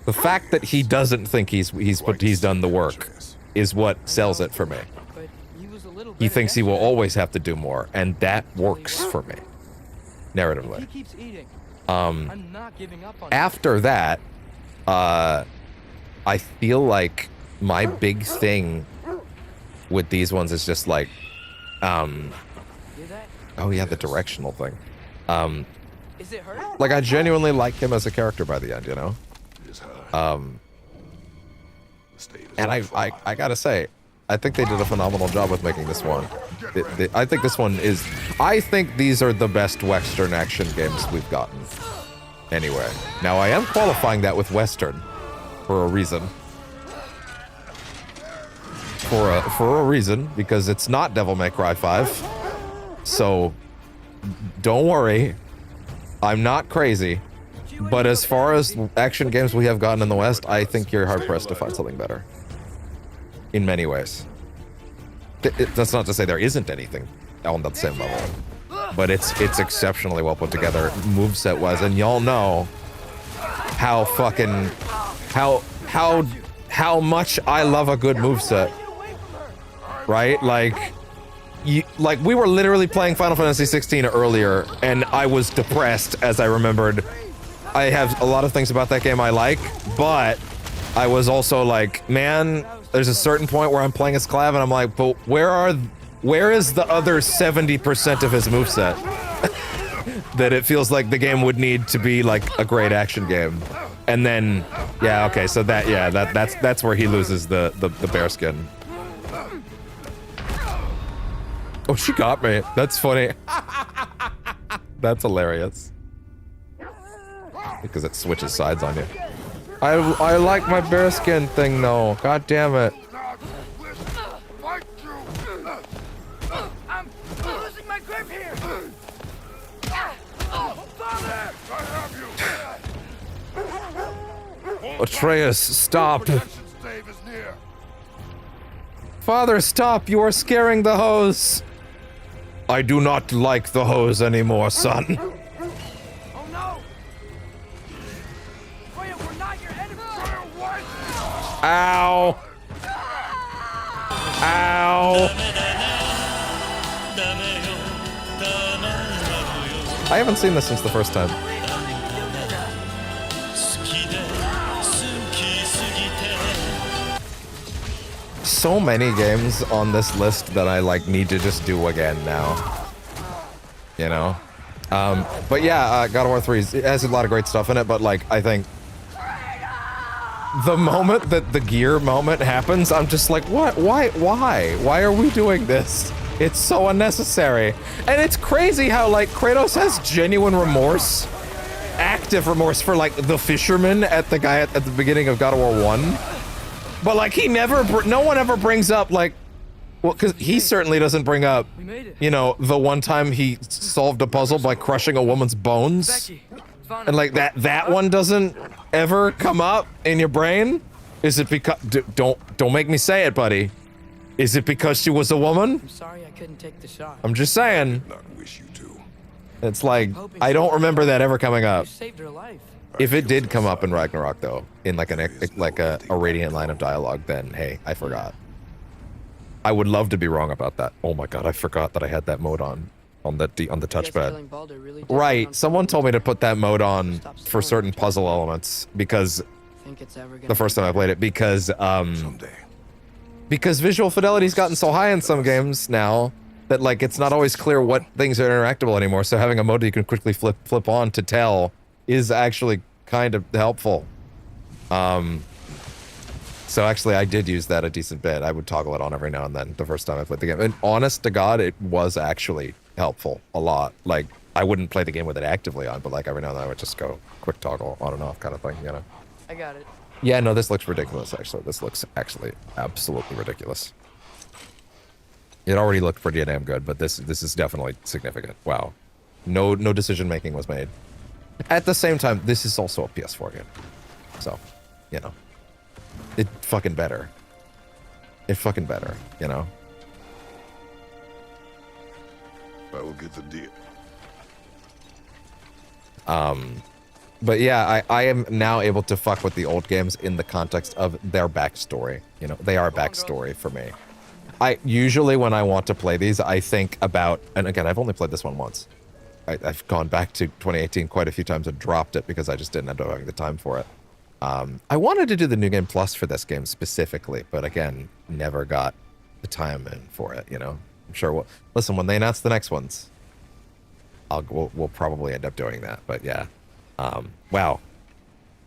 The fact that he doesn't think he's done the work is what sells it for me. He thinks he will always have to do more, and that works for me, narratively. After that, I feel like my big thing with these ones is just like, oh yeah, the directional thing. Like, I genuinely like him as a character by the end, you know? And I gotta say, I think they did a phenomenal job with making this one. I think this one is... I think these are the best Western action games we've gotten. Anyway. Now, I am qualifying that with Western. For a reason. For a reason, because it's not Devil May Cry 5. So, don't worry. I'm not crazy. But as far as action games we have gotten in the West, I think you're hard-pressed to find something better. In many ways. That's not to say there isn't anything on that same level. But it's exceptionally well put together, moveset-wise, and y'all know how fucking... How much I love a good moveset. Right? Like, we were literally playing Final Fantasy 16 earlier, and I was depressed as I remembered. I have a lot of things about that game I like, but I was also like, man, there's a certain point where I'm playing as Clav, and I'm like, but where is the other 70% of his moveset? That it feels like the game would need to be like a great action game. And then, yeah, okay, so that's where he loses the bear skin. Oh, she got me. That's funny. That's hilarious. Because it switches sides on you. I like my bear skin thing though. God damn it. I'm losing my grip here. Father! I have you. Atreus, stop. Father, stop. You are scaring the hose. I do not like the hose anymore, son. Oh no! Freya, we're not your enemy. What? Ow. Ow. I haven't seen this since the first time. So many games on this list that I like need to just do again now. You know? But yeah, God of War 3 it has a lot of great stuff in it, but like I think the moment that the gear moment happens, I'm just like, what? Why are we doing this? It's so unnecessary. And it's crazy how like Kratos has genuine remorse, active remorse for like the fisherman at the guy at the beginning of God of War 1. But like he never, no one ever brings up like, well, because he certainly doesn't bring up, you know, the one time he solved a puzzle by crushing a woman's bones. And like that one doesn't ever come up in your brain. Is it because, don't make me say it, buddy. Is it because she was a woman? I'm sorry I couldn't take the shot. I'm just saying. It's like, I don't remember that ever coming up. You saved her life. If it did come up in Ragnarok, though, in like a radiant line of dialogue, then hey, I forgot. I would love to be wrong about that. Oh my god, I forgot that I had that mode on the touchpad. Right, someone told me to put that mode on for certain puzzle elements because the first time I played it because visual fidelity's gotten so high in some games now that like it's not always clear what things are interactable anymore. So having a mode that you can quickly flip on to tell is actually kind of helpful. So actually I did use that a decent bit. I would toggle it on every now and then the first time I played the game. And honest to God, it was actually helpful a lot. Like, I wouldn't play the game with it actively on, but like every now and then I would just go quick toggle on and off kind of thing, you know? I got it. Yeah, no, this looks ridiculous, actually. This looks actually absolutely ridiculous. It already looked pretty damn good, but this is definitely significant. Wow. No decision making was made. At the same time, this is also a PS4 game. So, you know. It fucking better. It fucking better, you know? I will get the deal. But yeah, I am now able to fuck with the old games in the context of their backstory. You know, they are backstory for me. I usually, when I want to play these, I think about, and again, I've only played this one once. I've gone back to 2018 quite a few times and dropped it because I just didn't end up having the time for it. I wanted to do the New Game Plus for this game specifically, but again, never got the time in for it, you know? I'm sure we'll... Listen, when they announce the next ones, we'll probably end up doing that, but yeah. Wow.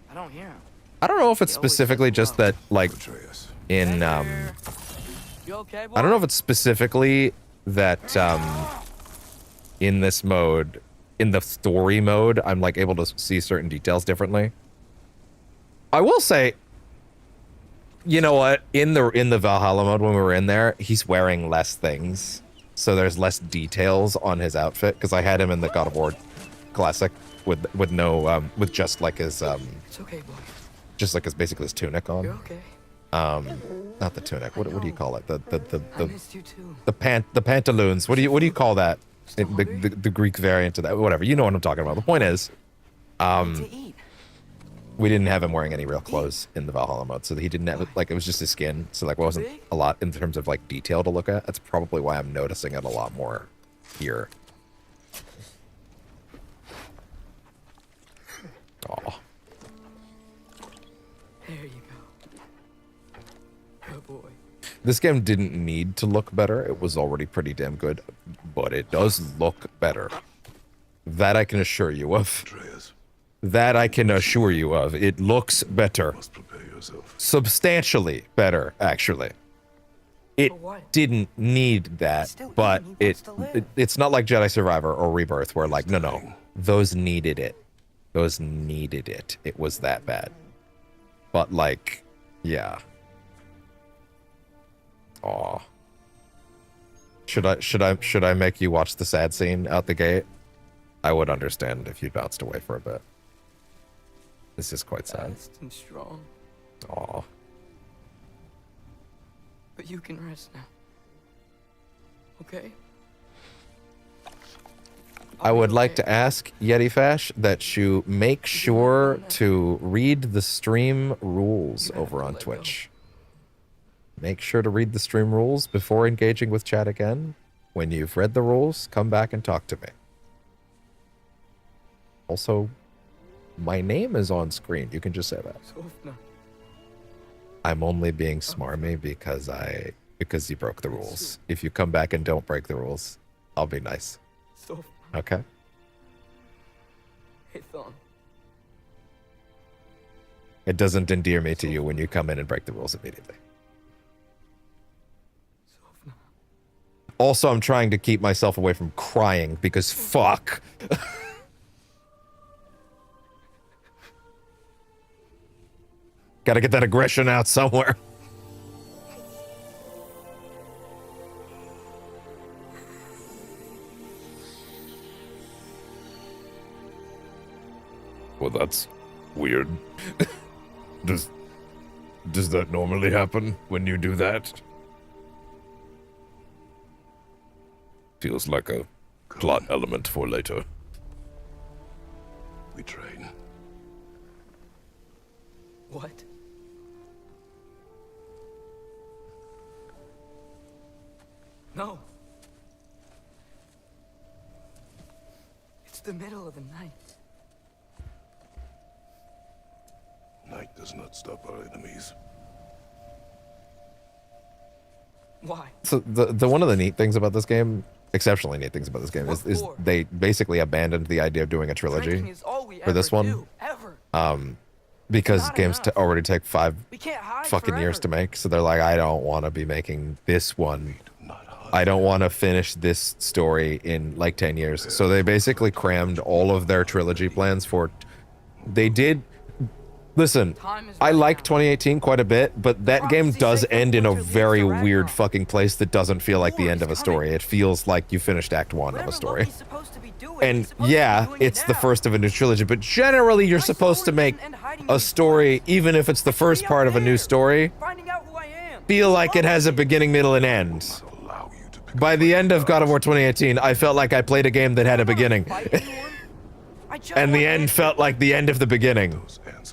I don't hear him. I don't know if it's specifically just that, like, in, You okay, boy? I don't know if it's specifically that, in this mode, in the story mode, I'm, like, able to see certain details differently. I will say, you know what? In the Valhalla mode, when we were in there, he's wearing less things, so there's less details on his outfit. Because I had him in the God of War Classic with no with just like his It's okay, boy. just like his basically his tunic on. You're okay. Not the tunic. What do you call it? I missed you too. The pantaloons. What do you call that? The Greek variant of that. Whatever. You know what I'm talking about. The point is, we didn't have him wearing any real clothes in the Valhalla mode, so he didn't have, like, it was just his skin, so like, wasn't a lot in terms of like detail to look at. That's probably why I'm noticing it a lot more here. Aw. There you go. Good boy. This game didn't need to look better. It was already pretty damn good, but it does look better. That I can assure you of. That I can assure you of. It looks better. Must prepare yourself. Substantially better, actually. It didn't need that, but it's not like Jedi Survivor or Rebirth where like, no, those needed it. Those needed it. It was that bad. But like, yeah. Aw. Should I make you watch the sad scene out the gate? I would understand if you bounced away for a bit. This is quite sad. Fast and strong. Aw. But you can rest now. Okay? I would like to ask Yeti Fash that you make sure to read the stream rules over on Twitch. Make sure to read the stream rules before engaging with chat again. When you've read the rules, come back and talk to me. Also, my name is on screen. You can just say that. I'm only being smarmy because you broke the rules. If you come back and don't break the rules, I'll be nice. Okay? It doesn't endear me to you when you come in and break the rules immediately. Also, I'm trying to keep myself away from crying because fuck. Gotta get that aggression out somewhere. Well, that's weird. Does that normally happen when you do that? Feels like a plot element for later. We train. What? No. It's the middle of the night. Night does not stop our enemies. Why? So the one of the neat things about this game, exceptionally neat things about this game, is they basically abandoned the idea of doing a trilogy for this one. Because games already take 5 fucking years to make, so they're like, I don't want to be making this one. I don't want to finish this story in like 10 years. So they basically crammed all of their trilogy plans for... They did... Listen, I like 2018 quite a bit, but that game does end in a very weird fucking place that doesn't feel like the end of a story. It feels like you finished Act 1 of a story. And yeah, it's the first of a new trilogy, but generally you're supposed to make a story, even if it's the first part of a new story, feel like it has a beginning, middle, and end. By the end of God of War 2018, I felt like I played a game that had a beginning. And the end felt like the end of the beginning.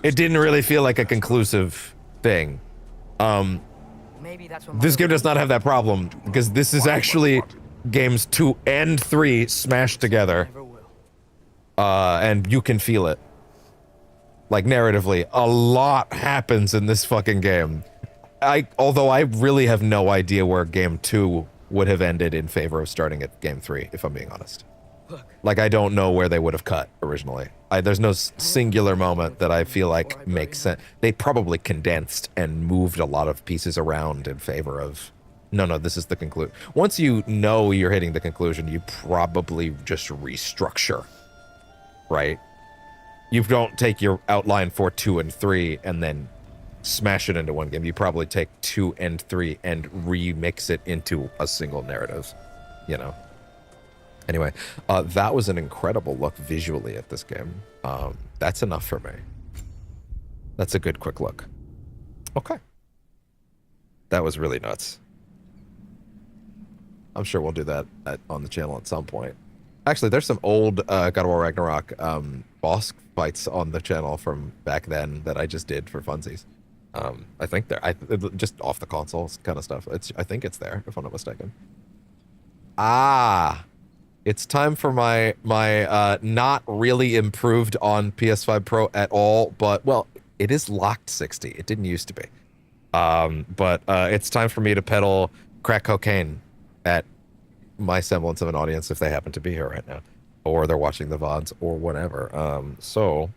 It didn't really feel like a conclusive thing. This game does not have that problem, because this is actually games 2 and 3 smashed together. And you can feel it. Like, narratively, a lot happens in this fucking game. Although I really have no idea where game 2 would have ended in favor of starting at game 3, if I'm being honest. Like, I don't know where they would have cut originally. There's no singular moment that I feel like makes sense. They probably condensed and moved a lot of pieces around in favor of, no, this is the conclusion. Once you know you're hitting the conclusion, you probably just restructure, right? You don't take your outline for 2 and 3 and then smash it into one game. You probably take 2 and 3 and remix it into a single narrative, you know? Anyway, that was an incredible look visually at this game. That's enough for me. That's a good quick look. Okay. That was really nuts. I'm sure we'll do that on the channel at some point. Actually, there's some old God of War Ragnarok boss fights on the channel from back then that I just did for funsies. I think they're just off the consoles kind of stuff. I think it's there, if I'm not mistaken. It's time for my not really improved on PS5 Pro at all, but, well, it is locked 60. It didn't used to be. But it's time for me to peddle crack cocaine at my semblance of an audience if they happen to be here right now. Or they're watching the VODs or whatever. So,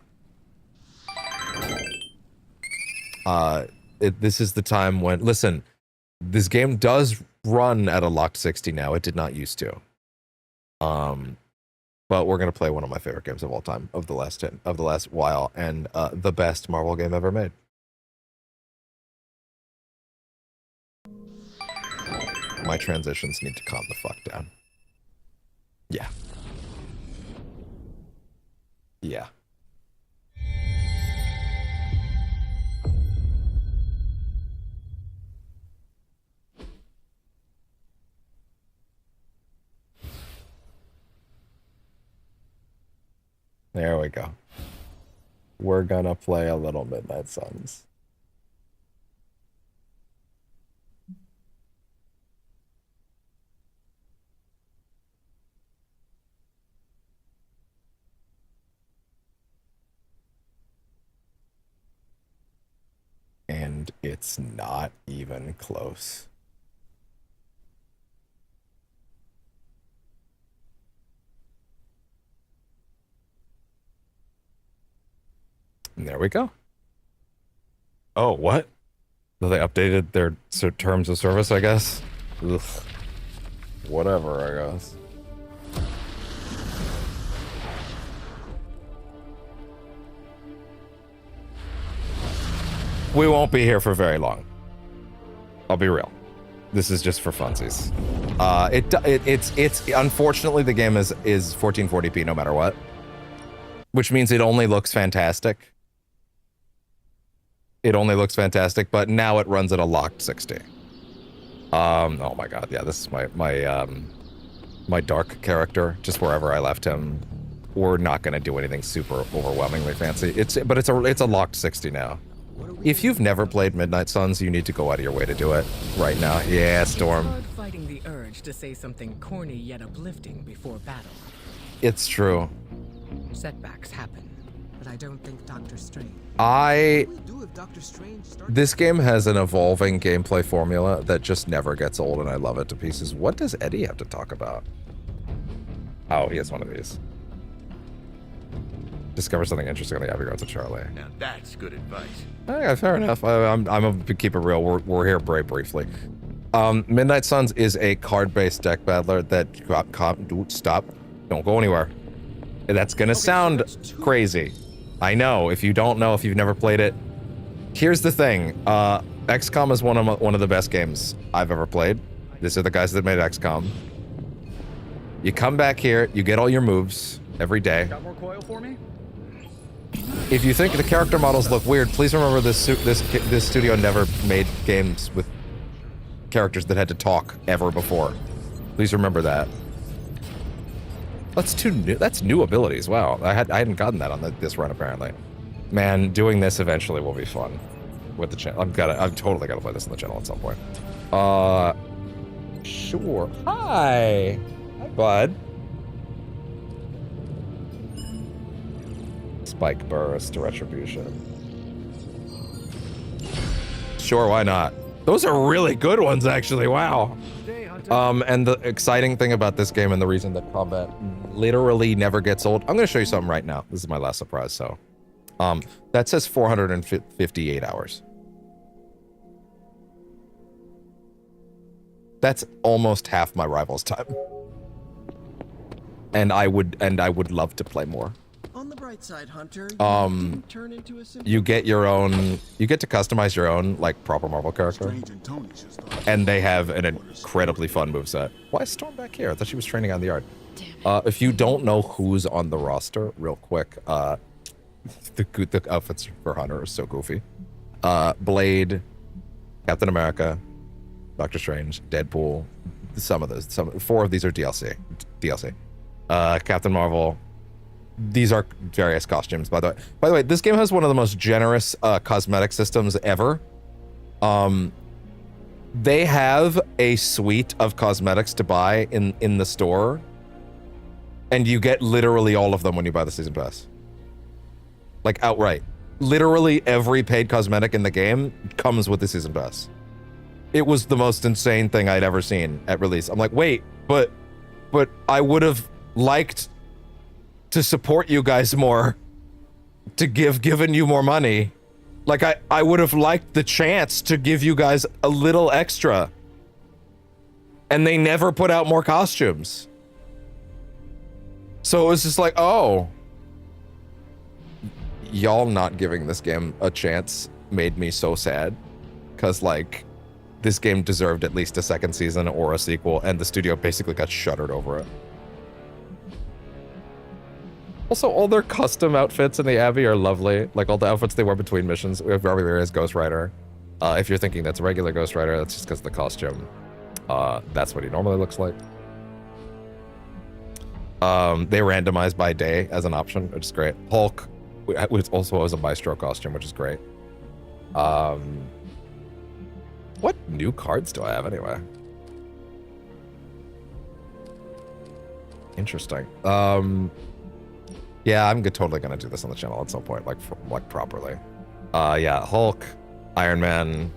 This is the time when, listen, this game does run at a locked 60 now. It did not used to. But we're gonna play one of my favorite games of all time, of the last while, and the best Marvel game ever made. My transitions need to calm the fuck down. Yeah. Yeah. There we go. We're gonna play a little Midnight Suns. And it's not even close. And there we go. Oh, what? They updated their terms of service, I guess? Ugh. Whatever, I guess. We won't be here for very long. I'll be real. This is just for funsies. It's unfortunately the game is 1440p no matter what, which means it only looks fantastic. It only looks fantastic, but now it runs at a locked 60. Oh my god, yeah, this is my dark character, just wherever I left him. We're not gonna do anything super overwhelmingly fancy. It's a locked 60 now. If you've never played Midnight Suns, you need to go out of your way to do it right now. Yeah, Storm. It's hard fighting the urge to say something corny yet uplifting before battle. It's true. Setbacks happen, but I don't think Doctor Strange. This game has an evolving gameplay formula that just never gets old, and I love it to pieces. What does Eddie have to talk about? Oh, he has one of these. Discover something interesting on the Abbey Road to Charlie. Now that's good advice. Yeah, fair enough. I'm gonna keep it real. We're here very briefly. Midnight Suns is a card-based deck battler that stop. Don't go anywhere. That's gonna sound crazy. I know. If you don't know, if you've never played it, here's the thing. XCOM is one of the best games I've ever played. These are the guys that made XCOM. You come back here, you get all your moves every day. Got more coil for me? If you think the character models look weird, please remember this studio never made games with characters that had to talk ever before. Please remember that. That's new abilities. Wow, I hadn't gotten that on this run apparently. Man, doing this eventually will be fun with the channel. I've totally got to play this on the channel at some point. Sure. Hi, bud. Spike burst to retribution. Sure, why not? Those are really good ones, actually. Wow. And the exciting thing about this game and the reason that combat literally never gets old. I'm gonna show you something right now. This is my last surprise. So, that says 458 hours. That's almost half my rival's time. And I would love to play more. On the bright side, Hunter, turn into a you get to customize your own like proper Marvel character, and they have an incredibly fun moveset. Why is Storm back here? I thought she was training on the yard. If you don't know who's on the roster, real quick, the outfits for Hunter are so goofy. Blade, Captain America, Doctor Strange, Deadpool. Four of these are DLC. Captain Marvel. These are various costumes, by the way. By the way, this game has one of the most generous cosmetic systems ever. They have a suite of cosmetics to buy in the store, and you get literally all of them when you buy the season pass. Like outright. Literally every paid cosmetic in the game comes with the season pass. It was the most insane thing I'd ever seen at release. I'm like, wait, but I would have liked to support you guys more, to given you more money. Like, I would have liked the chance to give you guys a little extra. And they never put out more costumes. So it was just like, oh. Y'all not giving this game a chance made me so sad. Because, like, this game deserved at least a second season or a sequel, and the studio basically got shuttered over it. Also, all their custom outfits in the Abbey are lovely. Like, all the outfits they wear between missions. We have Robbie as Ghost Rider. If you're thinking that's a regular Ghost Rider, that's just because of the costume. That's what he normally looks like. They randomize by day as an option, which is great. Hulk, which also has a Maestro costume, which is great. What new cards do I have anyway? Interesting. Yeah, I'm totally gonna do this on the channel at some point, like properly. Yeah, Hulk, Iron Man.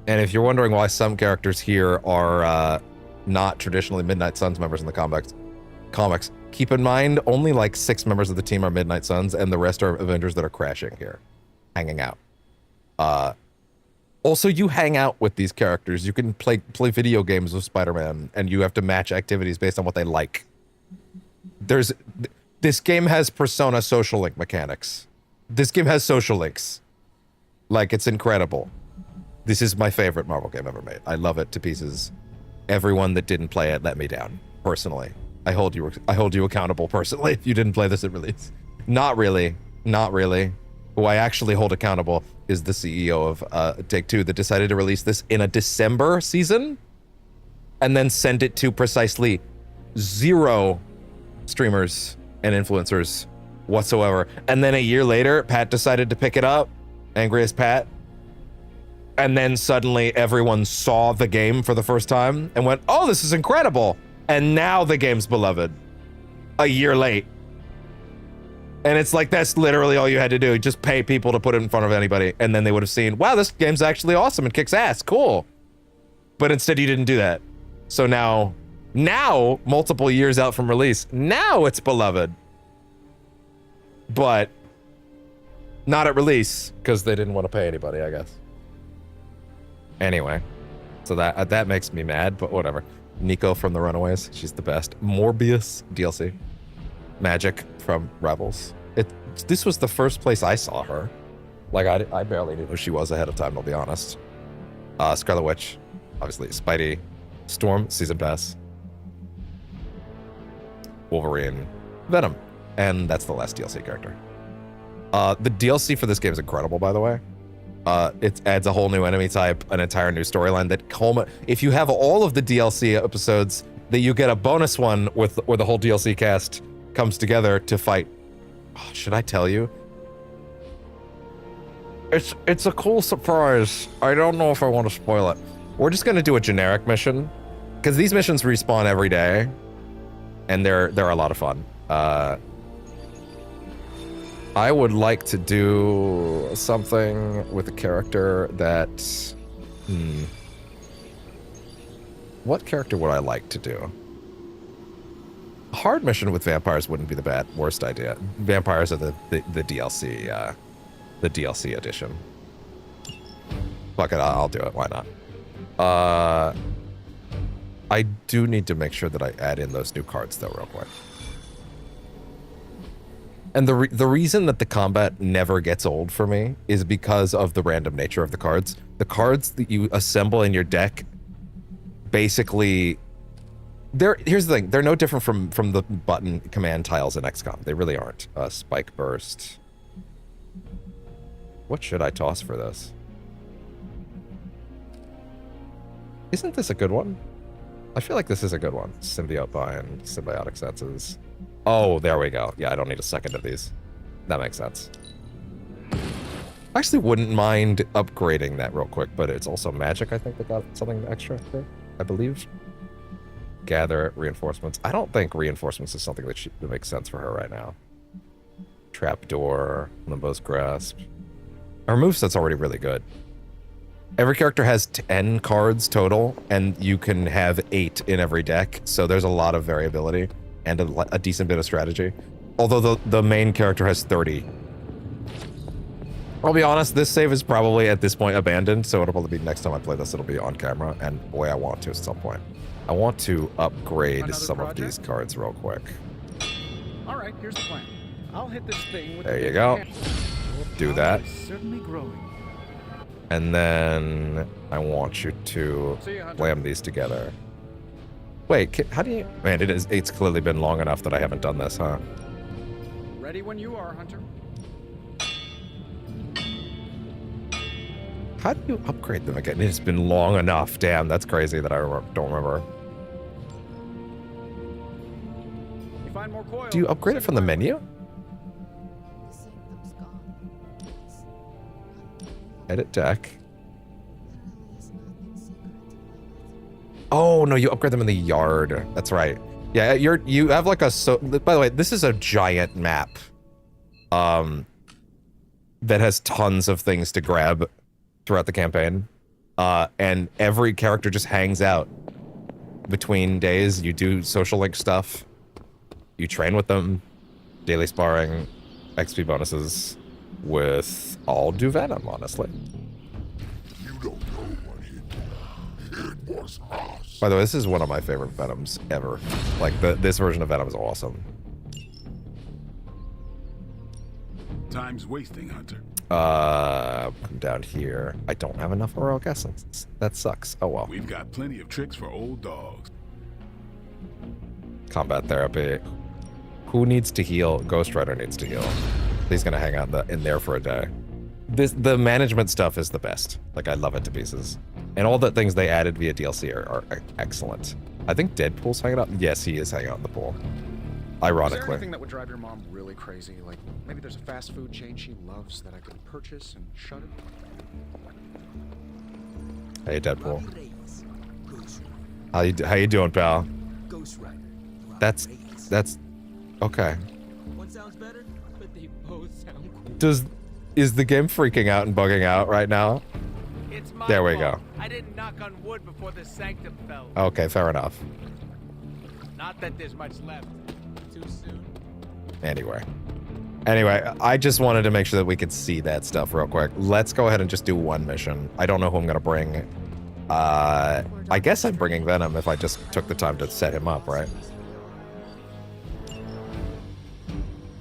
And if you're wondering why some characters here are not traditionally Midnight Suns members in the comics, keep in mind only like 6 members of the team are Midnight Suns, and the rest are Avengers that are crashing here, hanging out. Also, you hang out with these characters. You can play video games with Spider-Man, and you have to match activities based on what they like. This game has Persona social link mechanics. This game has social links. Like, it's incredible. This is my favorite Marvel game ever made. I love it to pieces. Everyone that didn't play it let me down, personally. I hold you accountable personally if you didn't play this at release. Not really. Not really. Who I actually hold accountable is the CEO of Take-Two that decided to release this in a December season and then send it to precisely 0 streamers and influencers whatsoever. And then a year later, Pat decided to pick it up, Angriest Pat. And then suddenly everyone saw the game for the first time and went, oh, this is incredible. And now the game's beloved. A year late. And it's like, that's literally all you had to do. Just pay people to put it in front of anybody. And then they would have seen, wow, this game's actually awesome and kicks ass. Cool. But instead you didn't do that. So now, multiple years out from release, now it's beloved. But not at release, because they didn't want to pay anybody, I guess. Anyway, so that makes me mad, but whatever. Nico from the Runaways, she's the best. Morbius DLC. Magic from Rebels. This was the first place I saw her. Like, I barely knew who she was ahead of time, I'll be honest. Scarlet Witch, obviously. Spidey. Storm, Season Pass. Wolverine. Venom. And that's the last DLC character. The DLC for this game is incredible, by the way. It adds a whole new enemy type, an entire new storyline that if you have all of the DLC episodes, that you get a bonus one where the whole DLC cast comes together to fight. Oh, should I tell you? It's a cool surprise. I don't know if I want to spoil it. We're just gonna do a generic mission, because these missions respawn every day, and they're a lot of fun. I would like to do something with a character that... What character would I like to do? A hard mission with vampires wouldn't be the worst idea. Vampires are the DLC, the DLC edition. Fuck it, I'll do it. Why not? I do need to make sure that I add in those new cards, though, real quick. And the reason that the combat never gets old for me is because of the random nature of the cards. The cards that you assemble in your deck, basically, here's the thing. They're no different from the button command tiles in XCOM. They really aren't. Spike Burst. What should I toss for this? Isn't this a good one? I feel like this is a good one. Symbiote Bind, Symbiotic Senses. Oh, there we go. Yeah, I don't need a second of these. That makes sense. I actually wouldn't mind upgrading that real quick, but it's also magic. I think they got something extra here, I believe. Gather reinforcements. I don't think reinforcements is something that makes sense for her right now. Trapdoor, Limbo's Grasp. Her moveset's already really good. Every character has 10 cards total, and you can have 8 in every deck, so there's a lot of variability and a decent bit of strategy. Although the main character has 30. I'll be honest, this save is probably at this point abandoned, so it'll probably be next time I play this, it'll be on camera, and boy, I want to at some point. I want to upgrade some of these cards real quick. All right, here's the plan. I'll hit this thing with There you go. Do that. Certainly growing. And then I want you to slam these together. Wait, how do you... Man, it's clearly been long enough that I haven't done this, huh? Ready when you are, Hunter. How do you upgrade them again? It's been long enough. Damn, that's crazy that I don't remember. You find more coil. Do you upgrade it from the menu? Edit deck. Oh, no, you upgrade them in the yard. That's right. Yeah, you have like a... By the way, this is a giant map. That has tons of things to grab throughout the campaign. And every character just hangs out between days. You do social link stuff. You train with them. Daily sparring. XP bonuses. With all do Venom, honestly. You don't know what he did. It was us. By the way, this is one of my favorite Venoms ever. Like, this version of Venom is awesome. Time's wasting, Hunter. Come down here. I don't have enough Heroic Essence. That sucks. Oh well. We've got plenty of tricks for old dogs. Combat therapy. Who needs to heal? Ghost Rider needs to heal. He's gonna hang out in there for a day. The management stuff is the best. Like, I love it to pieces. And all the things they added via DLC are excellent. I think Deadpool's hanging out. Yes, he is hanging out in the pool. Ironically. Is there anything that would drive your mom really crazy? Like, maybe there's a fast food chain she loves that I could purchase and shut it? Hey, Deadpool. How you doing, pal? That's okay. One sounds better, but they both sound cool. Is the game freaking out and bugging out right now? It's my There we fault. go. I didn't knock on wood before the sanctum fell. Okay, fair enough. Not that there's much left. Too soon. Anyway, I just wanted to make sure that we could see that stuff real quick. Let's go ahead and just do one mission. I don't know who I'm gonna bring. I guess I'm bringing Venom if I just took the time to set him up, right?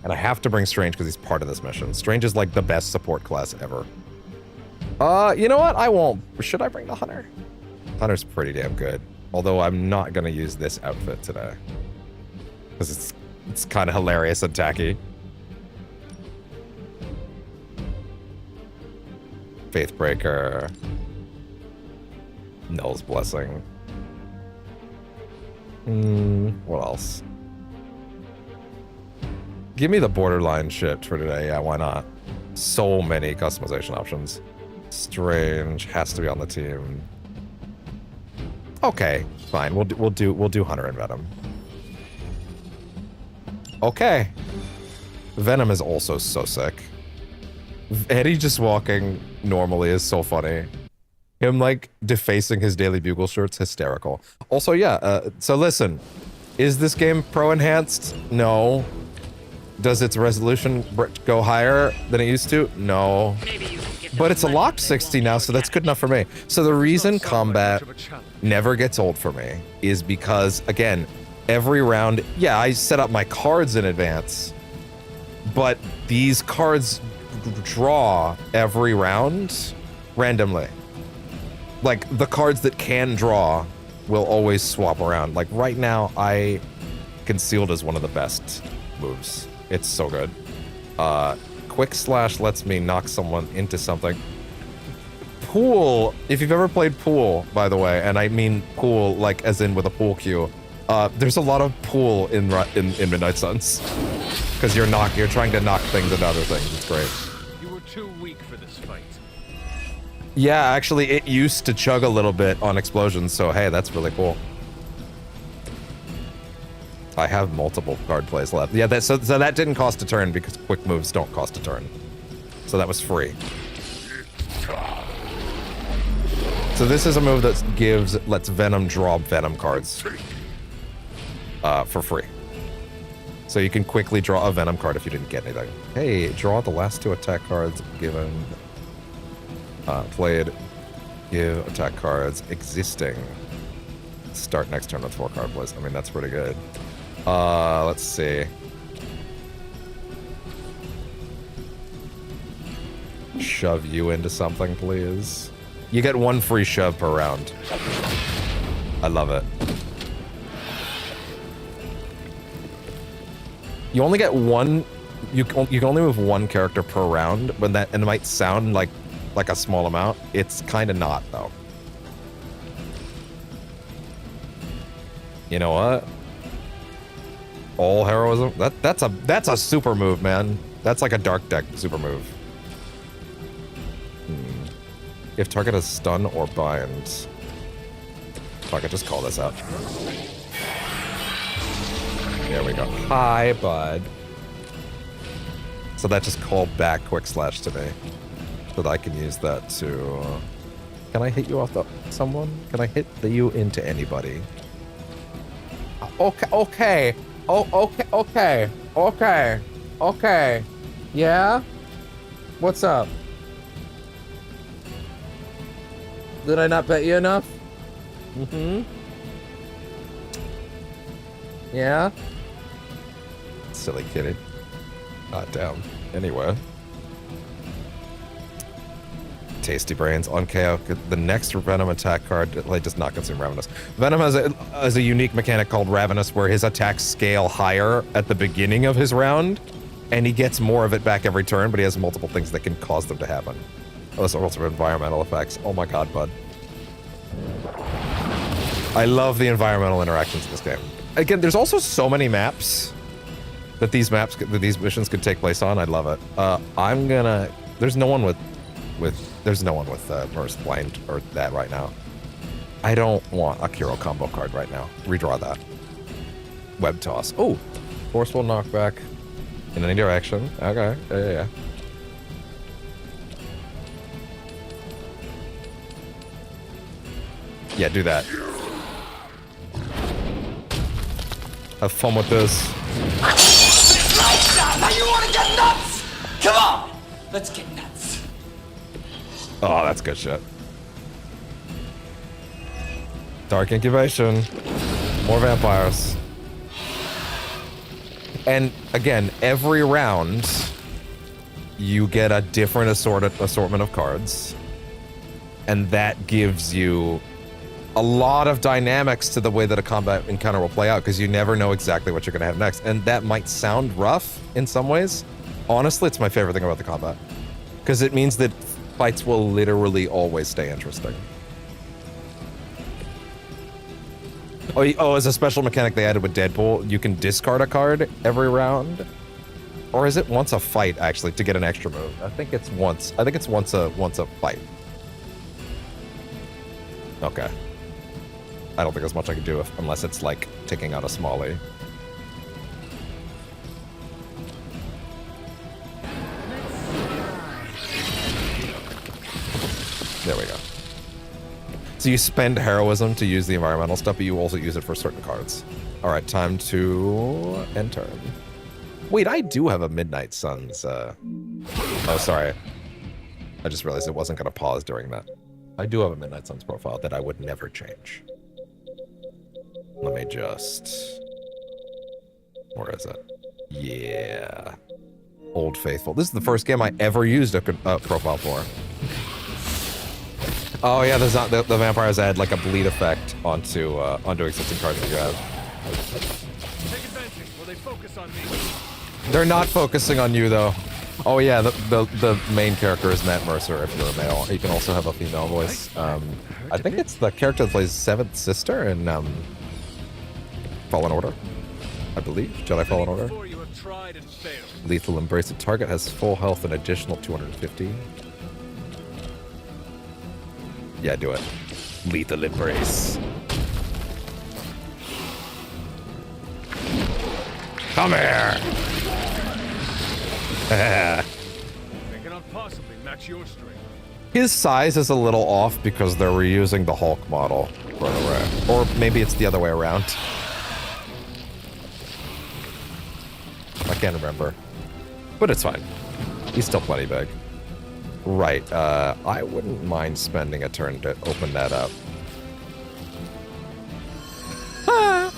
And I have to bring Strange because he's part of this mission. Strange is like the best support class ever. You know what? I won't. Should I bring the Hunter? Hunter's pretty damn good. Although I'm not gonna use this outfit today. Because it's kind of hilarious and tacky. Faithbreaker. Null's Blessing. What else? Give me the borderline shit for today. Yeah, why not? So many customization options. Strange has to be on the team. Okay, fine. We'll do Hunter and Venom. Okay. Venom is also so sick. Eddie just walking normally is so funny. Him like defacing his Daily Bugle shirt's hysterical. Also, yeah. So listen, is this game pro enhanced? No. Does its resolution go higher than it used to? No. But it's a locked 60 now, so that's good enough for me. So the reason combat never gets old for me is because, again, every round, yeah, I set up my cards in advance, but these cards draw every round randomly. Like, the cards that can draw will always swap around. Like, right now, Concealed is one of the best moves. It's so good. Quick Slash lets me knock someone into something. Pool, if you've ever played Pool, by the way, and I mean pool like as in with a pool cue, there's a lot of pool in Midnight Suns. Because you're trying to knock things into other things. It's great. You were too weak for this fight. Yeah, actually, it used to chug a little bit on explosions, so hey, that's really cool. I have multiple card plays left. Yeah, so that didn't cost a turn because quick moves don't cost a turn. So that was free. So this is a move that lets Venom draw Venom cards for free. So you can quickly draw a Venom card if you didn't get anything. Hey, draw the last 2 attack cards given. Played. Give attack cards existing. Start next turn with 4 card plays. I mean, that's pretty good. Let's see. Shove you into something, please. You get 1 free shove per round. I love it. You only get 1. You can only move 1 character per round, but that, and it might sound like a small amount. It's kind of not, though. You know what? All heroism. That's a super move, man. That's like a dark deck super move. If target has stun or bind. Fuck, I just call this out. There we go. Hi, bud. So that just called back quick slash to me. So that I can use that to... Can I hit you off the... someone? Can I hit you into anybody? Okay. Okay. Yeah? What's up? Did I not bet you enough? Mm-hmm. Yeah? Silly kitty. Not down. Anyway. Tasty Brains on KO. The next Venom attack card does not consume Ravenous. Venom has a unique mechanic called Ravenous where his attacks scale higher at the beginning of his round, and he gets more of it back every turn, but he has multiple things that can cause them to happen. Oh, those are also environmental effects. Oh my god, bud. I love the environmental interactions in this game. Again, there's also so many maps that these missions could take place on. I love it. I'm gonna... There's no one with Merce Blind or that right now. I don't want a Kiro combo card right now. Redraw that. Web toss. Oh, forceful knockback in any direction. Okay. Yeah. Yeah, do that. Have fun with this. Now you want to get nuts? Come on, let's get nuts. Oh, that's good shit. Dark Incubation. More vampires. And again, every round, you get a different assortment of cards. And that gives you a lot of dynamics to the way that a combat encounter will play out, because you never know exactly what you're going to have next. And that might sound rough in some ways. Honestly, it's my favorite thing about the combat. Because it means that fights will literally always stay interesting. Oh, as a special mechanic they added with Deadpool, you can discard a card every round. Or is it once a fight, actually, to get an extra move? I think it's once a fight. Okay. I don't think there's much I can do unless it's like taking out a Smalley. There we go. So you spend heroism to use the environmental stuff, but you also use it for certain cards. All right, time to end turn. Wait, I do have a Midnight Suns. Oh, sorry. I just realized it wasn't going to pause during that. I do have a Midnight Suns profile that I would never change. Let me just... Where is it? Yeah. Old Faithful. This is the first game I ever used a profile for. Oh yeah, there's not the vampires add like a bleed effect onto existing cards that you have. Take advantage. Will they focus on me? They're not focusing on you though. Oh yeah, the main character is Matt Mercer if you're a male. You can also have a female voice. I think it's the character that plays Seventh Sister in Fallen Order, I believe. Jedi Fallen Order. Lethal Embrace. The target has full health and additional 250. Yeah, do it. Lethal Embrace. Come here! They cannot possibly match your strength. His size is a little off because they're reusing the Hulk model for the or maybe it's the other way around. can't remember. But it's fine. He's still plenty big. Right, I wouldn't mind spending a turn to open that up. Ah.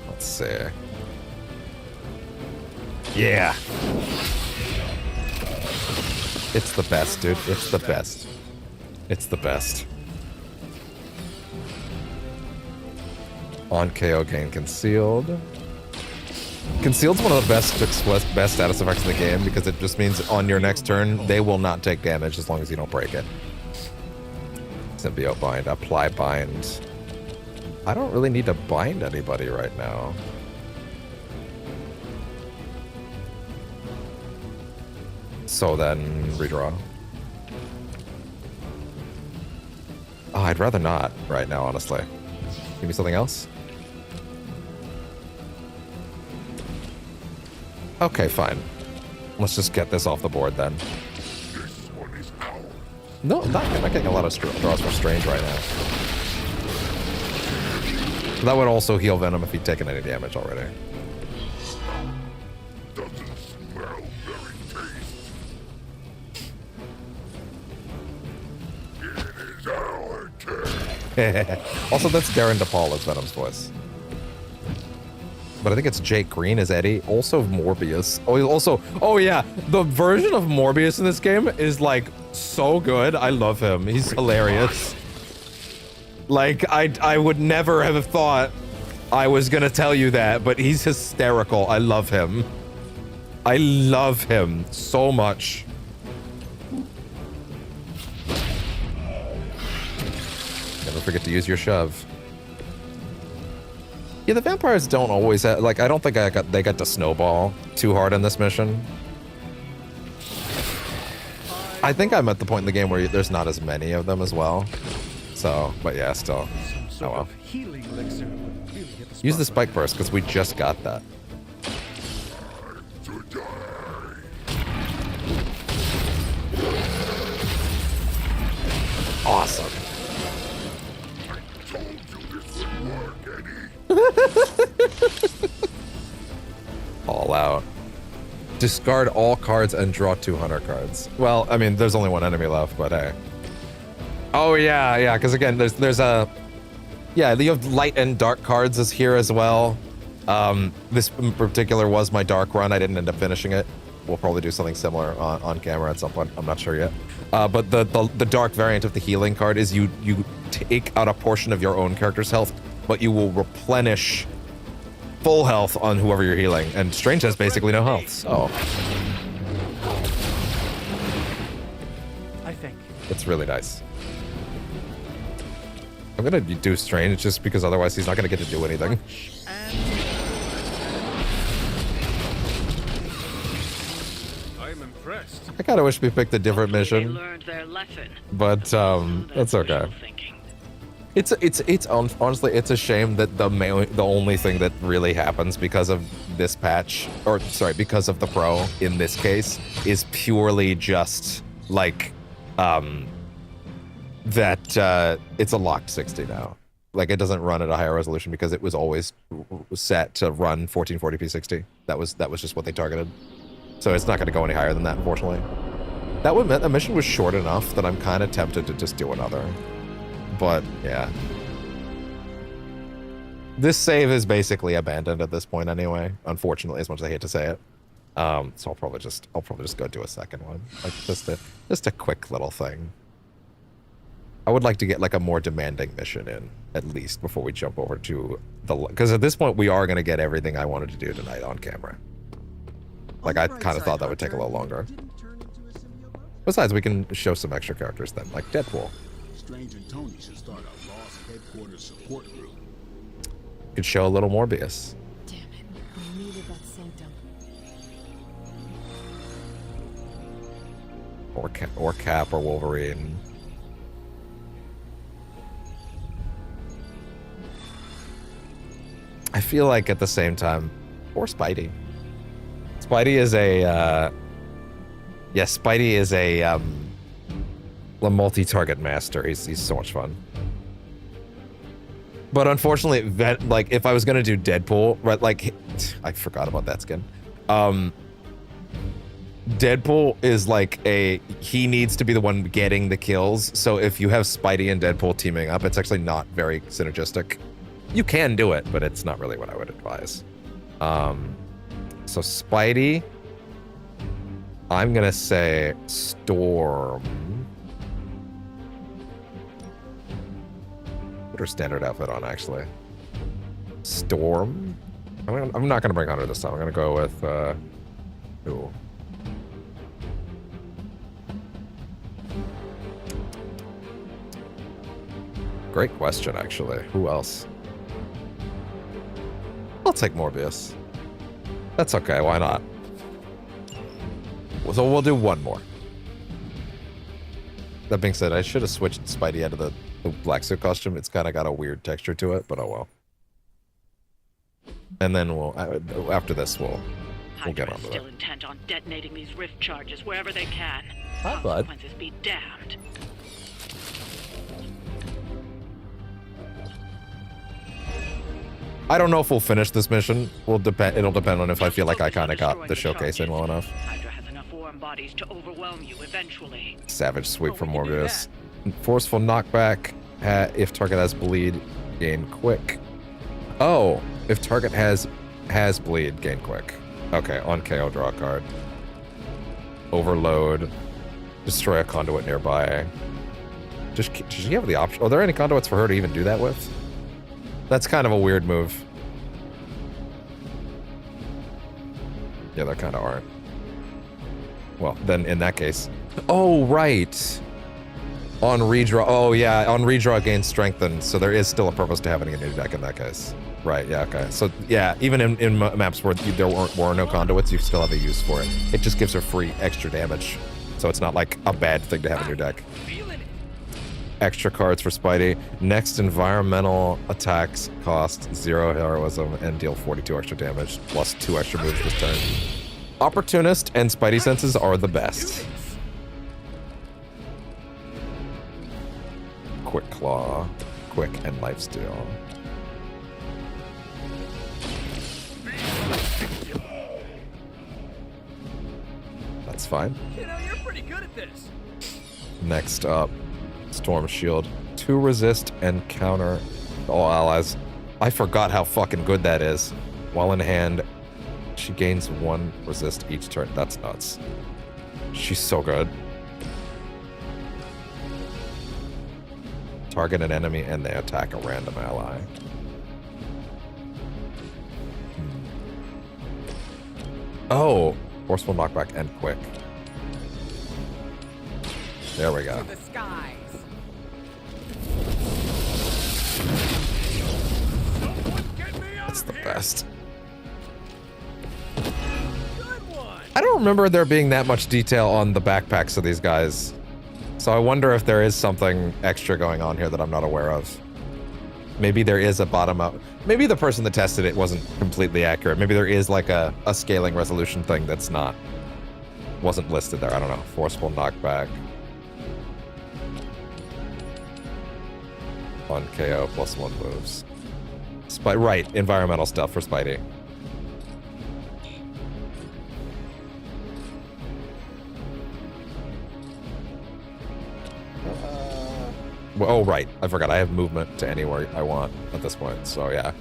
Let's see. Yeah. It's the best, dude. It's the best. It's the best. On KO gain concealed. Concealed's one of the best status effects in the game because it just means on your next turn, they will not take damage as long as you don't break it. Symbiote bind, apply bind. I don't really need to bind anybody right now. So then, redraw. Oh, I'd rather not right now, honestly. Give me something else? Okay, fine. Let's just get this off the board then. No, I'm not getting a lot of draws for Strange right now. That would also heal Venom if he'd taken any damage already. Also, that's Darren DePaul as Venom's voice. But I think it's Jake Green as Eddie. Also Morbius. Oh yeah, the version of Morbius in this game is like so good. I love him. He's hilarious. Like, I would never have thought I was gonna tell you that, but he's hysterical. I love him. I love him so much. Never forget to use your shove. Yeah, the vampires don't always have, like, I don't think they got to snowball too hard in this mission. I think I'm at the point in the game where there's not as many of them as well. So, but yeah, still. Oh well. Use the spike burst because we just got that. Awesome. All out. Discard all cards and draw 200 cards. Well, I mean, there's only one enemy left, but hey. Oh yeah, because again, there's a... Yeah, you have light and dark cards is here as well. This in particular was my dark run. I didn't end up finishing it. We'll probably do something similar on camera at some point. I'm not sure yet. But the dark variant of the healing card is you take out a portion of your own character's health, but you will replenish full health on whoever you're healing. And Strange has basically no health, so... I think. It's really nice. I'm gonna do Strange just because otherwise he's not gonna get to do anything. I'm impressed. I kinda wish we picked a different mission. But, that's okay. It's honestly, it's a shame that the only thing that really happens because of this patch, or sorry, because of the Pro in this case, is purely just like that it's a locked 60 now. Like, it doesn't run at a higher resolution because it was always set to run 1440p 60. That was just what they targeted. So it's not going to go any higher than that, unfortunately. That mission was short enough that I'm kind of tempted to just do another. But yeah, this save is basically abandoned at this point anyway. Unfortunately, as much as I hate to say it, so I'll probably just go do a second one, like just a quick little thing. I would like to get like a more demanding mission in at least before we jump over to the, because at this point we are going to get everything I wanted to do tonight on camera. Like, I kind of thought that would take a little longer. Besides, we can show some extra characters then, like Deadpool. Strange and Tony should start a Lost Headquarters support group. Could show a little Morbius. Damn it, I needed that symptom. Or Cap or Wolverine. I feel like at the same time, or Spidey. Spidey is a Spidey is a multi-target master. He's so much fun. But unfortunately, like, if I was gonna do Deadpool, right, like, I forgot about that skin. Deadpool is like he needs to be the one getting the kills. So if you have Spidey and Deadpool teaming up, it's actually not very synergistic. You can do it, but it's not really what I would advise. So Spidey, I'm gonna say Storm. Put her standard outfit on, actually. Storm. I'm not gonna bring Hunter this time. I'm gonna go with ooh. Great question, actually. Who else? I'll take Morbius. That's okay, why not? So we'll do one more. That being said, I should have switched Spidey out of the black suit costume. It's kind of got a weird texture to it, but oh well. And then we'll, after this, we'll get on to it. Still intent on detonating these rift charges wherever they can. Hi, bud. Consequences be damned. I don't know if we'll finish this mission. It'll depend on if I feel like I kind of got the showcase in well enough. Hydra has enough warm bodies to overwhelm you eventually. Savage sweep from Morbius. Forceful knockback. If target has bleed, gain quick. Oh, if target has bleed, gain quick. Okay, on KO, draw a card. Overload. Destroy a conduit nearby. Does she have the option? Are there any conduits for her to even do that with? That's kind of a weird move. Yeah, there kind of aren't. Well, then in that case. Oh, right. On redraw. Oh, yeah. On redraw, gain strengthen. So there is still a purpose to having a new deck in that case. Right. Yeah. Okay. So yeah, even in maps where there were no conduits, you still have a use for it. It just gives her free extra damage. So it's not like a bad thing to have in your deck. Extra cards for Spidey. Next environmental attacks cost 0 heroism and deal 42 extra damage, plus 2 extra moves this turn. Opportunist and Spidey senses are the best. Quick Claw, Quick, and Lifesteal. That's fine. You know, you're pretty good at this. Next up, Storm Shield. 2 resist and counter all allies. I forgot how fucking good that is. While in hand, she gains 1 resist each turn. That's nuts. She's so good. Target an enemy and they attack a random ally. Oh, forceful knockback and quick. There we go. To the skies. That's the best. I don't remember there being that much detail on the backpacks of these guys. So I wonder if there is something extra going on here that I'm not aware of. Maybe there is a bottom up. Maybe the person that tested it wasn't completely accurate. Maybe there is like a scaling resolution thing that's wasn't listed there. I don't know. Forceful knockback. On KO plus 1 moves. Right, environmental stuff for Spidey. Well, oh, right. I forgot. I have movement to anywhere I want at this point. So, yeah.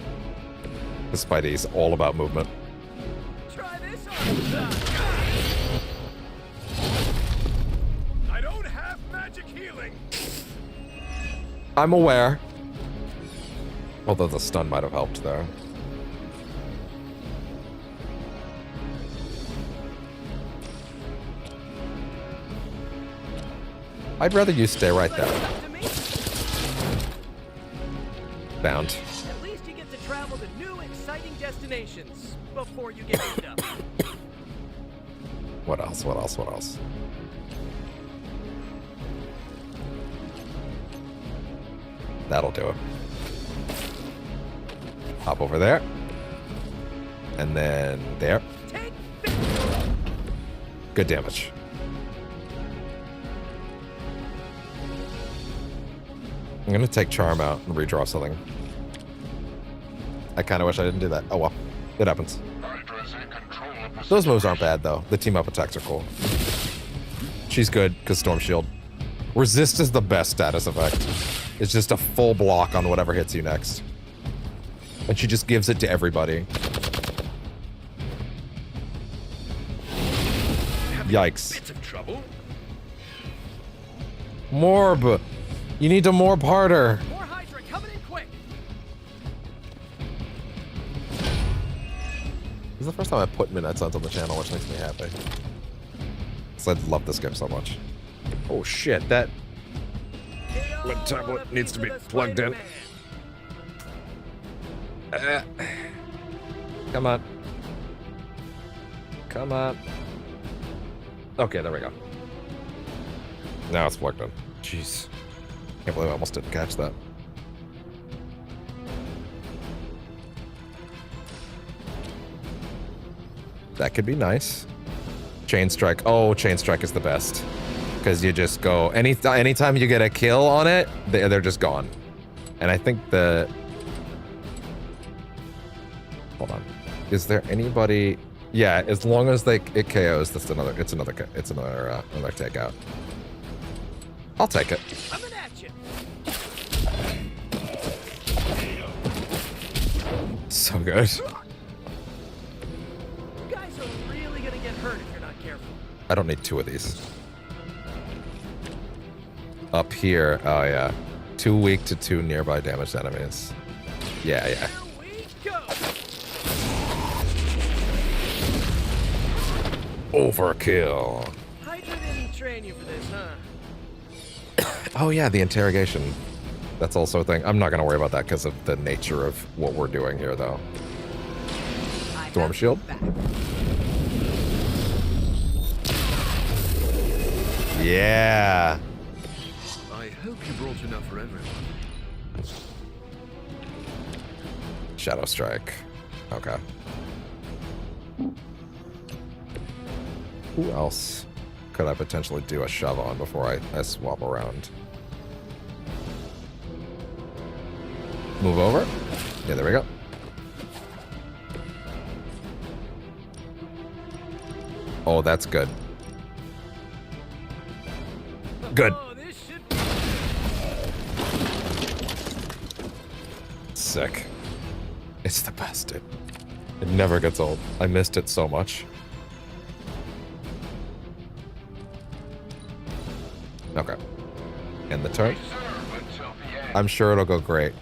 The Spidey's all about movement. Try this on. I don't have magic healing. I'm aware. Although the stun might have helped there. I'd rather you stay right there. Bound. At least you get to travel to new, exciting destinations before you get beat up. What else? What else? What else? That'll do it. Hop over there. And then there. Good damage. I'm gonna take Charm out and redraw something. I kind of wish I didn't do that. Oh well, it happens. Those moves aren't bad though. The team up attacks are cool. She's good because Storm Shield. Resist is the best status effect. It's just a full block on whatever hits you next. And she just gives it to everybody. Yikes. Bits of trouble. Morb! You need to morb harder. More Hydra coming in quick. This is the first time I put Midnight Suns on the channel, which makes me happy. So I love this game so much. Oh shit, that tablet needs to be plugged in. Come on. Come on. Okay, there we go. Now it's plugged in. Jeez. Can't believe I almost didn't catch that. That could be nice. Chain Strike. Oh, Chain Strike is the best. Because you just go... Anytime you get a kill on it, they're just gone. And I think the... Hold on. Is there anybody... Yeah, as long as it KOs, that's another takeout. I'll take it. Coming at you. So good. You guys are really gonna get hurt if you're not careful. I don't need two of these. Up here, oh yeah. 2 weak to 2 nearby damaged enemies. Yeah, yeah. Here we go. Overkill. Hydra didn't train you for this, huh? Oh yeah, the interrogation. That's also a thing. I'm not gonna worry about that because of the nature of what we're doing here, though. Storm Shield. Yeah. I hope you brought enough for everyone. Shadow Strike. Okay. Who else could I potentially do a shove on before I swap around? Move over. Yeah, there we go. Oh, that's good. Good. Sick. It's the best, dude. It never gets old. I missed it so much. Okay. End the turn. I'm sure it'll go great.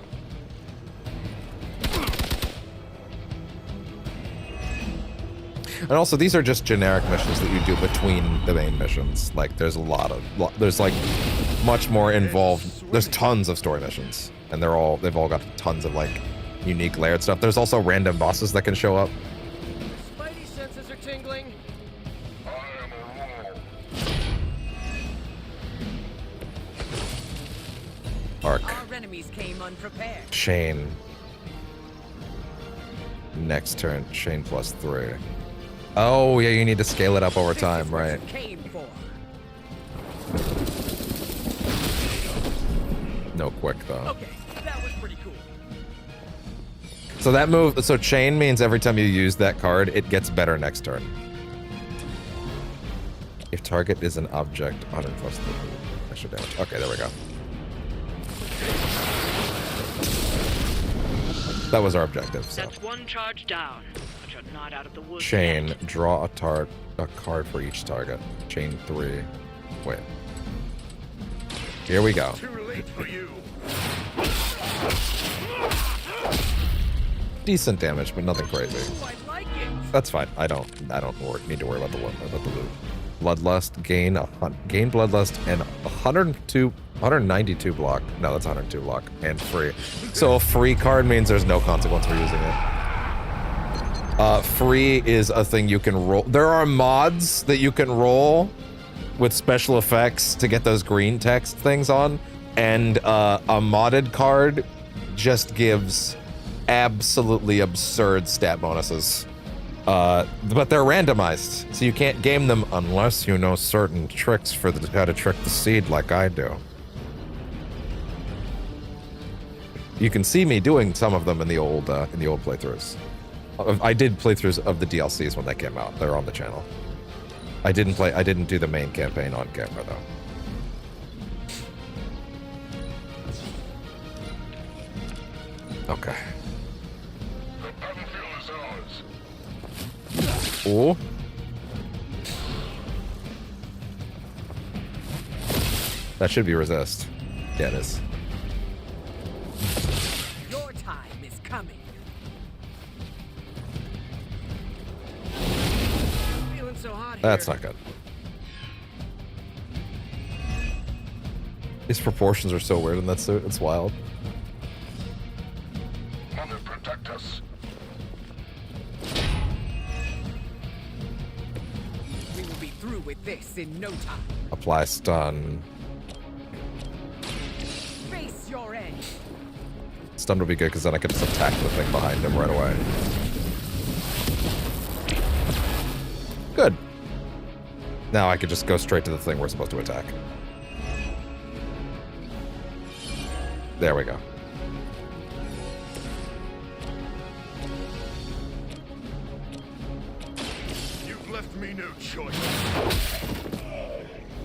And also, these are just generic missions that you do between the main missions. Like, there's there's like much more involved. There's tons of story missions, and they've all got tons of like unique layered stuff. There's also random bosses that can show up. Spidey senses are tingling. Arc. Our enemies came unprepared. Chain. Next turn, chain +3. Oh, yeah, you need to scale it up over time, right? Came for. No quick, though. Okay, that was pretty cool. So that move, so chain means every time you use that card, it gets better next turn. If target is an object, 100 plus 3 extra damage. Okay, there we go. That was our objective, so. That's one charge down, but you're not out of the woods. Chain, yet. draw a card for each target. Chain 3. Wait. Here we go. Too late for you. Decent damage, but nothing crazy. Ooh, I like it. That's fine. I don't need to worry about the loot. Bloodlust, gain Bloodlust and 192 block. No, that's 102 block and free. So a free card means there's no consequence for using it. Free is a thing you can roll. There are mods that you can roll with special effects to get those green text things on, and a modded card just gives absolutely absurd stat bonuses. But they're randomized, so you can't game them unless you know certain tricks for how to trick the seed like I do. You can see me doing some of them in the old playthroughs. I did playthroughs of the DLCs when they came out. They're on the channel. I didn't do the main campaign on camera though. Okay. Oh. That should be resist. Yeah, it is. Your time is coming. Feeling so hot here. That's not good. These proportions are so weird in that suit. It's wild. Mother, protect us. We will be through with this in no time. Apply stun. Face your end. Stun would be good because then I could just attack the thing behind him right away. Good. Now I could just go straight to the thing we're supposed to attack. There we go. You've left me no choice.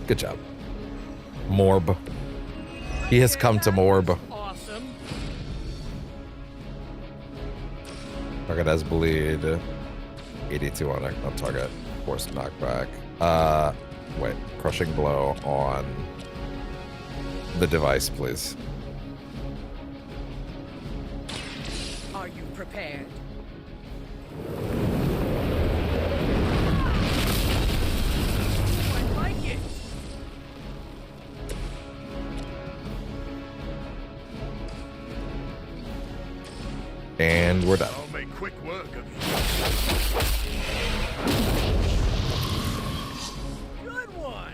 Good job. Morb. He has come to Morb. Awesome. Target has bleed. 82 on target. Forced knockback. Wait. Crushing blow on the device, please. Are you prepared? I like it. And we're done. I'll make quick work of you. Good one.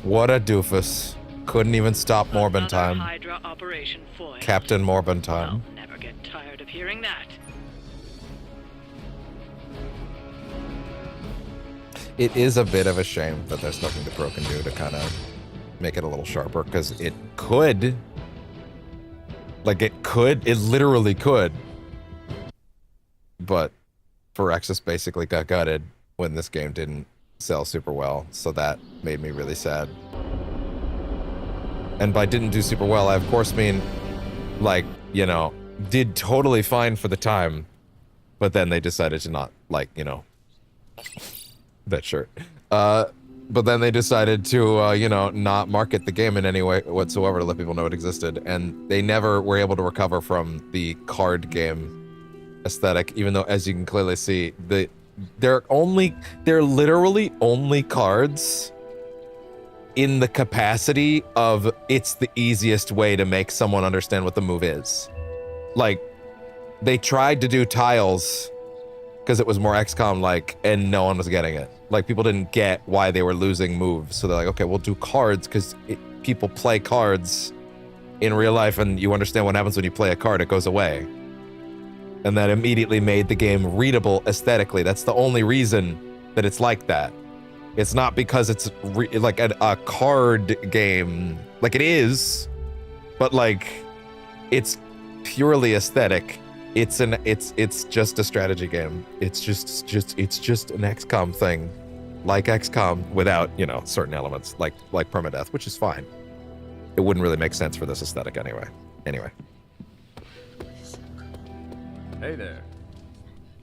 What a doofus. Couldn't even stop Morbin time. Hydra operation foiled. Captain Morbin time. I'll never get tired of hearing that. It is a bit of a shame that there's nothing the Pro can do to kind of make it a little sharper, because it could. Like, it literally could. But Phyrexis basically got gutted when this game didn't sell super well, so that made me really sad. And by didn't do super well, I of course mean, like, you know, did totally fine for the time, but then they decided to not, like, you know, that shirt. But then they decided to, you know, not market the game in any way whatsoever to let people know it existed. And they never were able to recover from the card game aesthetic, even though, as you can clearly see, they're literally only cards in the capacity of it's the easiest way to make someone understand what the move is. Like, they tried to do tiles because it was more XCOM-like, and no one was getting it. Like, people didn't get why they were losing moves, so they're like, okay, we'll do cards because people play cards in real life, and you understand what happens when you play a card, it goes away. And that immediately made the game readable aesthetically. That's the only reason that it's like that. It's not because it's like a card game, like it is, but like it's purely aesthetic. It's just a strategy game. It's just an XCOM thing, like XCOM without, you know, certain elements like permadeath, which is fine. It wouldn't really make sense for this aesthetic anyway. Hey there.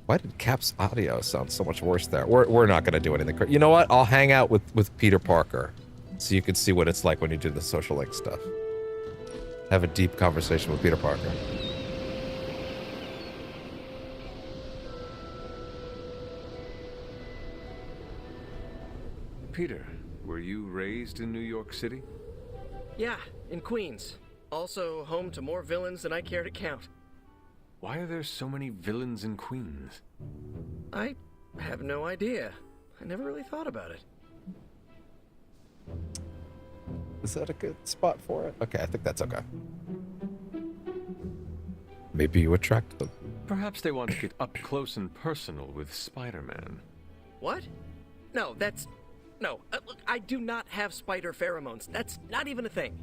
Why did Cap's audio sound so much worse there? We're not gonna do anything. You know what? I'll hang out with Peter Parker, so you can see what it's like when you do the social link stuff. Have a deep conversation with Peter Parker. Peter, were you raised in New York City? Yeah, in Queens. Also home to more villains than I care to count. Why are there so many villains in Queens? I have no idea. I never really thought about it. Is that a good spot for it? Okay, I think that's okay. Maybe you attract them. Perhaps they want to get up close and personal with Spider-Man. What? No, that's... No, look, I do not have spider pheromones. That's not even a thing.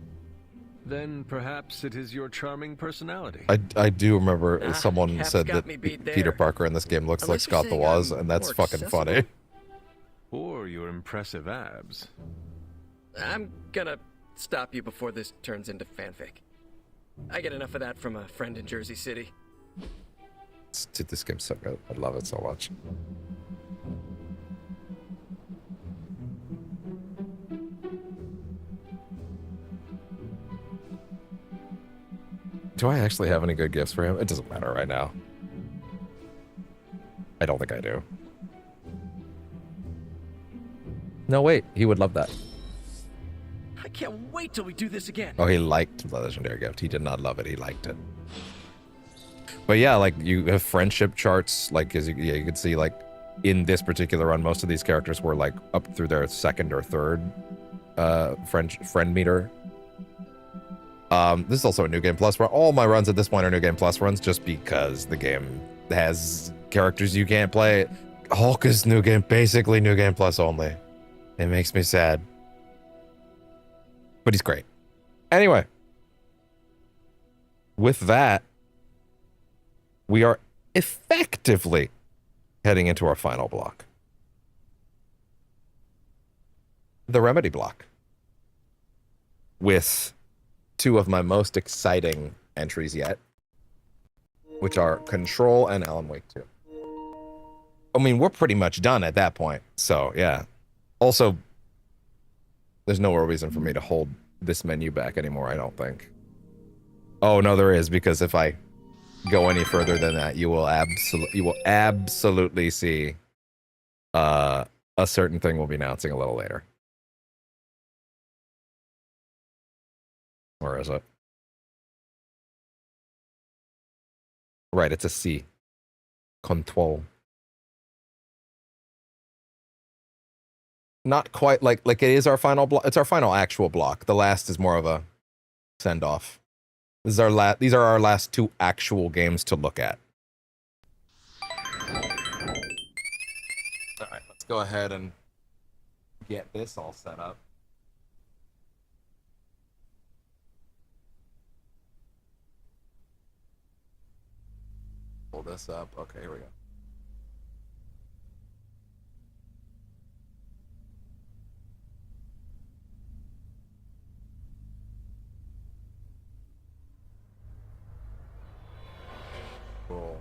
Then perhaps it is your charming personality. I do remember someone Cap's said got that me beat Peter there. Parker in this game looks like Unless you're Scott the saying Woz, I'm and that's more fucking accessible. funny. Or your impressive abs. I'm gonna stop you before this turns into fanfic. I get enough of that from a friend in Jersey City. Dude, this game's so good. I love it so much. Do I actually have any good gifts for him? It doesn't matter right now. I don't think I do. No, wait. He would love that. I can't wait till we do this again. Oh, he liked the legendary gift. He did not love it. He liked it. But yeah, like, you have friendship charts. Like, as you can see, like, in this particular run, most of these characters were, like, up through their second or third friend meter. This is also a New Game Plus run. All my runs at this point are New Game Plus runs just because the game has characters you can't play. Hulk is basically New Game Plus only. It makes me sad. But he's great. Anyway. With that, we are effectively heading into our final block. The Remedy block. With two of my most exciting entries yet, which are Control and Alan Wake 2. I mean, we're pretty much done at that point, so yeah. Also, there's no reason for me to hold this menu back anymore, I don't think. Oh, no, there is, because if I go any further than that, you will absolutely see a certain thing we'll be announcing a little later. Where is it? Right, it's a C. Control. Not quite like it is our final block. It's our final actual block. The last is more of a send off. These are our last two actual games to look at. All right, let's go ahead and get this all set up. Pull this up. Okay, here we go. Cool.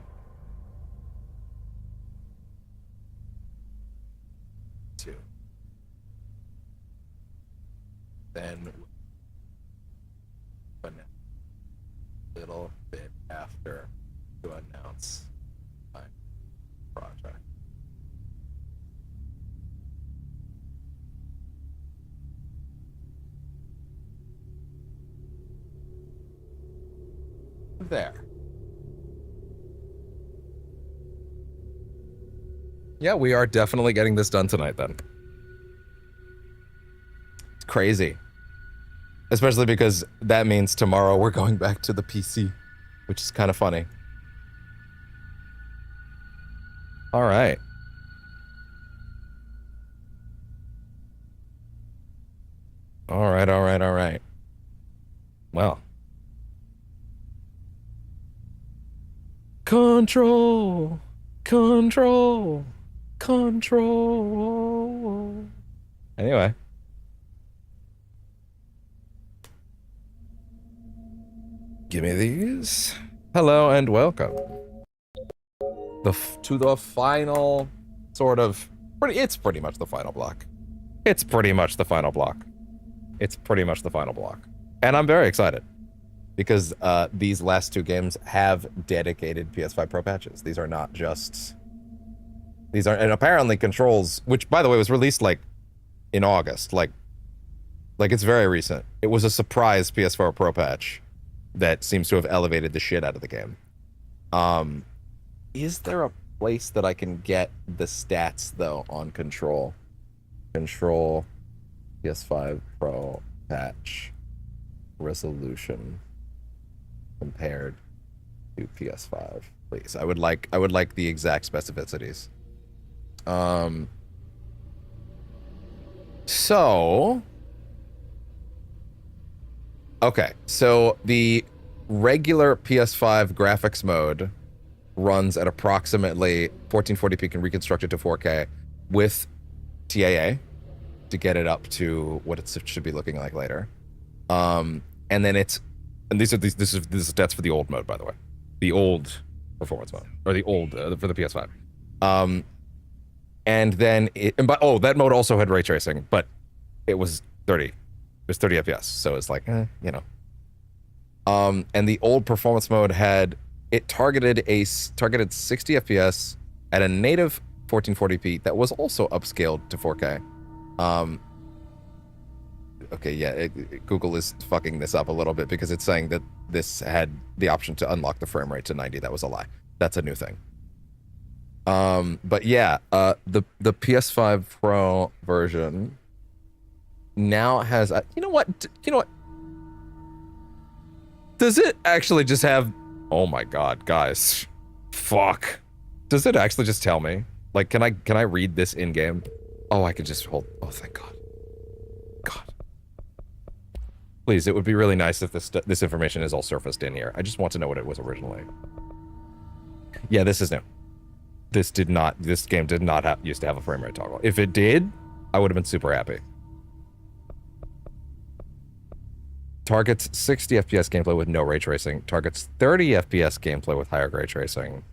Two. Then a little bit after to announce my project. There. Yeah, we are definitely getting this done tonight then. It's crazy. Especially because that means tomorrow we're going back to the PC, which is kind of funny. All right. All right. Well. Control. Anyway. Give me these. Hello and welcome. To the final sort of it's pretty much the final block. And I'm very excited because these last two games have dedicated PS5 Pro patches. These are not just and apparently Controls, which by the way was released like in August, like it's very recent. It was a surprise PS4 Pro patch that seems to have elevated the shit out of the game. Is there a place that I can get the stats, though, on Control? Control, PS5 Pro patch, resolution, compared to PS5, please. I would like the exact specificities. So... Okay, so the regular PS5 graphics mode runs at approximately 1440p, can reconstruct it to 4K with TAA to get it up to what it should be looking like later. And then this is that's for the old mode, by the way, the old performance mode, or the old for the PS5. And then that mode also had ray tracing, but it was 30. It was 30 FPS, so it's like, you know. And the old performance mode targeted 60 FPS at a native 1440p that was also upscaled to 4K. Okay, yeah, Google is fucking this up a little bit because it's saying that this had the option to unlock the frame rate to 90. That was a lie. That's a new thing. But yeah, the PS5 Pro version now has you know what? Does it actually just have? Oh my god, guys, fuck! Does it actually just tell me? Like, can I read this in game? Oh, I can just hold. Oh, thank God. God. Please, it would be really nice if this information is all surfaced in here. I just want to know what it was originally. Yeah, this is new. This game did not used to have a frame rate toggle. If it did, I would have been super happy. Targets 60 FPS gameplay with no ray tracing. Targets 30 FPS gameplay with higher ray tracing.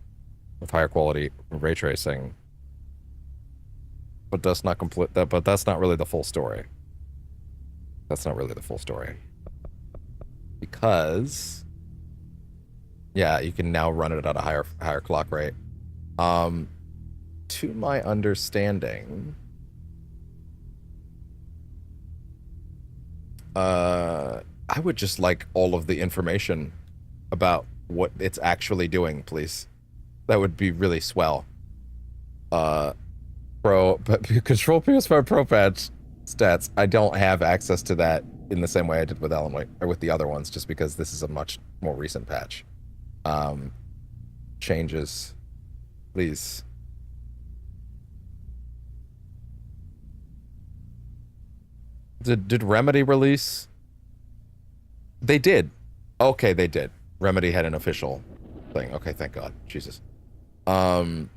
With higher quality ray tracing. But that's not but that's not really the full story. That's not really the full story. Because yeah, you can now run it at a higher clock rate. To my understanding, I would just like all of the information about what it's actually doing, please. That would be really swell. Control PS5 Pro patch stats. I don't have access to that in the same way I did with Alan Wake, or with the other ones, just because this is a much more recent patch. Changes, please. Did Remedy release? They did. Okay, they did. Remedy had an official thing. Okay, thank God. Jesus. Let's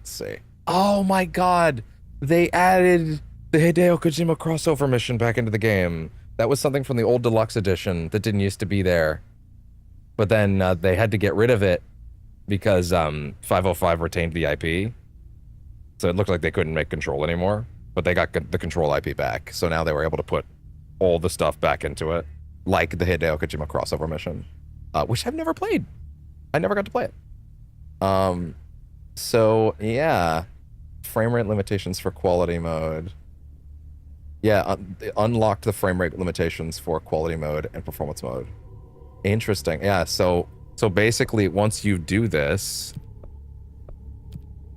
see. Oh my God! They added the Hideo Kojima crossover mission back into the game. That was something from the old deluxe edition that didn't used to be there. But then they had to get rid of it because 505 retained the IP. So it looked like they couldn't make Control anymore. But they got the Control IP back. So now they were able to put all the stuff back into it. Like the Hideo Kojima crossover mission. Which I've never played. I never got to play it. So, yeah. Frame rate limitations for quality mode. Yeah, unlocked the frame rate limitations for quality mode and performance mode. Interesting. Yeah, so basically, once you do this,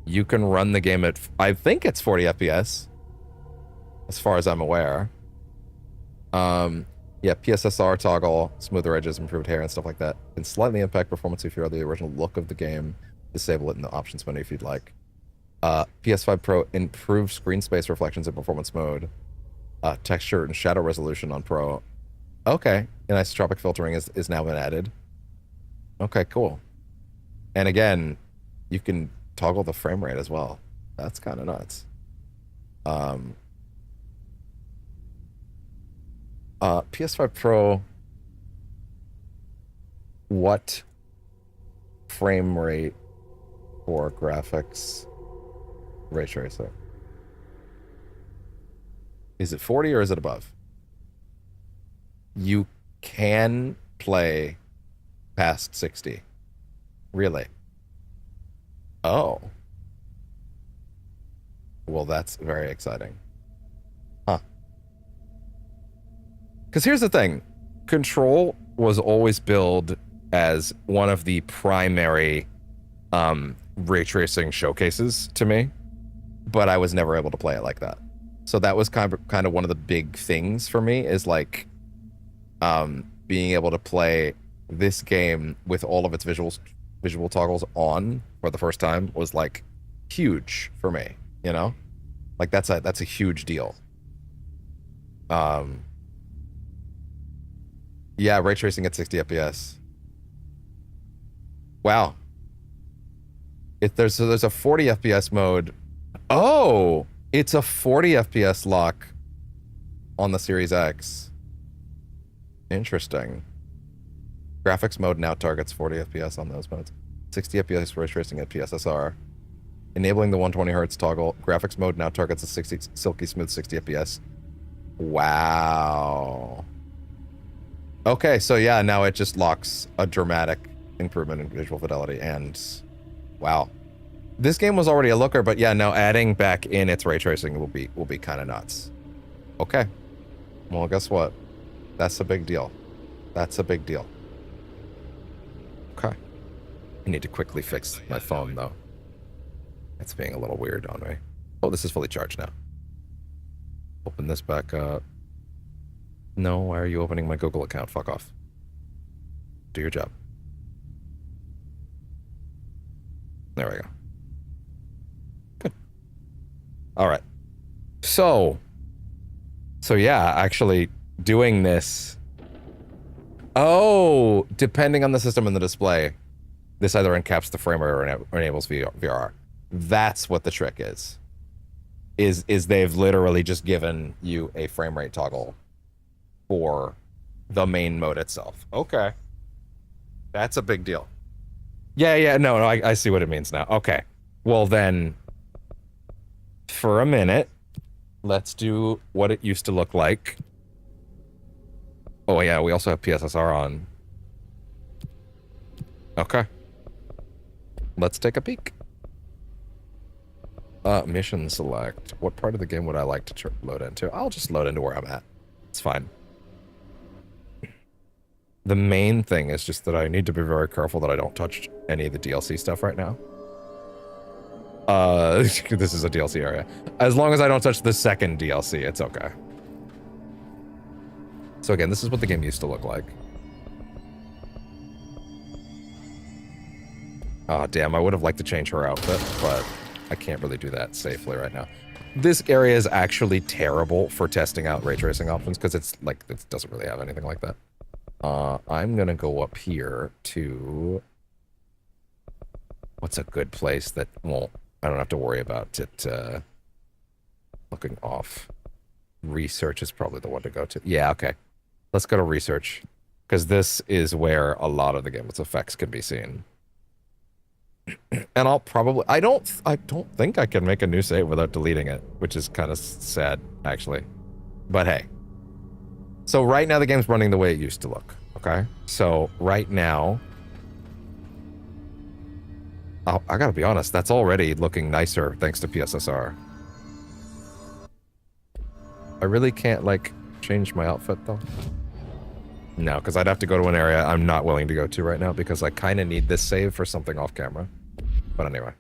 you can run the game at, I think it's 40 FPS, as far as I'm aware. Yeah, PSSR toggle, smoother edges, improved hair, and stuff like that. Can slightly impact performance if you're the original look of the game. Disable it in the options menu if you'd like. PS5 Pro improved screen space reflections in performance mode. Texture and shadow resolution on Pro. Okay, anisotropic filtering is now been added. Okay, cool. And again, you can toggle the frame rate as well. That's kind of nuts. PS5 Pro, what frame rate for graphics ray tracer? Is it 40 or is it above? You can play past 60. Really? Oh. Well, that's very exciting. Huh. Because here's the thing. Control was always billed as one of the primary ray tracing showcases to me, but I was never able to play it like that. So that was kind of one of the big things for me, is like being able to play this game with all of its visual toggles on for the first time was like huge for me, you know? Like that's a huge deal. Yeah, ray tracing at 60 FPS. Wow. There's a 40 FPS mode. Oh, it's a 40 FPS lock on the Series X. Interesting. Graphics mode now targets 40 FPS on those modes. 60 FPS ray tracing at PSSR. Enabling the 120 Hz toggle. Graphics mode now targets a 60 silky smooth 60 FPS. Wow. Okay, so yeah, now it just locks a dramatic improvement in visual fidelity, and wow. This game was already a looker, but yeah, now adding back in its ray tracing will be kind of nuts. Okay. Well, guess what? That's a big deal. That's a big deal. Okay. I need to quickly fix my phone, though. It's being a little weird on me. Oh, this is fully charged now. Open this back up. No, why are you opening my Google account? Fuck off. Do your job. There we go. Good. All right. So yeah, actually doing this. Oh, depending on the system and the display, this either encaps the frame rate or enables VR. That's what the trick is. Is they've literally just given you a frame rate toggle for the main mode itself. Okay. That's a big deal. Yeah, no, I see what it means now. Okay. Well then, for a minute, let's do what it used to look like. Oh yeah, we also have PSSR on. Okay. Let's take a peek. Mission select. What part of the game would I like to load into? I'll just load into where I'm at. It's fine. The main thing is just that I need to be very careful that I don't touch any of the DLC stuff right now. This is a DLC area. As long as I don't touch the second DLC, it's okay. So again, this is what the game used to look like. Oh, damn, I would have liked to change her outfit, but I can't really do that safely right now. This area is actually terrible for testing out ray tracing options because it's like, it doesn't really have anything like that. I'm gonna go up here to... What's a good place that won't... I don't have to worry about it looking off. Research is probably the one to go to. Yeah, okay. Let's go to research. Because this is where a lot of the game's effects can be seen. And I'll probably... I don't think I can make a new save without deleting it, which is kind of sad, actually. But hey. So right now the game's running the way it used to look, okay? So right now... I gotta be honest, that's already looking nicer thanks to PSSR. I really can't, like, change my outfit, though. No, because I'd have to go to an area I'm not willing to go to right now because I kind of need this save for something off camera. But anyway.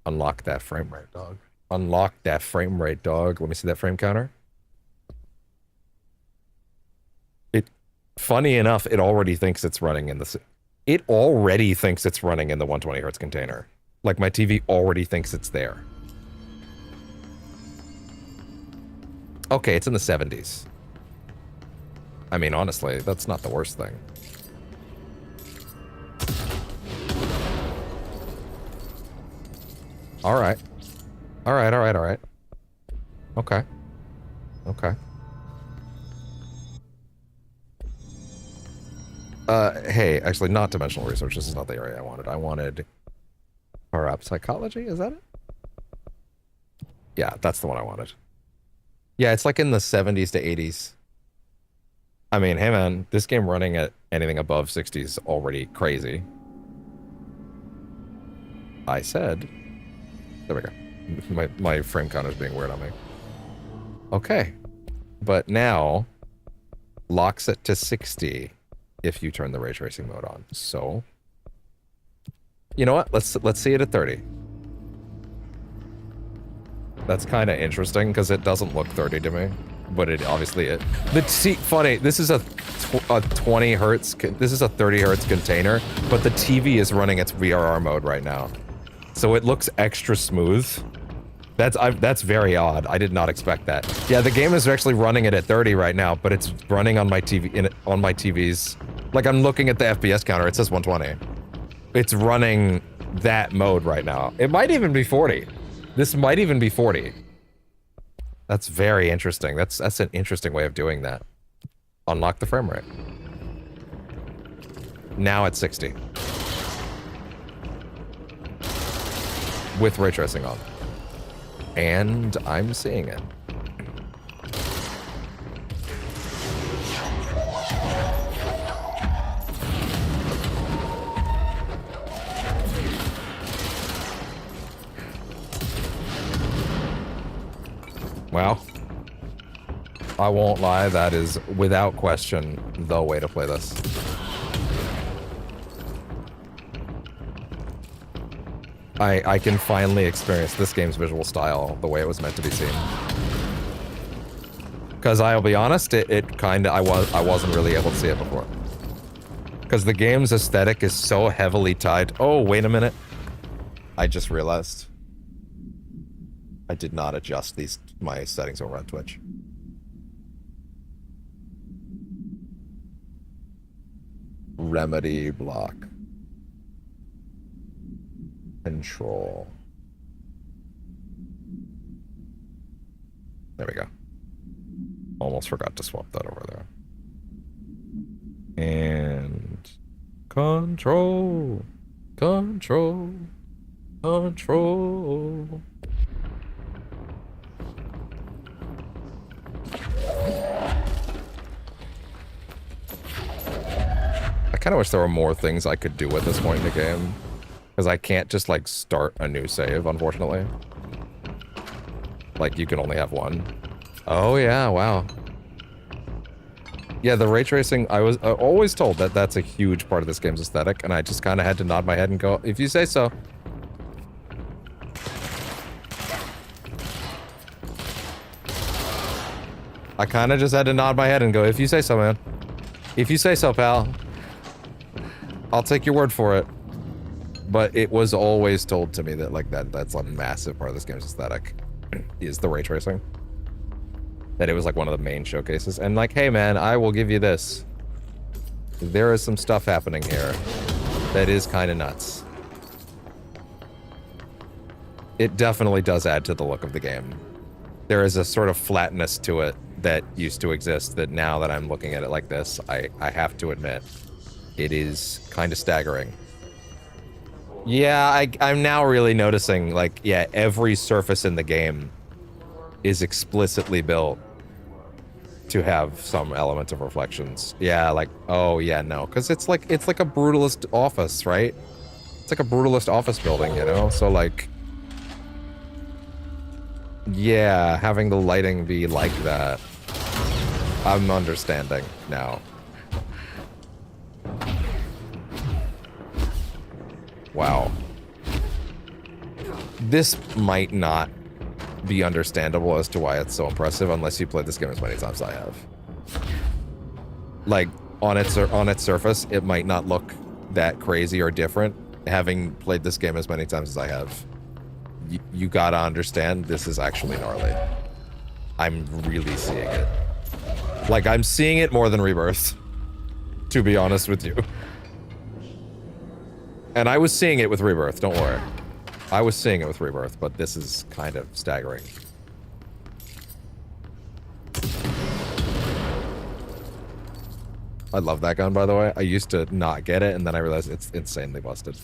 Unlock that frame rate, dog. Unlock that frame rate, dog. Let me see that frame counter. Funny enough, it already thinks it's running in the... It already thinks it's running in the 120 Hz container. Like, my TV already thinks it's there. Okay, it's in the 70s. I mean, honestly, that's not the worst thing. Alright. Alright. Okay. Okay. Hey, actually, not dimensional research. This is not the area I wanted. I wanted parapsychology, is that it? Yeah, that's the one I wanted. Yeah, it's like in the 70s to 80s. I mean, hey man, this game running at anything above 60 is already crazy. I said... There we go. My frame counter's being weird on me. Okay. But now, locks it to 60 if you turn the ray tracing mode on. So, you know what? Let's see it at 30. That's kind of interesting because it doesn't look 30 to me, but it obviously it. Funny. This is a 20 hertz. This is a 30 hertz container, but the TV is running its VRR mode right now, so it looks extra smooth. That's very odd. I did not expect that. Yeah, the game is actually running it at 30 right now, but it's running on my TV on my TVs. Like I'm looking at the FPS counter. It says 120. It's running that mode right now. It might even be 40. This might even be 40. That's very interesting. That's an interesting way of doing that. Unlock the frame rate. Now it's 60. With ray tracing on. And I'm seeing it. Well, I won't lie, that is without question the way to play this. I can finally experience this game's visual style the way it was meant to be seen. Because I'll be honest, it kinda, I wasn't really able to see it before. Because the game's aesthetic is so heavily tied. Oh, wait a minute. I just realized. I did not adjust my settings over on Twitch. Remedy block. Control. There we go. Almost forgot to swap that over there. And control. Control. Control. I kind of wish there were more things I could do at this point in the game. Because I can't just, like, start a new save, unfortunately. Like, you can only have one. Oh, yeah, wow. Yeah, the ray tracing, I was always told that that's a huge part of this game's aesthetic, and I just kind of had to nod my head and go, if you say so. I kind of just had to nod my head and go, if you say so, man. If you say so, pal. I'll take your word for it. But it was always told to me that, like, that's a massive part of this game's aesthetic, is the ray tracing. That it was, like, one of the main showcases. And, like, hey, man, I will give you this. There is some stuff happening here that is kind of nuts. It definitely does add to the look of the game. There is a sort of flatness to it that used to exist that now that I'm looking at it like this, I have to admit, it is kind of staggering. Yeah, I'm now really noticing, like, yeah, every surface in the game is explicitly built to have some element of reflections. Yeah, like, oh, yeah, no, because it's like a brutalist office, right? It's like a brutalist office building, you know? So, like, yeah, having the lighting be like that, I'm understanding now. Wow. This might not be understandable as to why it's so impressive unless you played this game as many times as I have. Like, on its surface, it might not look that crazy or different, having played this game as many times as I have. You gotta understand, this is actually gnarly. I'm really seeing it. Like, I'm seeing it more than Rebirth, to be honest with you. And I was seeing it with Rebirth, don't worry. I was seeing it with Rebirth, but this is kind of staggering. I love that gun, by the way. I used to not get it, and then I realized it's insanely busted.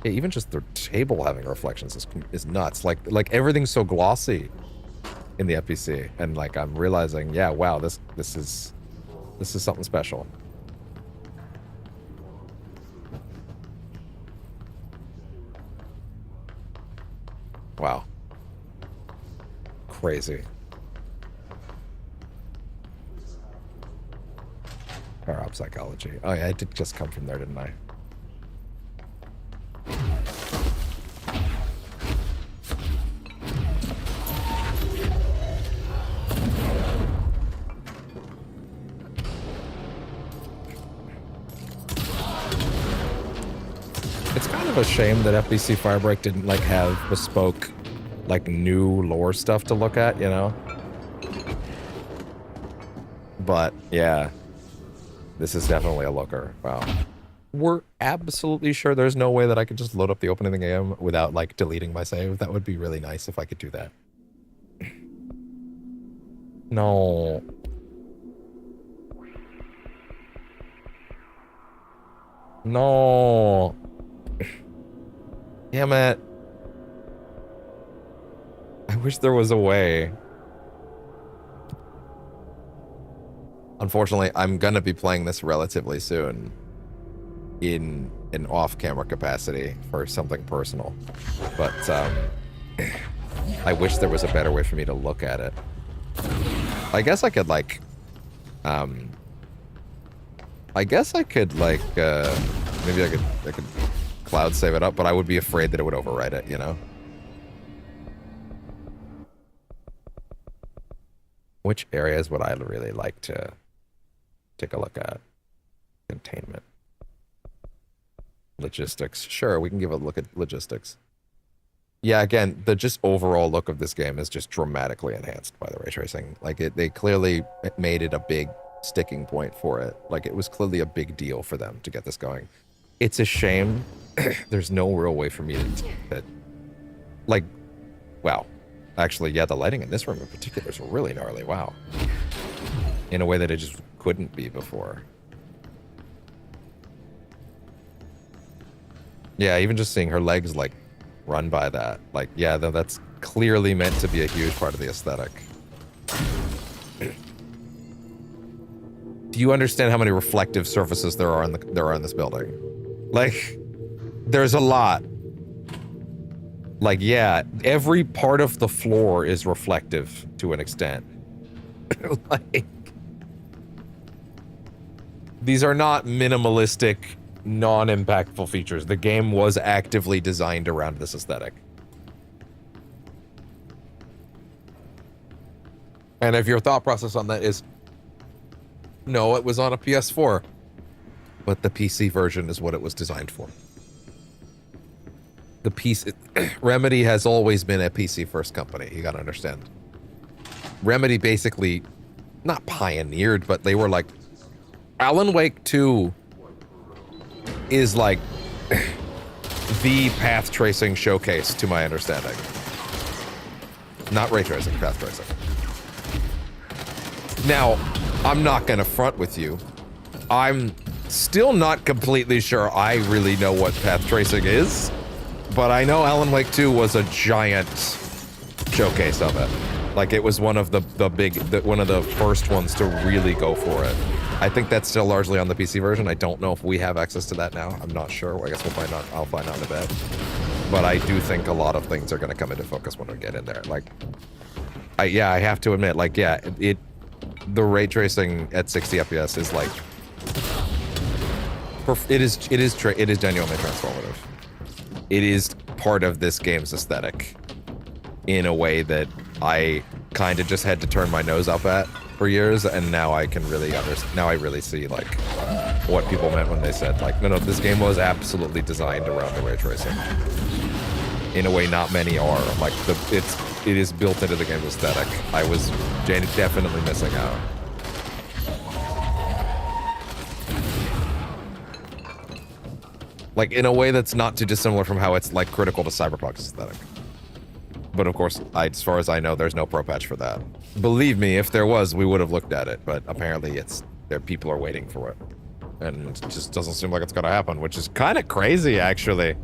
Yeah, even just the table having reflections is nuts. Like everything's so glossy in the FPC, and like I'm realizing, yeah, wow, this is something special. Wow. Crazy. Power up psychology. Oh yeah, I did just come from there, didn't I? of a shame that FBC Firebreak didn't like have bespoke, like new lore stuff to look at, you know? But yeah, this is definitely a looker. Wow. We're absolutely sure there's no way that I could just load up the opening of the game without like deleting my save. That would be really nice if I could do that. No. No. Damn it. I wish there was a way. Unfortunately, I'm gonna be playing this relatively soon in an off-camera capacity for something personal. But I wish there was a better way for me to look at it. I guess I could like maybe I could cloud save it up, but I would be afraid that it would overwrite it, you know? Which areas would I really like to take a look at? Containment. Logistics. Sure, we can give a look at logistics. Yeah, again, the just overall look of this game is just dramatically enhanced by the ray tracing. Like, they clearly made it a big sticking point for it. Like, it was clearly a big deal for them to get this going. It's a shame there's no real way for me to like, wow. Actually, yeah, the lighting in this room in particular is really gnarly. Wow. In a way that it just couldn't be before. Yeah, even just seeing her legs, like, run by that. Like, yeah, that's clearly meant to be a huge part of the aesthetic. Do you understand how many reflective surfaces there are in this building? Like, there's a lot. Like, yeah, every part of the floor is reflective to an extent. Like, these are not minimalistic, non-impactful features. The game was actively designed around this aesthetic. And if your thought process on that is, no, it was on a PS4, but the PC version is what it was designed for. The PC, Remedy has always been a PC first company. You gotta understand. Remedy basically, not pioneered, but they were like, Alan Wake 2 is like the path tracing showcase, to my understanding. Not ray tracing, path tracing. Now, I'm not gonna front with you. I'm still not completely sure I really know what path tracing is, but I know Alan Wake 2 was a giant showcase of it. Like, it was one of one of the first ones to really go for it. I think that's still largely on the PC version. I don't know if we have access to that now. I'm not sure. I guess we'll find out. I'll find out in a bit. But I do think a lot of things are going to come into focus when we get in there. Like, I have to admit, like, yeah, the ray tracing at 60 FPS is like, it is genuinely transformative. It is part of this game's aesthetic in a way that I kind of just had to turn my nose up at for years, and now I can really understand. Now I really see like what people meant when they said like, no, this game was absolutely designed around the ray tracing in a way not many are. Like, it is built into the game's aesthetic. I was definitely missing out. Like, in a way that's not too dissimilar from how it's like critical to Cyberpunk's aesthetic. But of course, as far as I know, there's no pro patch for that. Believe me, if there was, we would have looked at it. But apparently, people are waiting for it, and it just doesn't seem like it's gonna happen, which is kind of crazy, actually.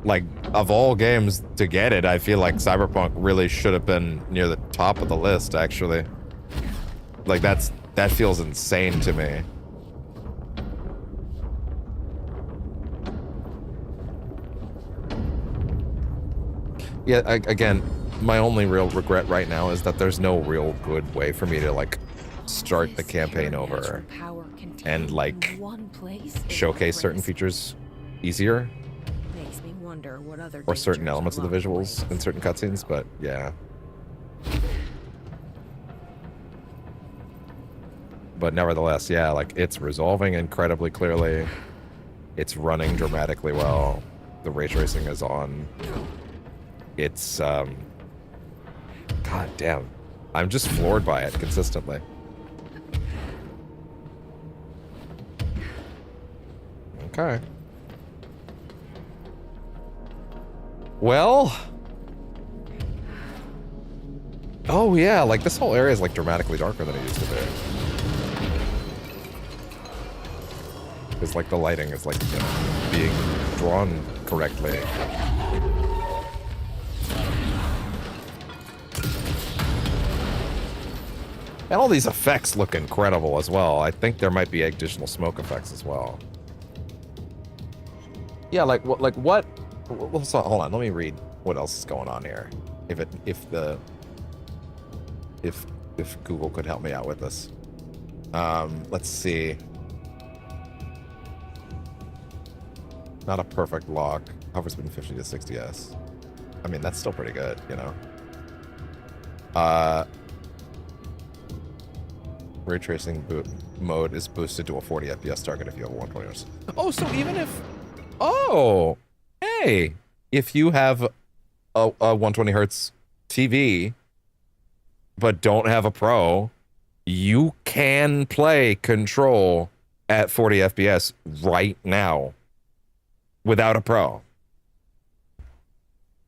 Like, of all games to get it, I feel like Cyberpunk really should have been near the top of the list, actually. Like, that feels insane to me. Yeah, again, my only real regret right now is that there's no real good way for me to, like, start the campaign over and, like, showcase certain features easier. Makes me wonder what other or certain elements of the visuals in certain cutscenes, but yeah. But nevertheless, yeah, like, it's resolving incredibly clearly. It's running dramatically well. The ray tracing is on. It's, god damn. I'm just floored by it consistently. Okay. Well... Oh yeah, like this whole area is like dramatically darker than it used to be. Because like the lighting is like, you know, being drawn correctly. And all these effects look incredible as well. I think there might be additional smoke effects as well. Yeah, like what? So, hold on, let me read what else is going on here. If Google could help me out with this. Let's see. Not a perfect lock. Hover speed 50 to 60s. I mean, that's still pretty good, you know. Ray tracing mode is boosted to a 40 FPS target if you have 120 Hz. Oh, so even if... Oh! Hey! If you have a 120 Hz TV, but don't have a Pro, you can play Control at 40 FPS right now without a Pro.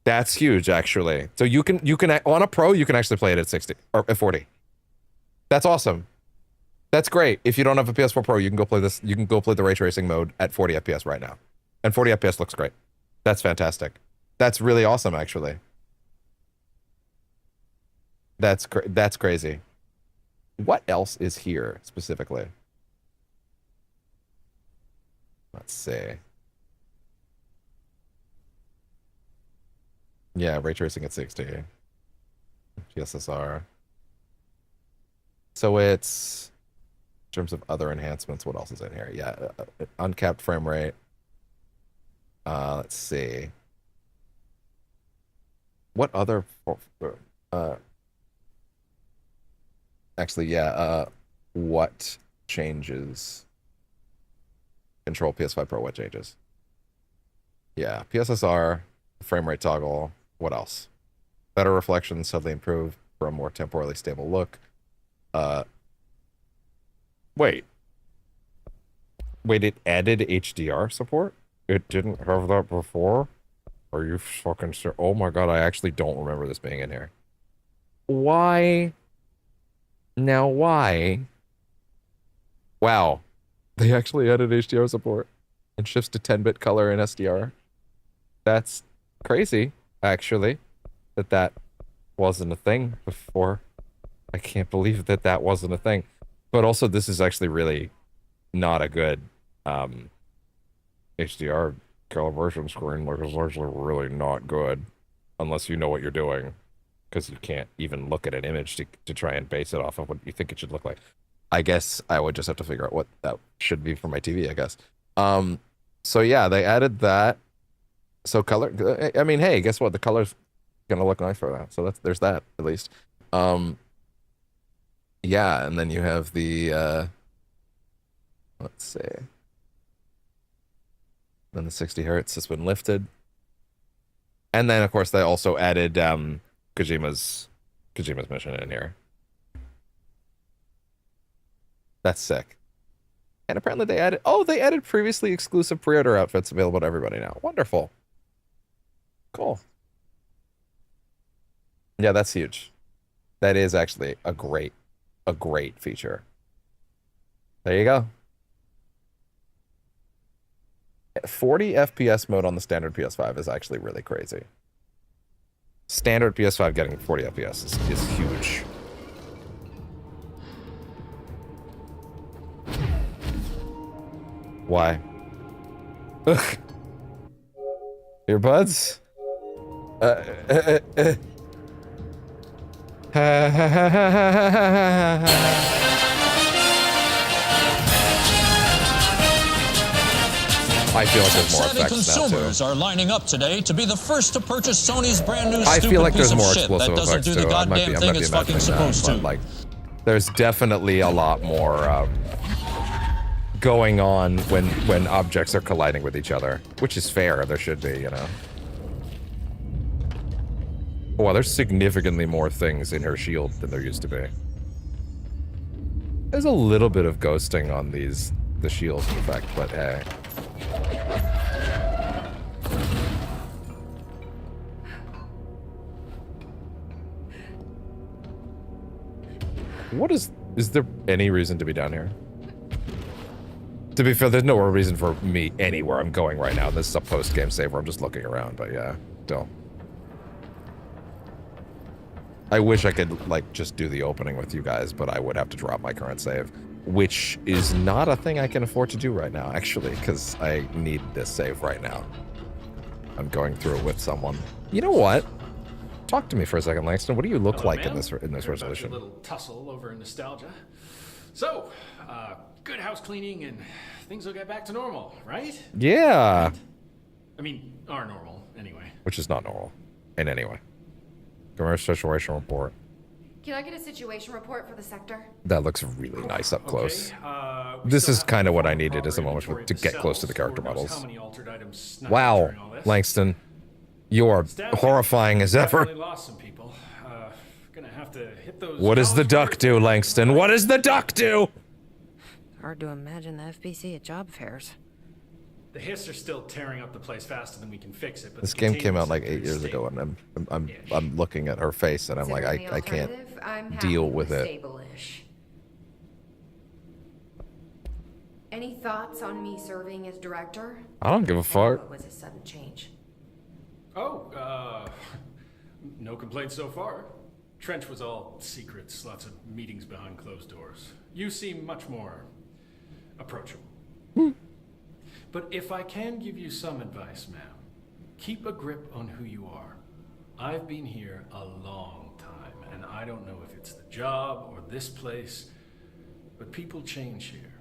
That's huge, actually. So you can on a Pro, you can actually play it at 60 or at 40. That's awesome. That's great. If you don't have a PS4 Pro, you can go play this. You can go play the ray tracing mode at 40 FPS right now, and 40 FPS looks great. That's fantastic. That's really awesome, actually. That's crazy. What else is here specifically? Let's see. Yeah, ray tracing at 60. GSSR. So it's, in terms of other enhancements, what else is in here? Yeah, uncapped frame rate. Let's see. What other... actually, yeah, what changes? Control PS5 Pro, what changes? Yeah, PSSR, frame rate toggle. What else? Better reflections, suddenly improve for a more temporally stable look. Wait, it added HDR support? It didn't have that before? Are you fucking sure? Oh my god, I actually don't remember this being in here. Why? Now why? Wow, they actually added HDR support and shifts to 10-bit color in SDR. That's crazy, actually, that wasn't a thing before. I can't believe that wasn't a thing. But also, this is actually really not a good HDR calibration screen. Like, it's actually really not good unless you know what you're doing, because you can't even look at an image to try and base it off of what you think it should look like. I guess I would just have to figure out what that should be for my TV, I guess. So yeah, they added that. So color, I mean, hey, guess what? The color's gonna look nice for that. So there's that, at least. Yeah, and then you have the, let's see. Then the 60 Hertz has been lifted. And then, of course, they also added Kojima's mission in here. That's sick. And apparently they added previously exclusive pre-order outfits available to everybody now. Wonderful. Cool. Yeah, that's huge. That is actually a great feature. There you go. 40 FPS mode on the standard PS5 is actually really crazy. Standard PS5 getting 40 FPS is huge. Why? Ugh. Earbuds? I feel like there's more effects now too. Consumers are lining up today to be the first to purchase Sony's brand new I feel like there's more shit explosive that doesn't effects do the too. I might goddamn be thing it's fucking supposed to. But like, there's definitely a lot more going on when objects are colliding with each other, which is fair. There should be, you know. Well, there's significantly more things in her shield than there used to be. There's a little bit of ghosting on the shields, in fact, but hey. Is there any reason to be down here? To be fair, there's no reason for me anywhere I'm going right now. This is a post-game save where I'm just looking around, but yeah, still. I wish I could, like, just do the opening with you guys, but I would have to drop my current save, which is not a thing I can afford to do right now, actually, because I need this save right now. I'm going through it with someone. You know what? Talk to me for a second, Langston. What do you look like in this resolution? A little tussle over nostalgia. So, good house cleaning and things will get back to normal, right? Yeah. I mean, are normal, anyway. Which is not normal, in any way. Commercial situation report. Can I get a situation report for the sector? That looks really nice up close. This is kind of what I needed as a moment to get close to the character models. Wow, Langston. You are horrifying as ever. What does the duck do, Langston? What does the duck do? Hard to imagine the FBC at job fairs. The hiss are still tearing up the place faster than we can fix it. But this game came out like 8 years ago, and I'm looking at her face, and I'm like, I can't deal with it. Any thoughts on me serving as director? I don't give a fuck. What was a sudden change? Oh, no complaints so far. Trench was all secrets, lots of meetings behind closed doors. You seem much more approachable. But if I can give you some advice, ma'am, keep a grip on who you are. I've been here a long time, and I don't know if it's the job or this place, but people change here,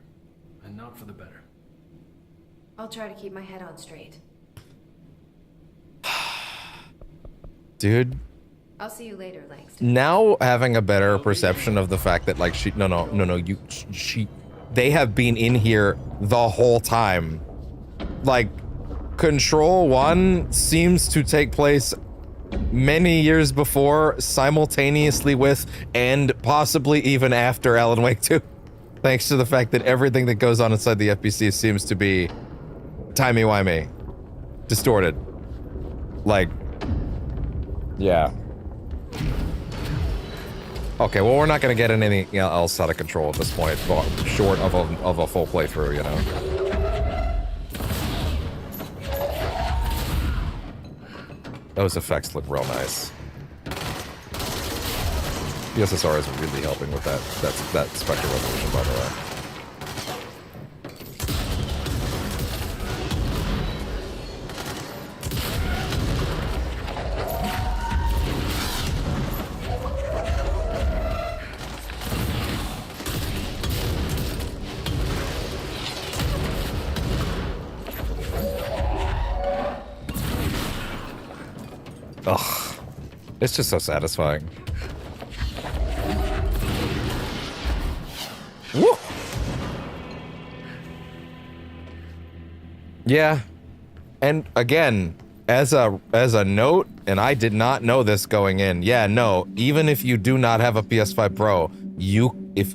and not for the better. I'll try to keep my head on straight. Dude. I'll see you later, Langston. Now having a better perception of the fact that like they have been in here the whole time. Like, Control 1 seems to take place many years before, simultaneously with, and possibly even after Alan Wake 2. Thanks to the fact that everything that goes on inside the FBC seems to be timey-wimey, distorted. Like, yeah. Okay, well, we're not gonna get anything else out of Control at this point, short of a full playthrough, you know. Those effects look real nice. The SSR is really helping with that spectral resolution, by the way. Ugh. It's just so satisfying. Woo! Yeah. And again, as a note, and I did not know this going in. Yeah, no, even if you do not have a PS5 Pro,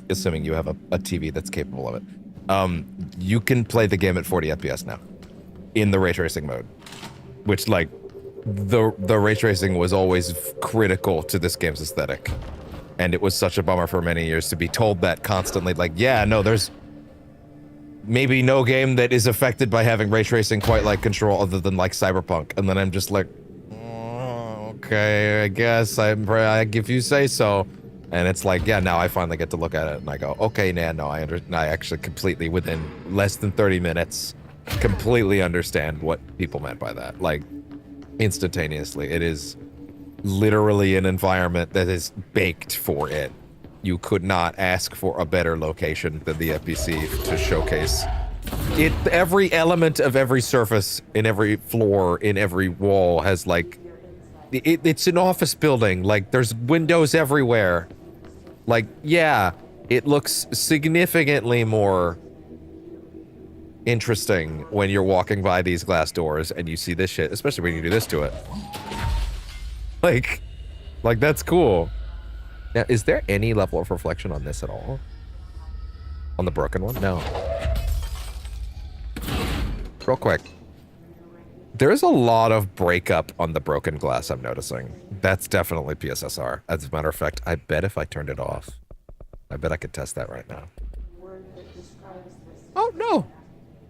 assuming you have a TV that's capable of it, you can play the game at 40 FPS now in the ray tracing mode, which, like, the ray tracing was always critical to this game's aesthetic, and it was such a bummer for many years to be told that constantly. Like, yeah, no, there's maybe no game that is affected by having ray tracing quite like Control, other than like Cyberpunk. And then I'm just like, oh, okay, I guess if you say so. And it's like, yeah, now I finally get to look at it and I go, okay, no, I actually completely, within less than 30 minutes, completely understand what people meant by that. Like, instantaneously. It is literally an environment that is baked for it. You could not ask for a better location than the FBC to showcase it. Every element of every surface, in every floor, in every wall has, like, it's an office building. Like, there's windows everywhere. Like, yeah, it looks significantly more interesting when you're walking by these glass doors and you see this shit, especially when you do this to it. Like that's cool. Now, is there any level of reflection on this at all? On the broken one? No. Real quick. There's a lot of breakup on the broken glass, I'm noticing. That's definitely PSSR. As a matter of fact, I bet if I turned it off, I bet I could test that right now. Oh, no.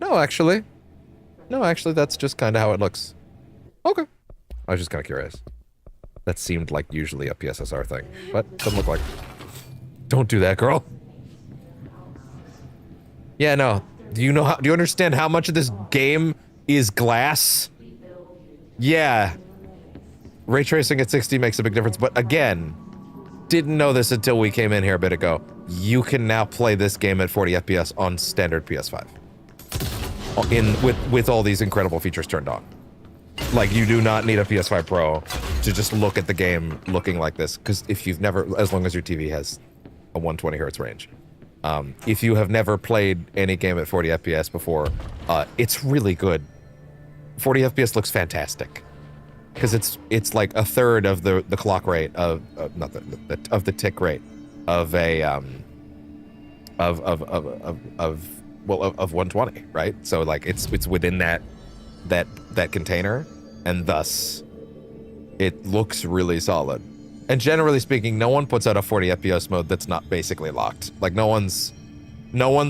No, actually. No, actually, that's just kind of how it looks. Okay. I was just kind of curious. That seemed like usually a PSSR thing, but doesn't look like. Don't do that, girl. Yeah, no. Do you understand how much of this game is glass? Yeah. Ray tracing at 60 makes a big difference, but again, didn't know this until we came in here a bit ago. You can now play this game at 40 FPS on standard PS5. With all these incredible features turned on. Like, you do not need a PS5 Pro to just look at the game looking like this, because if you've never, as long as your TV has a 120 hertz range, if you have never played any game at 40 FPS before, it's really good. 40 FPS looks fantastic, because it's like a third of the clock rate of not of the tick rate of a of 120, right? So like it's within that container, and thus it looks really solid. And generally speaking, no one puts out a 40 FPS mode that's not basically locked. Like no one's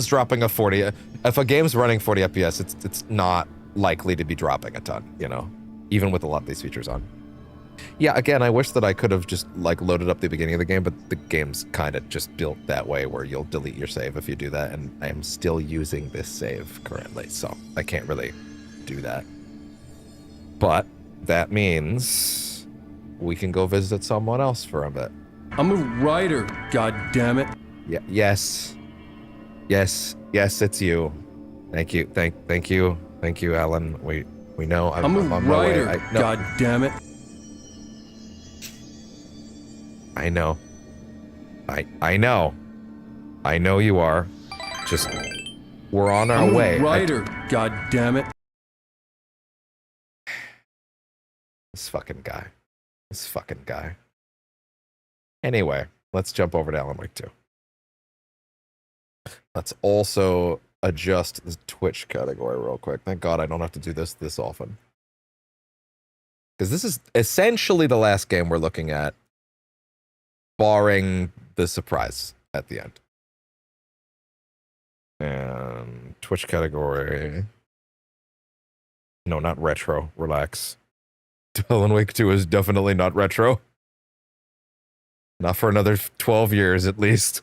dropping a 40. If a game's running 40 FPS, it's not likely to be dropping a ton, you know, even with a lot of these features on. Yeah, again, I wish that I could have just like loaded up the beginning of the game, but the game's kind of just built that way where you'll delete your save if you do that, and I am still using this save currently, so I can't really do that. But that means we can go visit someone else for a bit. I'm a writer, god damn it. Yeah, yes, it's you. Thank you, thank you, Alan. We know. I'm a writer, god damn it. I know. I know. I know you are. Just, we're on our way. I'm a writer, god damn it. This fucking guy. Anyway, let's jump over to Alan Wake 2. Let's also adjust the Twitch category real quick. Thank God I don't have to do this often. Because this is essentially the last game we're looking at, barring the surprise at the end. And Twitch category. No, not retro. Relax. Alan Wake 2 is definitely not retro. Not for another 12 years, at least.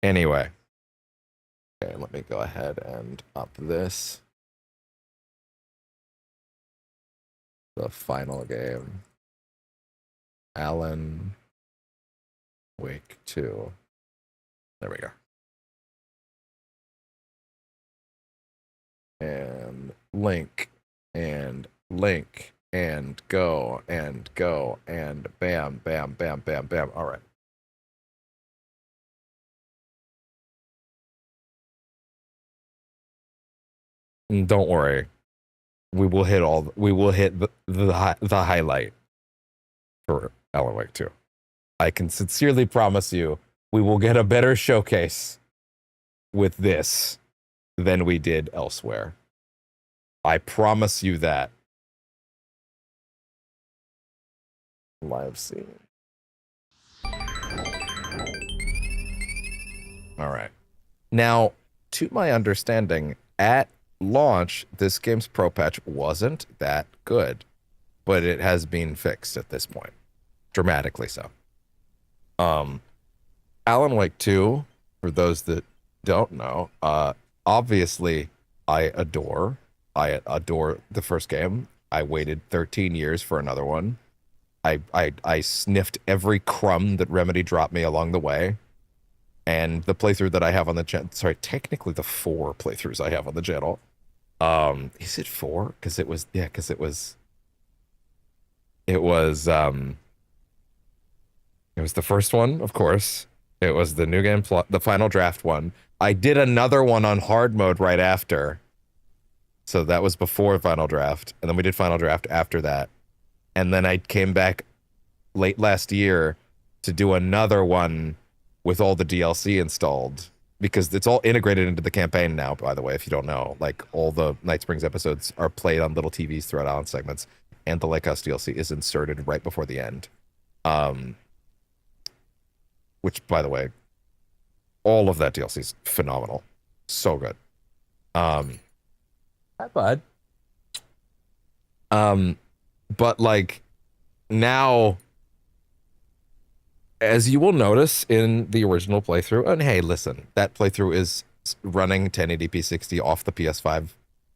Anyway. Okay, let me go ahead and up this. The final game. Alan Wake 2. There we go. And link. And link. And go. And go. And bam, bam, bam, bam, bam. All right. Don't worry. We will hit the highlight for Alan Wake 2. I can sincerely promise you we will get a better showcase with this than we did elsewhere. I promise you that. Live scene. All right. Now, to my understanding, at launch, this game's pro patch wasn't that good, but it has been fixed at this point. Dramatically so. Alan Wake 2, for those that don't know, obviously I adore the first game. I waited 13 years for another one. I sniffed every crumb that Remedy dropped me along the way. And the playthrough that I have on the channel, sorry, technically the 4 playthroughs I have on the channel. Is it 4? Because it was the first one, of course. It was the new game, the final draft one. I did another one on hard mode right after. So that was before Final Draft. And then we did Final Draft after that. And then I came back late last year to do another one with all the DLC installed. Because it's all integrated into the campaign now, by the way, if you don't know. Like, all the Night Springs episodes are played on little TVs throughout Island segments. And the Lake House DLC is inserted right before the end. Which, by the way, all of that DLC is phenomenal. So good. Hi, bud. But, like, now, as you will notice in the original playthrough, and hey, listen, that playthrough is running 1080p 60 off the PS5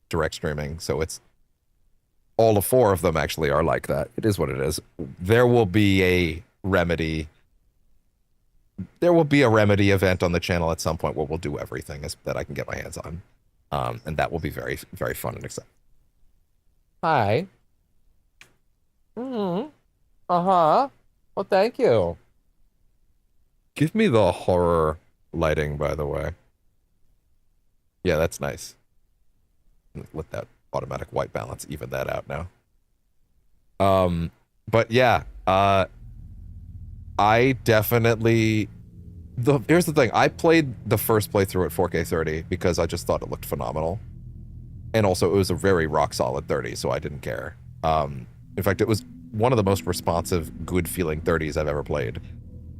direct streaming, so it's all of 4 of them actually are like that. It is what it is. There will be a remedy. There will be a remedy event on the channel at some point where we'll do everything that I can get my hands on. And that will be very, very fun and exciting. Hi. Uh-huh. Well, thank you. Give me the horror lighting, by the way. Yeah, that's nice. Let that automatic white balance even that out now. But yeah, I definitely... Here's the thing. I played the first playthrough at 4K 30 because I just thought it looked phenomenal. And also, it was a very rock-solid 30, so I didn't care. In fact, it was one of the most responsive, good-feeling 30s I've ever played.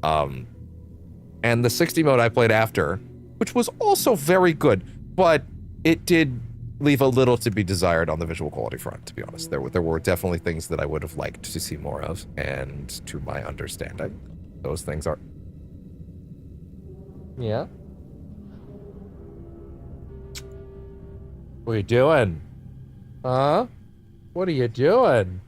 And the 60 mode I played after, which was also very good, but it did leave a little to be desired on the visual quality front, to be honest. There were definitely things that I would have liked to see more of, and to my understanding, those things are... Yeah? What are you doing? Huh? What are you doing?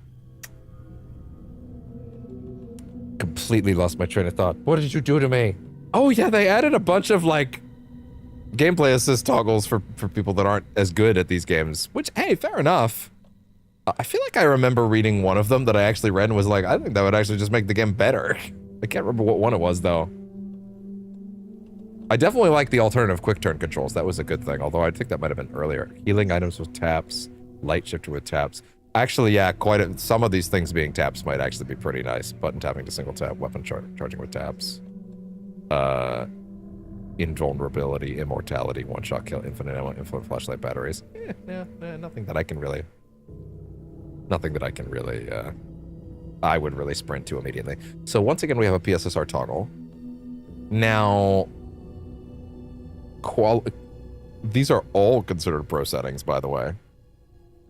Completely lost my train of thought. What did you do to me? Oh yeah, they added a bunch of, like, gameplay assist toggles for people that aren't as good at these games, which, hey, fair enough. I feel like I remember reading one of them that I actually read and was like, I think that would actually just make the game better. I can't remember what one it was, though. I definitely like the alternative quick turn controls. That was a good thing, although I think that might have been earlier. Healing items with taps, light shifter with taps. Actually, yeah, some of these things being taps might actually be pretty nice. Button tapping to single tap, weapon charging with taps. Invulnerability, immortality, one-shot kill, infinite ammo, infinite flashlight batteries. Nothing that I can really... I would really sprint to immediately. So once again, we have a PSSR toggle. Now... These are all considered pro settings, by the way.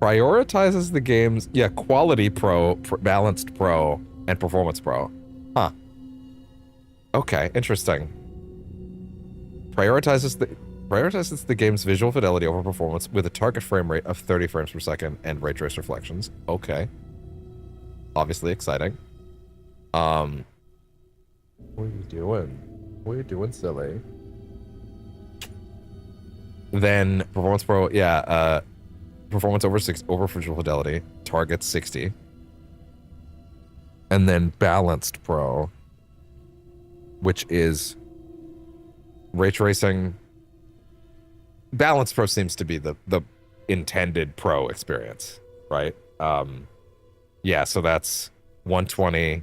Prioritizes the game's... Yeah, Quality Pro, Balanced Pro, and Performance Pro. Huh. Okay, interesting. Prioritizes the game's visual fidelity over performance with a target frame rate of 30 frames per second and ray trace reflections. Okay. Obviously exciting. What are you doing? What are you doing, silly? Then Performance Pro, yeah, performance over visual fidelity, target 60. And then Balanced Pro, which is ray tracing. Balanced Pro seems to be the intended pro experience, right? Yeah, so that's 120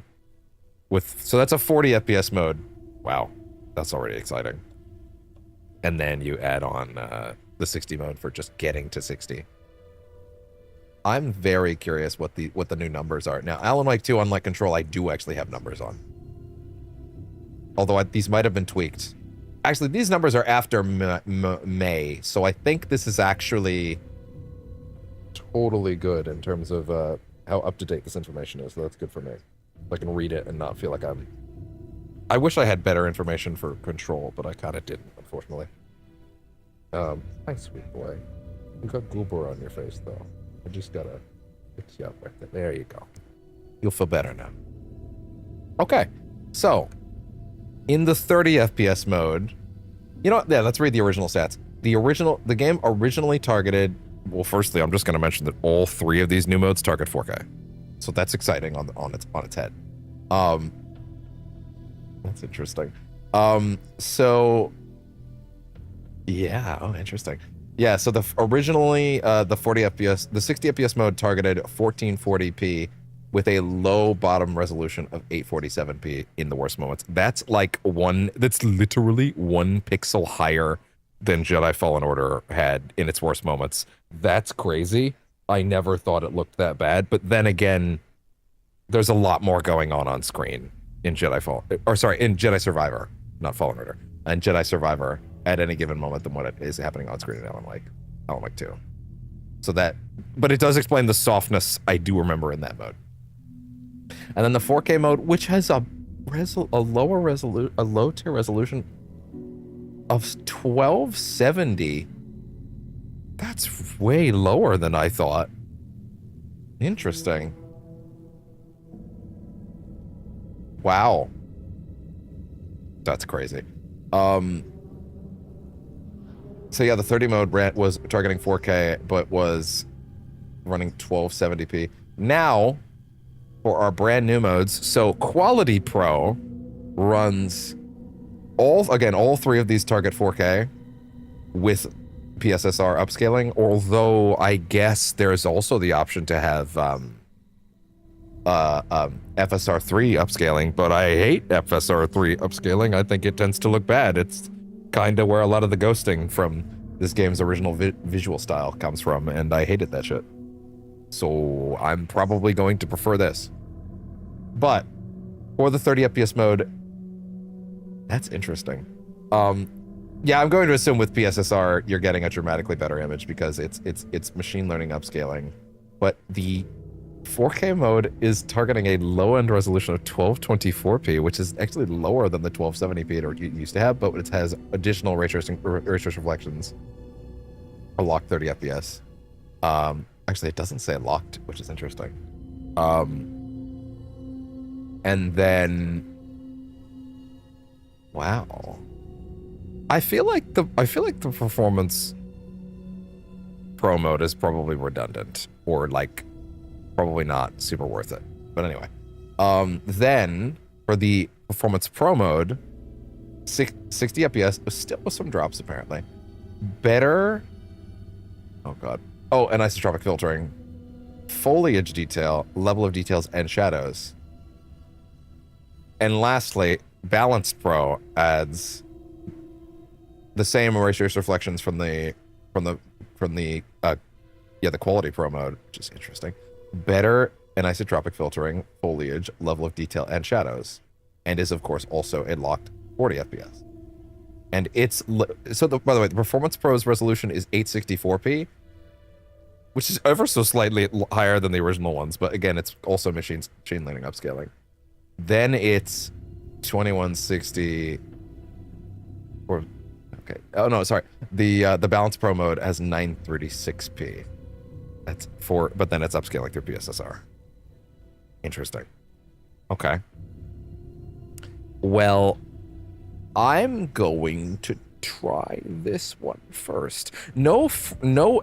so that's a 40 FPS mode. Wow, that's already exciting. And then you add on the 60 mode for just getting to 60. I'm very curious what the new numbers are. Now, Alan Wake 2 Unlike Control, I do actually have numbers on. Although these might have been tweaked. Actually, these numbers are after May, so I think this is actually totally good in terms of how up-to-date this information is, so that's good for me. I can read it and not feel like I'm... I wish I had better information for Control, but I kind of didn't, unfortunately. Hi, sweet boy. You got goober on your face, though. I just gotta fix you up right there. There you go. You'll feel better now. Okay, so... in the 30 FPS mode, you know what? Yeah, let's read the original stats. The game originally targeted, well, firstly, I'm just going to mention that all 3 of these new modes target 4K. So that's exciting on its head. That's interesting. So Yeah. Oh, interesting. Yeah. So originally the 40 FPS, the 60 FPS mode targeted 1440p with a low bottom resolution of 847p in the worst moments. That's like that's literally 1 pixel higher than Jedi Fallen Order had in its worst moments. That's crazy. I never thought it looked that bad. But then again, there's a lot more going on screen in in Jedi Survivor, not Fallen Order, and Jedi Survivor at any given moment than what is happening on screen in Alan Wake 2. So but it does explain the softness I do remember in that mode. And then the 4K mode, which has a low tier resolution of 1270. That's way lower than I thought. Interesting. Wow. That's crazy. So yeah, the 30 mode was targeting 4K, but was running 1270p. Now, for our brand new modes, so Quality Pro runs all 3 of these target 4K with PSSR upscaling, although I guess there's also the option to have FSR3 upscaling, but I hate FSR3 upscaling. I think it tends to look bad. It's kind of where a lot of the ghosting from this game's original visual style comes from, and I hated that shit. So I'm probably going to prefer this. But for the 30 FPS mode, that's interesting. Yeah, I'm going to assume with PSSR you're getting a dramatically better image because it's machine learning upscaling. But the 4K mode is targeting a low-end resolution of 1224p, which is actually lower than the 1270p it used to have, but it has additional ray tracing reflections. A locked 30 FPS. Actually, it doesn't say locked, which is interesting. And then, wow. I feel like the Performance Pro mode is probably redundant, or like probably not super worth it. But anyway, then for the Performance Pro mode, 60 FPS, still with some drops apparently. Better. Oh god. Oh, and isotropic filtering, foliage detail, level of details, and shadows. And lastly, Balanced Pro adds the same erase reflections from the Quality Pro mode, which is interesting. Better anisotropic filtering, foliage, level of detail, and shadows, and is of course also a locked 40 FPS. And it's by the way, the Performance Pro's resolution is 864p, which is ever so slightly higher than the original ones, but again, it's also machine learning upscaling. Then it's 2160. Or okay, oh no, sorry. The Balance Pro mode has 936p. That's but then it's upscaling through PSSR. Interesting. Okay. Well, I'm going to try this one first. No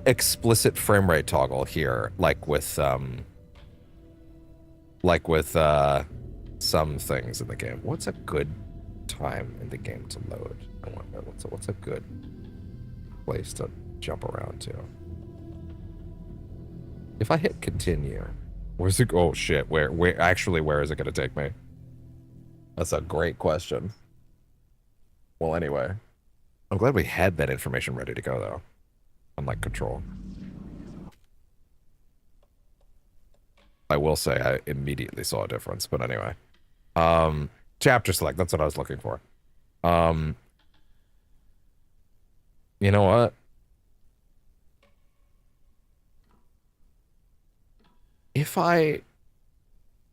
explicit frame rate toggle here, like with some things in the game. What's a good time in the game to load? I wonder what's a good place to jump around to. If I hit continue, where's it? Oh shit! Where is it gonna take me? That's a great question. Well, anyway, I'm glad we had that information ready to go though. Unlike Control. I will say I immediately saw a difference, but anyway. Chapter select, that's what I was looking for. You know what?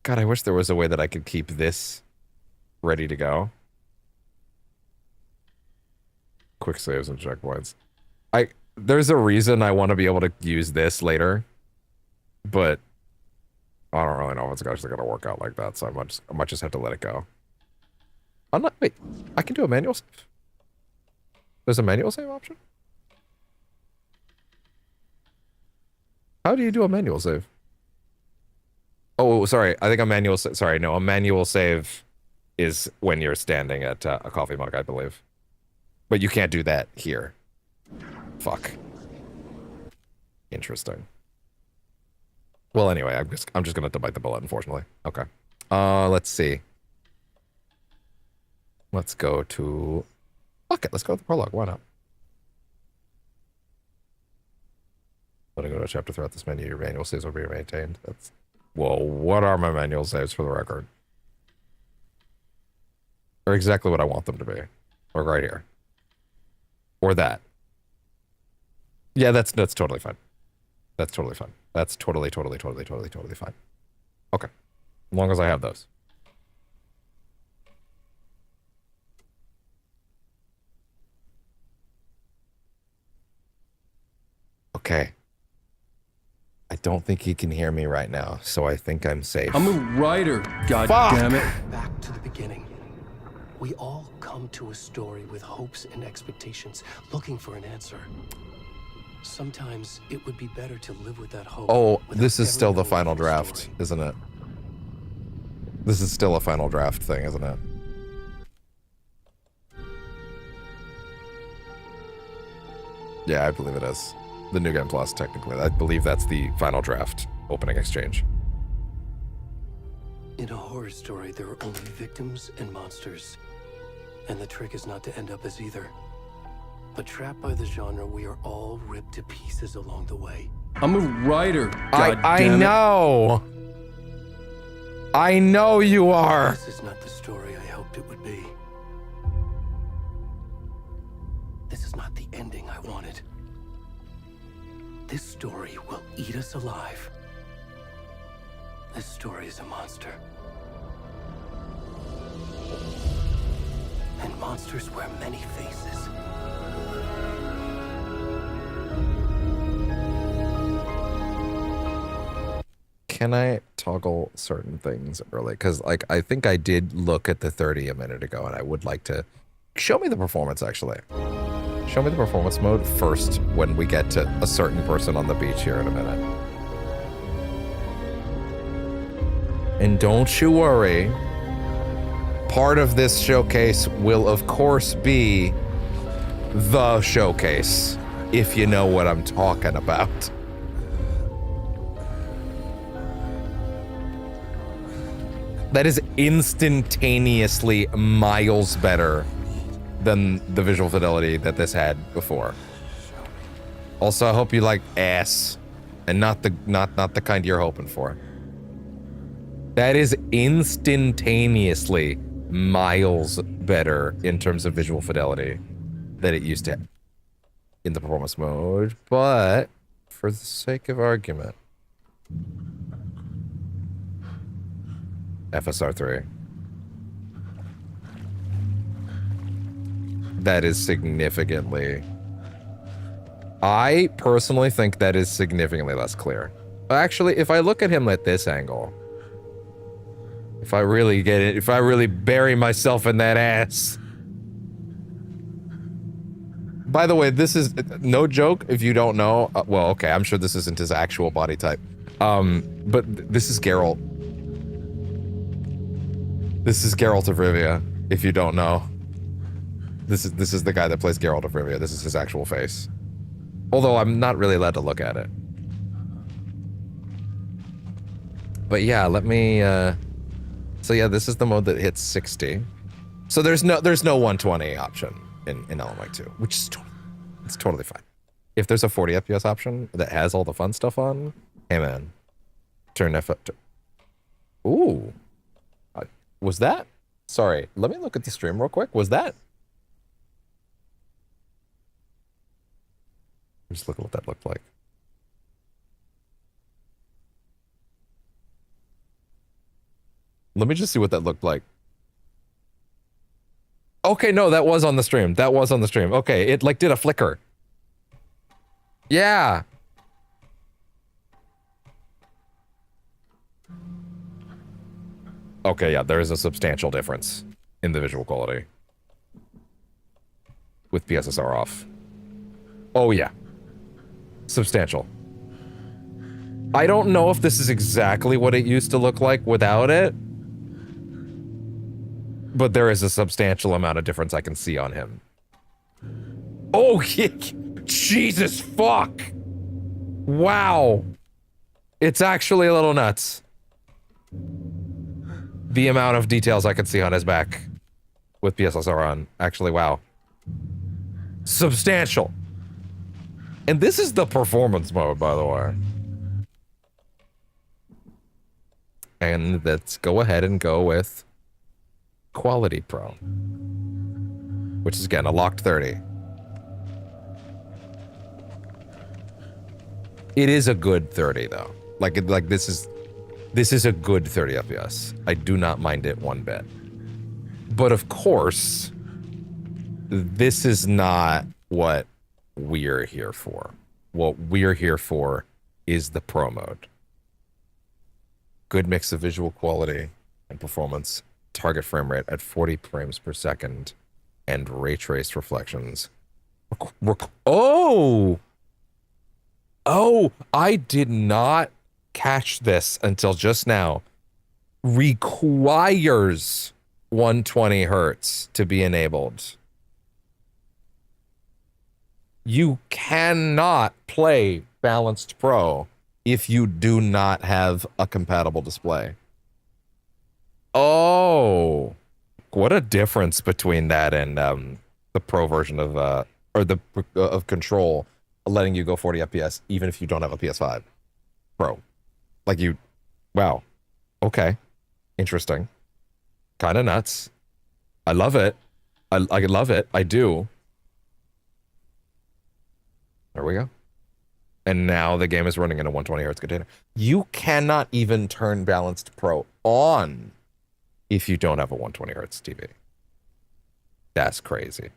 God, I wish there was a way that I could keep this ready to go. Quick saves and checkpoints. There's a reason I want to be able to use this later, but I don't really know if it's actually going to work out like that, so I might just have to let it go. Wait, I can do a manual save? There's a manual save option? How do you do a manual save? Oh, sorry. I think a manual a manual save is when you're standing at a coffee mug, I believe. But you can't do that here. Fuck. Interesting. Well, anyway, I'm just gonna have to bite the bullet, unfortunately. Okay. Let's see. Let's go to... Fuck it, let's go to the prologue. Why not? When I go to a chapter throughout this menu, your manual saves will be maintained. That's... Whoa, what are my manual saves for the record? Or exactly what I want them to be. Or right here. Or that. Yeah, that's totally fine. That's totally fine. That's totally fine. Okay. As long as I have those. Okay. I don't think he can hear me right now, so I think I'm safe. I'm a writer, god damn it. Back to the beginning. We all come to a story with hopes and expectations, looking for an answer. Sometimes it would be better to live with that hope. Oh, this is still the final draft, isn't it? This is still a final draft thing, isn't it? Yeah, I believe it is. The New Game Plus, technically. I believe that's the final draft opening exchange. In a horror story, there are only victims and monsters. And the trick is not to end up as either. But trapped by the genre, we are all ripped to pieces along the way. I'm a writer, god I damn it. know! I know you are! This is not the story I hoped it would be. This is not the ending I wanted. This story will eat us alive. This story is a monster. And monsters wear many faces. Can I toggle certain things early? Because, like, I think I did look at the 30 a minute ago, and I would like to... Show me the performance, actually. Show me the performance mode first when we get to a certain person on the beach here in a minute. And don't you worry. Part of this showcase will, of course, be the showcase, if you know what I'm talking about. That is instantaneously miles better than the visual fidelity that this had before. Also, I hope you like ass and not the kind you're hoping for. That is instantaneously miles better in terms of visual fidelity than it used to in the performance mode, but for the sake of argument, FSR3. That is significantly... I personally think that is significantly less clear. Actually, if I look at him at this angle, if I really get it, if I really bury myself in that ass. By the way, this is no joke if you don't know. Well, okay, I'm sure this isn't his actual body type. But this is Geralt. This is Geralt of Rivia, if you don't know. This is the guy that plays Geralt of Rivia. This is his actual face. Although I'm not really allowed to look at it. But yeah, let me so yeah, this is the mode that hits 60. So there's no 120 option in Alan Wake 2, which is it's totally fine. If there's a 40 FPS option that has all the fun stuff on, hey man, turn F up to... Ooh. Was that? Sorry, let me look at the stream real quick. Was that? Just look at what that looked like. Let me just see what that looked like. Okay, no, that was on the stream. That was on the stream. Okay, it like did a flicker. Yeah. Okay, yeah, there is a substantial difference in the visual quality with PSSR off. Oh yeah. Substantial. I don't know if this is exactly what it used to look like without it, but there is a substantial amount of difference I can see on him. Oh, Jesus fuck! Wow. It's actually a little nuts. The amount of details I can see on his back with PSSR on. Actually, wow. Substantial. And this is the performance mode, by the way. And let's go ahead and go with Quality Pro. Which is, again, a locked 30. It is a good 30, though. Like this is a good 30 FPS. I do not mind it one bit. But of course, this is not what we're here for. What we're here for is the Pro mode. Good mix of visual quality and performance, target frame rate at 40 frames per second, and ray traced reflections. Oh, I did not catch this until just now. Requires 120 hertz to be enabled. You cannot play Balanced Pro if you do not have a compatible display. Oh, what a difference between that and the Pro version of of Control, letting you go 40 FPS even if you don't have a PS5 Pro. Like wow. Okay. Interesting. Kind of nuts. I love it. I love it. I do. There we go. And now the game is running in a 120 hertz container. You cannot even turn Balanced Pro on if you don't have a 120 hertz TV. That's crazy.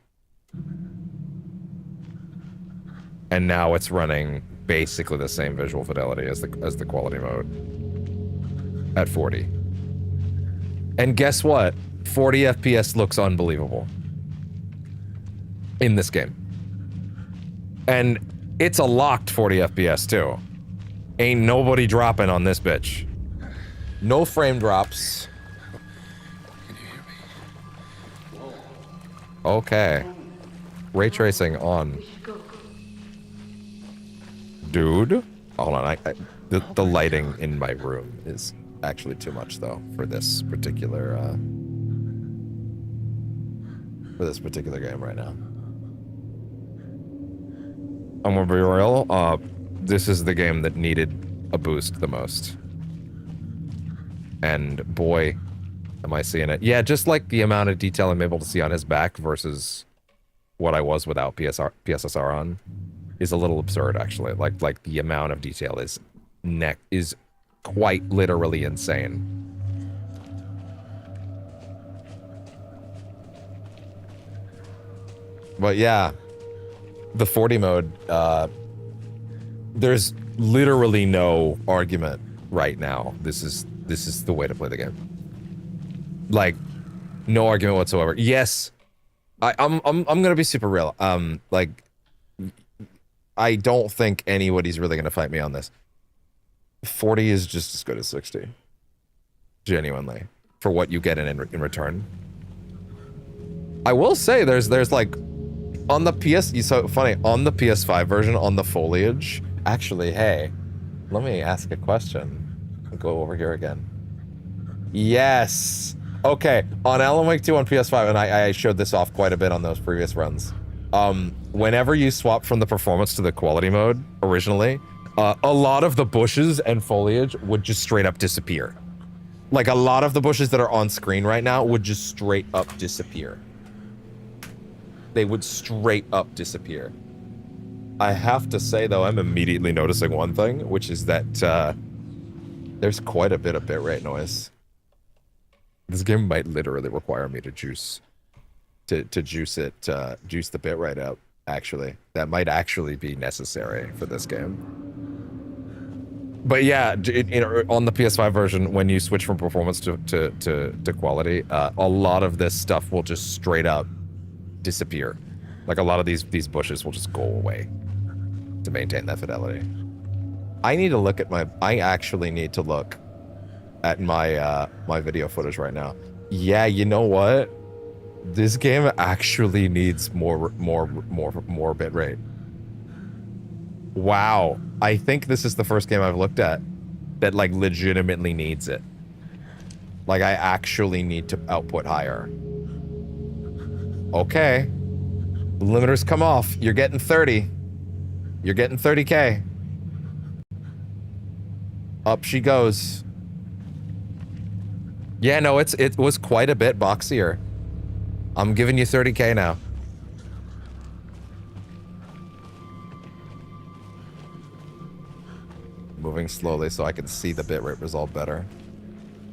And now it's running basically the same visual fidelity as the quality mode at 40. And guess what? 40 FPS looks unbelievable in this game. And it's a locked 40 FPS too. Ain't nobody dropping on this bitch. No frame drops. Okay. Ray tracing on. Dude. Hold on, the lighting in my room is actually too much though for this particular game right now. I'm gonna be real, this is the game that needed a boost the most. And boy, am I seeing it. Yeah, just like the amount of detail I'm able to see on his back versus what I was without PSSR on is a little absurd, actually. Like the amount of detail is quite literally insane. But yeah, the 40 mode, there's literally no argument right now. This is the way to play the game. Like, no argument whatsoever. Yes, I'm gonna be super real. Like, I don't think anybody's really gonna fight me on this. 40 is just as good as 60. Genuinely, for what you get in return. I will say there's like on the so funny, on the PS5 version, on the foliage, actually, hey, let me ask a question. I'll go over here again. Yes. Okay, on Alan Wake 2 on PS5, and I showed this off quite a bit on those previous runs. Whenever you swap from the performance to the quality mode originally, a lot of the bushes and foliage would just straight up disappear. Like, a lot of the bushes that are on screen right now would just straight up disappear. They would straight up disappear. I have to say, though, I'm immediately noticing one thing, which is that there's quite a bit of bitrate noise. This game might literally require me to juice the bitrate up, actually. That might actually be necessary for this game. But yeah, on the PS5 version, when you switch from performance to quality, a lot of this stuff will just straight up disappear. Like, a lot of these bushes will just go away to maintain that fidelity. I actually need to look at my my video footage right now. Yeah, you know what? This game actually needs more bitrate. Wow. I think this is the first game I've looked at that, like, legitimately needs it. Like, I actually need to output higher. Okay. The limiters come off. You're getting 30. You're getting 30K. Up she goes. Yeah, no, it was quite a bit boxier. I'm giving you 30K now. Moving slowly so I can see the bitrate result better.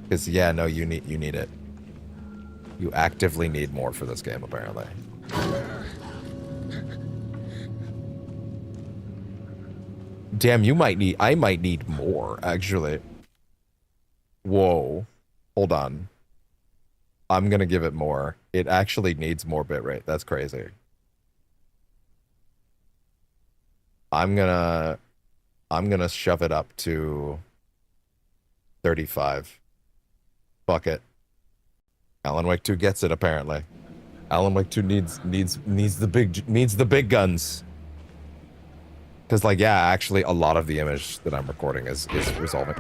Because yeah, no, you need it. You actively need more for this game, apparently. Damn, I might need more, actually. Whoa. Hold on. I'm gonna give it more. It actually needs more bitrate. That's crazy. I'm gonna shove it up to 35. Fuck it. Alan Wake 2 gets it, apparently. Alan Wake 2 needs the big guns. Because, like, yeah, actually, a lot of the image that I'm recording is resolving.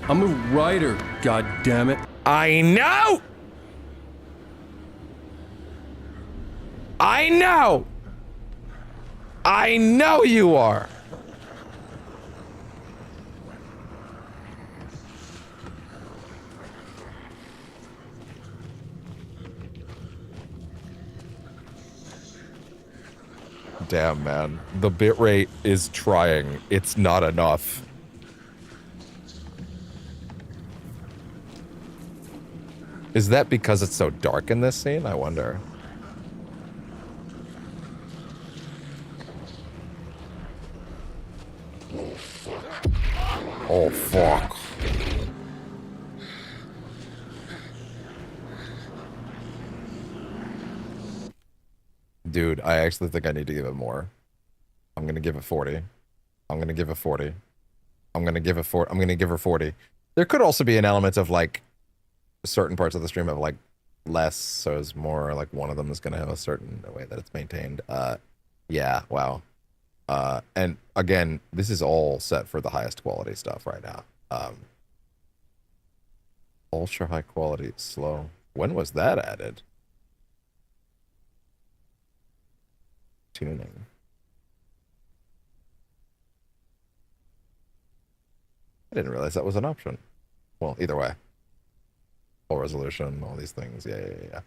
I'm a writer, god damn it. I know! I know! I know you are! Damn, man. The bitrate is trying. It's not enough. Is that because it's so dark in this scene? I wonder. Oh, fuck. Dude, I actually think I need to give it more. I'm gonna give it 40. I'm gonna give it 40. I'm gonna give it 40. I'm gonna give her 40. There could also be an element of, like, certain parts of the stream have, like, less, so it's more, like, one of them is gonna have a certain way that it's maintained. Yeah, wow. And, again, this is all set for the highest quality stuff right now. Ultra high quality, slow. When was that added? Tuning. I didn't realize that was an option. Well, either way. Full resolution, all these things. Yeah.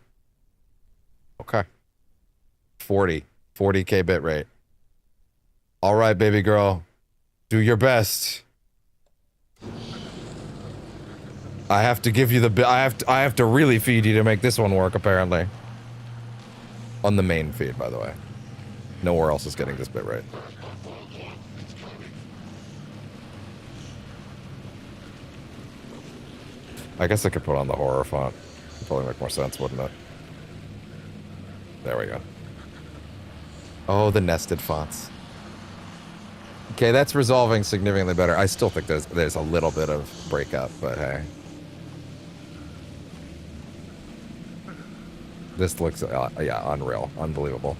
Okay. 40. 40K bitrate. All right, baby girl. Do your best. I have to give you the I have to really feed you to make this one work, apparently. On the main feed, by the way. Nowhere else is getting this bitrate. I guess I could put on the horror font. It'd probably make more sense, wouldn't it? There we go. Oh, the nested fonts. Okay, that's resolving significantly better. I still think there's a little bit of breakup, but hey. This looks, yeah, unreal. Unbelievable.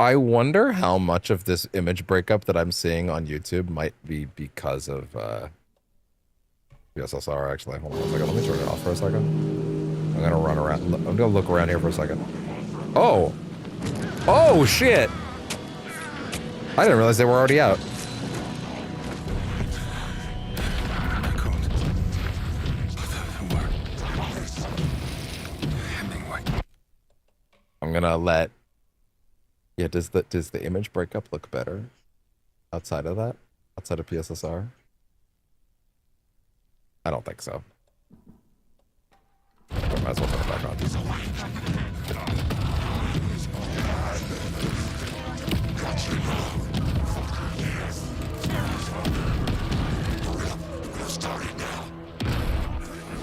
I wonder how much of this image breakup that I'm seeing on YouTube might be because of PSSR, actually. Hold on a second. Let me turn it off for a second. I'm gonna run around. I'm gonna look around here for a second. Oh! Oh, shit! I didn't realize they were already out. I'm gonna let... Yeah, does the image breakup look better outside of that? Outside of PSSR? I don't think so. But might as well put it back on.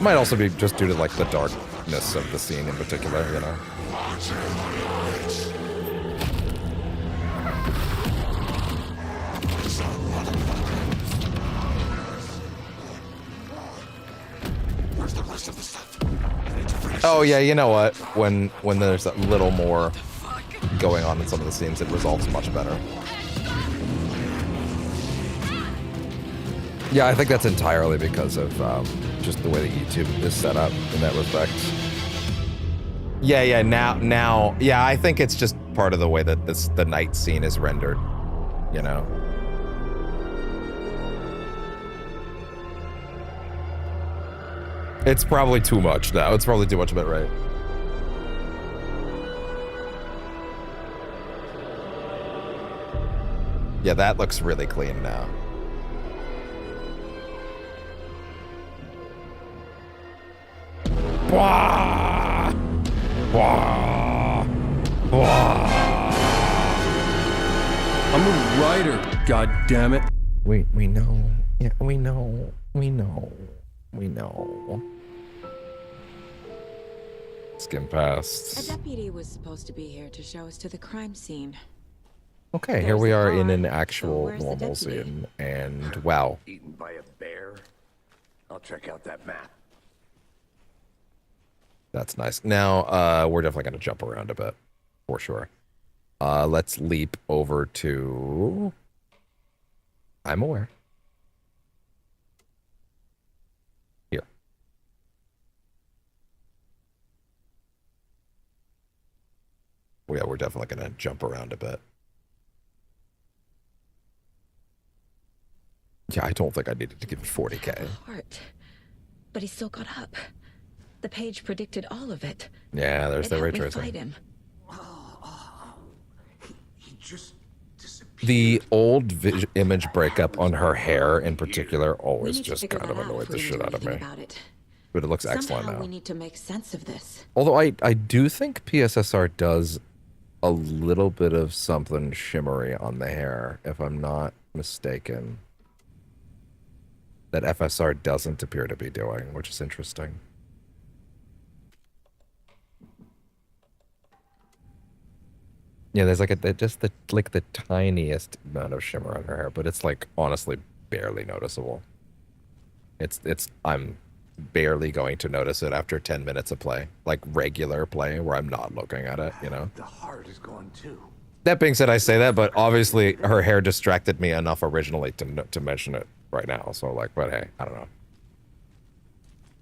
Might also be just due to, like, the darkness of the scene in particular, you know? Oh yeah, you know what? When there's a little more going on in some of the scenes, it resolves much better. Yeah, I think that's entirely because of just the way that YouTube is set up in that respect. Yeah, now, yeah, I think it's just part of the way that the night scene is rendered, you know? It's probably too much now. It's probably too much of it, right? Yeah, that looks really clean now. Wah! Wah! Wah! I'm a writer, god damn it. We know. Yeah, we know. We know. We know. Skim past. A deputy was supposed to be here to show us to the crime scene. Okay, here we are in an actual normal scene, and wow. Eaten by a bear? I'll check out that map. That's nice. Now, we're definitely going to jump around a bit, for sure. Let's leap over to... I'm aware. Here. Yeah, we're definitely going to jump around a bit. Yeah, I don't think I needed to give it 40K. Heart. But he still got up. The page predicted all of it. Yeah, there's the ray It helped me tracing. fight him. He just The old image breakup on her hair in particular always just kind of annoyed the shit out of me. But it looks excellent Somehow now. we need to make sense of this. Although I do think PSSR does a little bit of something shimmery on the hair, if I'm not mistaken. That FSR doesn't appear to be doing, which is interesting. Yeah, there's like just the tiniest amount of shimmer on her hair, but it's like honestly barely noticeable. I'm barely going to notice it after 10 minutes of play, like regular play where I'm not looking at it, you know? The heart is gone too. That being said, I say that, but obviously her hair distracted me enough originally to mention it right now. So like, but hey, I don't know.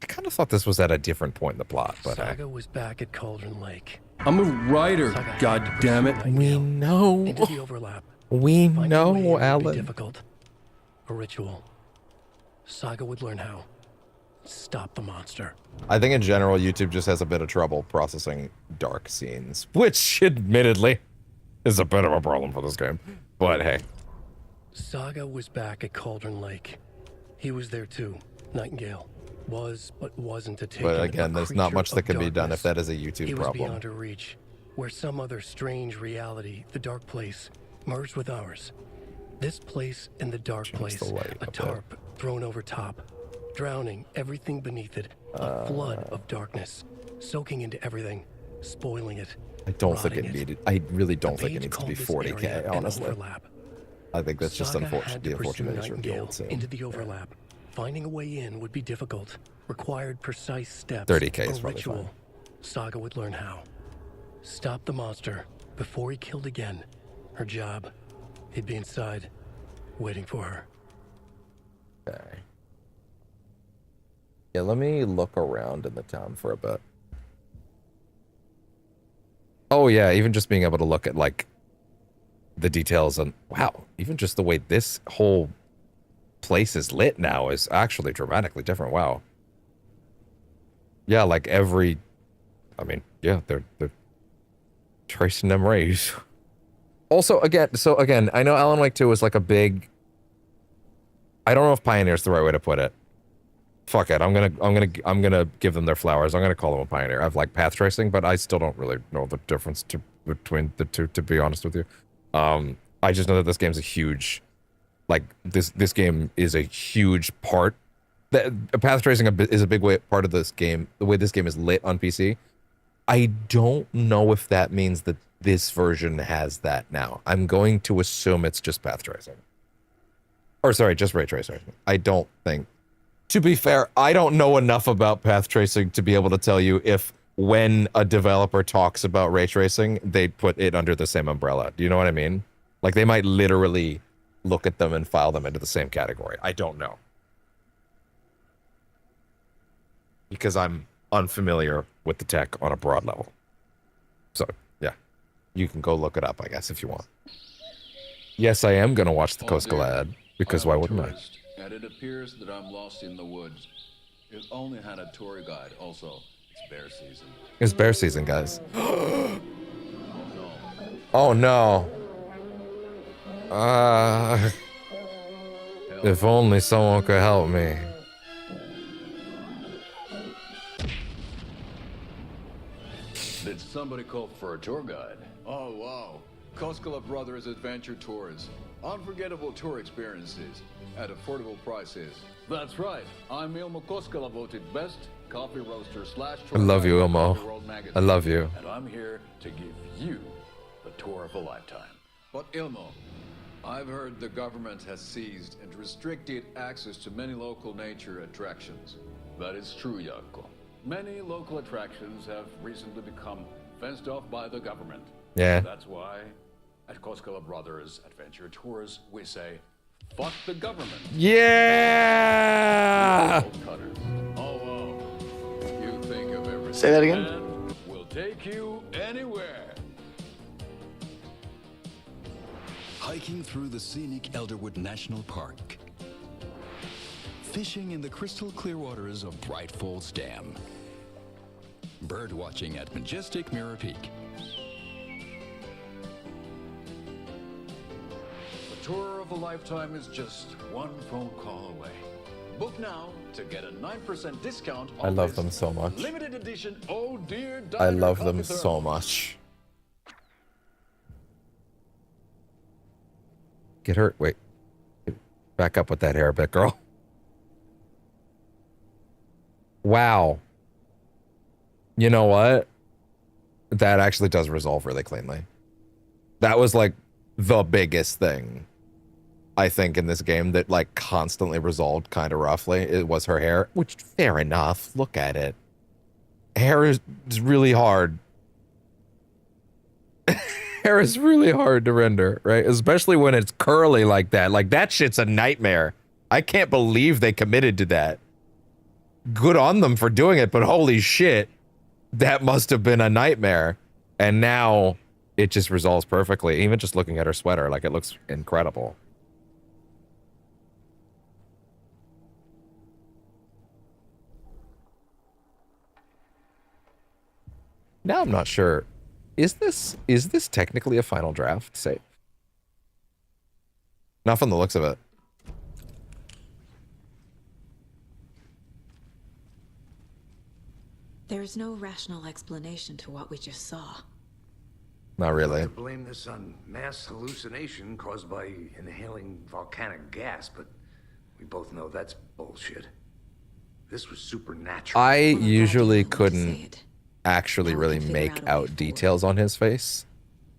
I kind of thought this was at a different point in the plot, but Saga was back at Cauldron Lake. I'm a writer, god damn it. We know. Into the overlap. We Finding a way know, in would be Alan. difficult. A ritual. Saga would learn how. Stop the monster. I think in general, YouTube just has a bit of trouble processing dark scenes, which admittedly is a bit of a problem for this game. But hey. Saga was back at Cauldron Lake. He was there too. Nightingale. Was, but wasn't a taken. But again, there's not much that can be done if that is a YouTube he was problem. beyond her reach, where some other strange reality, the dark place, merged with ours. This place and the dark place, a tarp thrown over top, drowning everything beneath it, a flood of darkness, soaking into everything, spoiling it. I don't think it rotting needed. I really don't think it page needs to be called this 40K, area an honestly. overlap. I think that's just Saga unfortunate. had The to pursue unfortunate nature of the Nightingale old scene. into the overlap. Finding a way in would be difficult. Required precise steps. 30K is a probably ritual. fine. Saga would learn how. Stop the monster before he killed again. Her job. He'd be inside, waiting for her. Okay. Yeah, let me look around in the town for a bit. Oh yeah, even just being able to look at like the details and wow, even just the way this whole place is lit now is actually dramatically different. Wow. Yeah, like every, I mean, yeah, they're tracing them rays. Also, again, I know Alan Wake 2 is like a big, I don't know if pioneer is the right way to put it. Fuck it, I'm gonna give them their flowers. I'm gonna call them a pioneer. I've like path tracing, but I still don't really know the difference between the two, to be honest with you. I just know that this game's a huge, like this game is a huge part. That path tracing is a big part of this game. The way this game is lit on PC. I don't know if that means that this version has that now. I'm going to assume it's just path tracing. Or sorry, just ray tracing. I don't think. To be fair, I don't know enough about path tracing to be able to tell you if when a developer talks about ray tracing, they'd put it under the same umbrella. Do you know what I mean? Like, they might literally look at them and file them into the same category. I don't know. Because I'm unfamiliar with the tech on a broad level. So, yeah. You can go look it up, I guess, if you want. Yes, I am going to watch the Coastal ad, because why wouldn't I? And it appears that I'm lost in the woods. It only had a tour guide, also. It's bear season. It's bear season, guys. Oh no. If only someone could help me. Did somebody call for a tour guide? Oh, wow. Koskela Brothers Adventure Tours. Unforgettable tour experiences at affordable prices. That's right. I'm Ilmo Koskela, voted best coffee roaster / I love you, Ilmo. I love you. And I'm here to give you the tour of a lifetime. But Ilmo, I've heard the government has seized and restricted access to many local nature attractions. That is true, Jaakko. Many local attractions have recently become fenced off by the government. Yeah. That's why at Koskela Brothers Adventure Tours, we say, fuck the government. Yeah! Oh, wow. You think of everything. Say that again? We'll take you anywhere. Hiking through the scenic Elderwood National Park. Fishing in the crystal clear waters of Bright Falls Dam. Bird watching at majestic Mirror Peak. The tour of a lifetime is just one phone call away. Book now to get a 9% discount on I love this them so much. limited edition Oh Dear I Diner love them coffee so thermos. much. Get her. Wait. Back up with that hair a bit, girl. Wow. You know what? That actually does resolve really cleanly. That was like the biggest thing, I think, in this game that like constantly resolved kind of roughly. It was her hair, which fair enough. Look at it. Hair is really hard. Hair is really hard to render, right? Especially when it's curly like that. Like, that shit's a nightmare. I can't believe they committed to that. Good on them for doing it, but holy shit, that must have been a nightmare. And now it just resolves perfectly. Even just looking at her sweater, like, it looks incredible. Now I'm not sure. Is this technically a final draft save? Not from the looks of it. There is no rational explanation to what we just saw. Not really. To blame this on mass hallucination caused by inhaling volcanic gas, but we both know that's bullshit. This was supernatural. I usually couldn't actually really make out details on his face,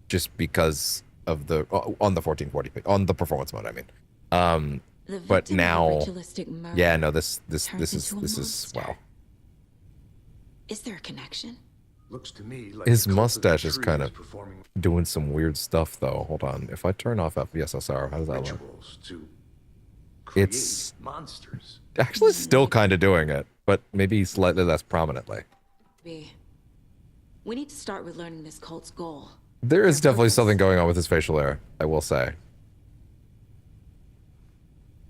just because of the on the 1440p on the performance mode. I mean, but now, yeah, no, this is wow. Is there a connection? Looks to me like His mustache is kind of doing some weird stuff, though. Hold on, if I turn off FVSSR, how does that look? It's monsters. Actually still kind of doing it, but maybe slightly less prominently. We need to start with learning this cult's goal. There is definitely something going on with his facial hair, I will say.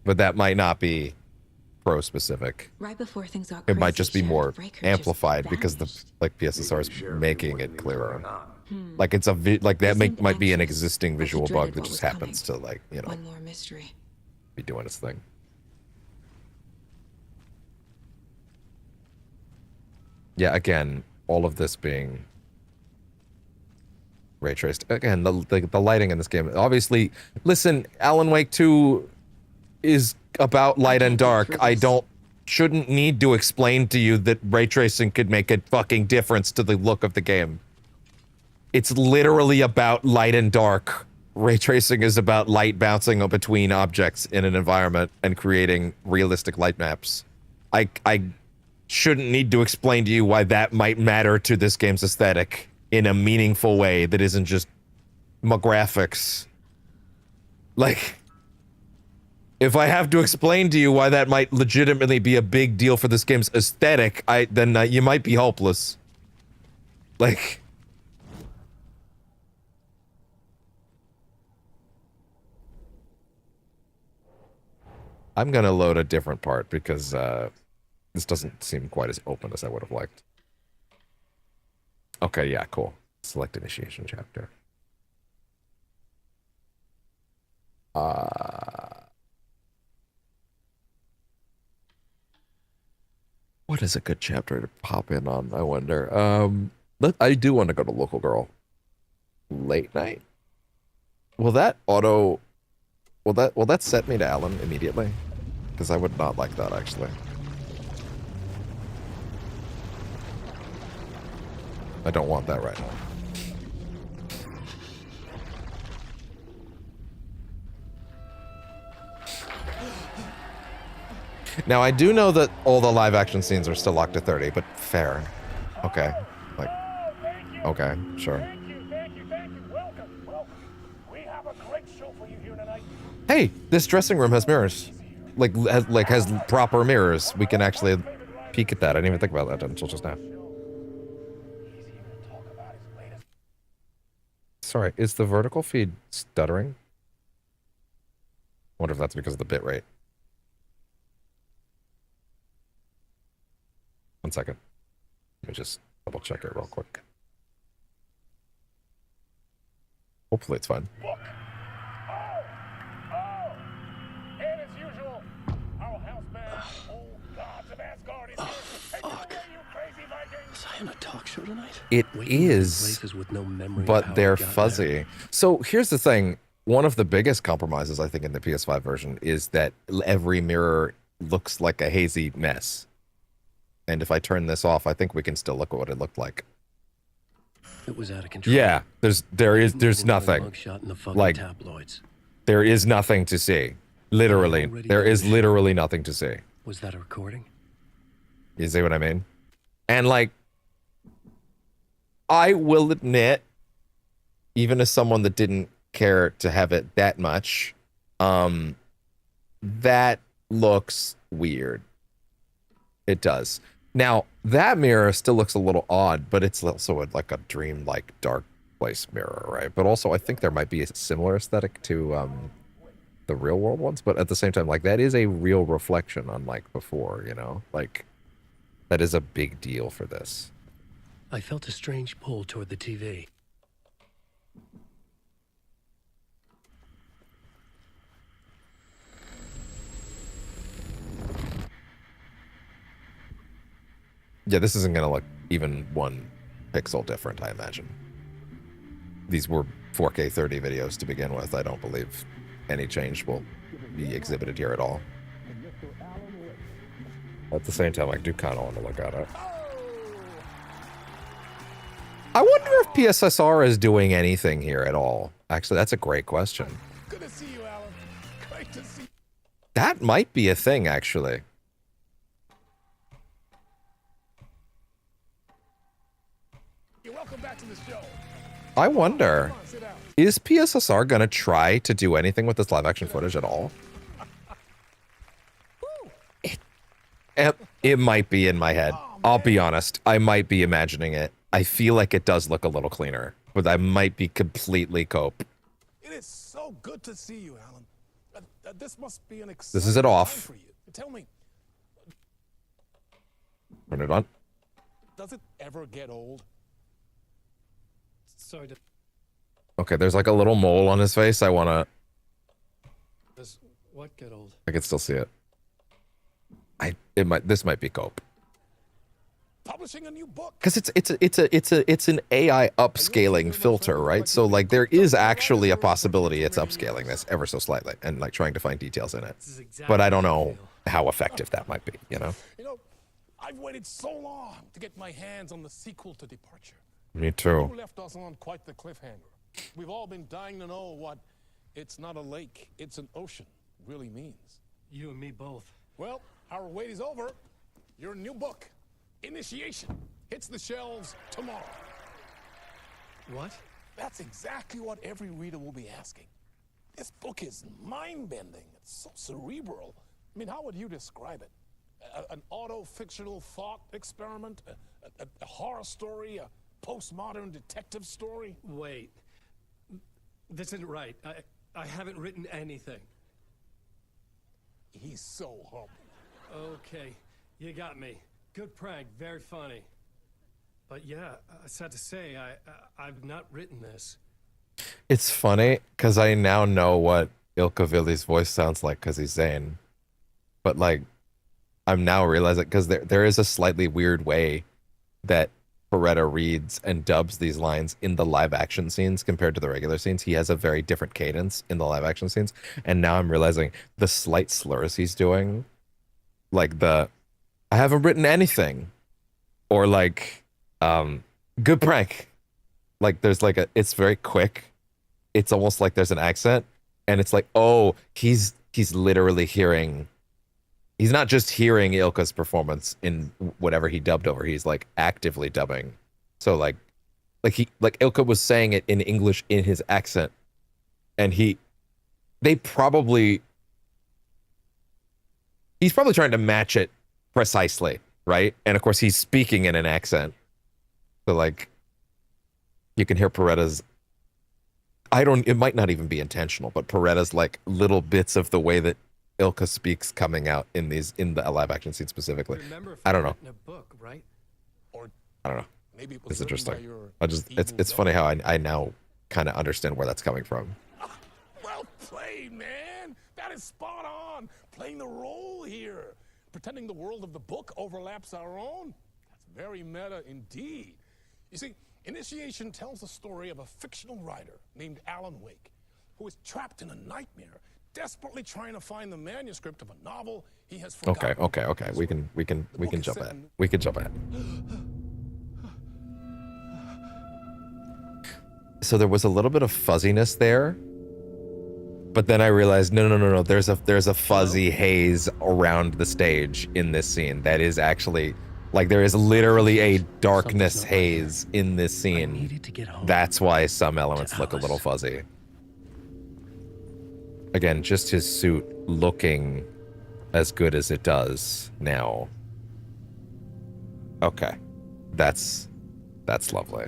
But that might not be pro-specific. Right before things got It might crazy, just be Sheriff more Raker just amplified because the like PSSR is making it clearer. Like it's a like that might be an existing visual bug that just happens to like, you know, one more mystery. Be doing its thing. Yeah, again, all of this being ray traced. Again, the lighting in this game. Obviously, listen, Alan Wake 2 is about light and dark. I shouldn't need to explain to you that ray tracing could make a fucking difference to the look of the game. It's literally about light and dark. Ray tracing is about light bouncing between objects in an environment and creating realistic light maps. shouldn't need to explain to you why that might matter to this game's aesthetic in a meaningful way that isn't just my graphics. Like, if I have to explain to you why that might legitimately be a big deal for this game's aesthetic, then you might be hopeless. Like... I'm gonna load a different part because this doesn't seem quite as open as I would have liked. Okay, yeah, cool. Select initiation chapter. What is a good chapter to pop in on, I wonder? I do want to go to Local Girl. Late night? Will that auto... Will that set me to Alan immediately? Because I would not like that, actually. I don't want that right now. Now, I do know that all the live action scenes are still locked to 30, but fair. Okay. Like, okay, sure. Hey, this dressing room has mirrors. Has proper mirrors. We can actually peek at that. I didn't even think about that until just now. Sorry, is the vertical feed stuttering? Wonder if that's because of the bitrate. One second. Let me just double check it real quick. Hopefully it's fine. On a talk show tonight? It is, with no memory but they're fuzzy. So here's the thing. One of the biggest compromises, I think, in the PS5 version is that every mirror looks like a hazy mess. And if I turn this off, I think we can still look at what it looked like. It was out of control. Yeah, there's nothing. Like, there is nothing to see. Literally. There is literally nothing to see. Was that a recording? You see what I mean? And like, I will admit, even as someone that didn't care to have it that much, that looks weird. It does. Now, that mirror still looks a little odd, but it's also like a dream-like dark place mirror, right? But also, I think there might be a similar aesthetic to the real-world ones, but at the same time, like, that is a real reflection unlike before, you know? Like, that is a big deal for this. I felt a strange pull toward the TV. Yeah, this isn't gonna look even 1 pixel different, I imagine. These were 4K 30 videos to begin with. I don't believe any change will be exhibited here at all. At the same time, I do kind of want to look at it. I wonder if PSSR is doing anything here at all. Actually, that's a great question. Good to see you, Alan. Great to see you. That might be a thing, actually. Welcome back to the show. I wonder, is PSSR gonna try to do anything with this live action footage at all? It might be in my head. I'll be honest. I might be imagining it. I feel like it does look a little cleaner, but I might be completely cope. It is so good to see you, Alan. This must be an exciting This is it off. time for you. Tell me, Turn it on. does it ever get old? Sorry to... Okay, there's like a little mole on his face. I wanna... Does what get old? I can still see it. This might be cope. Publishing a new book. Because it's an AI upscaling filter, right? So like there is actually a possibility it's upscaling this ever so slightly and like trying to find details in it. But I don't know how effective that might be, you know? You know, I've waited so long to get my hands on the sequel to Departure. Me too. You left us on quite the cliffhanger. We've all been dying to know what "it's not a lake, it's an ocean" really means. You and me both. Well, our wait is over. Your new book, Initiation hits the shelves tomorrow. What? That's exactly what every reader will be asking. This book is mind-bending. It's so cerebral. I mean, how would you describe it? An auto-fictional thought experiment? A horror story? A postmodern detective story? Wait. This isn't right. I haven't written anything. He's so humble. Okay, you got me. Good prank, very funny. But yeah, sad to say, I've not written this. It's funny because I now know what Ilkavilli's voice sounds like because he's Zane. But like, I'm now realizing because there is a slightly weird way that Beretta reads and dubs these lines in the live action scenes compared to the regular scenes. He has a very different cadence in the live action scenes. And now I'm realizing the slight slurs he's doing, like the, I haven't written anything, or like, good prank. Like there's like it's very quick. It's almost like there's an accent and it's like, oh, he's literally hearing, he's not just hearing Ilka's performance in whatever he dubbed over. He's like actively dubbing. So like Ilka was saying it in English in his accent, and he's probably trying to match it precisely, right? And of course he's speaking in an accent. So like you can hear Beretta's, it might not even be intentional, but Beretta's like little bits of the way that Ilka speaks coming out in the live action scene specifically. I don't know. A book, right? Or I don't know. Maybe it's interesting. It's funny how I now kind of understand where that's coming from. Well played, man. That is spot on. Playing the role here. Pretending the world of the book overlaps our own. That's very meta indeed. You see, Initiation tells the story of a fictional writer named Alan Wake, who is trapped in a nightmare, desperately trying to find the manuscript of a novel he has forgotten. Okay. We can jump ahead. We can jump ahead. So there was a little bit of fuzziness there, but then I realized no. There's a fuzzy haze around the stage in this scene that is actually. Like there is literally a darkness haze in this scene. That's why some elements look a little fuzzy. Again, just his suit looking as good as it does now. Okay. That's lovely.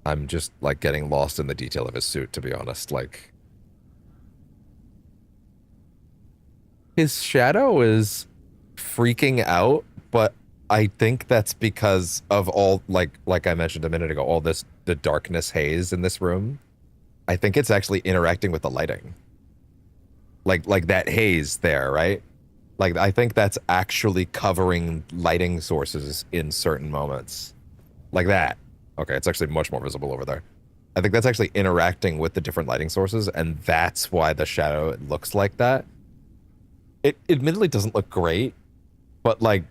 I'm just like getting lost in the detail of his suit, to be honest. Like, his shadow is freaking out, but I think that's because of all, like I mentioned a minute ago, all the darkness haze in this room. I think it's actually interacting with the lighting. Like that haze there, right? Like, I think that's actually covering lighting sources in certain moments. Like that. Okay, it's actually much more visible over there. I think that's actually interacting with the different lighting sources, and that's why the shadow looks like that. It admittedly doesn't look great, but like,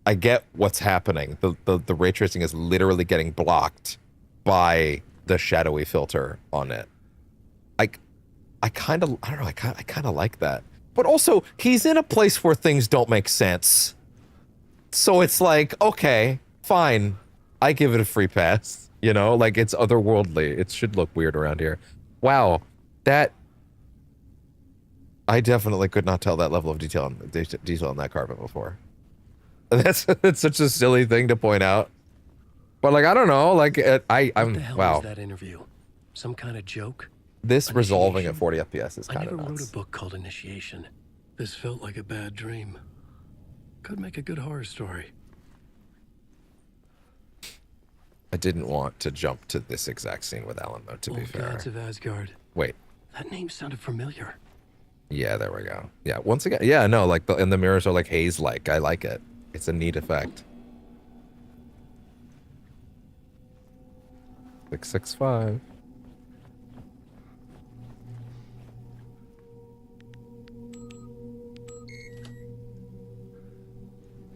I get what's happening. The ray tracing is literally getting blocked by the shadowy filter on it. I don't know, I kind of like that. But also, he's in a place where things don't make sense. So it's like, okay, fine. I give it a free pass. You know, like, it's otherworldly. It should look weird around here. Wow, that... I definitely could not tell that level of detail on that carpet before. That's such a silly thing to point out. But like, I don't know, like I'm what the hell wow. was that interview? Some kind of joke? This resolving at 40 FPS is kind of nuts. I never wrote a book called Initiation. This felt like a bad dream. Could make a good horror story. I didn't want to jump to this exact scene with Alan, though, to be fair. Gods of Asgard. Wait. That name sounded familiar. Yeah, there we go. Yeah, once again, yeah, no, like, and the mirrors are like haze-like. I like it. It's a neat effect. 665.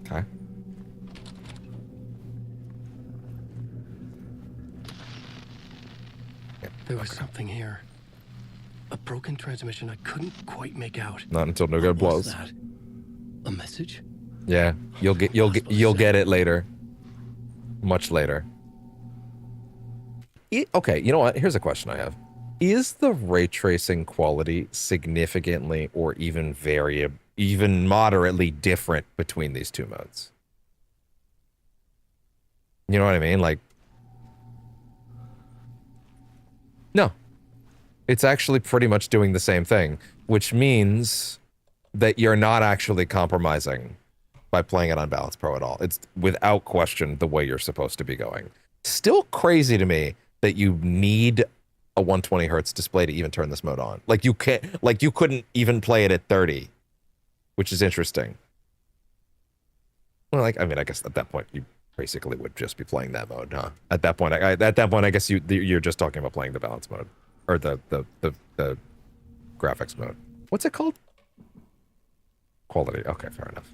Okay. There was something here. A A broken transmission I couldn't quite make out. Not until no good blows. That? A message? Yeah, you'll get it later. Much later. Okay, you know what? Here's a question I have. Is the ray tracing quality significantly or even moderately different between these two modes? You know what I mean? Like, no. It's actually pretty much doing the same thing, which means that you're not actually compromising by playing it on Balance Pro at all. It's without question the way you're supposed to be going. Still crazy to me that you need a 120 hertz display to even turn this mode on. Like you couldn't even play it at 30, which is interesting. Well, like, I mean, I guess at that point you basically would just be playing that mode, huh? At that point, I guess you're just talking about playing the balance mode or the graphics mode. What's it called? Quality. Okay, fair enough.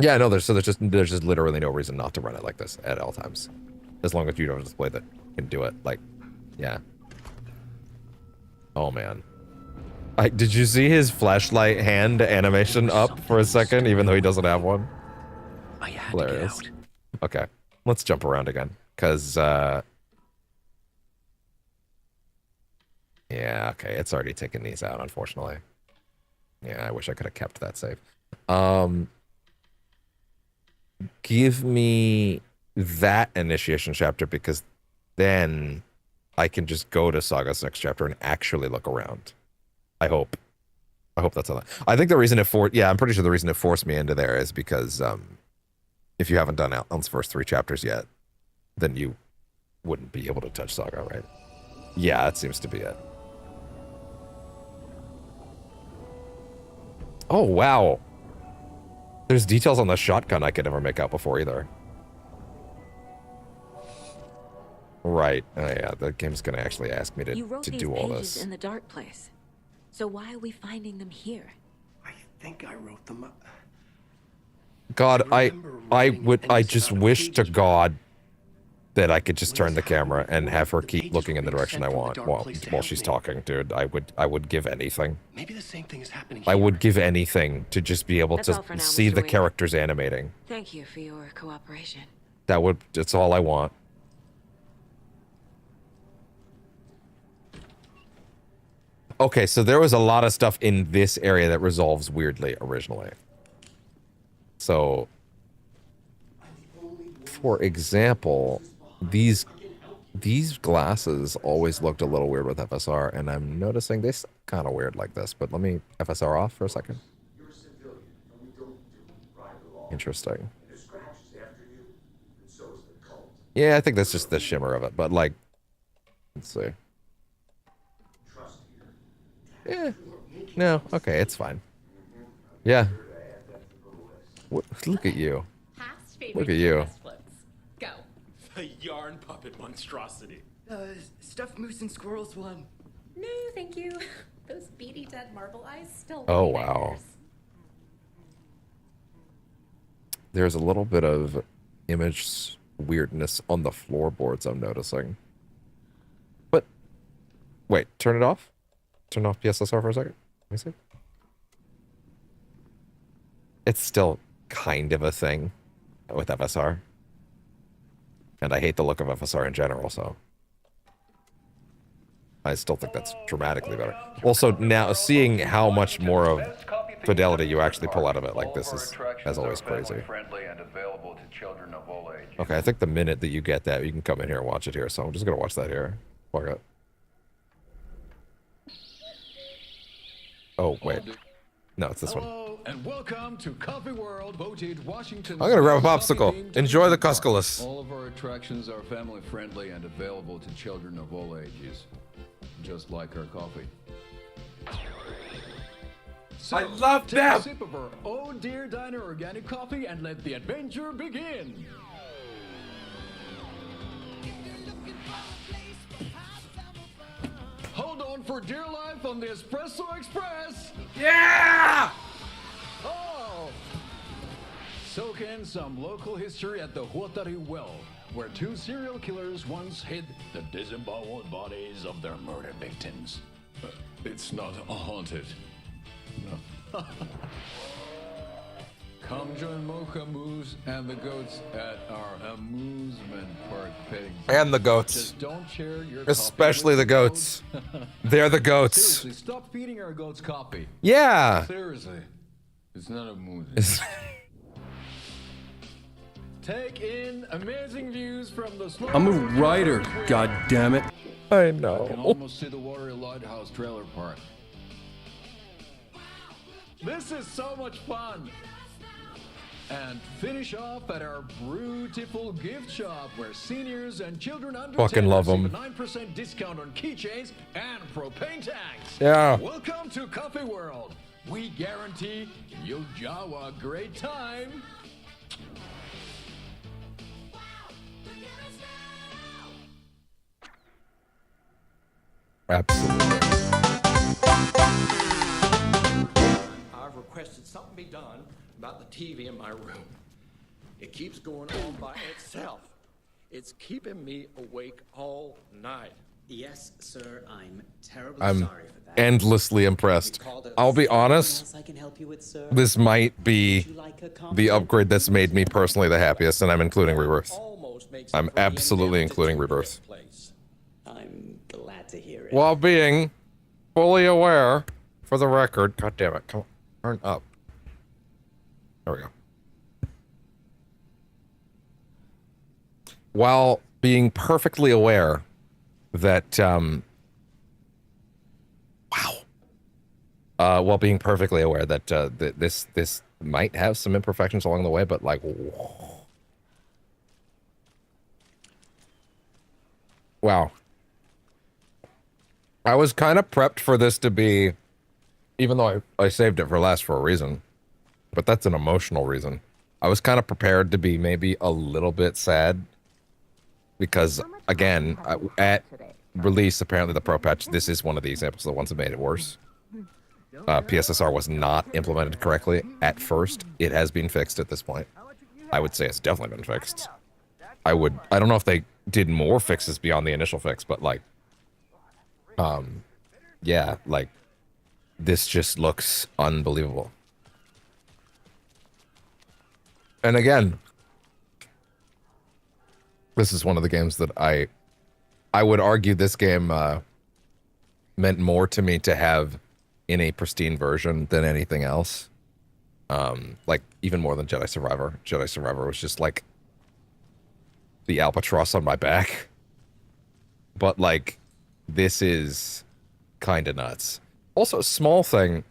Yeah, no, there's just literally no reason not to run it like this at all times, as long as you don't have a display that can do it. Like, yeah. Oh man, did you see his flashlight hand animation up for a second, even though he doesn't have one? Hilarious. Okay, let's jump around again, cause yeah, okay, it's already taken these out, unfortunately. Yeah, I wish I could have kept that save. Give me that initiation chapter, because then I can just go to Saga's next chapter and actually look around. I hope that's all. I think the reason I'm pretty sure the reason it forced me into there is because if you haven't done Alan's first 3 chapters yet, then you wouldn't be able to touch Saga, right? Yeah, that seems to be it. Oh, wow. There's details on the shotgun I could never make out before either. Right. Oh, yeah, the game's gonna actually ask me to do all this. In the dark place. So why are we finding them here? I think I wrote them up. God, I just wish to God that I could just turn the camera and have her keep looking in the direction I want while she's talking, dude. I would give anything. Maybe the same thing is happening I would give anything to just be able to see the characters animating. Thank you for your cooperation. That's all I want. Okay, so there was a lot of stuff in this area that resolves weirdly originally. So, for example, these glasses always looked a little weird with FSR, and I'm noticing they sound kind of weird like this, but let me FSR off for a second. Interesting. Yeah, I think that's just the shimmer of it, but like, let's see. Yeah. No, okay, it's fine. Yeah. Look at you. Look at you. Go. The yarn puppet monstrosity. Stuffed moose and squirrels one. No, thank you. Those beady dead marble eyes still. Oh, wow. There's a little bit of image weirdness on the floorboards I'm noticing. But, wait, turn it off? Turn off PSSR for a second. Let me see. It's still kind of a thing with FSR. And I hate the look of FSR in general, so I still think that's dramatically better. Also, now seeing how much more of fidelity you actually pull out of it like this is, as always, crazy. Okay, I think the minute that you get that, you can come in here and watch it here, so I'm just gonna watch that here. Fuck it. Oh, wait. No, it's this one. And welcome to Coffee World, voted Washington's I'm gonna grab a popsicle. Enjoy the Cusculus. All of our attractions are family friendly and available to children of all ages, just like our coffee. So, I love take them. a sip of our Oh Dear Diner organic coffee and let the adventure begin. Hold on for dear life on the Espresso Express. Yeah! Oh! soak in some local history at the Huatari Well, where 2 serial killers once hid the disemboweled bodies of their murder victims. It's not haunted. No. Come join Mocha Moose and the goats at our amusement park, pigs. And the goats. Just don't share your Especially the goats. They're the goats. Seriously, stop feeding our goats coffee. Yeah. Seriously. It's not a movie. Take in amazing views from the snow. I'm a writer, god damn it. I know. I can almost see the Watery Lighthouse trailer park. This is so much fun. And finish off at our beautiful gift shop where seniors and children under Fucking 10 love receive them. a 9% discount on keychains and propane tanks. Yeah. Welcome to Coffee World. We guarantee you'll jaw a great time. Absolutely. I've requested something be done about the TV in my room. It keeps going on by itself. It's keeping me awake all night. Yes, sir, I'm terribly I'm sorry for that. endlessly impressed. I'll be honest, I can help you with, sir? this might be the upgrade that's made me personally the happiest, and I'm including Rebirth. I'm absolutely including Rebirth. I'm glad to hear it. While being fully aware, for the record, god damn it, come on, turn up. There we go. While being perfectly aware that, while being perfectly aware that this might have some imperfections along the way, but like, wow. I was kind of prepped for this to be, even though I saved it for last for a reason, but that's an emotional reason. I was kind of prepared to be maybe a little bit sad because, again, at release, apparently the Pro patch, this is one of the examples of the ones that made it worse. PSSR was not implemented correctly at first. It has been fixed at this point. I would say it's definitely been fixed. I don't know if they did more fixes beyond the initial fix, but like, yeah, like, this just looks unbelievable. And again, this is one of the games that I would argue this game meant more to me to have in a pristine version than anything else. Like, even more than Jedi Survivor. Jedi Survivor was just like the albatross on my back. But like, this is kind of nuts. Also, small thing,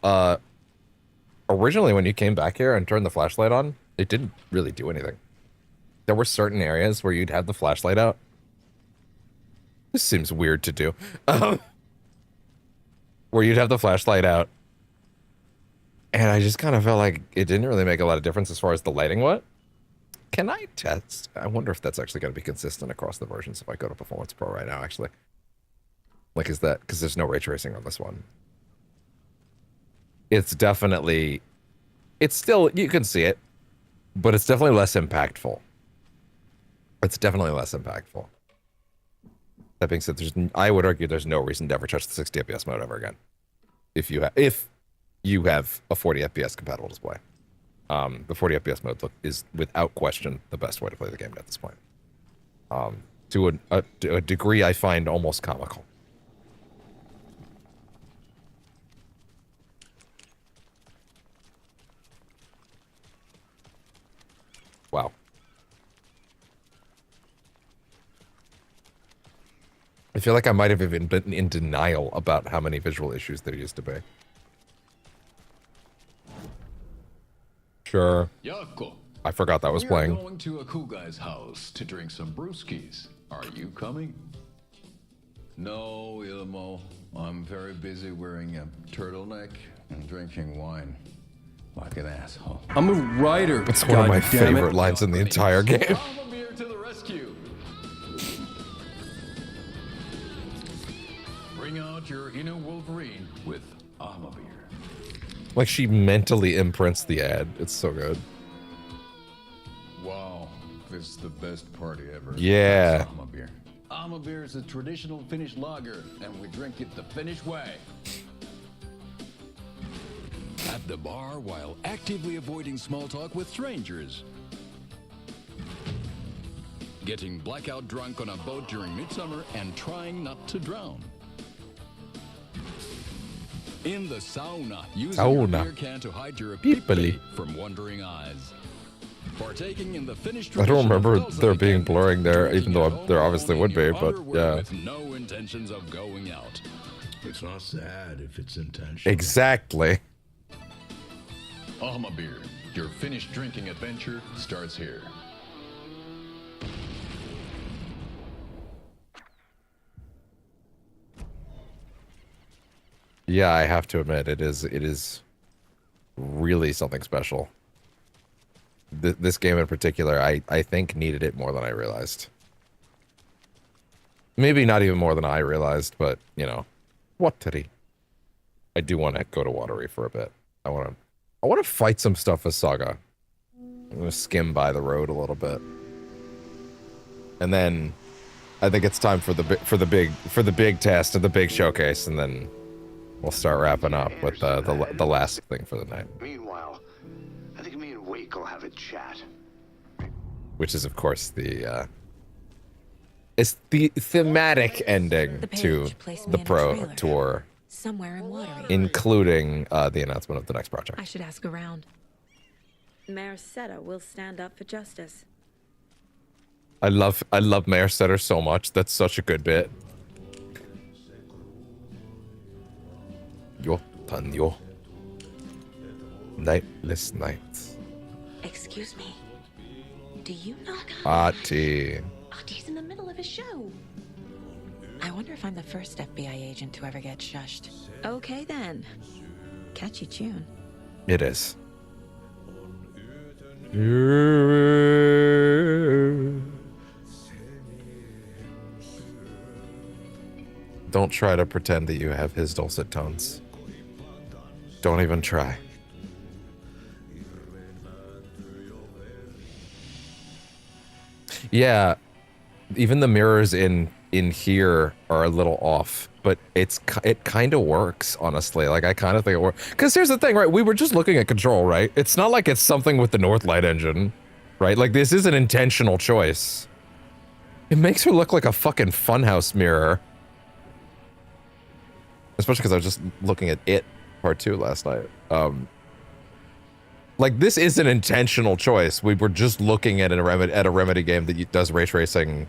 originally when you came back here and turned the flashlight on, it didn't really do anything. There were certain areas where you'd have the flashlight out. This seems weird to do. Where you'd have the flashlight out, and I just kind of felt like it didn't really make a lot of difference as far as the lighting went. Can I test? I wonder if that's actually going to be consistent across the versions if I go to Performance Pro right now, actually. Like, is that, because there's no ray tracing on this one. It's definitely, it's still, you can see it, but it's definitely less impactful. It's definitely less impactful. That being said, I would argue there's no reason to ever touch the 60 FPS mode ever again. If you have a 40 FPS compatible display. The 40 FPS mode is without question the best way to play the game at this point. To a degree I find almost comical. Wow. I feel like I might have even been in denial about how many visual issues there used to be. Sure. Yako. I forgot that was playing. We're going to a cool guy's house to drink some brewskis. Are you coming? No, Ilmo. I'm very busy wearing a turtleneck and drinking wine. Like an asshole. I'm a writer. It's one of my favorite lines in the entire game. Beer to the rescue. Bring out your inner Wolverine with Armor Beer. Like, she mentally imprints the ad. It's so good. Wow, this is the best party ever. Yeah. That's Alma beer. Alma beer is a traditional Finnish lager, and we drink it the Finnish way. At the bar while actively avoiding small talk with strangers. Getting blackout drunk on a boat during midsummer and trying not to drown. In the sauna, using your beer can to hide your pippeli from wandering eyes. Partaking in the Finnish I don't remember tradition there being blurring there, even though there obviously would be, but yeah. with no intentions of going out. It's not sad if it's intentional. Exactly. Alma beer, your Finnish drinking adventure starts here. Yeah, I have to admit, it is really something special. This game in particular, I think needed it more than I realized. Maybe not even more than I realized, but, you know, watery. I do want to go to watery for a bit. I want to fight some stuff with Saga. I'm going to skim by the road a little bit. And then I think it's time for the big test and the big showcase, and then we'll start wrapping up with the last thing for the night. Meanwhile, I think me and Wake will have a chat. Which is, of course, it's the thematic ending to the Pro Tour, Somewhere in watery. including the announcement of the next project. I should ask around. Mayor Seta will stand up for justice. I love Mayor Setter so much. That's such a good bit. Yo tanyo. Nightless nights. Excuse me. Do you know? Ati. He's in the middle of a show. I wonder if I'm the first FBI agent to ever get shushed. Okay then. Catchy tune. It is. Don't try to pretend that you have his dulcet tones. Don't even try. Yeah, even the mirrors in here are a little off, but it kind of works, honestly. Like, I kind of think it works. Because here's the thing, right? We were just looking at Control, right? It's not like it's something with the Northlight engine, right? Like, this is an intentional choice. It makes her look like a fucking funhouse mirror. Especially because I was just looking at It Part 2 last night. Like, this is an intentional choice. We were just looking at a Remedy game that does ray tracing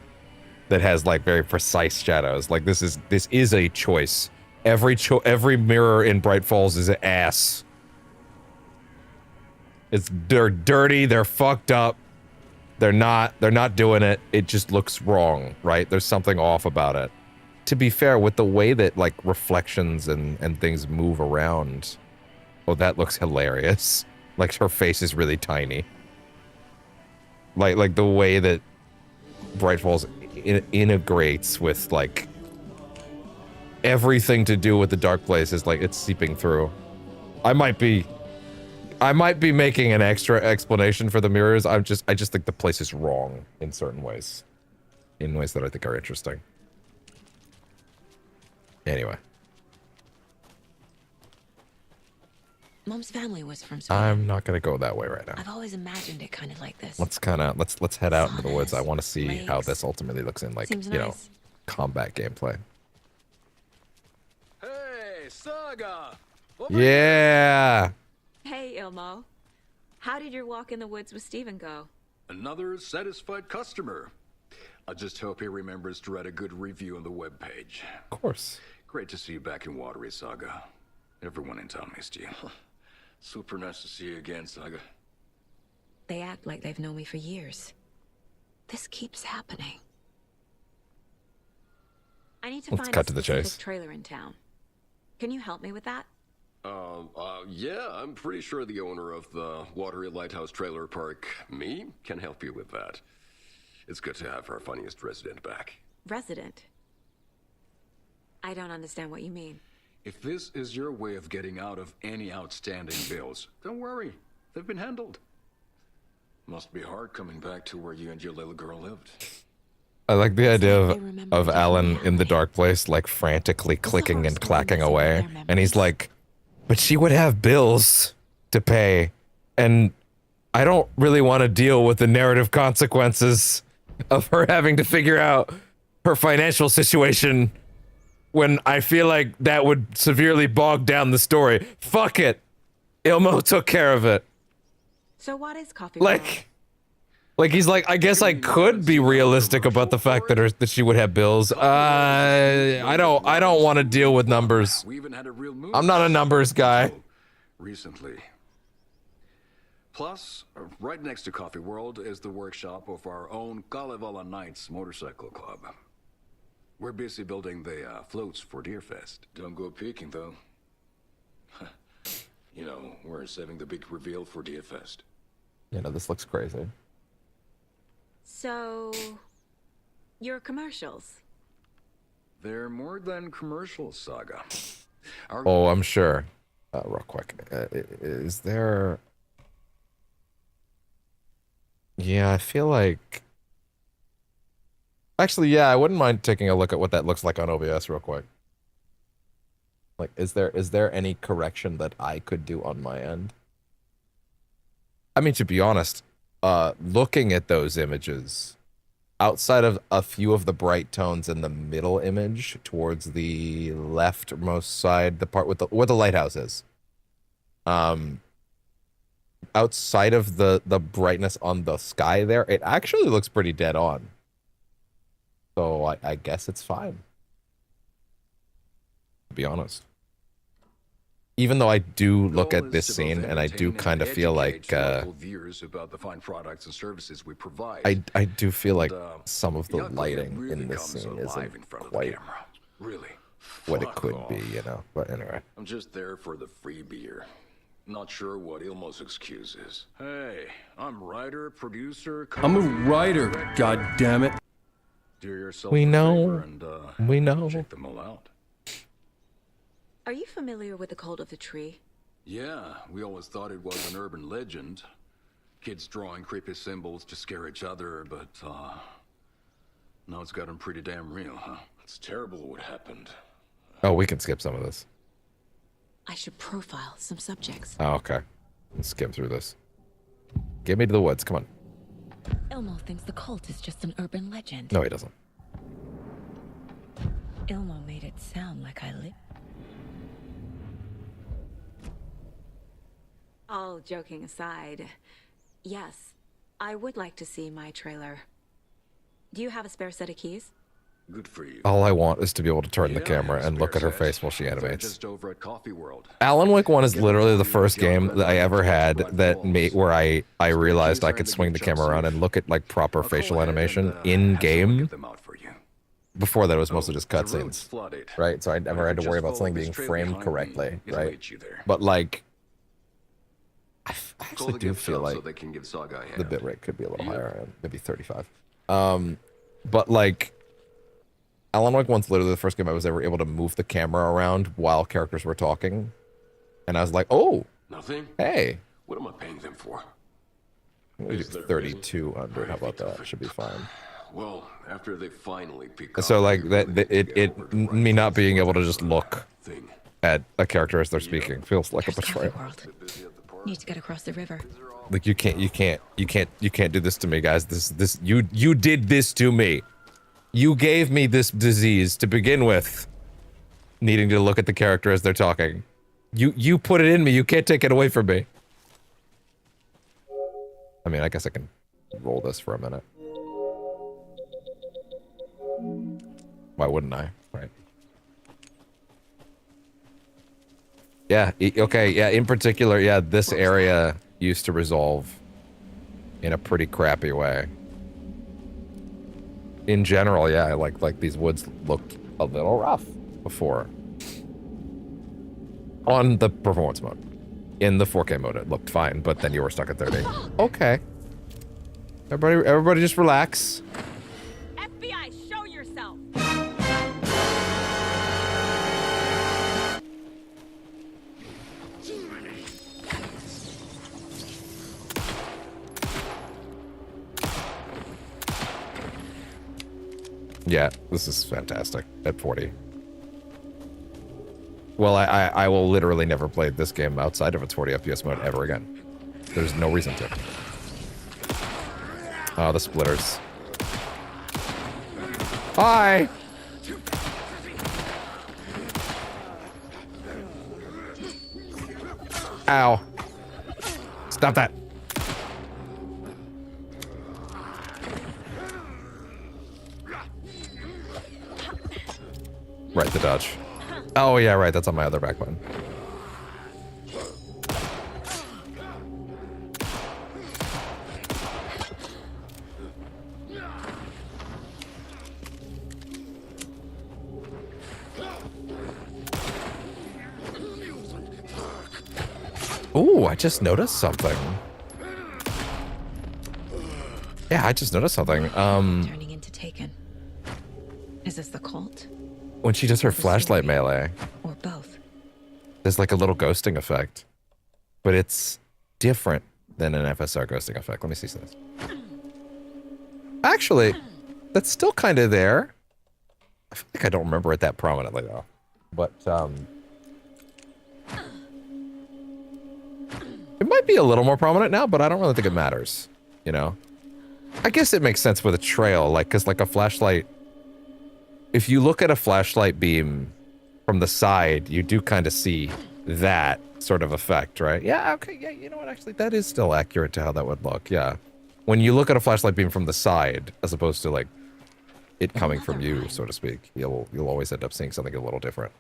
that has, like, very precise shadows. Like, this is a choice. Every mirror in Bright Falls is an ass. They're dirty, they're fucked up. They're not doing it. It just looks wrong, right? There's something off about it. To be fair, with the way that, like, reflections and things move around, oh, that looks hilarious. Like, her face is really tiny. Like the way that Bright Falls integrates with, like, everything to do with the dark place is, like, it's seeping through. I might be making an extra explanation for the mirrors. I just think the place is wrong in certain ways. In ways that I think are interesting. Anyway. Mom's family was from Sweden. I'm not gonna go that way right now. I've always imagined it kind of like this. Let's head out into the woods. I want to see how this ultimately looks in, like, Seems you know, nice. combat gameplay. Hey, Saga! Yeah. Hey, Ilmo. How did your walk in the woods with Steven go? Another satisfied customer. I just hope he remembers to write a good review on the webpage. Of course. Great to see you back in Watery, Saga. Everyone in town missed you. Super nice to see you again, Saga. They act like they've known me for years. This keeps happening. I need to Let's find cut a to the specific chase. trailer in town. Can you help me with that? Yeah, I'm pretty sure the owner of the Watery Lighthouse Trailer Park, me, can help you with that. It's good to have our funniest resident back. Resident? I don't understand what you mean. If this is your way of getting out of any outstanding bills, don't worry. They've been handled. Must be hard coming back to where you and your little girl lived. I like the idea of Alan in the dark place, like frantically clicking and clacking away. And he's like, but she would have bills to pay. And I don't really want to deal with the narrative consequences of her having to figure out her financial situation when I feel like that would severely bog down the story. Fuck it. Ilmo took care of it. So what is coffee? Like he's like, I guess I could be realistic about the fact that she would have bills. I don't want to deal with numbers. I'm not a numbers guy. Recently. Plus, right next to Coffee World is the workshop of our own Kalevala Knights motorcycle club. We're busy building the floats for Deerfest. Don't go peeking though. You know, we're saving the big reveal for Deerfest. You know, this looks crazy. So, your commercials? They're more than commercials, Saga. Oh, I'm sure. Real quick, is there? Yeah, I feel like. Actually, yeah, I wouldn't mind taking a look at what that looks like on OBS real quick. Like, is there any correction that I could do on my end? I mean, to be honest, looking at those images, outside of a few of the bright tones in the middle image towards the leftmost side, the part with where the lighthouse is, outside of the brightness on the sky there, it actually looks pretty dead on. So I guess it's fine, to be honest. Even though I do look at this scene and I do kind of feel like viewers about the fine products and services we provide. I do feel like some of the lighting in this scene isn't quite what it could be, you know. But anyway, I'm just there for the free beer. Not sure what Ilmo's excuse is. Hey, I'm writer, producer. I'm a writer. God damn it! Do yourself we a know. favor and, We know. Check them all out. Are you familiar with the cult of the tree? Yeah, we always thought it was an urban legend. Kids drawing creepy symbols to scare each other, but now it's gotten pretty damn real, huh? It's terrible what happened. Oh, we can skip some of this. I should profile some subjects. Oh, okay. Let's skim through this. Get me to the woods. Come on. Ilmo thinks the cult is just an urban legend. No, he doesn't. Ilmo made it sound like I live. All joking aside, yes, I would like to see my trailer. Do you have a spare set of keys? Good for you. All I want is to be able to turn the camera and look at her face while she animates. Just over at Coffee World. Alan Wake 1 is literally the first game that I ever had that where I realized I could swing the camera around and look at like proper facial animation in game. Before that, it was mostly just cutscenes, right? So I never had to worry about something being framed correctly, right? But like, I actually do feel like the bitrate could be a little higher, maybe 35. But like, Alan Wake 1's literally the first game I was ever able to move the camera around while characters were talking, and I was like, oh, nothing. Hey, what am I paying them for? I'm gonna do 3200. How about that? Should be fine. Well, after they finally pick up. So like that, me not being able to just look at a character as they're speaking feels like a betrayal. Need to get across the river. Like you can't do this to me, guys. You did this to me. You gave me this disease to begin with. Needing to look at the character as they're talking. You put it in me. You can't take it away from me. I mean, I guess I can roll this for a minute. Why wouldn't I? Right. Yeah, okay, yeah, in particular, yeah, this area used to resolve in a pretty crappy way. In general, yeah, like these woods looked a little rough before. On the performance mode. In the 4K mode, it looked fine, but then you were stuck at 30. Okay. Everybody just relax. FBI, show yourself. Yeah, this is fantastic at 40. Well, I will literally never play this game outside of its 40 FPS mode ever again. There's no reason to. Oh, the splitters. Hi! Ow. Stop that. Right, the dodge. Oh, yeah, right. That's on my other back button. Ooh, I just noticed something. Yeah, I just noticed something. Turning into Taken. Is this the cult? When she does her flashlight melee, Or both? there's like a little ghosting effect. But it's different than an FSR ghosting effect. Let me see this. Actually, that's still kind of there. I feel like I don't remember it that prominently, though. But, it might be a little more prominent now, but I don't really think it matters, you know? I guess it makes sense with a trail, like, because like a flashlight, if you look at a flashlight beam from the side, you do kind of see that sort of effect, right? Yeah, okay, yeah, you know what, actually, that is still accurate to how that would look, yeah. When you look at a flashlight beam from the side, as opposed to, like, it coming from you, so to speak, you'll always end up seeing something a little different.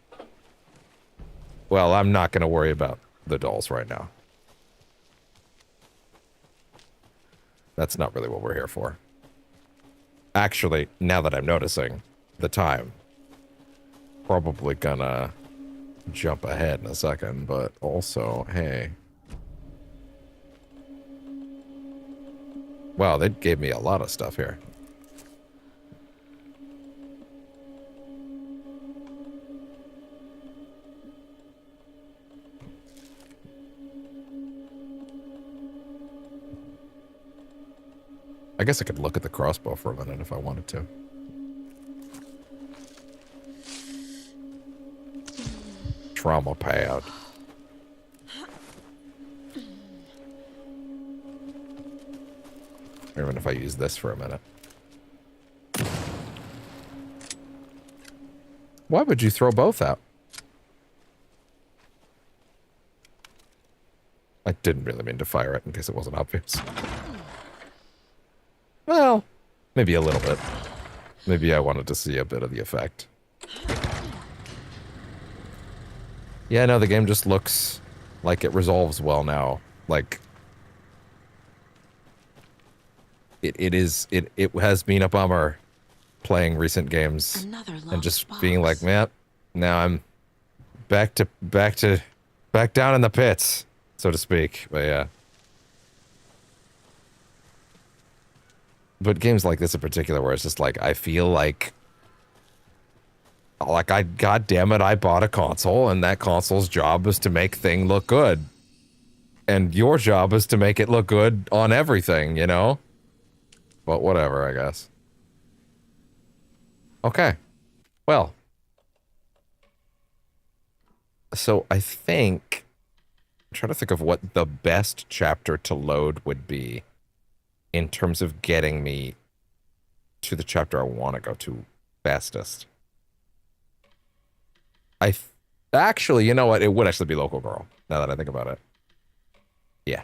Well, I'm not going to worry about the dolls right now. That's not really what we're here for. Actually, now that I'm noticing the time, probably gonna jump ahead in a second, but also, hey. Wow, they gave me a lot of stuff here. I guess I could look at the crossbow for a minute if I wanted to. Trauma payout. Even if I use this for a minute. Why would you throw both out? I didn't really mean to fire it in case it wasn't obvious. Well, maybe a little bit. Maybe I wanted to see a bit of the effect. Yeah, no, the game just looks like it resolves well now. Like, it has been a bummer playing recent games and just being like, man, now I'm back down in the pits, so to speak. But yeah. But games like this in particular, where it's just like, I feel like God damn it, I bought a console, and that console's job is to make thing look good. And your job is to make it look good on everything, you know? But whatever, I guess. Okay. Well. So I think, I'm trying to think of what the best chapter to load would be in terms of getting me to the chapter I want to go to fastest. Actually, you know what? It would actually be Local Girl, now that I think about it. Yeah.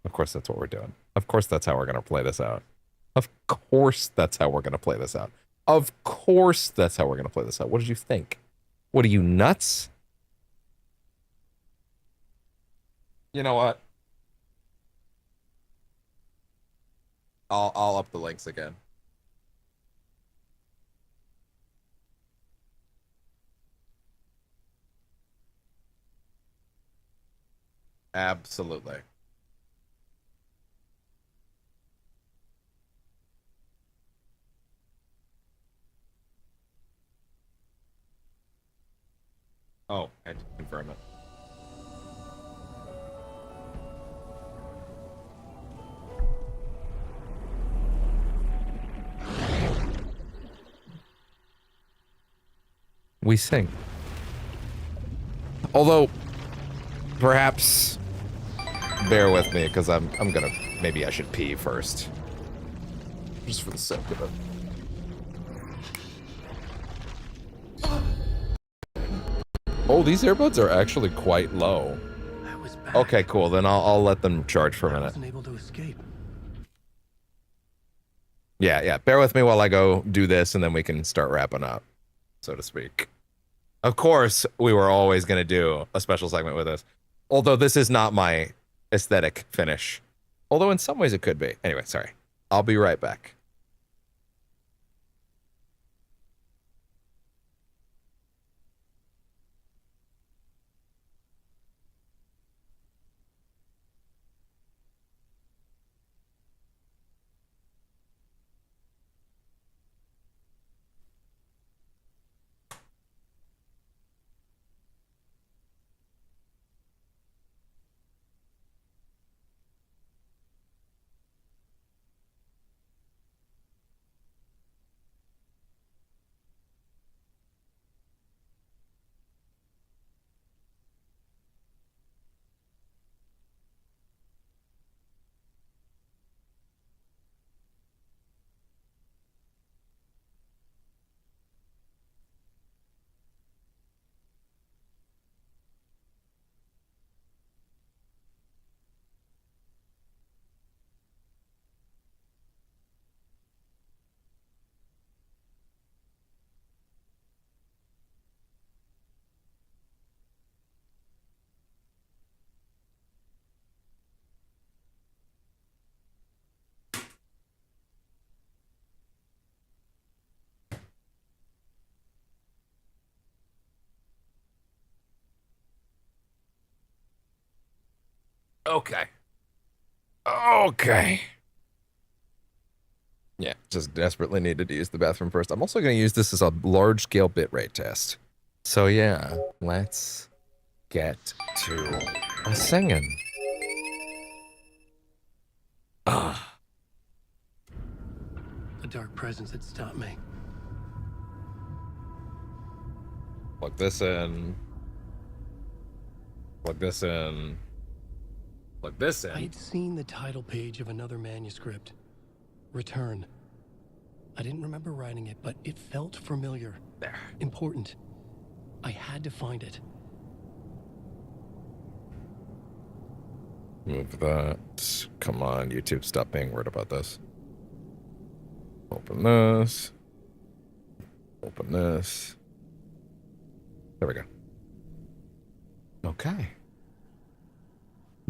Of course that's what we're doing. Of course that's how we're going to play this out. Of course that's how we're going to play this out. Of course that's how we're going to play this out. What did you think? What are you, nuts? You know what? I'll up the links again. Absolutely. Oh, I had to confirm it. we sing. Although, perhaps, bear with me, because I'm gonna, maybe I should pee first. Just for the sake of it. Oh, these earbuds are actually quite low. Okay, cool. Then I'll let them charge for a minute. Wasn't able to escape. Yeah. Bear with me while I go do this, and then we can start wrapping up, so to speak. Of course, we were always going to do a special segment with this. Although this is not my aesthetic finish. Although in some ways it could be. Anyway, sorry. I'll be right back. Okay. Yeah, just desperately needed to use the bathroom first. I'm also going to use this as a large-scale bitrate test. So yeah, let's get to singing. Ah. A dark presence had stopped me. Plug this in. Plug this in. Plug this in. I'd seen the title page of another manuscript. Return. I didn't remember writing it, but it felt familiar. There. Important. I had to find it. Move that. Come on, YouTube, stop being weird about this. Open this. Open this. There we go. Okay.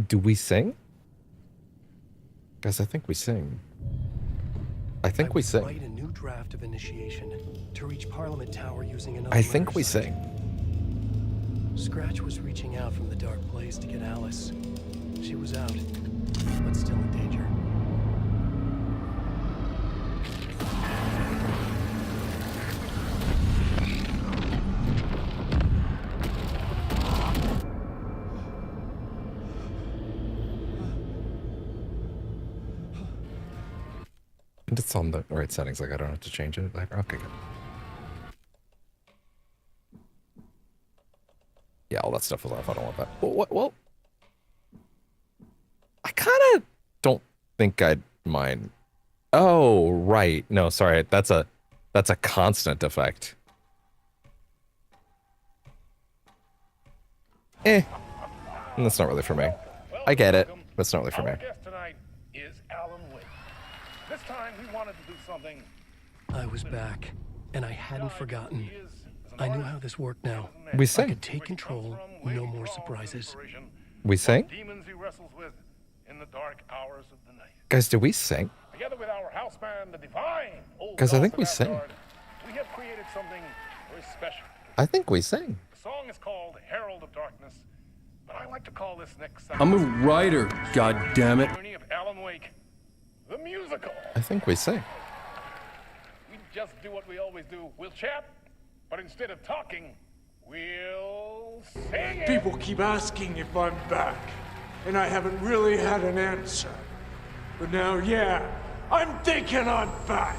Do we sing? Guys, I think we sing. I think we sing. Write a new draft of initiation to reach Parliament Tower using another. I think we site. sing. Scratch was reaching out from the dark place to get Alice. She was out, but still in danger. And it's on the right settings, like I don't have to change it. Like, okay, good. Yeah, all that stuff was off. I don't want that. Well, I kind of don't think I'd mind. Oh, right. No, sorry. That's a constant effect. That's not really for me. I get it. That's not really for me. Our guest tonight is Alan Wake. This time we wanted to do something. I was back, and I hadn't forgotten. I knew how this worked now. We I sing. could take control, no more surprises. We sing? Demons he wrestles with in the dark hours of the night. Guys, do we sing? Together with our house band, the Divine Old Guys, I think we Gods of sing. Asgard, we have created something very special. I think we sing. The song is called Herald of Darkness, but I like to call this next I'm a writer, goddammit. Journey of Alan Wake, the musical. I think we sing. We just do what we always do. We'll chat, but instead of talking, we'll sing it. People keep asking if I'm back, and I haven't really had an answer. But now, yeah, I'm thinking I'm back.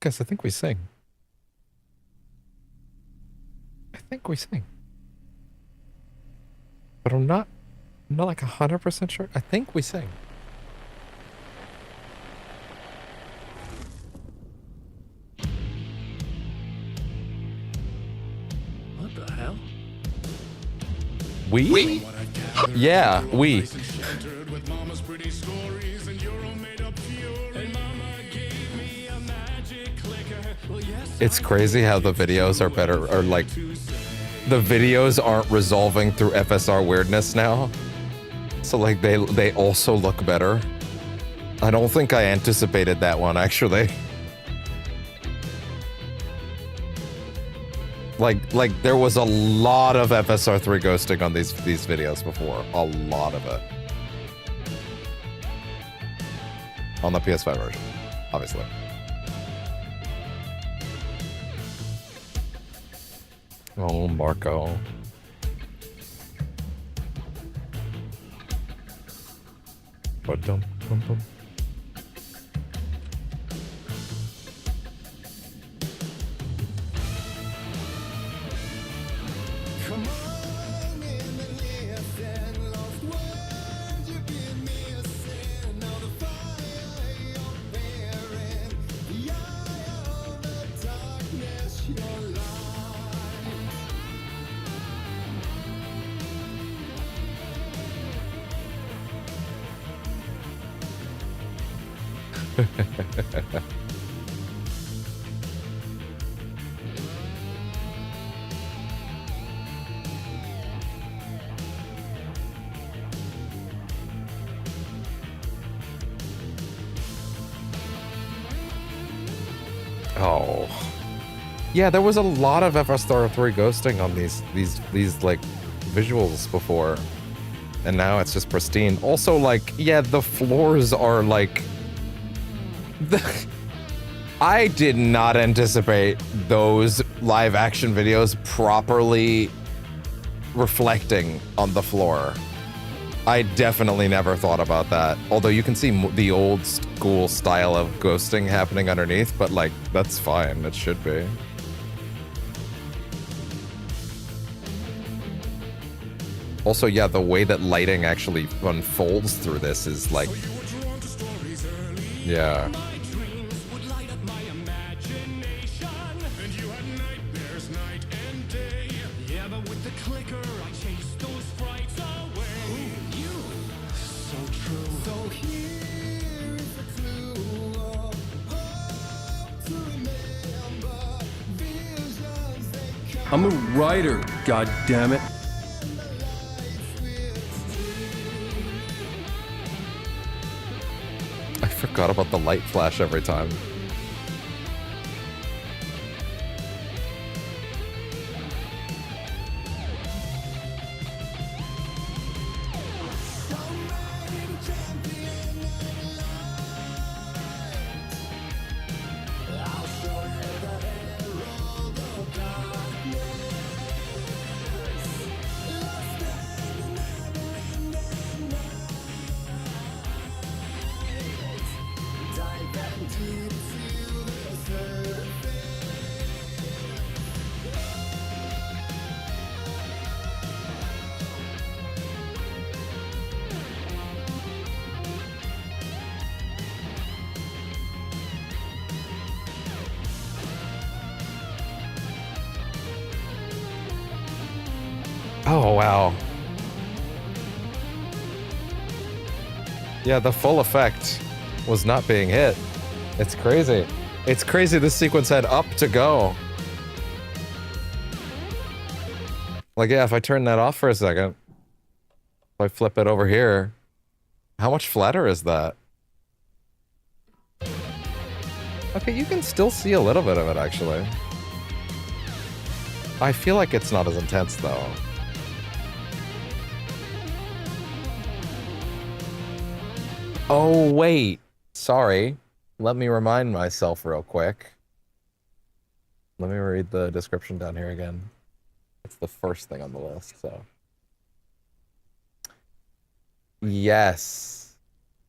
Guys, I think we sing. I think we sing. But I'm not like 100% sure. I think we sing. What the hell? We? Yeah, we. It's crazy how the videos are better, or like, the videos aren't resolving through FSR weirdness now. So like they also look better. I don't think I anticipated that one, actually. Like there was a lot of FSR 3 ghosting on these videos before. A lot of it. On the PS5 version, obviously. Oh, Marco. Ba-dum-bum-bum. Oh. Yeah, there was a lot of FSR 3 ghosting on these like visuals before. And now it's just pristine. Also, like, yeah, the floors are like I did not anticipate those live action videos properly reflecting on the floor. I definitely never thought about that. Although you can see the old school style of ghosting happening underneath, but like, that's fine. It should be. Also, yeah, the way that lighting actually unfolds through this is like, yeah. I'm a writer, god damn it. I forgot about the light flash every time. Oh, wow. Yeah, the full effect was not being hit. It's crazy. It's crazy this sequence had up to go. Like, yeah, if I turn that off for a second, if I flip it over here, how much flatter is that? Okay, you can still see a little bit of it, actually. I feel like it's not as intense, though. Oh, wait. Sorry. Let me remind myself real quick. Let me read the description down here again. It's the first thing on the list, so. Yes.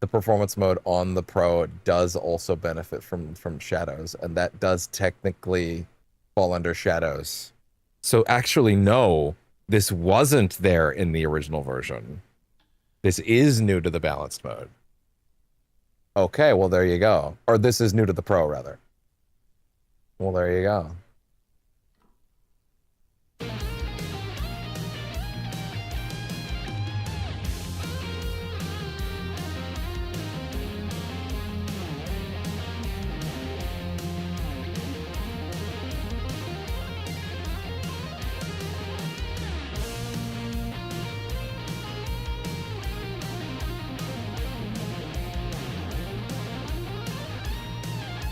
the performance mode on the Pro does also benefit from shadows, and that does technically fall under shadows. So actually, no, this wasn't there in the original version. This is new to the balanced mode. Okay, well, there you go. Or this is new to the Pro, rather. Well, there you go.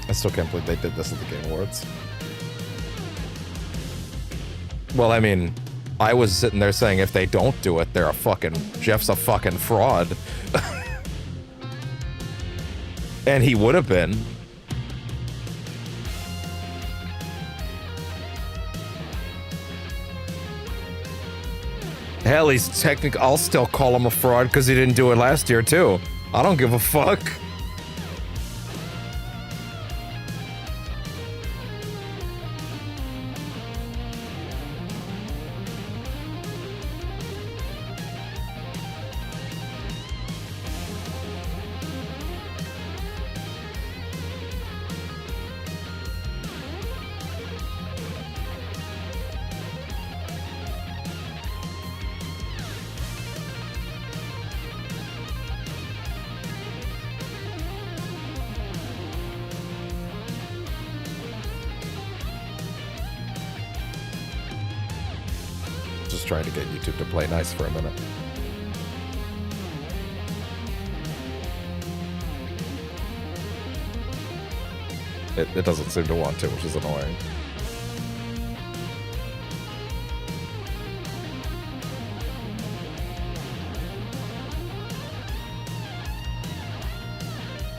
I still can't believe they did this at the Game Awards. Well, I mean, I was sitting there saying if they don't do it, they're a fucking... Jeff's a fucking fraud. And he would have been. Hell, he's technically... I'll still call him a fraud because he didn't do it last year, too. I don't give a fuck. Trying to get YouTube to play nice for a minute. It doesn't seem to want to, which is annoying.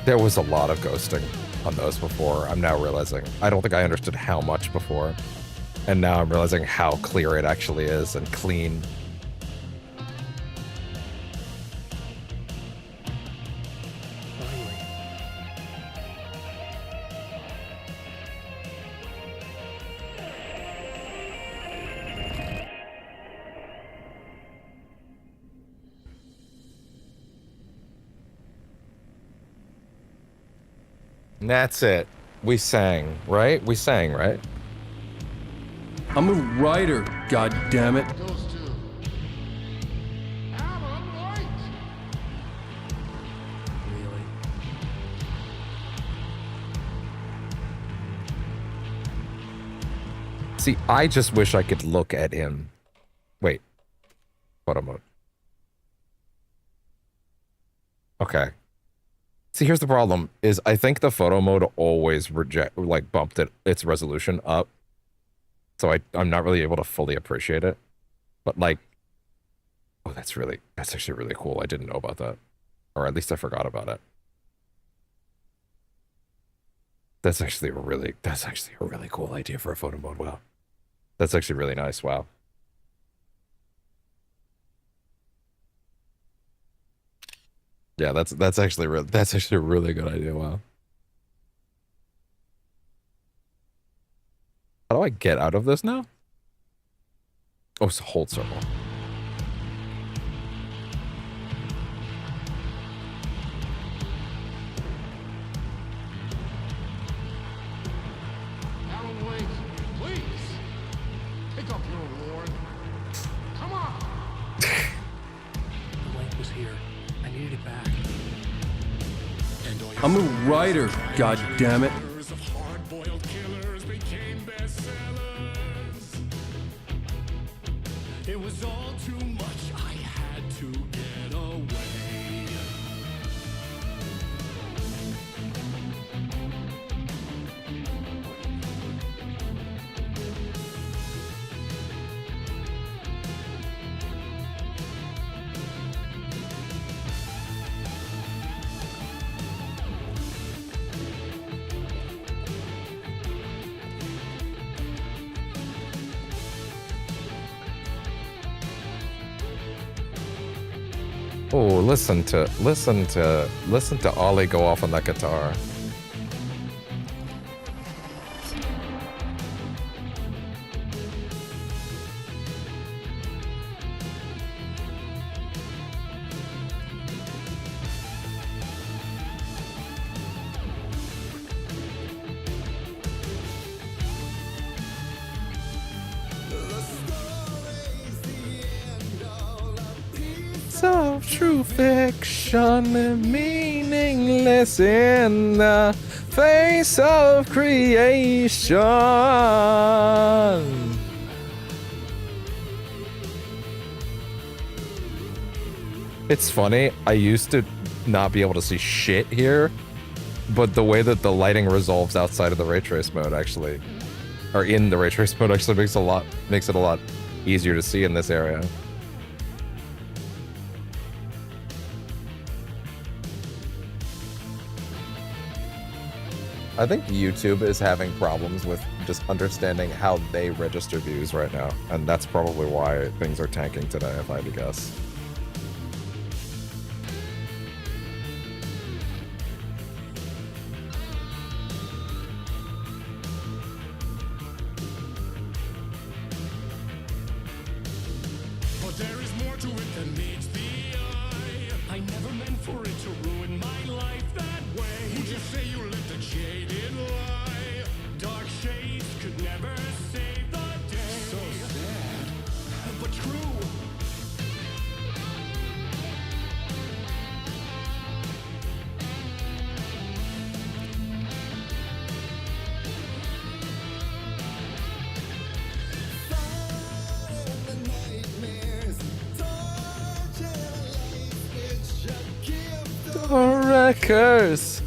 There was a lot of ghosting on those before. I'm now realizing. I don't think I understood how much before. And now I'm realizing how clear it actually is and clean. And that's it. We sang, right? We sang, right? I'm a writer, god damn it. See, I just wish I could look at him. Wait. Photo mode. Okay. See, here's the problem, is I think the photo mode always bumped its resolution up. So I'm not really able to fully appreciate it. But like, oh, that's actually really cool. I didn't know about that. Or at least I forgot about it. That's actually a really cool idea for a photo mode. Wow. That's actually really nice. Wow. Yeah, that's actually a really good idea. Wow. How do I get out of this now? Oh, it's a hold circle. Alan Wake, please. Pick up your award. Come on. The light was here. I needed it back. I'm a writer, god damn it. It was all too much. I had to get away. Oh, listen to Ollie go off on that guitar. Of true fiction, meaningless in the face of creation. It's funny, I used to not be able to see shit here, but the way that the lighting resolves outside of the ray trace mode actually, or in the ray trace mode actually makes it a lot easier to see in this area. I think YouTube is having problems with just understanding how they register views right now, and that's probably why things are tanking today, if I had to guess. But there is more to it than meets the eye. I never meant for it to ruin my life that way. Would you say you lived a jaded lie? Dark shades could never save the day. So sad, but true. Records,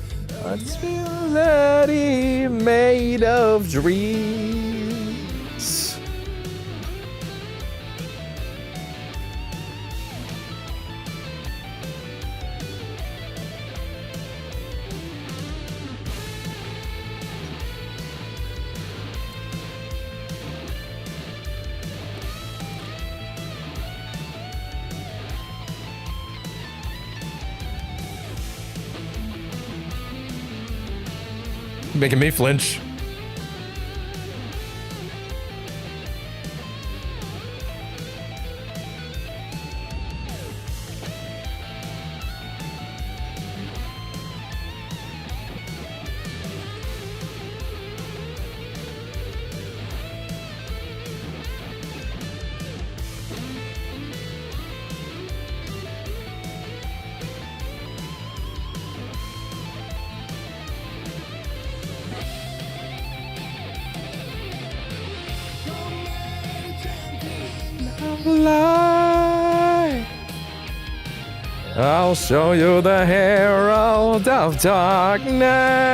a melody made of dreams. Making me flinch. Light. I'll show you the herald of darkness.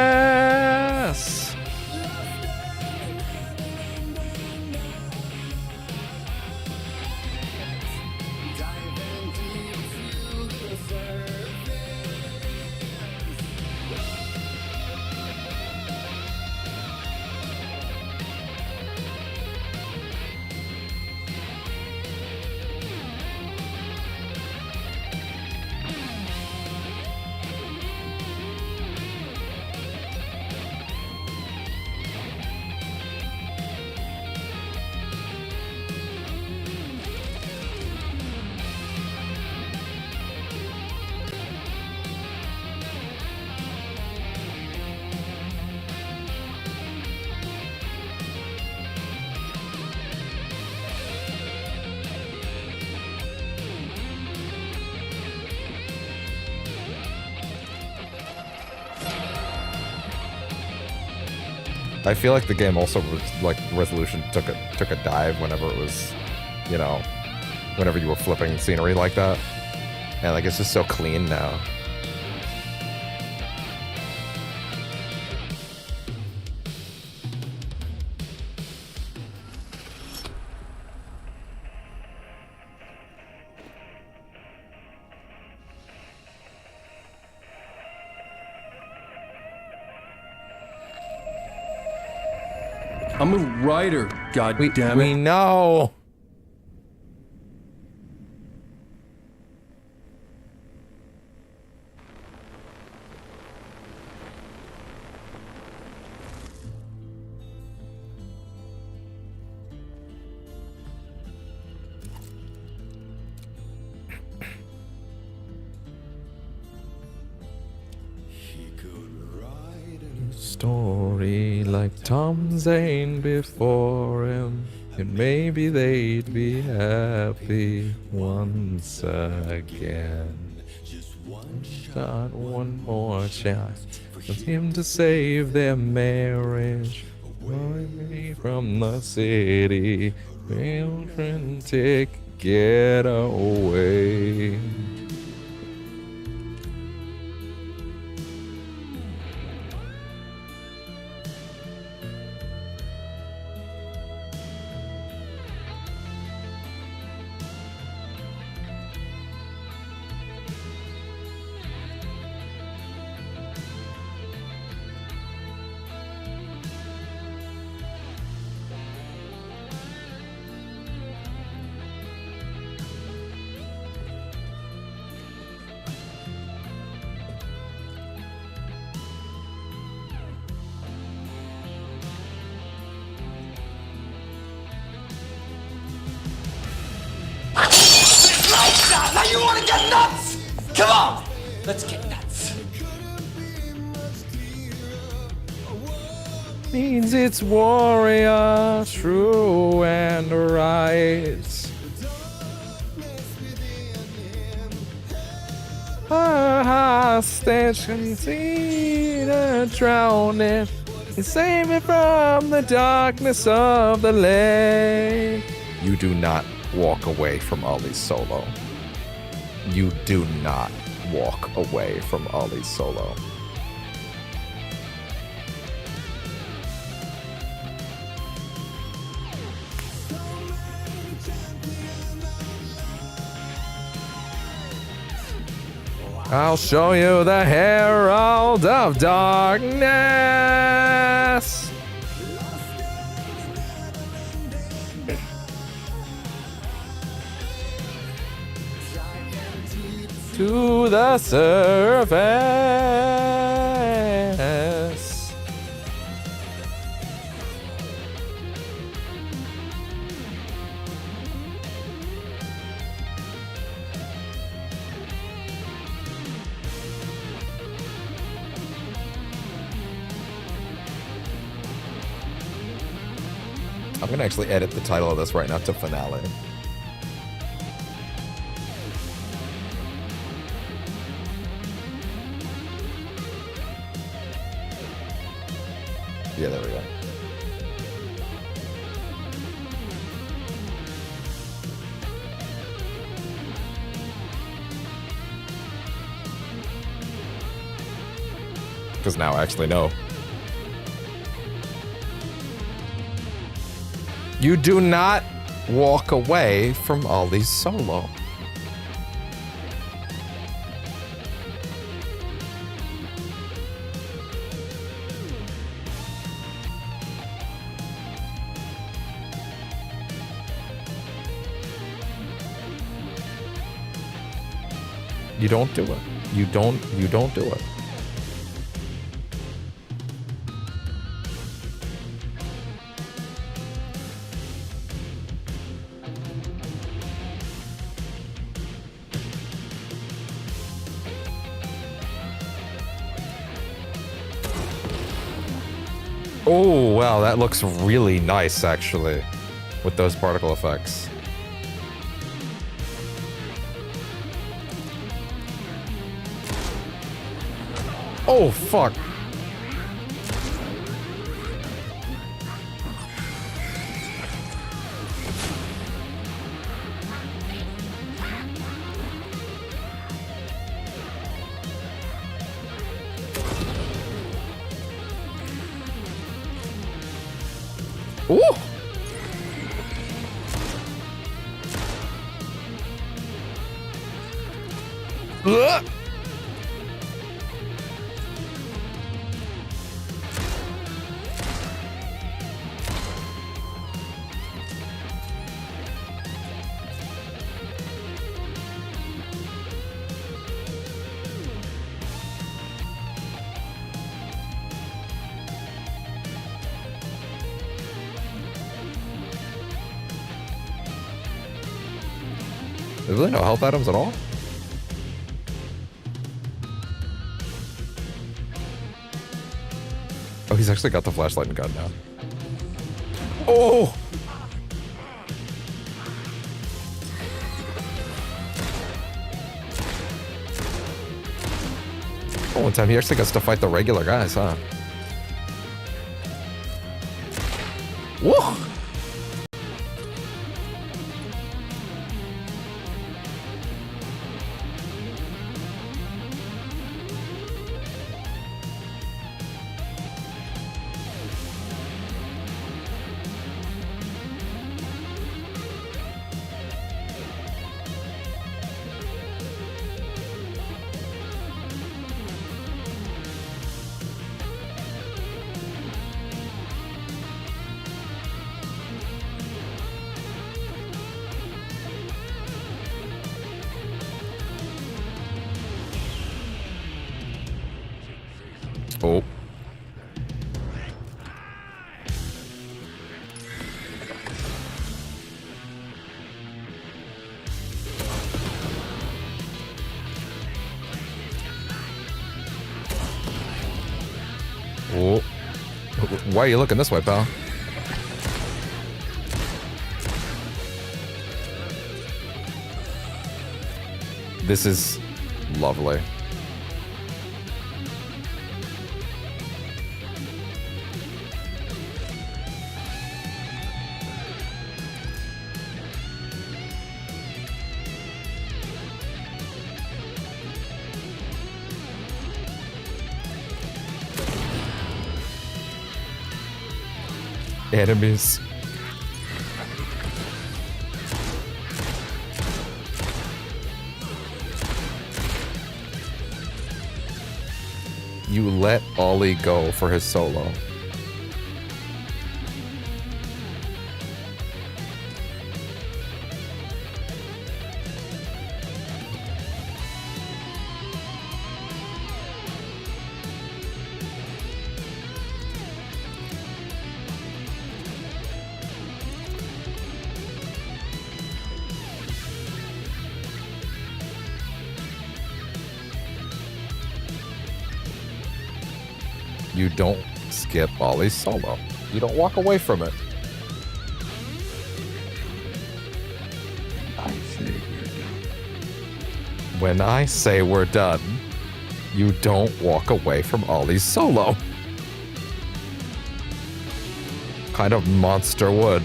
I feel like the game also like resolution took a dive whenever it was, you know, whenever you were flipping scenery like that, and like it's just so clean now. I'm a writer, goddammit. We know. Story like Tom Zane before him, and maybe they'd be happy once again. Got one more chance for him to save their marriage. Away from the city, frantic getaway. Now you want to get nuts? Come on, let's get nuts. Means it's warrior, true and right. A hostage conceded, drowning. Save me from the darkness of the lake. You do not walk away from Ollie's solo. You do not walk away from Ollie's solo. I'll show you the Herald of Darkness. To the surface. I'm gonna actually edit the title of this right now to finale. Yeah, there we go. Because now I actually know. You do not walk away from Ollie's solo. You don't do it. You don't do it. Oh, wow, that looks really nice, actually, with those particle effects. Oh, fuck. Ooh. Ugh. There's really no health items at all? he's actually got the flashlight and gun now. Oh! Oh, one time he actually gets to fight the regular guys, huh? Whoa! Oh. Oh. Why are you looking this way, pal? This is lovely. Enemies. You let Ollie go for his solo. You don't skip Ollie's solo. You don't walk away from it. I say we're done. When I say we're done, you don't walk away from Ollie's solo. Kind of monster would.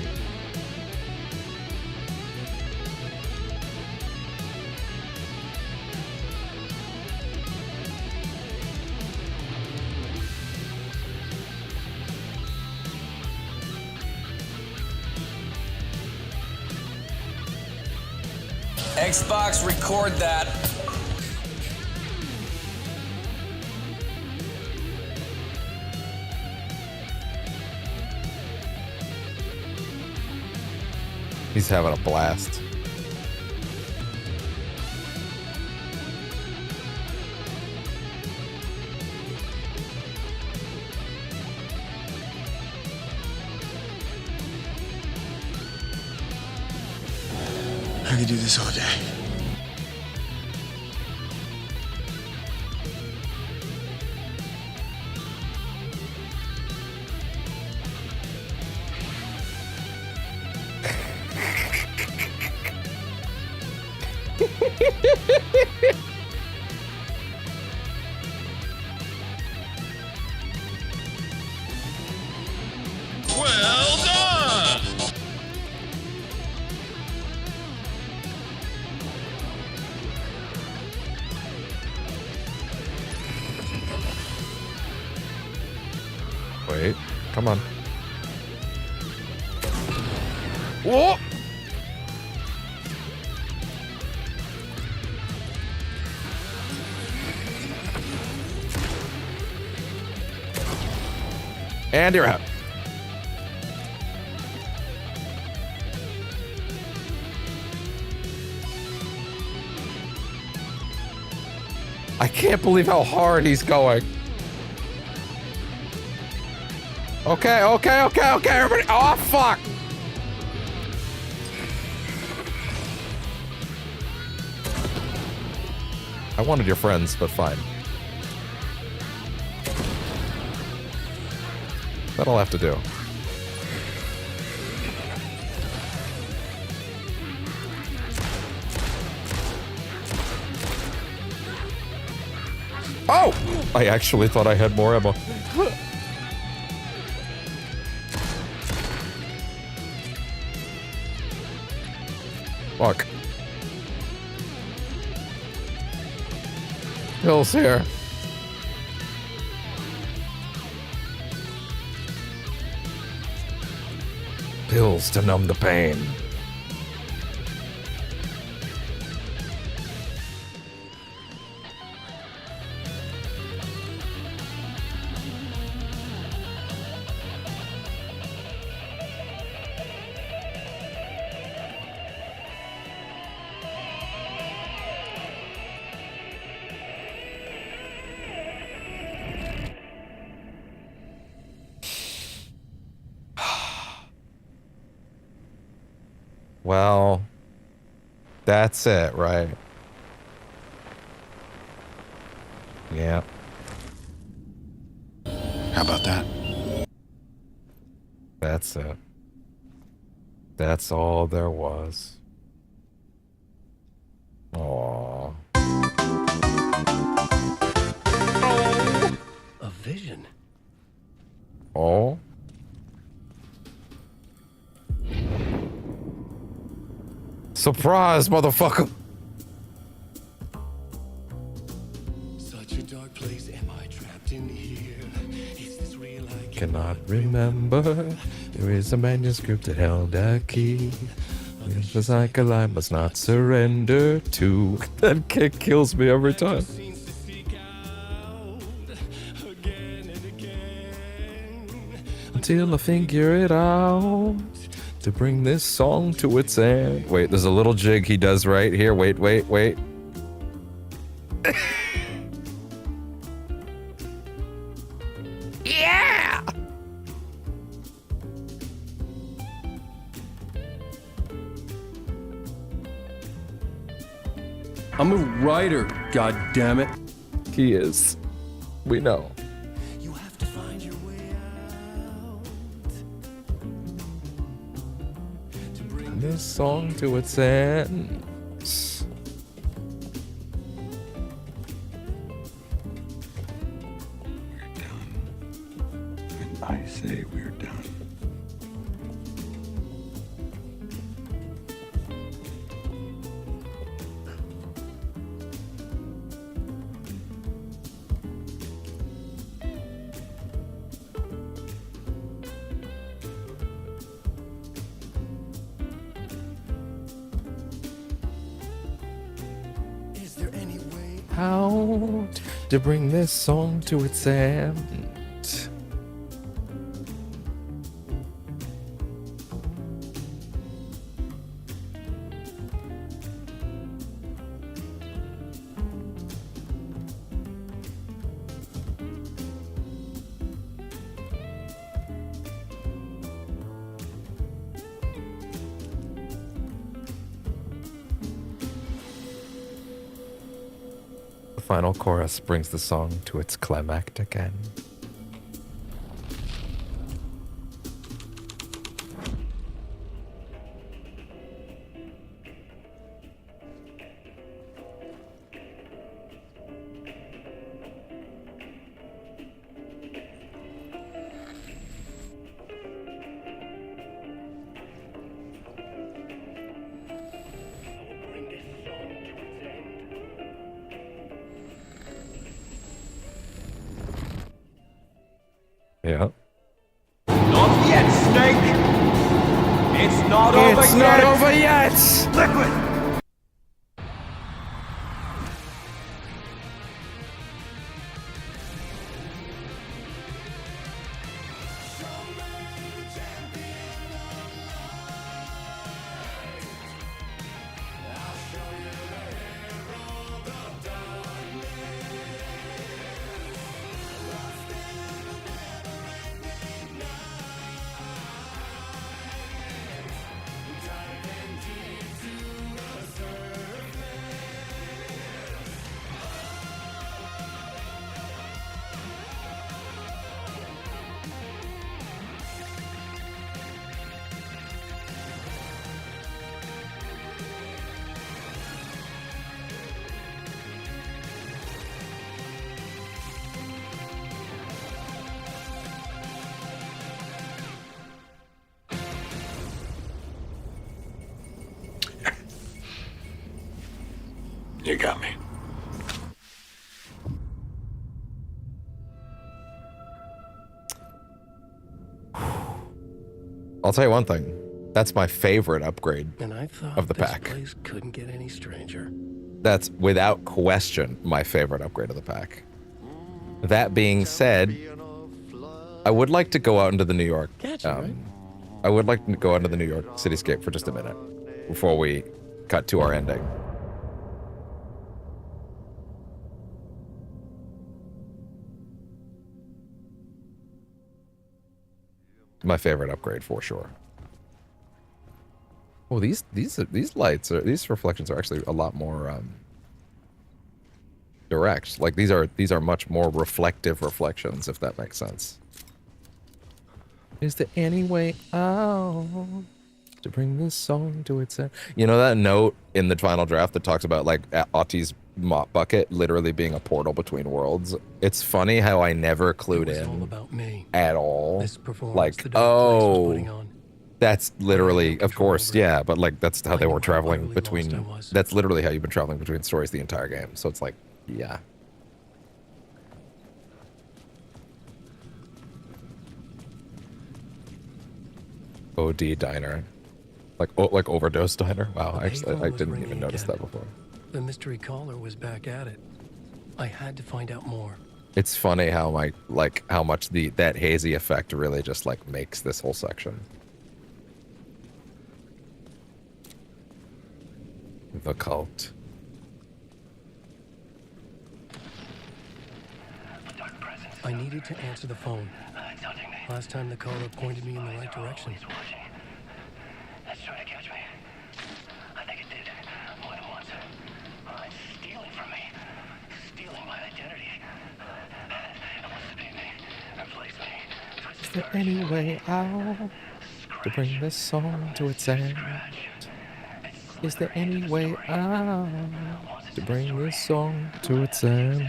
Xbox, record that. He's having a blast. I could do this all day. Well done! Wait, come on. Whoa! And you're out. I can't believe how hard he's going. Okay, everybody. Oh, fuck. I wanted your friends, but fine. That'll have to do. Oh! I actually thought I had more ammo. Fuck. Hill's here. Pills to numb the pain. Well, that's it, right? Yeah. How about that? That's it. That's all there was. Aww. A vision. Oh? Surprise, motherfucker! Such a dark place, am I trapped in here? Is this real? I Cannot remember. There is a manuscript that held a key. The cycle I must not surrender to. That kick kills me every time. Until I figure it out. To bring this song to its end. Wait, there's a little jig he does right here. Wait. Yeah! I'm a writer, god damn it. He is. We know. This song to its end. We're done. And I say we're done. How to bring this song to its end. The final chorus brings the song to its climactic end. Yeah. Not yet, Snake! It's not over yet! It's not over yet! Liquid! You got me. I'll tell you one thing. That's my favorite upgrade And I thought of the this pack. place couldn't get any stranger. That's without question my favorite upgrade of the pack. That being said, I would like to go out into the New York. I would like to go out into the New York cityscape for just a minute before we cut to our ending. My favorite upgrade for sure. Oh, these lights are, these reflections are actually a lot more direct. Like these are much more reflective reflections, if that makes sense. Is there any way out to bring this song to its end? You know that note in the final draft that talks about like Auttie's mop bucket literally being a portal between worlds? It's funny how I never clued in at all. Like, oh, that's literally, of course, yeah, but like that's how they were traveling between, that's literally how you've been traveling between stories the entire game. So it's like, yeah. OD diner. Like overdose diner? Wow, actually, I didn't even notice that before. The mystery caller was back at it. I had to find out more. It's funny how how much that hazy effect really just like makes this whole section. The cult. I needed to answer the phone. Last time the caller pointed me in the right direction. That's trying to catch me. I think it did. More than once. It's stealing from me. Stealing my identity. It wants to be me. Replace me. Is there any way out to bring this song to its end? Is there any way out to bring this song to its end?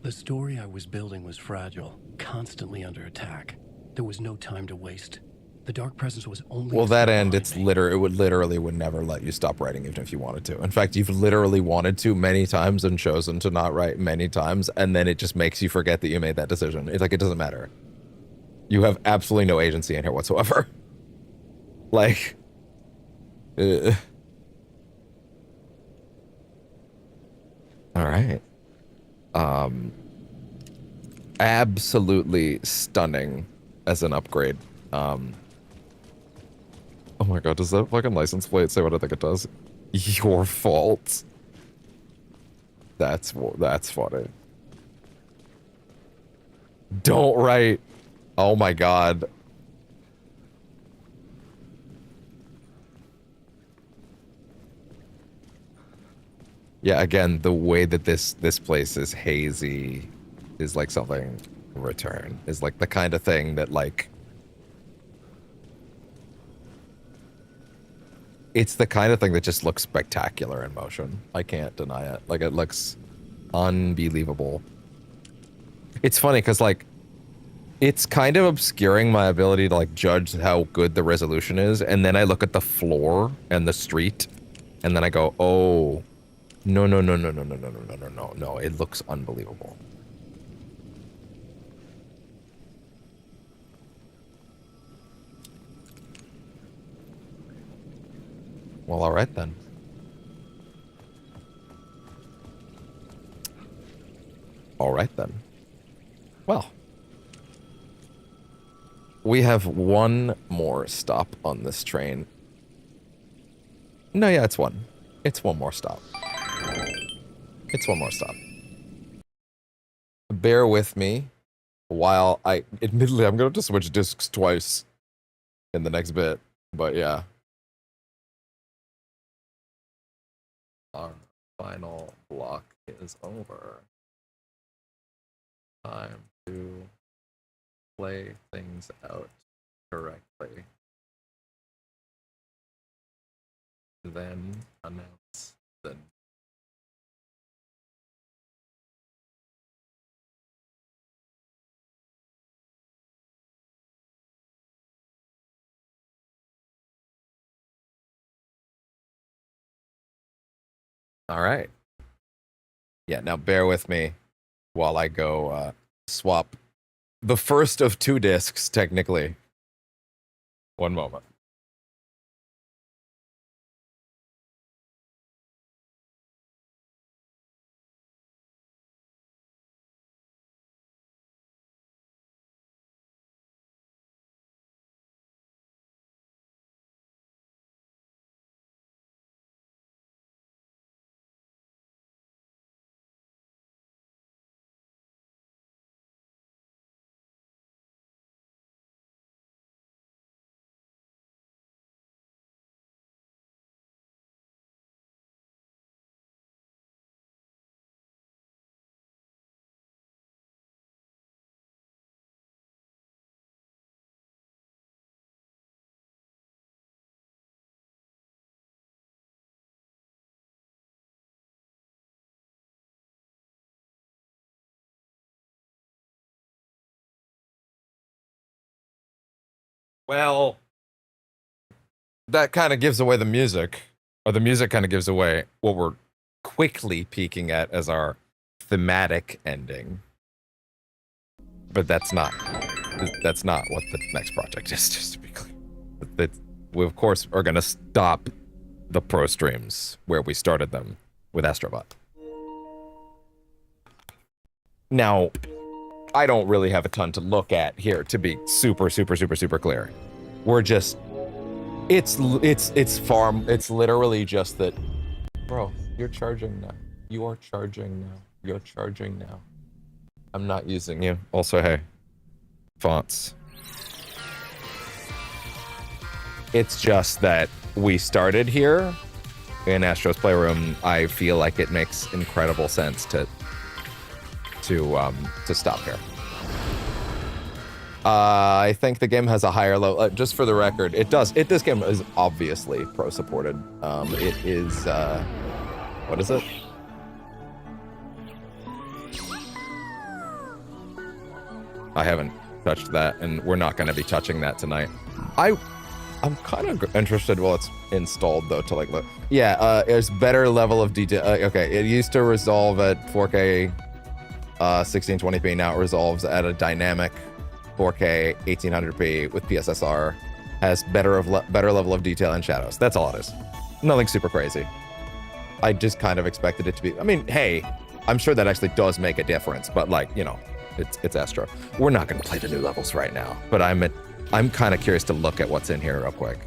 The story I was building was fragile, constantly under attack. There was no time to waste. The dark presence was only. Well, that end, it would never let you stop writing even if you wanted to. In fact, you've literally wanted to many times and chosen to not write many times, and then it just makes you forget that you made that decision. It's like, it doesn't matter. You have absolutely no agency in here whatsoever. Like, all right. Absolutely stunning as an upgrade. Oh my god, does that fucking license plate say what I think it does? Your fault. That's funny. Don't write. Oh my god. Yeah, again, the way that this place is hazy is like something Return. Is like the kind of thing that like it's the kind of thing that just looks spectacular in motion. I can't deny it. Like, it looks unbelievable. It's funny because like it's kind of obscuring my ability to like judge how good the resolution is, and then I look at the floor and the street and then I go, oh, no, it looks unbelievable. Well, all right then. All right then. Well, we have one more stop on this train. No, yeah, it's one. It's one more stop. It's one more stop. Bear with me while admittedly, I'm going to switch discs twice in the next bit, but yeah. Our final block is over. Time to play things out correctly. Then announce the All right. Yeah, now bear with me while I go swap the first of 2 discs, technically. One moment. Well, that kind of gives away the music, or the music kind of gives away what we're quickly peeking at as our thematic ending. But that's not what the next project is, just to be clear. We, of course, are going to stop the pro streams where we started them with Astrobot. Now, I don't really have a ton to look at here, to be super clear. We're just, it's literally just that, bro, you're charging now. You are charging now. You're charging now. I'm not using you. Also, hey, fonts. It's just that we started here in Astro's Playroom. I feel like it makes incredible sense to stop here. I think the game has a higher level. Just for the record, it does. This game is obviously pro supported. It is. What is it? I haven't touched that, and we're not going to be touching that tonight. I'm kind of interested while it's installed though to like look. Yeah, there's better level of detail. Okay, it used to resolve at 4K 1620p. Now it resolves at a dynamic 4K 1800p with PSSR. Has better level of detail and shadows. That's all it is. Nothing super crazy. I just kind of expected it to be. I mean, hey, I'm sure that actually does make a difference, but like, you know, it's Astro. We're not going to play the new levels right now, but I'm kind of curious to look at what's in here real quick.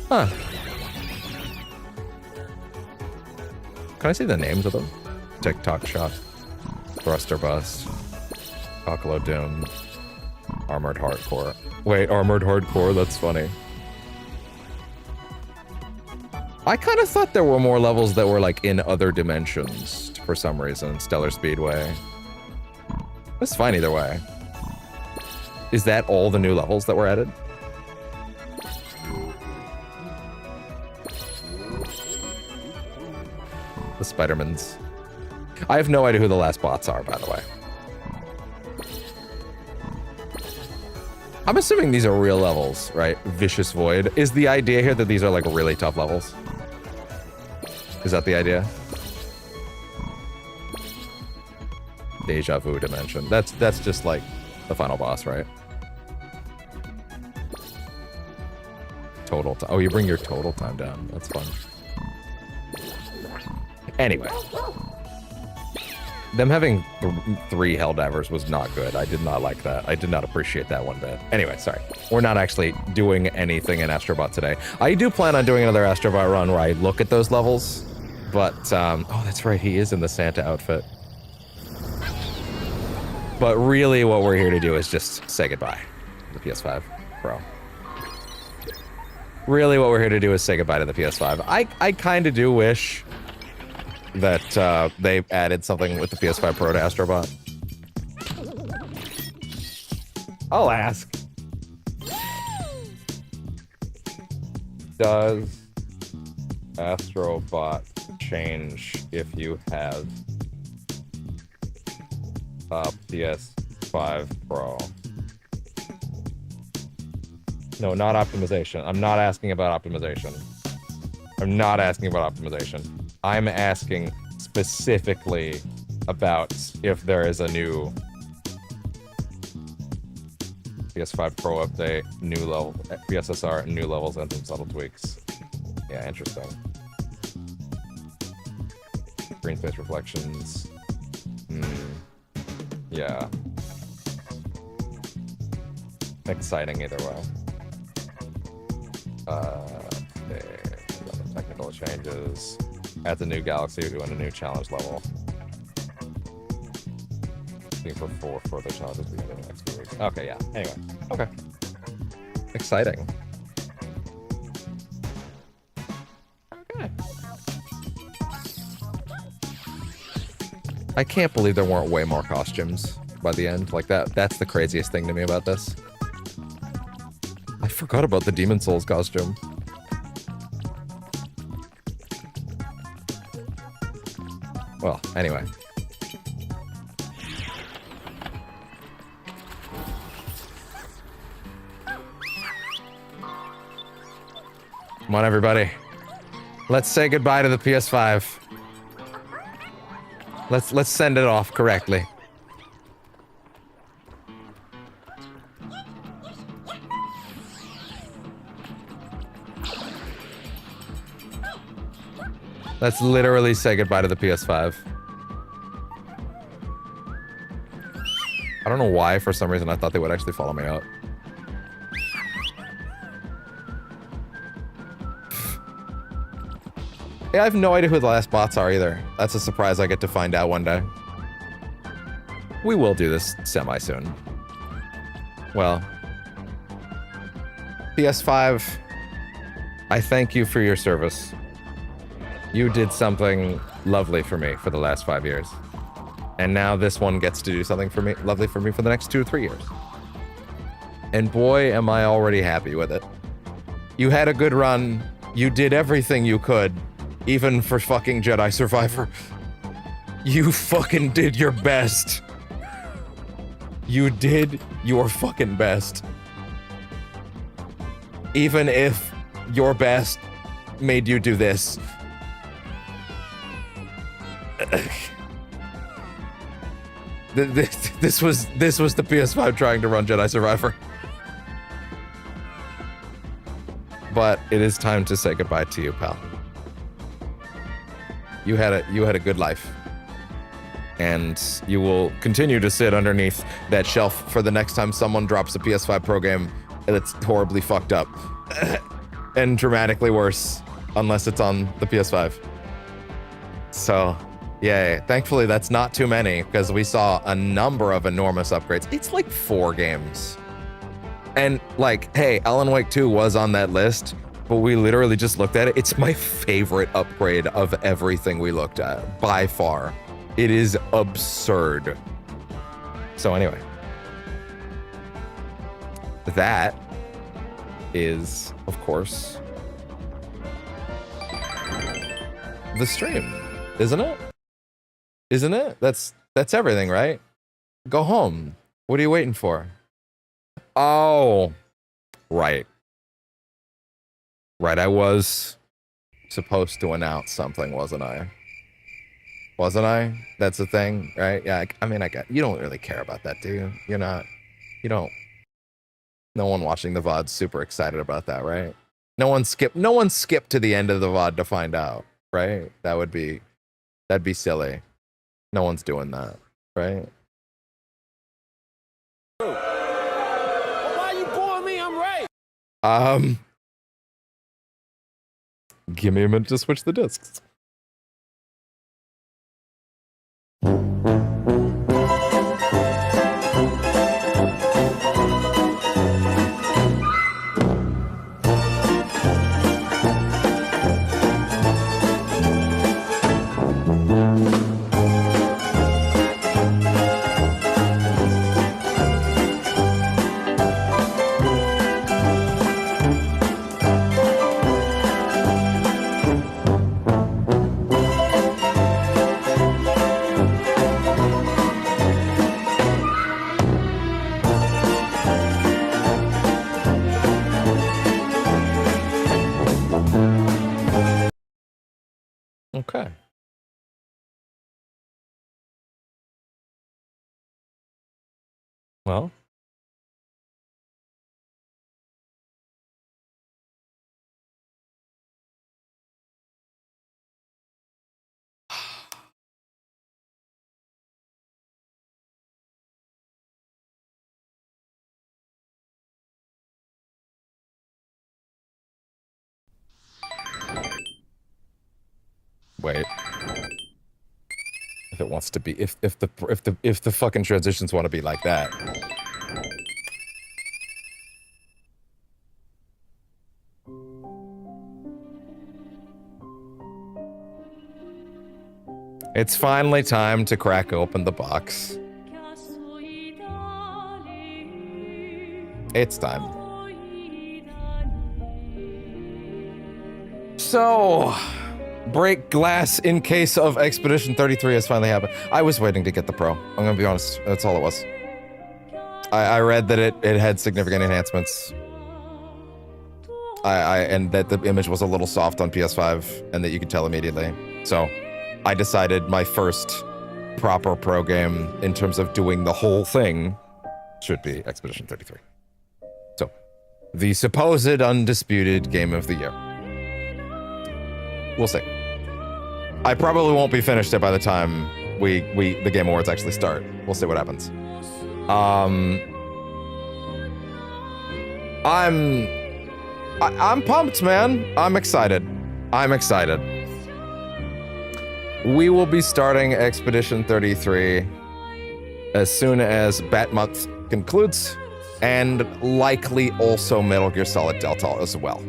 Huh. Can I see the names of them? TikTok Shot, Thruster Bust, Cockalo Doom, Armored Hardcore. Wait, Armored Hardcore? That's funny. I kind of thought there were more levels that were like in other dimensions for some reason. Stellar Speedway. That's fine either way. Is that all the new levels that were added? The Spider-Mans. I have no idea who the last bots are, by the way. I'm assuming these are real levels, right? Vicious Void. Is the idea here that these are like really tough levels? Is that the idea? Deja Vu Dimension. That's just like the final boss, right? Total time. Oh, you bring your total time down. That's fun. Anyway. Them having 3 Helldivers was not good. I did not like that. I did not appreciate that one bit. Anyway, sorry. We're not actually doing anything in Astrobot today. I do plan on doing another Astrobot run where I look at those levels. But, oh, that's right. He is in the Santa outfit. But really what we're here to do is just say goodbye to the PS5 Pro. Really what we're here to do is say goodbye to the PS5. I kind of do wish that they added something with the PS5 Pro to Astrobot. I'll ask. Does Astrobot change if you have a PS5 Pro? No, not optimization. I'm not asking about optimization. I'm not asking about optimization. I'm asking specifically about if there is a new PS5 Pro update, new level, PSSR, new levels, and some subtle tweaks. Yeah, interesting. Green space reflections. Yeah. Exciting either way. Okay. Technical changes. Adds a new galaxy doing a new challenge level. Looking for 4 further challenges beginning in the next few weeks. Okay, yeah. Anyway. Okay. Exciting. Okay. I can't believe there weren't way more costumes by the end. Like that's the craziest thing to me about this. I forgot about the Demon Souls costume. Well, anyway. Come on, everybody. Let's say goodbye to the PS5. Let's send it off correctly. Let's literally say goodbye to the PS5. I don't know why, for some reason, I thought they would actually follow me out. Yeah, I have no idea who the last bots are either. That's a surprise I get to find out one day. We will do this semi-soon. Well, PS5, I thank you for your service. You did something lovely for me for the last 5 years. And now this one gets to do something for me, lovely for me for the next 2 or 3 years. And boy, am I already happy with it. You had a good run. You did everything you could. Even for fucking Jedi Survivor. You fucking did your best. You did your fucking best. Even if your best made you do this. This was the PS5 trying to run Jedi Survivor. But it is time to say goodbye to you, pal. You had a good life. And you will continue to sit underneath that shelf for the next time someone drops a PS5 Pro game that's horribly fucked up. And dramatically worse, unless it's on the PS5. So, yay. Thankfully, that's not too many, because we saw a number of enormous upgrades. It's like 4 games. And, like, hey, Alan Wake 2 was on that list, but we literally just looked at it. It's my favorite upgrade of everything we looked at, by far. It is absurd. So anyway. That is, of course, the stream, isn't it? Isn't it? That's everything, right? Go home. What are you waiting for? Oh, right. Right, I was supposed to announce something, wasn't I? Wasn't I? That's the thing, right? Yeah, I mean, you don't really care about that, do you? You don't. No one watching the VOD's super excited about that, right? No one skipped to the end of the VOD to find out, right? That'd be silly. No one's doing that, right? Why you boring me? I'm right. Give me a minute to switch the discs. Wait. If it wants to be, if the fucking transitions want to be like that. It's finally time to crack open the box. It's time. So, break glass in case of Expedition 33 has finally happened. I was waiting to get the Pro. I'm gonna be honest. That's all it was. I read that it had significant enhancements. And that the image was a little soft on PS5 and that you could tell immediately. So, I decided my first proper Pro game in terms of doing the whole thing should be Expedition 33. So, the supposed undisputed game of the year. We'll see. I probably won't be finished it by the time the Game Awards actually start. We'll see what happens. I'm pumped, man. I'm excited. We will be starting Expedition 33 as soon as Bat Month concludes, and likely also Metal Gear Solid Delta as well.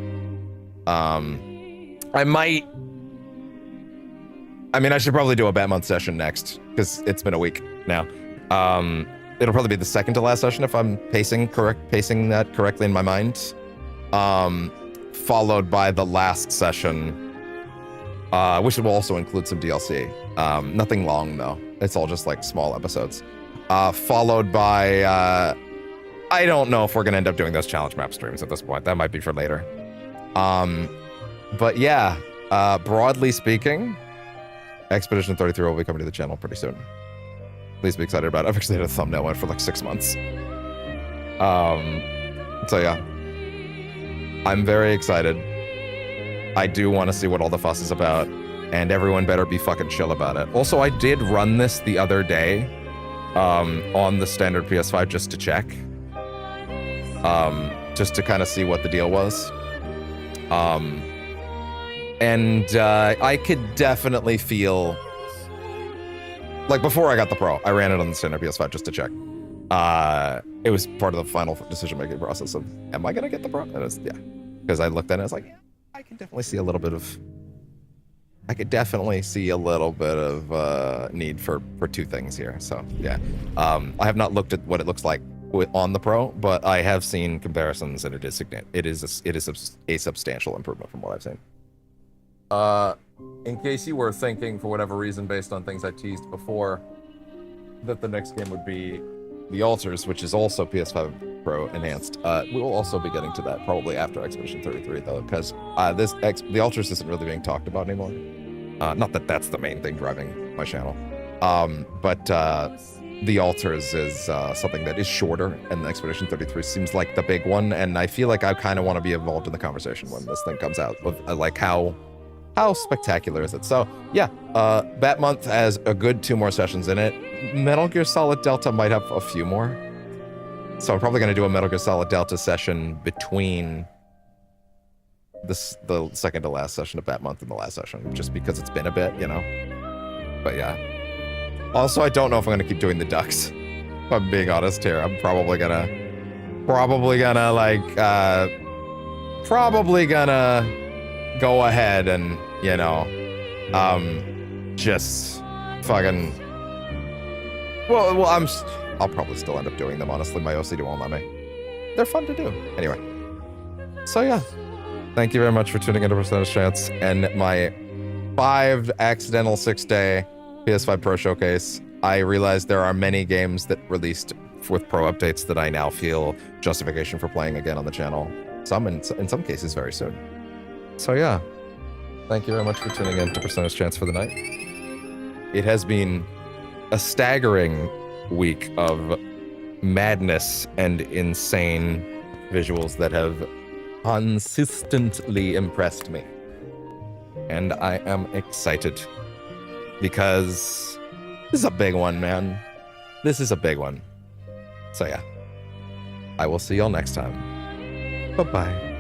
I should probably do a Bat Month session next, because it's been a week now. It'll probably be the second to last session if I'm pacing that correctly in my mind. Followed by the last session, which will also include some DLC. Nothing long though. It's all just like small episodes. Followed by, I don't know if we're gonna end up doing those challenge map streams at this point. That might be for later. But yeah, broadly speaking, Expedition 33 will be coming to the channel pretty soon. Please be excited about it. I've actually had a thumbnail on it for like 6 months. So yeah, I'm very excited. I do want to see what all the fuss is about, and everyone better be fucking chill about it. Also, I did run this the other day on the standard PS5 just to check. Just to kind of see what the deal was. And I could definitely feel, like before I got the Pro, I ran it on the standard PS5 just to check. It was part of the final decision-making process of, am I gonna get the Pro? And it's, yeah, because I looked at it and I was like, yeah, I can definitely see a little bit of need for two things here. So yeah, I have not looked at what it looks like on the Pro, but I have seen comparisons, and it is a substantial improvement from what I've seen. In case you were thinking, for whatever reason, based on things I teased before, that the next game would be The Altars, which is also PS5 Pro enhanced, we will also be getting to that probably after Expedition 33, though, because The Altars isn't really being talked about anymore. Not that that's the main thing driving my channel, but The Altars is something that is shorter, and Expedition 33 seems like the big one, and I feel like I kind of want to be involved in the conversation when this thing comes out, with like how spectacular is it? So yeah, Bat Month has a good 2 more sessions in it. Metal Gear Solid Delta might have a few more. So I'm probably going to do a Metal Gear Solid Delta session between the second to last session of Bat Month and the last session, just because it's been a bit, you know? But yeah. Also, I don't know if I'm going to keep doing the ducks. If I'm being honest here, I'm probably gonna go ahead and, you know, just fucking, well, I'll probably still end up doing them, honestly. My OCD won't let me. They're fun to do. Anyway. So yeah. Thank you very much for tuning into Percentage Chance and my 5 accidental 6-day PS5 Pro showcase. I realized there are many games that released with Pro updates that I now feel justification for playing again on the channel. Some, in some cases, very soon. So yeah, thank you very much for tuning in to Percentage Chance for the night. It has been a staggering week of madness and insane visuals that have consistently impressed me. And I am excited because this is a big one, man. This is a big one. So yeah, I will see y'all next time. Bye-bye.